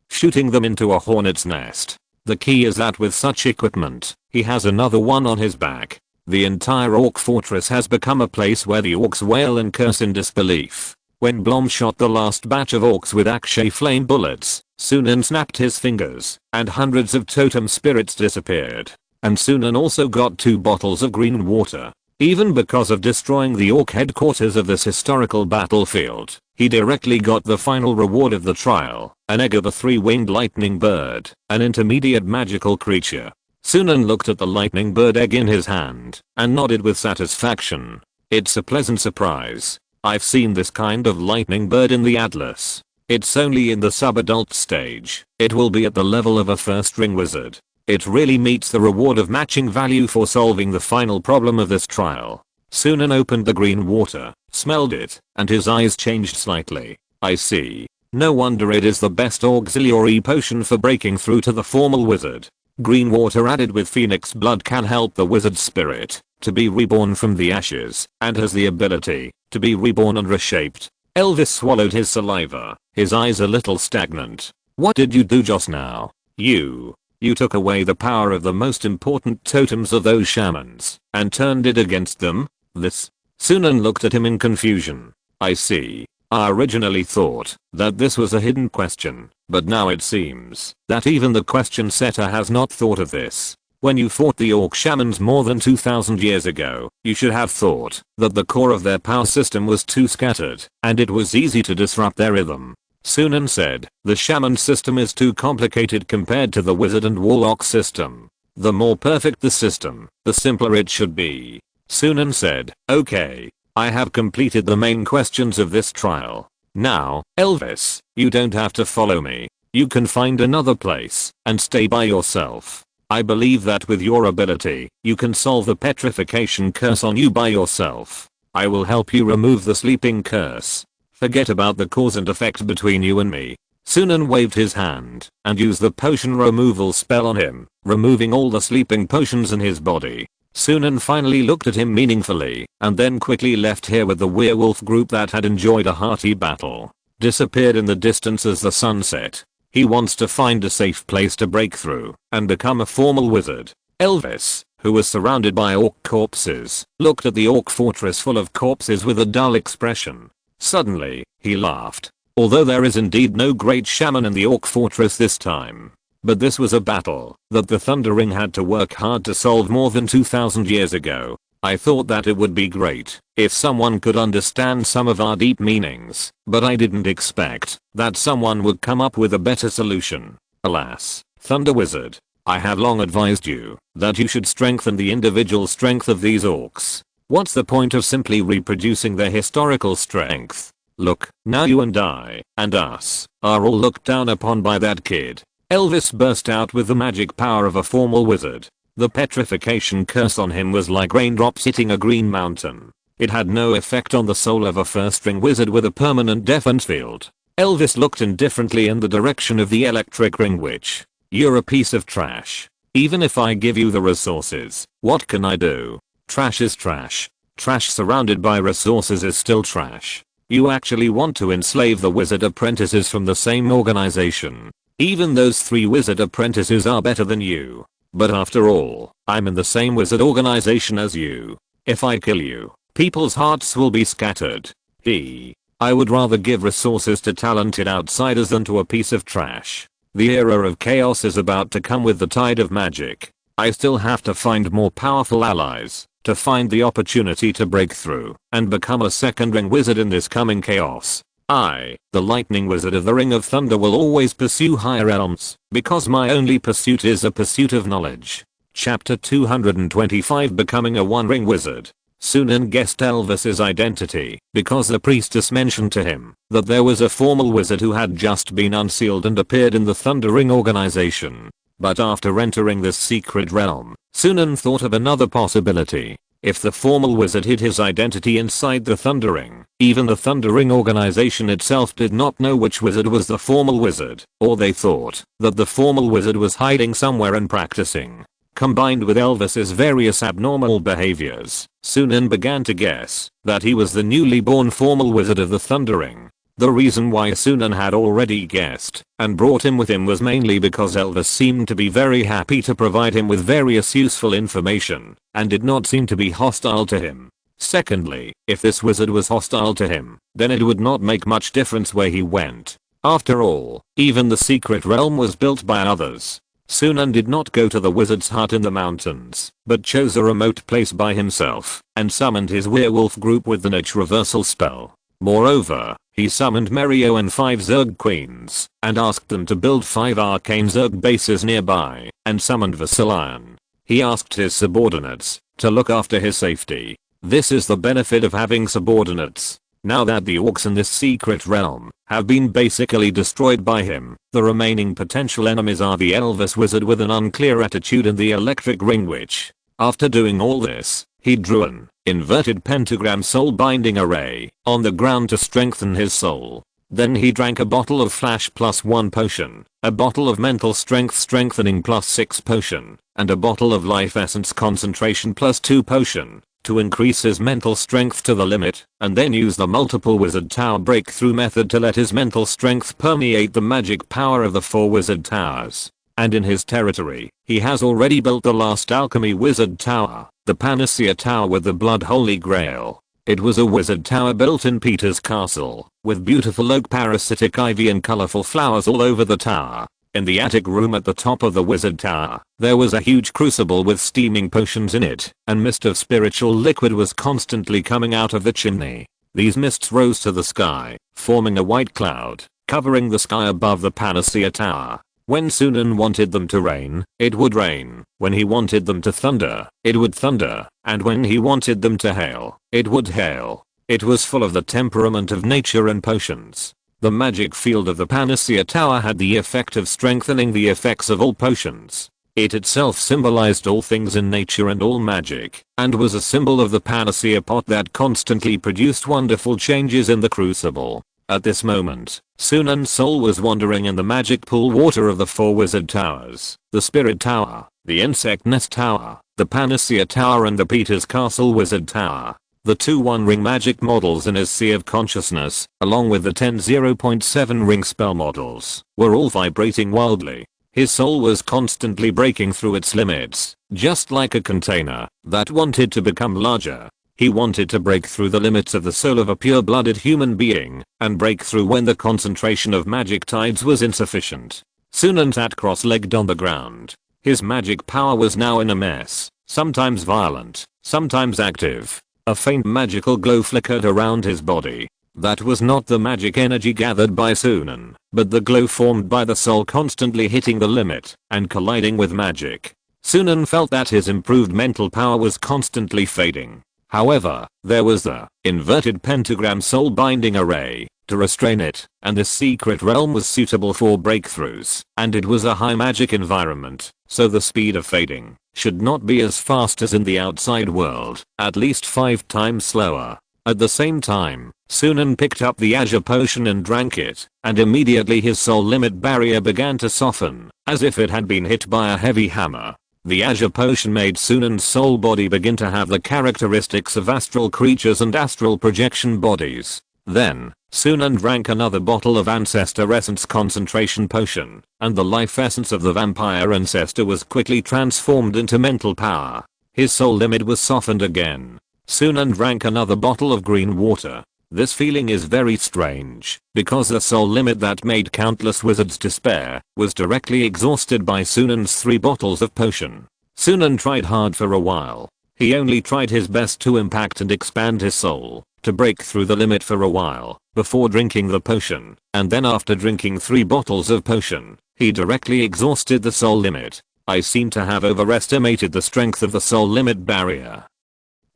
Shooting them into a hornet's nest. The key is that with such equipment, he has another one on his back. The entire orc fortress has become a place where the orcs wail and curse in disbelief. When Blom shot the last batch of orcs with Axia flame bullets, Sunan snapped his fingers, and hundreds of totem spirits disappeared. And Sunan also got 2 bottles of green water. Even because of destroying the orc headquarters of this historical battlefield, he directly got the final reward of the trial, an egg of a 3-winged lightning bird, an intermediate magical creature. Sunan looked at the lightning bird egg in his hand and nodded with satisfaction. It's a pleasant surprise. I've seen this kind of lightning bird in the Atlas. It's only in the sub-adult stage. It will be at the level of a first-ring wizard. It really meets the reward of matching value for solving the final problem of this trial. Sunan opened the green water, smelled it, and his eyes changed slightly. I see. No wonder it is the best auxiliary potion for breaking through to the formal wizard. Green water added with phoenix blood can help the wizard's spirit to be reborn from the ashes and has the ability to be reborn and reshaped. Elvis swallowed his saliva, his eyes a little stagnant. What did you do just now? You took away the power of the most important totems of those shamans and turned it against them? This? Sunan looked at him in confusion. I see. I originally thought that this was a hidden question, but now it seems that even the question setter has not thought of this. When you fought the orc shamans more than 2000 years ago, you should have thought that the core of their power system was too scattered, and it was easy to disrupt their rhythm. Sunan said, the shaman system is too complicated compared to the wizard and warlock system. The more perfect the system, the simpler it should be. Sunan said, okay, I have completed the main questions of this trial. Now, Elvis, you don't have to follow me. You can find another place and stay by yourself. I believe that with your ability, you can solve the petrification curse on you by yourself. I will help you remove the sleeping curse. Forget about the cause and effect between you and me. Sunan waved his hand and used the potion removal spell on him, removing all the sleeping potions in his body. Sunan finally looked at him meaningfully and then quickly left here with the werewolf group that had enjoyed a hearty battle. Disappeared in the distance as the sun set. He wants to find a safe place to break through and become a formal wizard. Elvis, who was surrounded by orc corpses, looked at the orc fortress full of corpses with a dull expression. Suddenly, he laughed. Although there is indeed no great shaman in the orc fortress this time. But this was a battle that the Thundering had to work hard to solve more than 2000 years ago. I thought that it would be great if someone could understand some of our deep meanings, but I didn't expect that someone would come up with a better solution. Alas, Thunder Wizard, I have long advised you that you should strengthen the individual strength of these orcs. What's the point of simply reproducing their historical strength? Look, now you and I, and us, are all looked down upon by that kid. Elvis burst out with the magic power of a formal wizard. The petrification curse on him was like raindrops hitting a green mountain. It had no effect on the soul of a first-ring wizard with a permanent defense field. Elvis looked indifferently in the direction of the electric ring witch. You're a piece of trash. Even if I give you the resources, what can I do? Trash is trash. Trash surrounded by resources is still trash. You actually want to enslave the wizard apprentices from the same organization. Even those 3 wizard apprentices are better than you. But after all, I'm in the same wizard organization as you. If I kill you, people's hearts will be scattered. I would rather give resources to talented outsiders than to a piece of trash. The era of chaos is about to come with the tide of magic. I still have to find more powerful allies to find the opportunity to break through and become a second ring wizard in this coming chaos. I, the lightning wizard of the Ring of Thunder, will always pursue higher realms because my only pursuit is a pursuit of knowledge. Chapter 225, Becoming a One Ring Wizard. Sunan guessed Elvis's identity because the priestess mentioned to him that there was a formal wizard who had just been unsealed and appeared in the Thunder Ring organization. But after entering this secret realm, Sunan thought of another possibility. If the formal wizard hid his identity inside the Thunder Ring, even the Thunder Ring organization itself did not know which wizard was the formal wizard, or they thought that the formal wizard was hiding somewhere and practicing. Combined with Elvis's various abnormal behaviors, Sunan began to guess that he was the newly born formal wizard of the Thunder Ring. The reason why Sunan had already guessed and brought him with him was mainly because Elvis seemed to be very happy to provide him with various useful information and did not seem to be hostile to him. Secondly, if this wizard was hostile to him, then it would not make much difference where he went. After all, even the secret realm was built by others. Sunan did not go to the wizard's hut in the mountains, but chose a remote place by himself and summoned his werewolf group with the niche reversal spell. Moreover, he summoned Merio and 5 Zerg queens and asked them to build 5 arcane Zerg bases nearby and summoned Vasilion. He asked his subordinates to look after his safety. This is the benefit of having subordinates. Now that the orcs in this secret realm have been basically destroyed by him, the remaining potential enemies are the Elvis wizard with an unclear attitude and the electric ring witch. After doing all this, he drew an inverted pentagram soul binding array on the ground to strengthen his soul. Then he drank a bottle of flash +1 potion, a bottle of mental strength strengthening +6 potion, and a bottle of life essence concentration +2 potion to increase his mental strength to the limit, and then use the multiple wizard tower breakthrough method to let his mental strength permeate the magic power of the 4 wizard towers. And in his territory, he has already built the last alchemy wizard tower, the Panacea Tower with the Blood Holy Grail. It was a wizard tower built in Peter's castle, with beautiful oak parasitic ivy and colorful flowers all over the tower. In the attic room at the top of the wizard tower, there was a huge crucible with steaming potions in it, and mist of spiritual liquid was constantly coming out of the chimney. These mists rose to the sky, forming a white cloud, covering the sky above the Panacea Tower. When Sunan wanted them to rain, it would rain. When he wanted them to thunder, it would thunder. And when he wanted them to hail, it would hail. It was full of the temperament of nature and potions. The magic field of the Panacea Tower had the effect of strengthening the effects of all potions. It itself symbolized all things in nature and all magic, and was a symbol of the Panacea pot that constantly produced wonderful changes in the crucible. At this moment, Sunan's soul was wandering in the magic pool water of the 4 wizard towers, the Spirit Tower, the Insect Nest Tower, the Panacea Tower and the Peter's Castle Wizard Tower. The 2 1-ring magic models in his sea of consciousness, along with the 10 0.7 ring spell models, were all vibrating wildly. His soul was constantly breaking through its limits, just like a container that wanted to become larger. He wanted to break through the limits of the soul of a pure-blooded human being, and break through when the concentration of magic tides was insufficient. Sunan sat cross-legged on the ground. His magic power was now in a mess, sometimes violent, sometimes active. A faint magical glow flickered around his body. That was not the magic energy gathered by Sunan, but the glow formed by the soul constantly hitting the limit and colliding with magic. Sunan felt that his improved mental power was constantly fading. However, there was the inverted pentagram soul binding array to restrain it, and this secret realm was suitable for breakthroughs, and it was a high magic environment, so the speed of fading should not be as fast as in the outside world, at least 5 times slower. At the same time, Sunan picked up the azure potion and drank it, and immediately his soul limit barrier began to soften, as if it had been hit by a heavy hammer. The azure potion made Sunan's soul body begin to have the characteristics of astral creatures and astral projection bodies. Then, Sunan drank another bottle of ancestor essence concentration potion, and the life essence of the vampire ancestor was quickly transformed into mental power. His soul limit was softened again. Sunan drank another bottle of green water. This feeling is very strange, because the soul limit that made countless wizards despair was directly exhausted by Sunan's 3 bottles of potion. Sunan tried hard for a while. He only tried his best to impact and expand his soul, to break through the limit for a while, before drinking the potion, and then after drinking 3 bottles of potion, he directly exhausted the soul limit. I seem to have overestimated the strength of the soul limit barrier.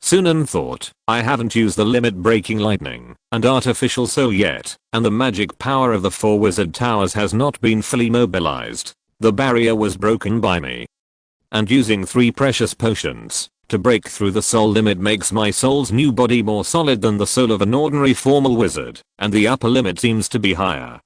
Sunan thought, I haven't used the limit breaking lightning and artificial soul yet, and the magic power of the 4 wizard towers has not been fully mobilized. The barrier was broken by me. And using 3 precious potions to break through the soul limit makes my soul's new body more solid than the soul of an ordinary formal wizard, and the upper limit seems to be higher.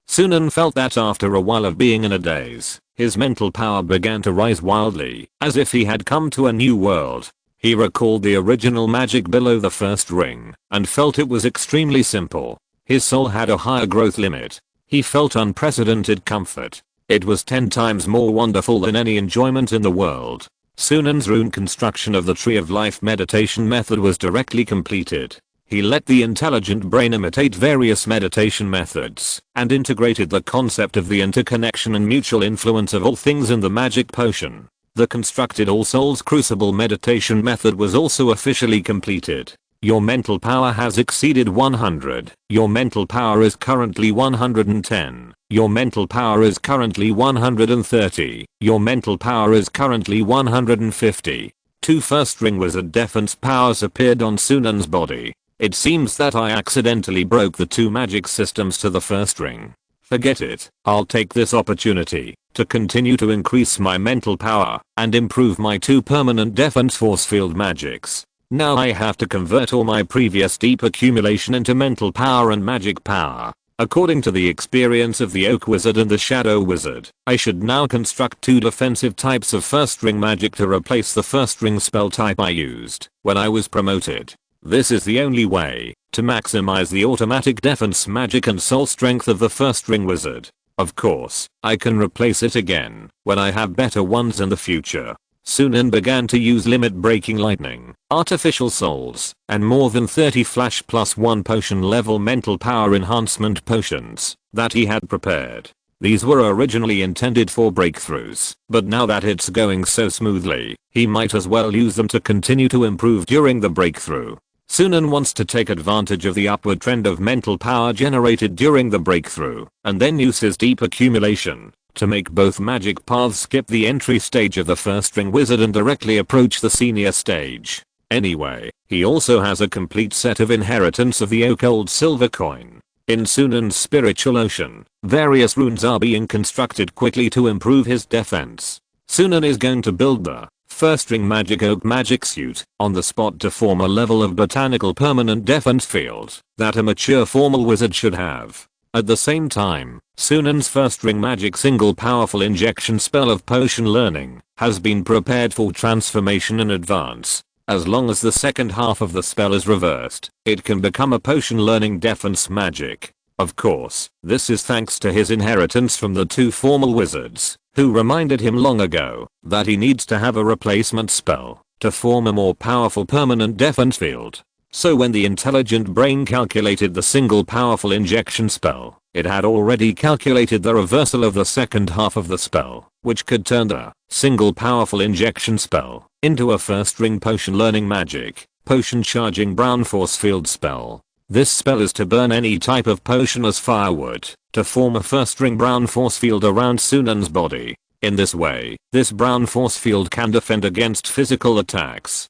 Sunan felt that after a while of being in a daze, his mental power began to rise wildly, as if he had come to a new world. He recalled the original magic below the first ring, and felt it was extremely simple. His soul had a higher growth limit. He felt unprecedented comfort. It was 10 times more wonderful than any enjoyment in the world. Sunan's rune construction of the Tree of Life meditation method was directly completed. He let the intelligent brain imitate various meditation methods, and integrated the concept of the interconnection and mutual influence of all things in the magic potion. The constructed All Souls Crucible meditation method was also officially completed. Your mental power has exceeded 100. Your mental power is currently 110. Your mental power is currently 130. Your mental power is currently 150. 2 first ring wizard defense powers appeared on Sunan's body. It seems that I accidentally broke the 2 magic systems to the first ring. Forget it. I'll take this opportunity to continue to increase my mental power and improve my 2 permanent defense force field magics. Now I have to convert all my previous deep accumulation into mental power and magic power. According to the experience of the Oak Wizard and the Shadow Wizard, I should now construct 2 defensive types of first ring magic to replace the first ring spell type I used when I was promoted. This is the only way to maximize the automatic defense magic and soul strength of the first ring wizard. Of course, I can replace it again when I have better ones in the future. Sunan began to use limit breaking lightning, artificial souls, and more than 30 flash +1 potion level mental power enhancement potions that he had prepared. These were originally intended for breakthroughs, but now that it's going so smoothly, he might as well use them to continue to improve during the breakthrough. Sunan wants to take advantage of the upward trend of mental power generated during the breakthrough, and then use his deep accumulation to make both magic paths skip the entry stage of the first ring wizard and directly approach the senior stage. Anyway, he also has a complete set of inheritance of the Oak Old Silver coin. In Sunan's spiritual ocean, various runes are being constructed quickly to improve his defense. Sunan is going to build the first ring magic oak magic suit on the spot to form a level of botanical permanent defense field that a mature formal wizard should have. At the same time, Sunan's first ring magic single powerful injection spell of potion learning has been prepared for transformation in advance. As long as the second half of the spell is reversed, it can become a potion learning defense magic. Of course, this is thanks to his inheritance from the 2 formal wizards, who reminded him long ago that he needs to have a replacement spell to form a more powerful permanent defense field. So when the intelligent brain calculated the single powerful injection spell, it had already calculated the reversal of the second half of the spell, which could turn the single powerful injection spell into a first ring potion learning magic, potion charging brown force field spell. This spell is to burn any type of potion as firewood to form a first ring brown force field around Sunan's body. In this way, this brown force field can defend against physical attacks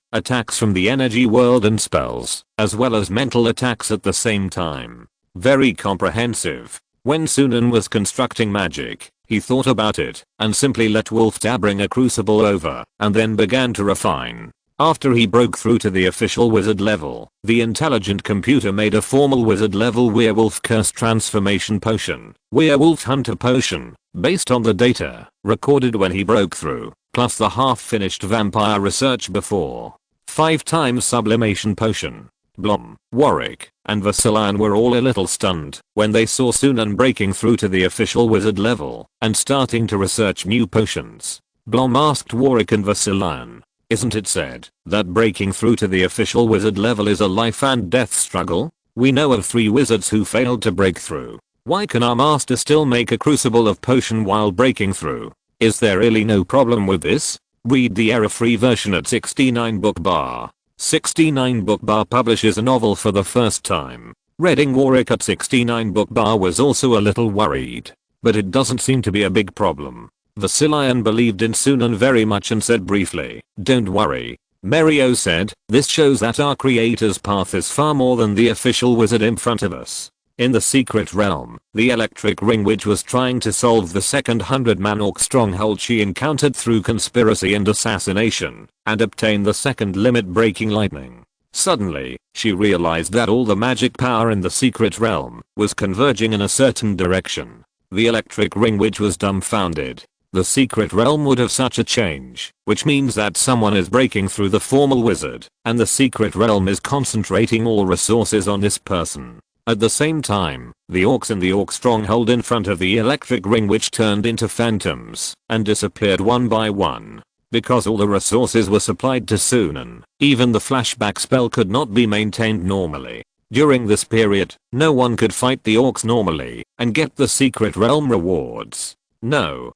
from the energy world and spells, as well as mental attacks at the same time. Very comprehensive. When Sunan was constructing magic, he thought about it and simply let Wolfda bring a crucible over and then began to refine. After he broke through to the official wizard level, the intelligent computer made a formal wizard level werewolf curse transformation potion, werewolf hunter potion, based on the data recorded when he broke through, plus the half-finished vampire research before. 5 times sublimation potion. Blom, Warwick, and Vasilan were all a little stunned when they saw Sunan breaking through to the official wizard level and starting to research new potions. Blom asked Warwick and Vasilan, "Isn't it said that breaking through to the official wizard level is a life and death struggle?" We know of 3 wizards who failed to break through. Why can our master still make a crucible of potion while breaking through? Is there really no problem with this? Read the error-free version at 69 book bar. 69 book bar publishes a novel for the first time. Reading Warwick at 69 book bar was also a little worried. But it doesn't seem to be a big problem. Vasilian believed in Sunan very much and said briefly, "Don't worry." Merio said, "This shows that our creator's path is far more than the official wizard in front of us." In the secret realm, the electric ring witch was trying to solve the second 100-man orc stronghold she encountered through conspiracy and assassination, and obtain the second limit-breaking lightning. Suddenly, she realized that all the magic power in the secret realm was converging in a certain direction. The electric ring witch was dumbfounded. The secret realm would have such a change, which means that someone is breaking through the formal wizard, and the secret realm is concentrating all resources on this person. At the same time, the orcs in the orc stronghold in front of the electric ring witch turned into phantoms and disappeared one by one. Because all the resources were supplied to Sunan, even the flashback spell could not be maintained normally. During this period, no one could fight the orcs normally and get the secret realm rewards. No.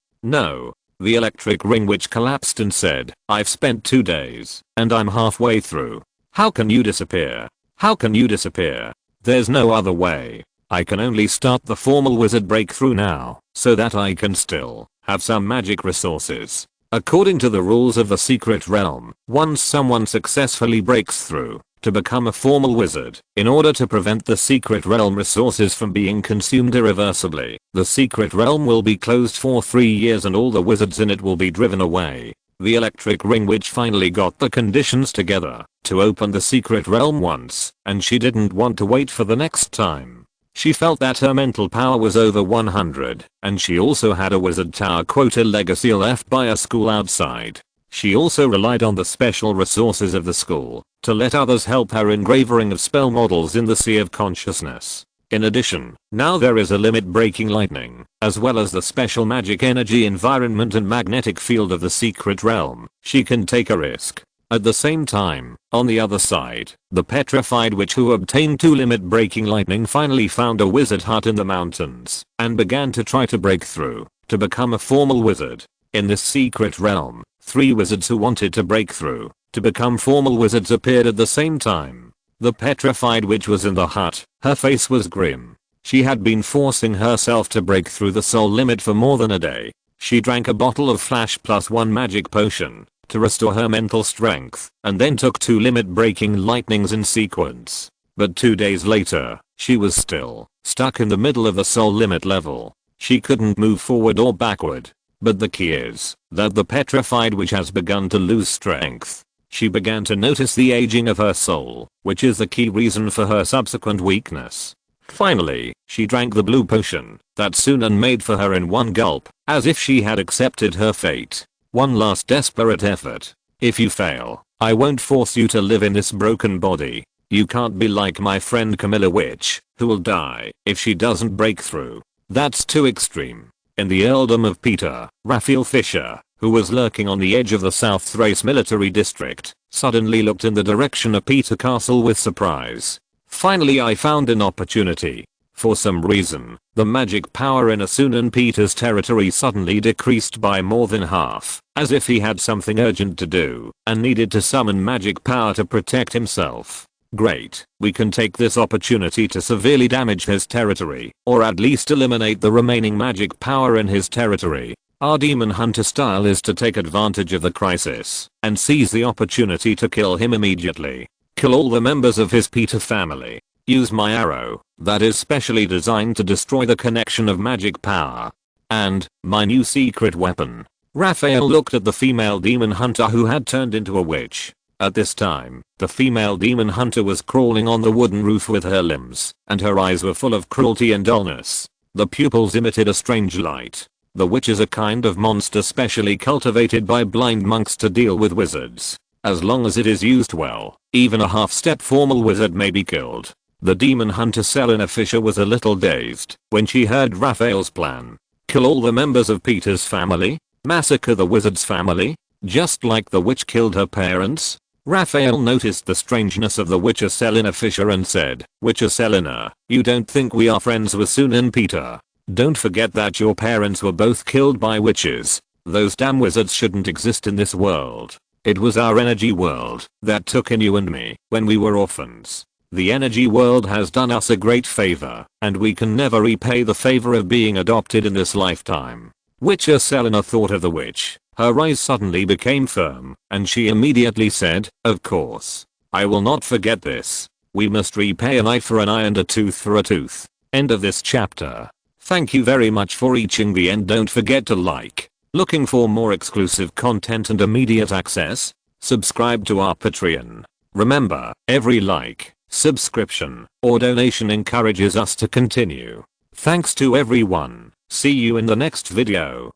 The electric ring witch collapsed and said, "I've spent 2 days, and I'm halfway through. How can you disappear? How can you disappear? There's no other way. I can only start the formal wizard breakthrough now, so that I can still have some magic resources." According to the rules of the secret realm, once someone successfully breaks through to become a formal wizard, in order to prevent the secret realm resources from being consumed irreversibly, the secret realm will be closed for 3 years and all the wizards in it will be driven away. The electric ring witch finally got the conditions together to open the secret realm once, and she didn't want to wait for the next time. She felt that her mental power was over 100, and she also had a wizard tower quota legacy left by a school outside. She also relied on the special resources of the school to let others help her engraving of spell models in the Sea of Consciousness. In addition, now there is a limit-breaking lightning, as well as the special magic energy environment and magnetic field of the secret realm. She can take a risk. At the same time, on the other side, the petrified witch who obtained 2 limit-breaking lightning finally found a wizard hut in the mountains and began to try to break through to become a formal wizard. In this secret realm, 3 wizards who wanted to break through to become formal wizards appeared at the same time. The petrified witch was in the hut. Her face was grim. She had been forcing herself to break through the soul limit for more than a day. She drank a bottle of Flash +1 magic potion to restore her mental strength, and then took 2 limit-breaking lightnings in sequence. But 2 days later, she was still stuck in the middle of the soul limit level. She couldn't move forward or backward. But the key is that the petrified witch has begun to lose strength. She began to notice the aging of her soul, which is the key reason for her subsequent weakness. Finally, she drank the blue potion that Sunan made for her in one gulp, as if she had accepted her fate. One last desperate effort. If you fail, I won't force you to live in this broken body. You can't be like my friend Camilla Witch, who will die if she doesn't break through. That's too extreme. In the earldom of Peter, Raphael Fisher, who was lurking on the edge of the South Thrace military district, suddenly looked in the direction of Peter Castle with surprise. Finally I found an opportunity. For some reason, the magic power in Sunan Peter's territory suddenly decreased by more than half, as if he had something urgent to do and needed to summon magic power to protect himself. Great, we can take this opportunity to severely damage his territory, or at least eliminate the remaining magic power in his territory. Our demon hunter style is to take advantage of the crisis and seize the opportunity to kill him immediately. Kill all the members of his Peter family. Use my arrow, that is specially designed to destroy the connection of magic power. And, my new secret weapon. Raphael looked at the female demon hunter who had turned into a witch. At this time, the female demon hunter was crawling on the wooden roof with her limbs, and her eyes were full of cruelty and dullness. The pupils emitted a strange light. The witch is a kind of monster specially cultivated by blind monks to deal with wizards. As long as it is used well, even a half-step formal wizard may be killed. The demon hunter Selena Fisher was a little dazed when she heard Raphael's plan. Kill all the members of Peter's family? Massacre the wizard's family? Just like the witch killed her parents? Raphael noticed the strangeness of the Witcher Selina Fisher and said, "Witcher Selina, you don't think we are friends with Sunan Peter? Don't forget that your parents were both killed by witches. Those damn wizards shouldn't exist in this world. It was our energy world that took in you and me when we were orphans. The energy world has done us a great favor, and we can never repay the favor of being adopted in this lifetime." Witcher Selina thought of the witch. Her eyes suddenly became firm, and she immediately said, "Of course. I will not forget this. We must repay an eye for an eye and a tooth for a tooth." End of this chapter. Thank you very much for reaching the end. Don't forget to like. Looking for more exclusive content and immediate access? Subscribe to our Patreon. Remember, every like, subscription, or donation encourages us to continue. Thanks to everyone. See you in the next video.